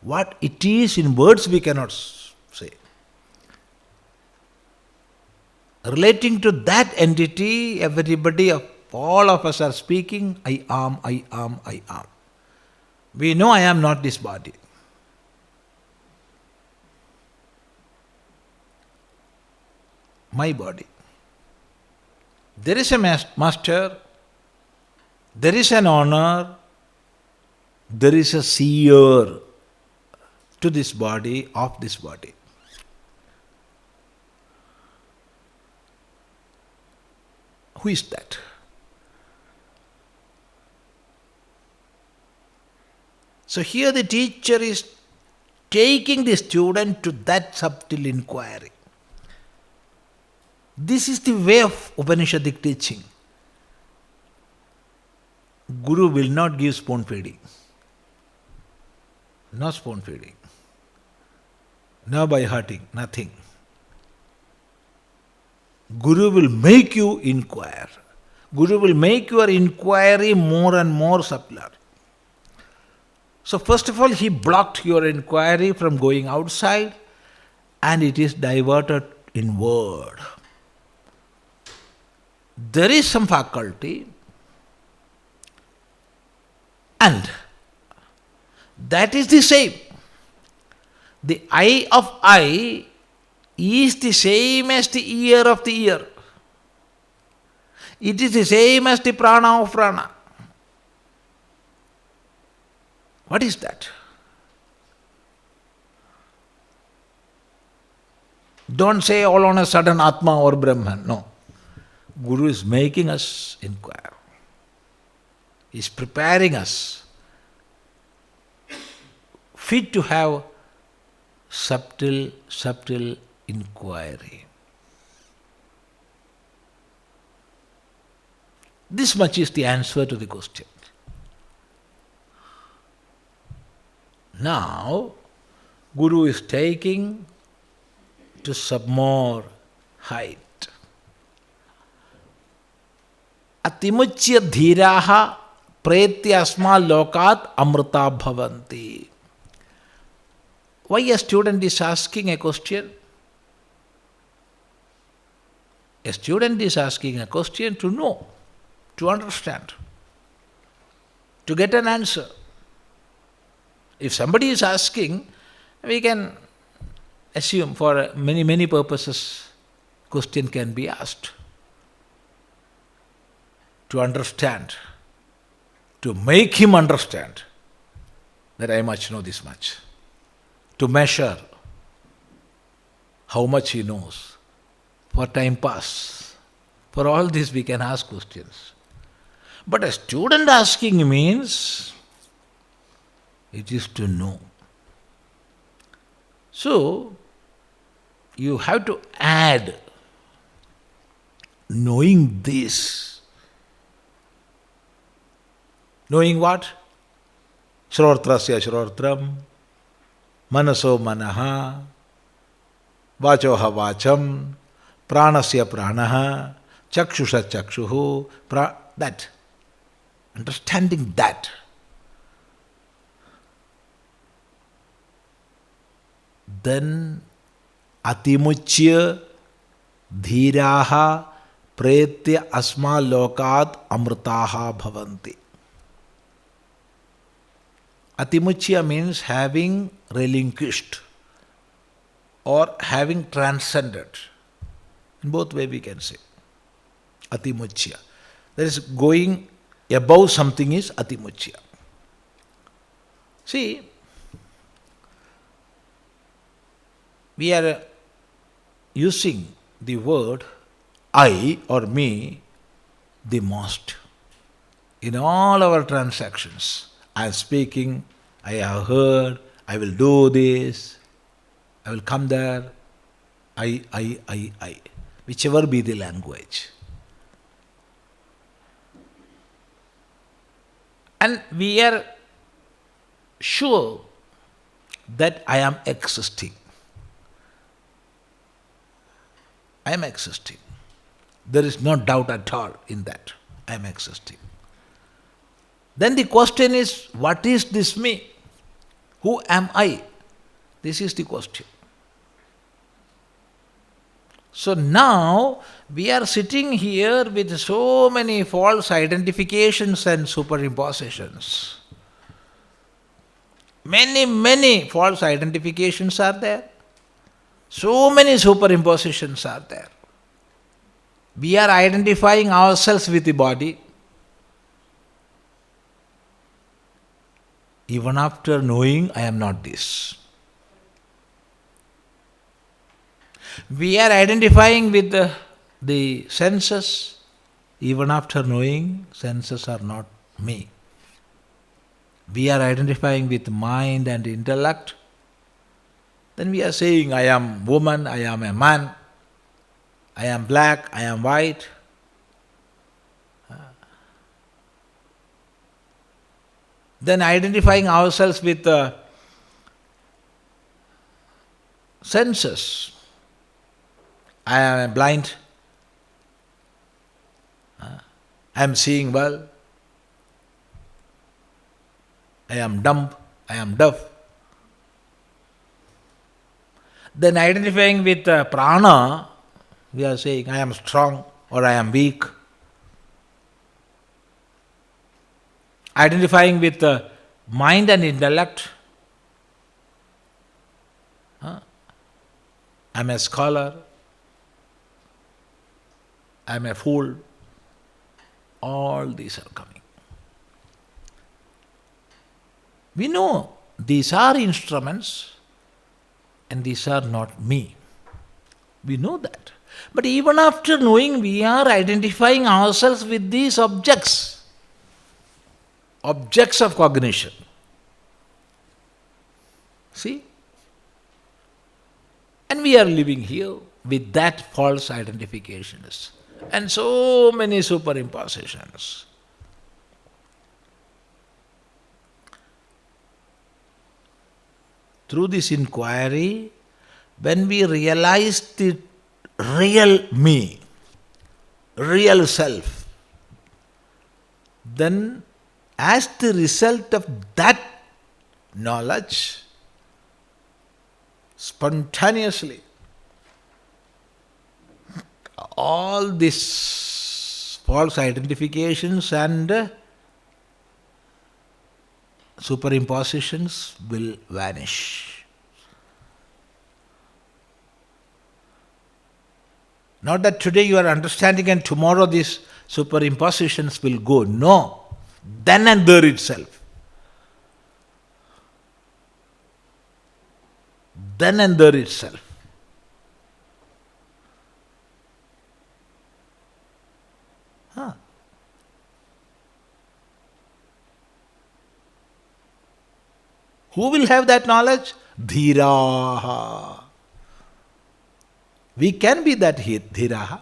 What it is in words we cannot say. Relating to that entity, everybody, all of us are speaking, I am, I am, I am. We know I am not this body. My body. There is a master, there is an honor, there is a seer to this body, of this body. Who is that? So here the teacher is taking the student to that subtle inquiry. This is the way of Upanishadic teaching. Guru will not give spoon feeding. No spoon feeding. No by hurting, nothing. Guru will make you inquire. Guru will make your inquiry more and more subtler. So first of all, he blocked your inquiry from going outside and it is diverted inward. There is some faculty and that is the same. The eye of I is the same as the ear of the ear. It is the same as the prana of prana. What is that? Don't say all on a sudden Atma or Brahman. No. Guru is making us inquire. He is preparing us fit to have subtle inquiry. This much is the answer to the question. Now, Guru is taking to some more height. Atimuchya dhiraha pretya asma lokat amrita bhavanti. Why a student is asking a question? A student is asking a question to know, to understand, to get an answer. If somebody is asking, we can assume for many purposes question can be asked. To understand, to make him understand that I must know this much. To measure how much he knows. For time pass. For all this we can ask questions. But a student asking means it is to know. So, you have to add knowing this. Knowing what? Shrotrasya shrotram, manaso manaha, vachoha vacham, pranasya pranaha, chakshusha chakshuhu, that. Understanding that. Then atimuchya dhiraha pretya asma lokat amritaha bhavanti. Atimuchya means having relinquished or having transcended. In both ways we can say. Atimuchya. That is going above something is atimuchya. See, we are using the word I or me the most. In all our transactions, I am speaking, I have heard, I will do this, I will come there, I, whichever be the language. And we are sure that I am existing. I am existing. There is no doubt at all in that. I am existing. Then the question is, what is this me? Who am I? This is the question. So now we are sitting here with so many false identifications and superimpositions. Many false identifications are there. So many superimpositions are there. We are identifying ourselves with the body. Even after knowing I am not this. We are identifying with the senses. Even after knowing senses are not me. We are identifying with mind and intellect. Then we are saying I am woman, I am a man, I am black, I am white. Then identifying ourselves with the senses. I am blind. I am seeing well. I am dumb. I am deaf. Then identifying with prana, we are saying I am strong or I am weak. Identifying with mind and intellect. I am a scholar. I am a fool. All these are coming. We know these are instruments and these are not me. We know that. But even after knowing, we are identifying ourselves with these objects. Objects of cognition. See? And we are living here with that false identifications and so many superimpositions. Through this inquiry, when we realize the real me, real self, then as the result of that knowledge, spontaneously, all these false identifications and superimpositions will vanish. Not that today you are understanding and tomorrow these superimpositions will go. No. Then and there itself. Then and there itself. Who will have that knowledge? Dhiraha. We can be that dhiraha.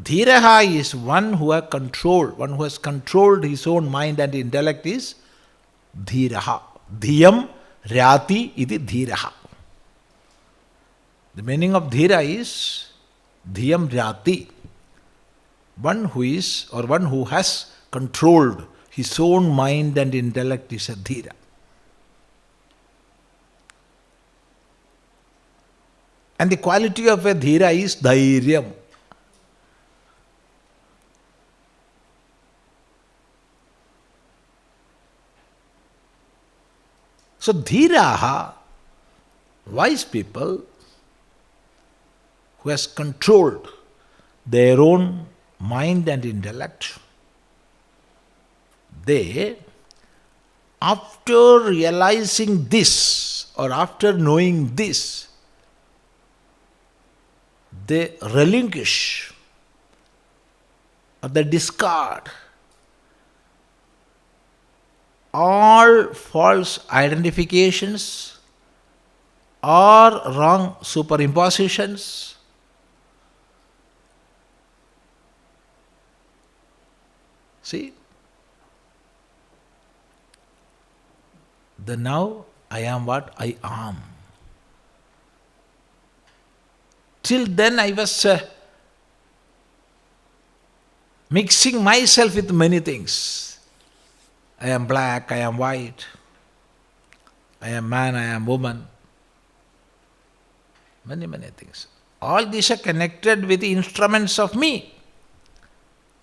Dhiraha is one who has controlled his own mind and intellect is dhiraha. Dhiyam rati iti dhiraha. The meaning of dhira is dhiyam rati. One who is or one who has controlled his own mind and intellect is a dhira. And the quality of a dhira is dhairyam. So dhiraha, wise people who has controlled their own mind and intellect, they, after realizing this or after knowing this, they relinquish or they discard all false identifications or wrong superimpositions. See? The now I am what I am. Till then I was mixing myself with many things. I am black, I am white, I am man, I am woman. Many, many things. All these are connected with the instruments of me.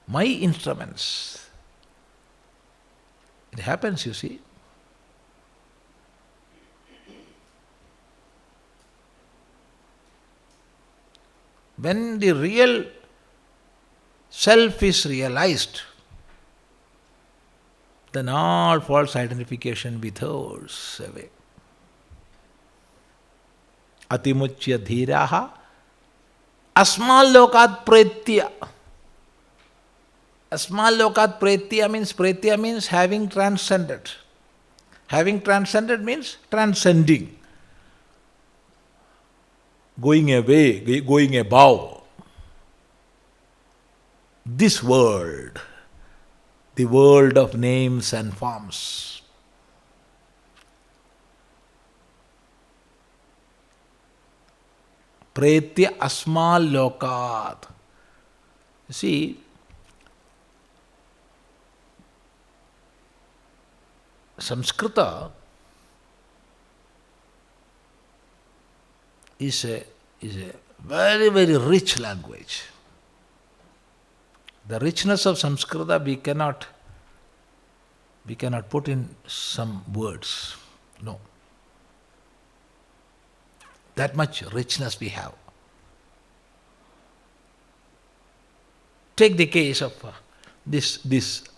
My instruments. It happens, you see. When the real self is realized, then all false identification withers away. Atimuchya dhiraha asmal lokat pretya. Asmal lokat pretya means having transcended. Having transcended means transcending. Going away, going above this world, the world of names and forms. Pretya asmal lokat. See, Samskrita is a very, very rich language. The richness of Samskrita we cannot put in some words. No. That much richness we have. Take the case of this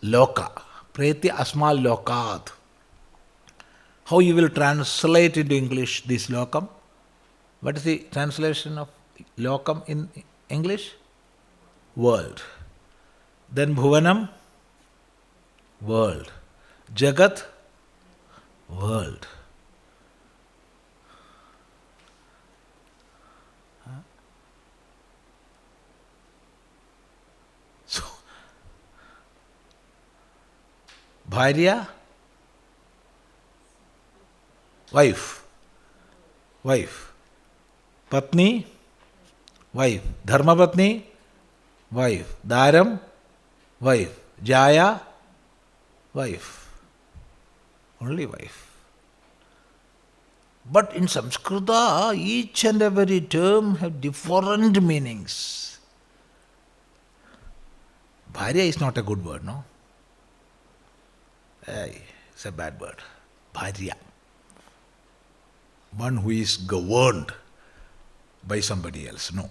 loka, pretya asmal lokat. How you will translate into English this lokam? What is the translation of lokam in English? World. Then bhuvanam, world. Jagat, world. So, bharya, wife. Patni, wife. Dharmapatni, wife. Dharam, wife. Jaya, wife. Only wife. But in Samskrita, each and every term have different meanings. Bharya is not a good word, no? It's a bad word. Bharya. One who is governed by somebody else, no.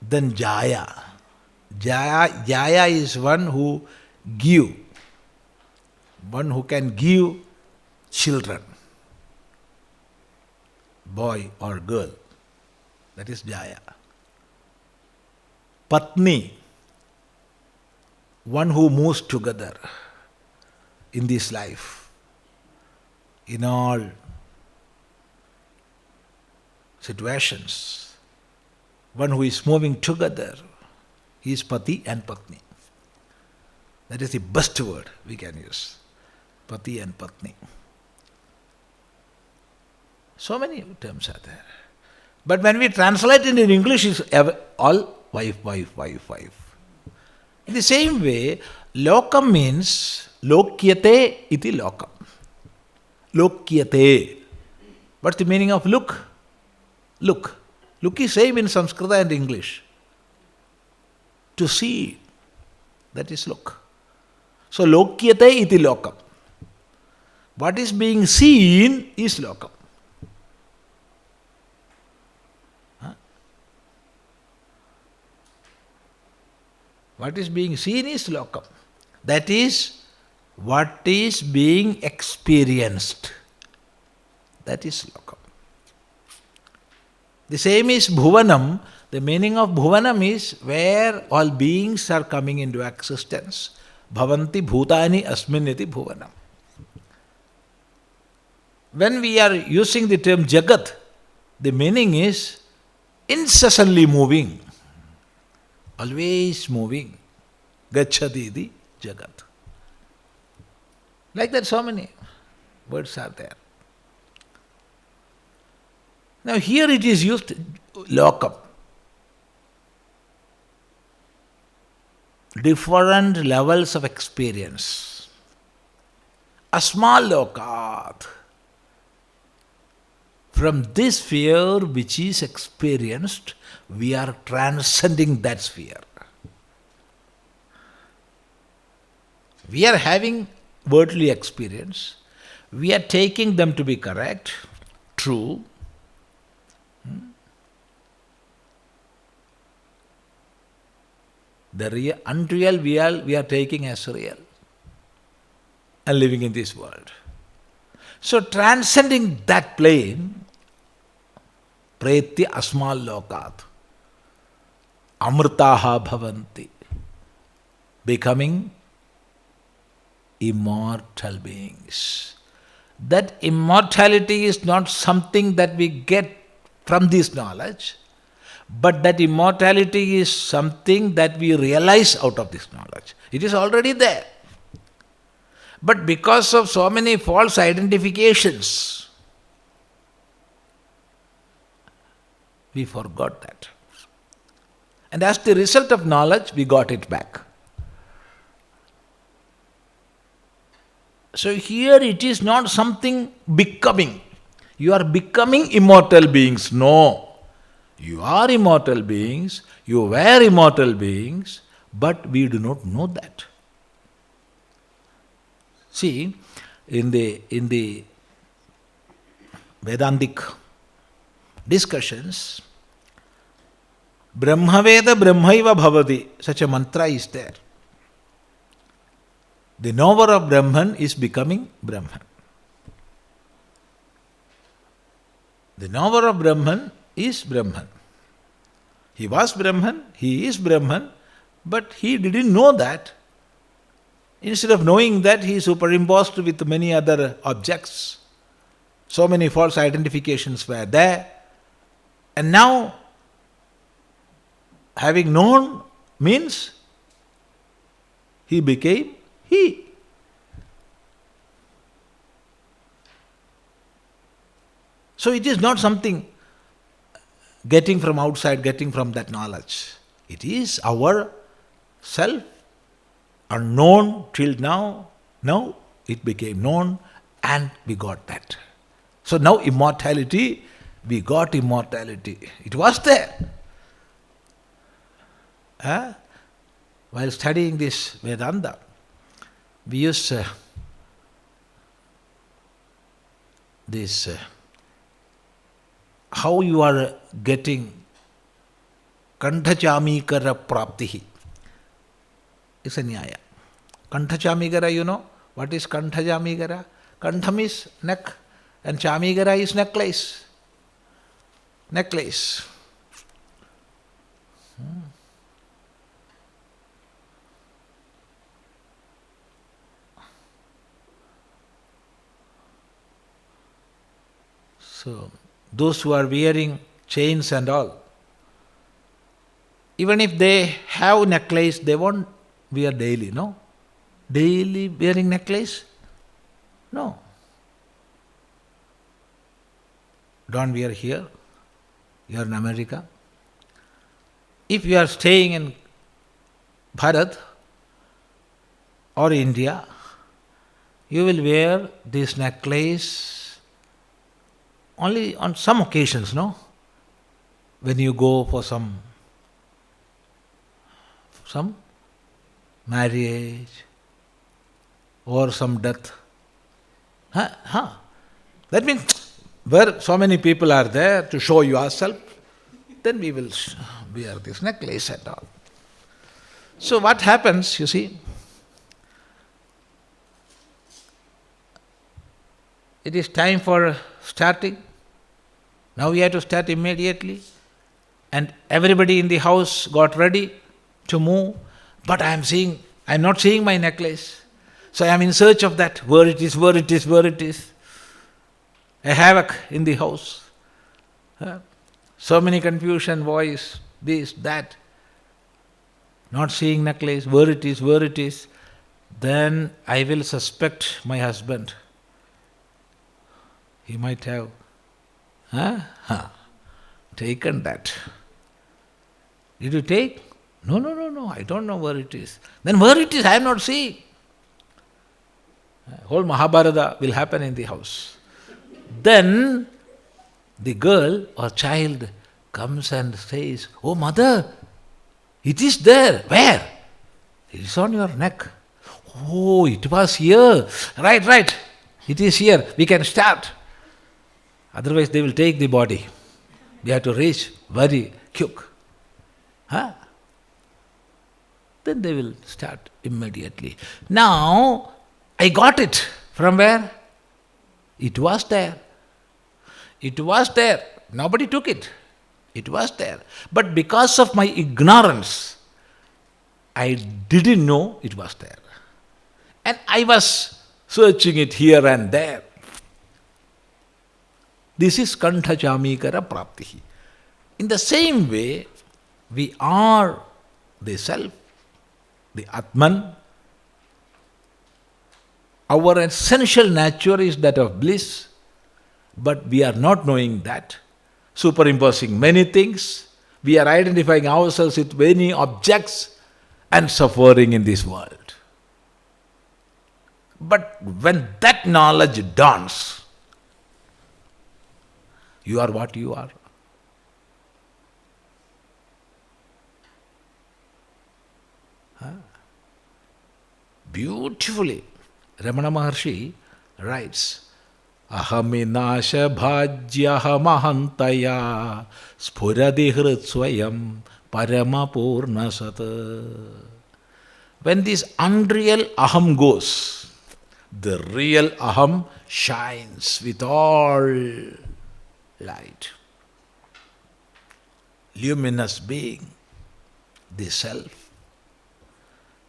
Then Jaya. Jaya is one who give. One who can give children. Boy or girl. That is Jaya. Patni. One who moves together in this life. In all situations. One who is moving together. He is Pati and Patni. That is the best word we can use. Pati and Patni. So many terms are there. But when we translate it in English, it's all wife. In the same way, lokam means lokyate iti lokam. Lokyate. What's the meaning of look? Look. Look is same in Sanskrit and English. To see. That is look. So lokyate iti lokam. What is being seen is lokam. What is being seen is lokam. That is what is being experienced. That is lokam. The same is Bhuvanam. The meaning of Bhuvanam is where all beings are coming into existence. Bhavanti bhutani asminiti Bhuvanam. When we are using the term Jagat, the meaning is incessantly moving, always moving. Gachati iti Jagat. Like that, so many words are there. Now here it is used lokam. Different levels of experience. Asmal lokat. From this sphere which is experienced, we are transcending that sphere. We are having worldly experience. We are taking them to be correct, true. The real, unreal we are taking as real and living in this world. So transcending that plane, preti asmal lokat, amrtaha bhavanti, becoming immortal beings. That immortality is not something that we get from this knowledge, but that immortality is something that we realize out of this knowledge. It is already there. But because of so many false identifications, we forgot that. And as the result of knowledge, we got it back. So here it is not something becoming. You are becoming immortal beings. No. You are immortal beings, you were immortal beings, but we do not know that. See, in the Vedantic discussions, Brahmaveda Brahmaiva Bhavati, such a mantra is there. The knower of Brahman is becoming Brahman. The knower of Brahman is Brahman. He was Brahman, he is Brahman, but he didn't know that. Instead of knowing that, he superimposed with many other objects. So many false identifications were there. And now, having known means he became he. So it is not something getting from outside, getting from that knowledge. It is our self, unknown till now. Now it became known and we got that. So now immortality, we got immortality. It was there. While studying this Vedanta, we used this how you are getting Kanthachamikara praptihi. It's a nyaya. Kanthachamikara, you know? What is Kanthachamikara? Kantham is neck and Chamikara is necklace. Necklace. So, those who are wearing chains and all, even if they have necklace, they won't wear daily, no? Daily wearing necklace? No. Don't wear here. You are in America. If you are staying in Bharat or India, you will wear this necklace only on some occasions, no? When you go for some marriage or some death. That means where so many people are there to show yourself, then we will wear this necklace and all. So what happens, you see, it is time for starting. Now we have to start immediately. And everybody in the house got ready to move. But I am not seeing my necklace. So I am in search of that. Where it is, where it is, where it is. A havoc in the house. So many confusion, voice, this, that. Not seeing necklace, where it is, where it is. Then I will suspect my husband. He might have taken that. Did you take? No, I don't know where it is. Then where it is, I am not seeing. Whole Mahabharata will happen in the house. Then the girl or child comes and says, "Oh mother, it is there." "Where?" "It is on your neck." "Oh, it was here. Right. It is here. We can start. Otherwise they will take the body. We have to reach very quick. Then they will start immediately. Now, I got it. From where? It was there. It was there. Nobody took it. It was there. But because of my ignorance, I didn't know it was there. And I was searching it here and there. This is Kantha Chamikara Praptihi. In the same way, we are the self, the Atman. Our essential nature is that of bliss, but we are not knowing that. Superimposing many things, we are identifying ourselves with many objects and suffering in this world. But when that knowledge dawns, you are what you are. Beautifully, Ramana Maharshi writes, Ahaminasha bhajyahamahantaya sphuradihrit swayam paramapurna sata. When this unreal aham goes, the real aham shines with all light. Luminous being, the self.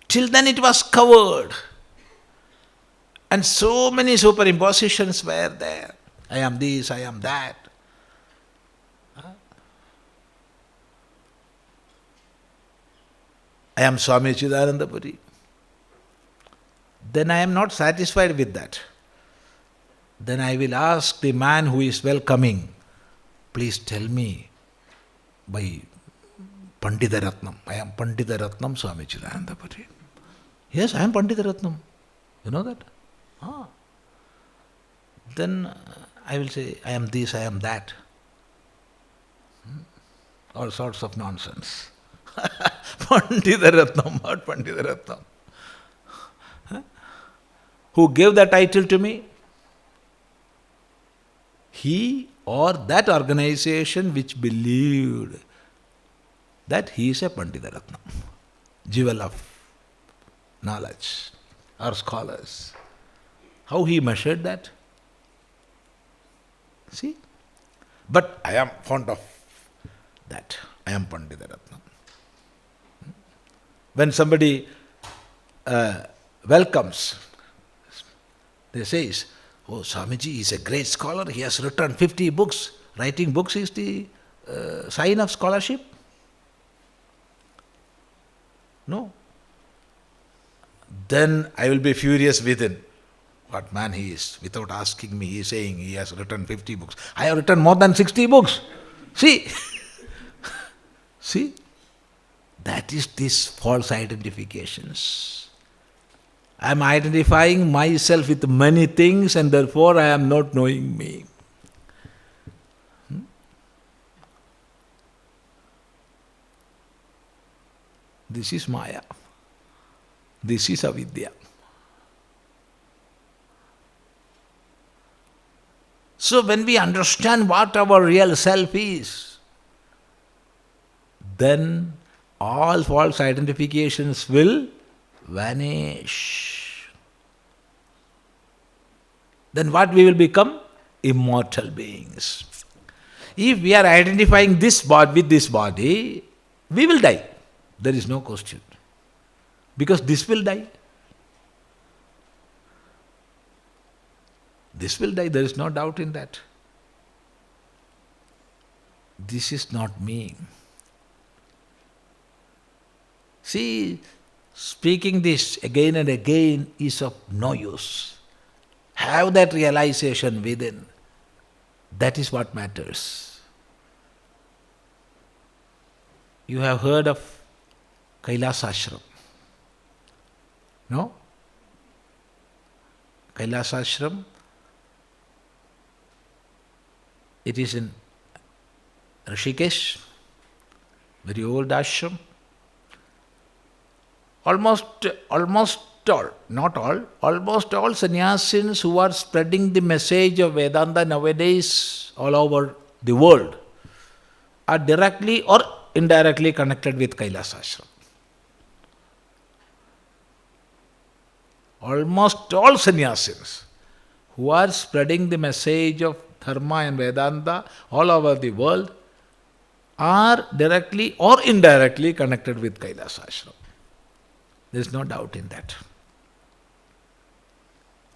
Till then it was covered. And so many superimpositions were there. I am this, I am that. I am Swamiji Chidananda Puri. Then I am not satisfied with that. Then I will ask the man who is welcoming, please tell me by Pandita Ratnam. I am Pandita Ratnam Swamiji Chidananda Puri. Yes, I am Pandita Ratnam. You know that? Then I will say, I am this, I am that. All sorts of nonsense. Pandita Ratnam, what Pandita Ratnam? Who gave the title to me? He or that organization which believed that he is a Pandita Ratnam, jewel of knowledge, or scholars. How he measured that? See? But I am fond of that. I am Pandita Ratnam. When somebody welcomes, they say, oh, Swamiji is a great scholar, he has written 50 books. Writing books is the sign of scholarship? No. Then I will be furious within. What man he is. Without asking me, he is saying he has written 50 books. I have written more than 60 books. See? See? That is this false identifications. I am identifying myself with many things and therefore I am not knowing me. This is Maya. This is avidya. So when we understand what our real self is, then all false identifications will vanish. Then what we will become? Immortal beings. if we are identifying this body with this body, we will die. There is no question. Because this will die. This will die, there is no doubt in that. This is not me. See, speaking this again and again is of no use. Have that realization within. That is what matters. You have heard of Kailasashram. No? Kailasashram, it is in Rishikesh, very old ashram. Almost all, not all, almost all sannyasins who are spreading the message of Vedanta nowadays all over the world are directly or indirectly connected with Kailasashram. Almost all sannyasins who are spreading the message of Dharma and Vedanta all over the world are directly or indirectly connected with Kailasashram. There is no doubt in that.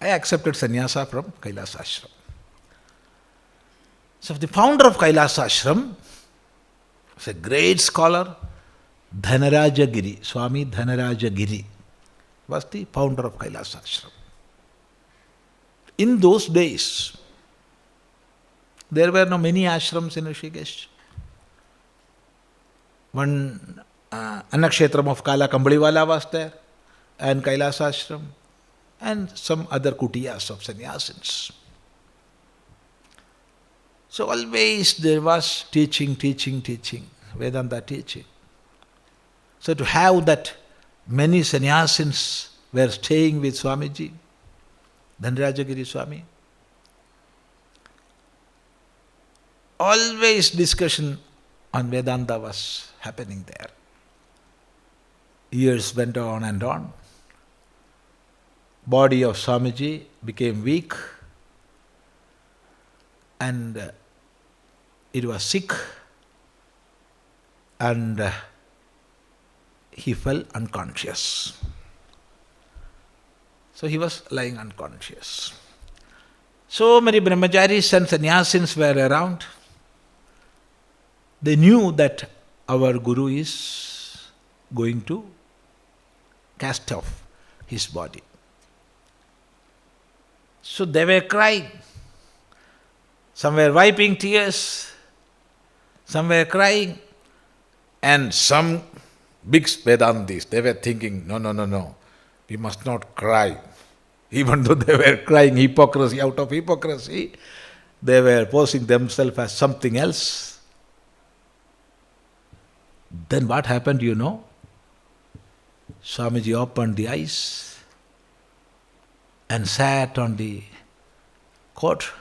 I accepted sannyasa from Kailasashram. So the founder of Kailasashram was a great scholar, Dhanarajagiri, Swami Dhanarajagiri was the founder of Kailasashram. In those days, there were no many ashrams in Rishikesh. One Annakshetram of Kala Kambliwala was there, and Kailasashram, and some other kutiyas of sannyasins. So always there was teaching, Vedanta teaching. So to have that many sannyasins were staying with Swamiji, Dhanarajagiri Swami, always discussion on Vedanta was happening there. Years went on and on. Body of Swamiji became weak and it was sick and he fell unconscious. So he was lying unconscious. So many brahmacharis and sannyasins were around. They knew that our Guru is going to cast off his body. So they were crying. Some were wiping tears, some were crying, and some big Vedantis, they were thinking, no, we must not cry. Even though they were crying hypocrisy out of hypocrisy, they were posing themselves as something else. Then what happened, you know? Swamiji opened the eyes and sat on the court.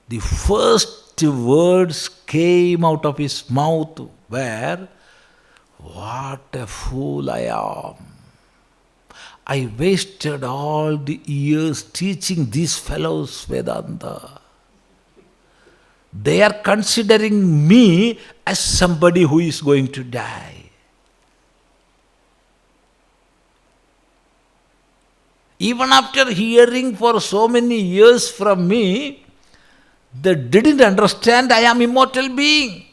The first words came out of his mouth were, "What a fool I am. I wasted all the years teaching these fellows Vedanta. They are considering me as somebody who is going to die. Even after hearing for so many years from me, they didn't understand I am immortal being."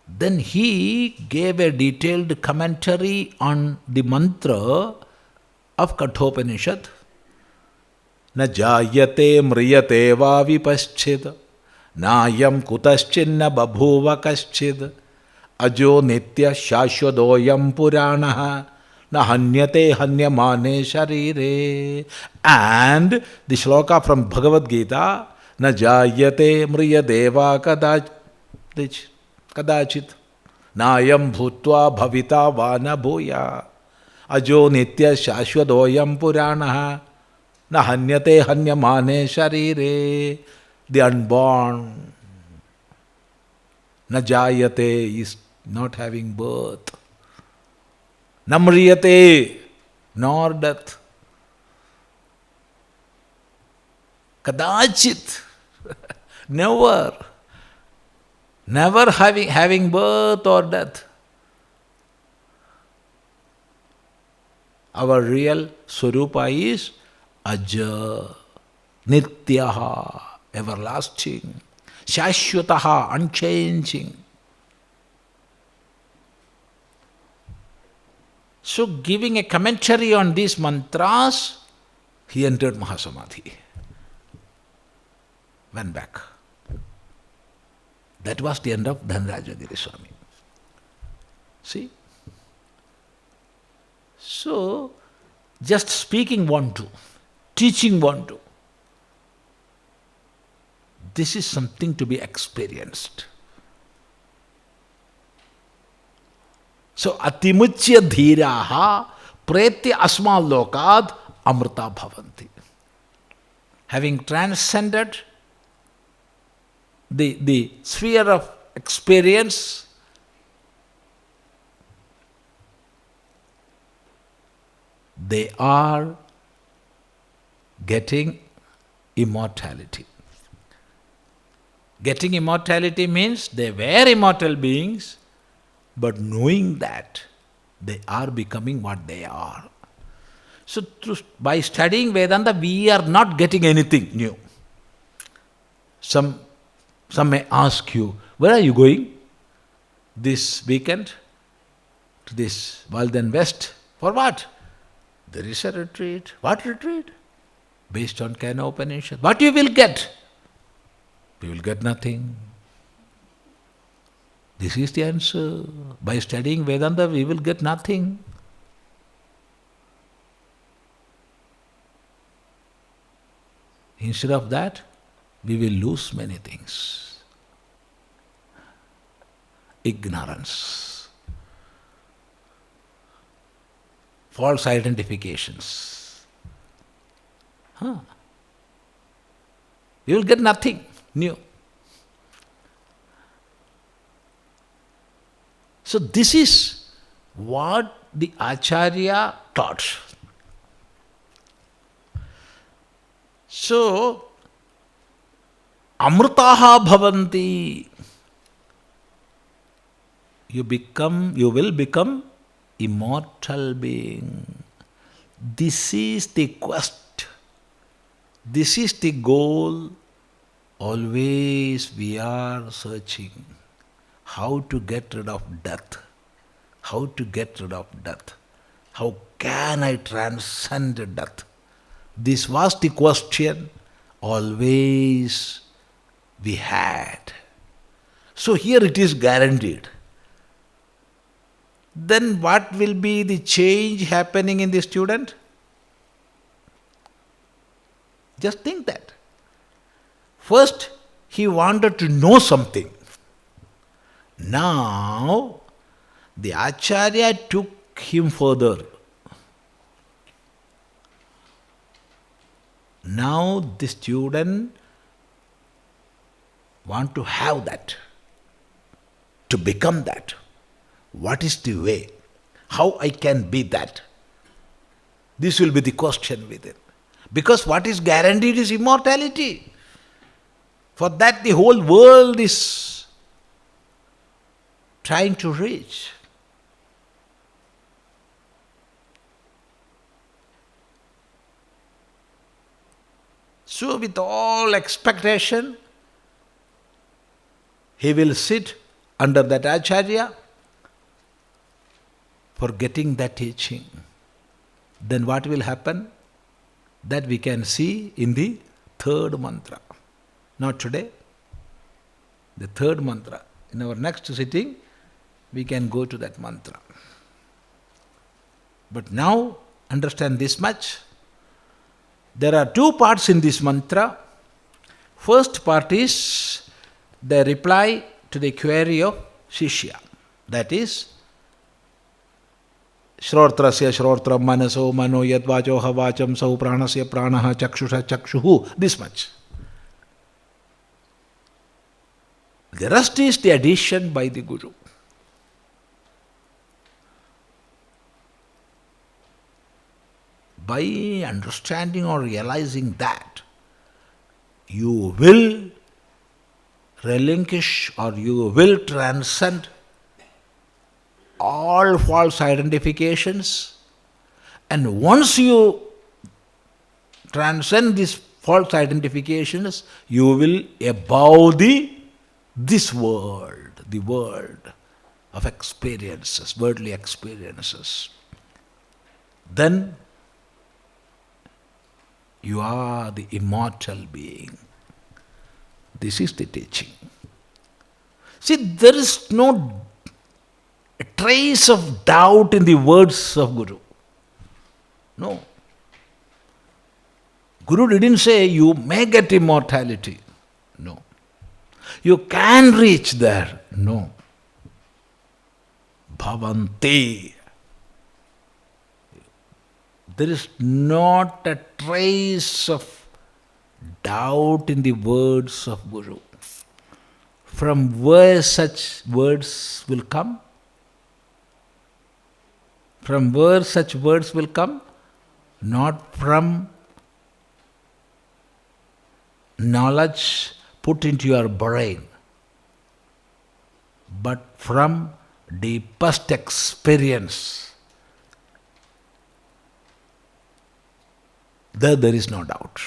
Then he gave a detailed commentary on the mantra of Kenopanishad. Na jayate mriyate va vipaschid, nayam kutaschinna babhuva kaschid, ajo nitya shashwadoyam puranaha, na hanyate hanyamane sharire. And the shloka from Bhagavad Gita, na jayate mriyadeva kadachit, nayam bhutva bhavita vana bhuya, ajo nitya shashwadoyam puranaha, na hanyate hanyamane sharire. The unborn, na jayate is not having birth, na mriyate nor death. Kadachit. Never. Never having birth or death. Our real Swarupa is Aja, Nityaha, everlasting, Shashwataha, unchanging. So, giving a commentary on these mantras, he entered Mahasamadhi. Went back. That was the end of Dhanrajagiri Swami. See? So, just speaking won't do, teaching won't do. This is something to be experienced. So, atimuchya dhiraha pretya asma lokad amrita bhavanti. Having transcended the sphere of experience, they are getting immortality. Getting immortality means they were immortal beings, but knowing that they are becoming what they are. So by studying Vedanta, we are not getting anything new. Some may ask you, where are you going this weekend? To this Walden West. For what? There is a retreat. What retreat? Based on Kenopanishad. What you will get? We will get nothing. This is the answer. By studying Vedanta, we will get nothing. Instead of that, we will lose many things. Ignorance, false identifications. You will get nothing new. So this is what the Acharya taught. So, amritaha bhavanti. You will become immortal being. This is the quest. This is the goal. Always we are searching. How to get rid of death? How to get rid of death? How can I transcend death? This was the question always we had. So here it is guaranteed. Then what will be the change happening in the student? Just think that. First, he wanted to know something. Now, the Acharya took him further. Now the student want to have that, to become that. What is the way? How I can be that? This will be the question within. Because what is guaranteed is immortality. For that the whole world is trying to reach. So with all expectation, he will sit under that Acharya for getting that teaching. Then what will happen? That we can see in the third mantra. Not today. The third mantra. In our next sitting, we can go to that mantra. But now, understand this much. There are two parts in this mantra. First part is the reply to the query of Shishya. That is, Shrotrasya Shrotram Manaso Mano Yadvacho Havacham Sau Pranasya Pranaha Chakshusha Chakshuhu. This much. The rest is the addition by the Guru. By understanding or realizing that, you will relinquish or you will transcend all false identifications. And once you transcend these false identifications, you will above this world, the world of experiences, worldly experiences. Then you are the immortal being. This is the teaching. See, there is no trace of doubt in the words of Guru. No. Guru didn't say you may get immortality. No. You can reach there. No. Bhavanti. There is not a trace of doubt in the words of Guru. From where such words will come? From where such words will come? Not from knowledge put into your brain, but from deepest experience. There is no doubt.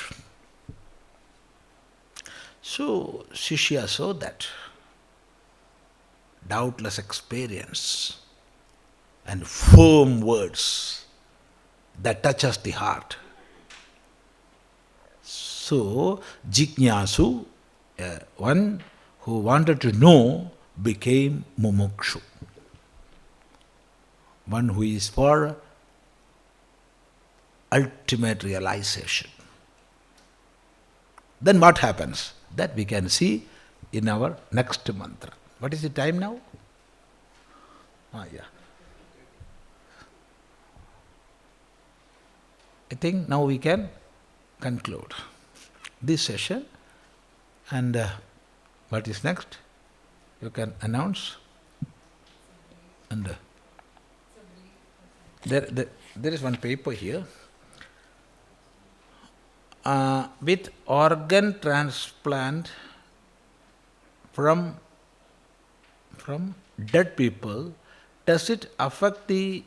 So, Shishya saw that doubtless experience and firm words that touches the heart. So, Jignasu, one who wanted to know, became Mumukshu. One who is for ultimate realization. Then what happens? That we can see in our next mantra. What is the time now? Yeah. I think now we can conclude this session. And what is next? You can announce. And there is one paper here. With organ transplant from dead people, does it affect the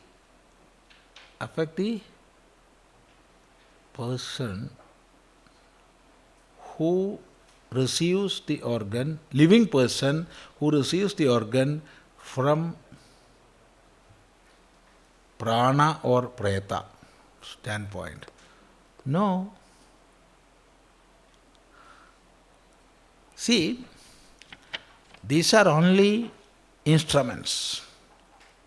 person who receives the organ, living person who receives the organ from prana or preta standpoint? No. See, these are only instruments.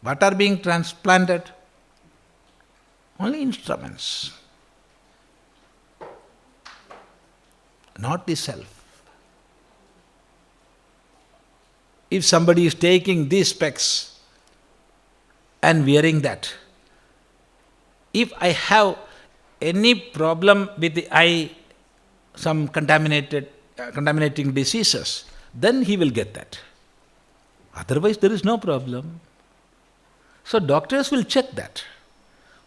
What are being transplanted? Only instruments. Not the self. If somebody is taking these specs and wearing that, if I have any problem with the eye, some contaminating diseases, then he will get that. Otherwise, there is no problem. So doctors will check that.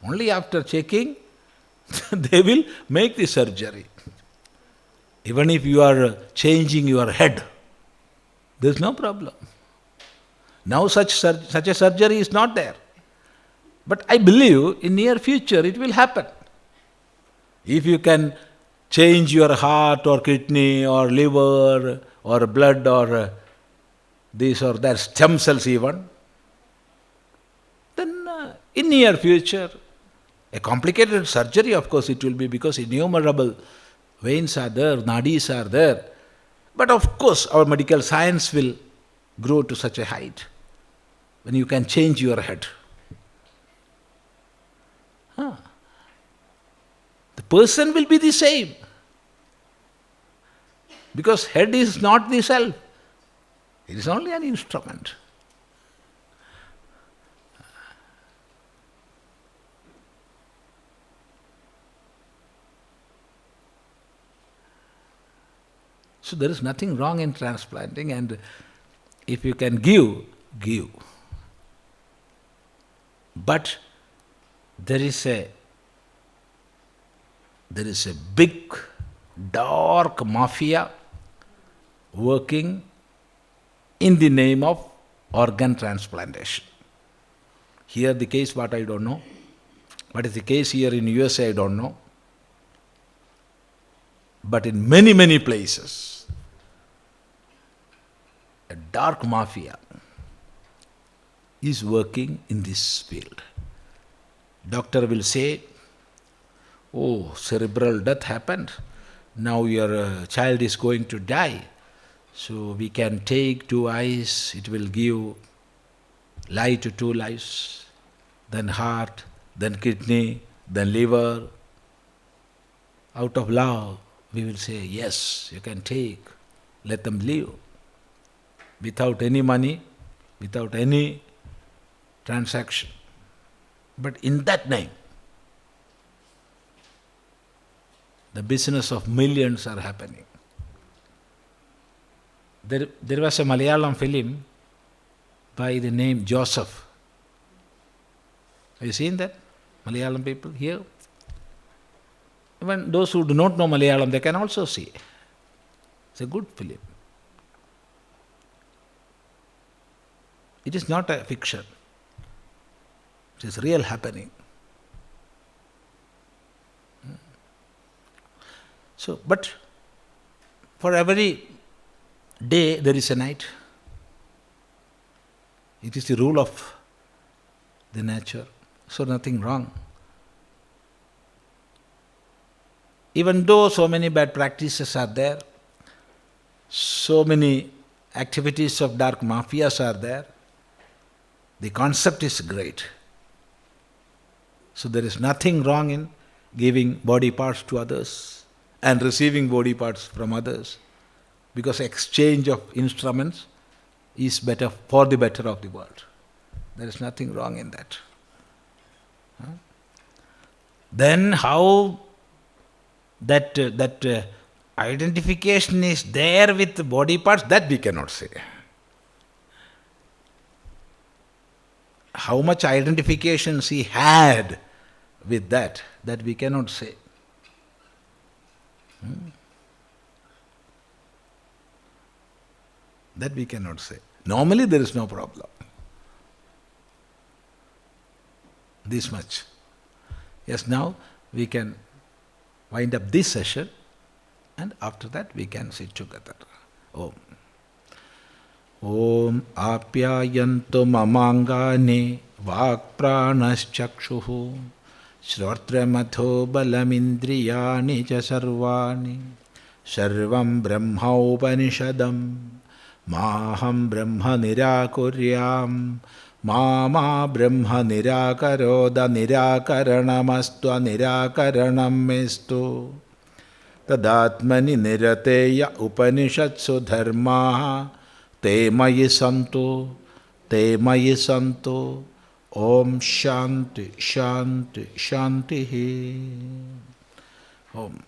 Only after checking, they will make the surgery. Even if you are changing your head, there is no problem. Now such a surgery is not there. But I believe in near future it will happen. If you can change your heart or kidney or liver or blood or this or that, stem cells even, then in near future, a complicated surgery of course it will be, because innumerable veins are there, nadis are there. But of course our medical science will grow to such a height when you can change your head. The person will be the same. Because head is not the self. It is only an instrument. So there is nothing wrong in transplanting, and if you can give, give. But there is a big dark mafia working in the name of organ transplantation. Here the case, what I don't know. What is the case here in USA, I don't know. But in many, many places, a dark mafia is working in this field. Doctor will say, oh, cerebral death happened. Now your child is going to die. So we can take 2 eyes, it will give life to 2 lives, then heart, then kidney, then liver. Out of love, we will say, yes, you can take, let them live. Without any money, without any transaction. But in that name, the business of millions are happening. There was a Malayalam film by the name Joseph. Have you seen that? Malayalam people here? Even those who do not know Malayalam, they can also see. It's a good film. It is not a fiction. It is real happening. So, but for every day there is a night. It is the rule of the nature. So nothing wrong. Even though so many bad practices are there, so many activities of dark mafias are there, the concept is great. So there is nothing wrong in giving body parts to others and receiving body parts from others, because exchange of instruments is better for the better of the world. There is nothing wrong in that. Then how that identification is there with the body parts, that we cannot say. How much identification he had with that we cannot say. That we cannot say. Normally there is no problem. This much. Yes, now we can wind up this session and after that we can sit together. Om. Om apyayantu mamangani vakpranaschakshuhu shrotramatho balamindriyani cha sarvani sarvam brahma upanishadam maham brahma nirakuryam mama brahma nirakaroda nirakaranamastu nirakaranam mestu tadatmani nirateya upanishatsu dharma te mayi santu om shanti shanti shanti. Om.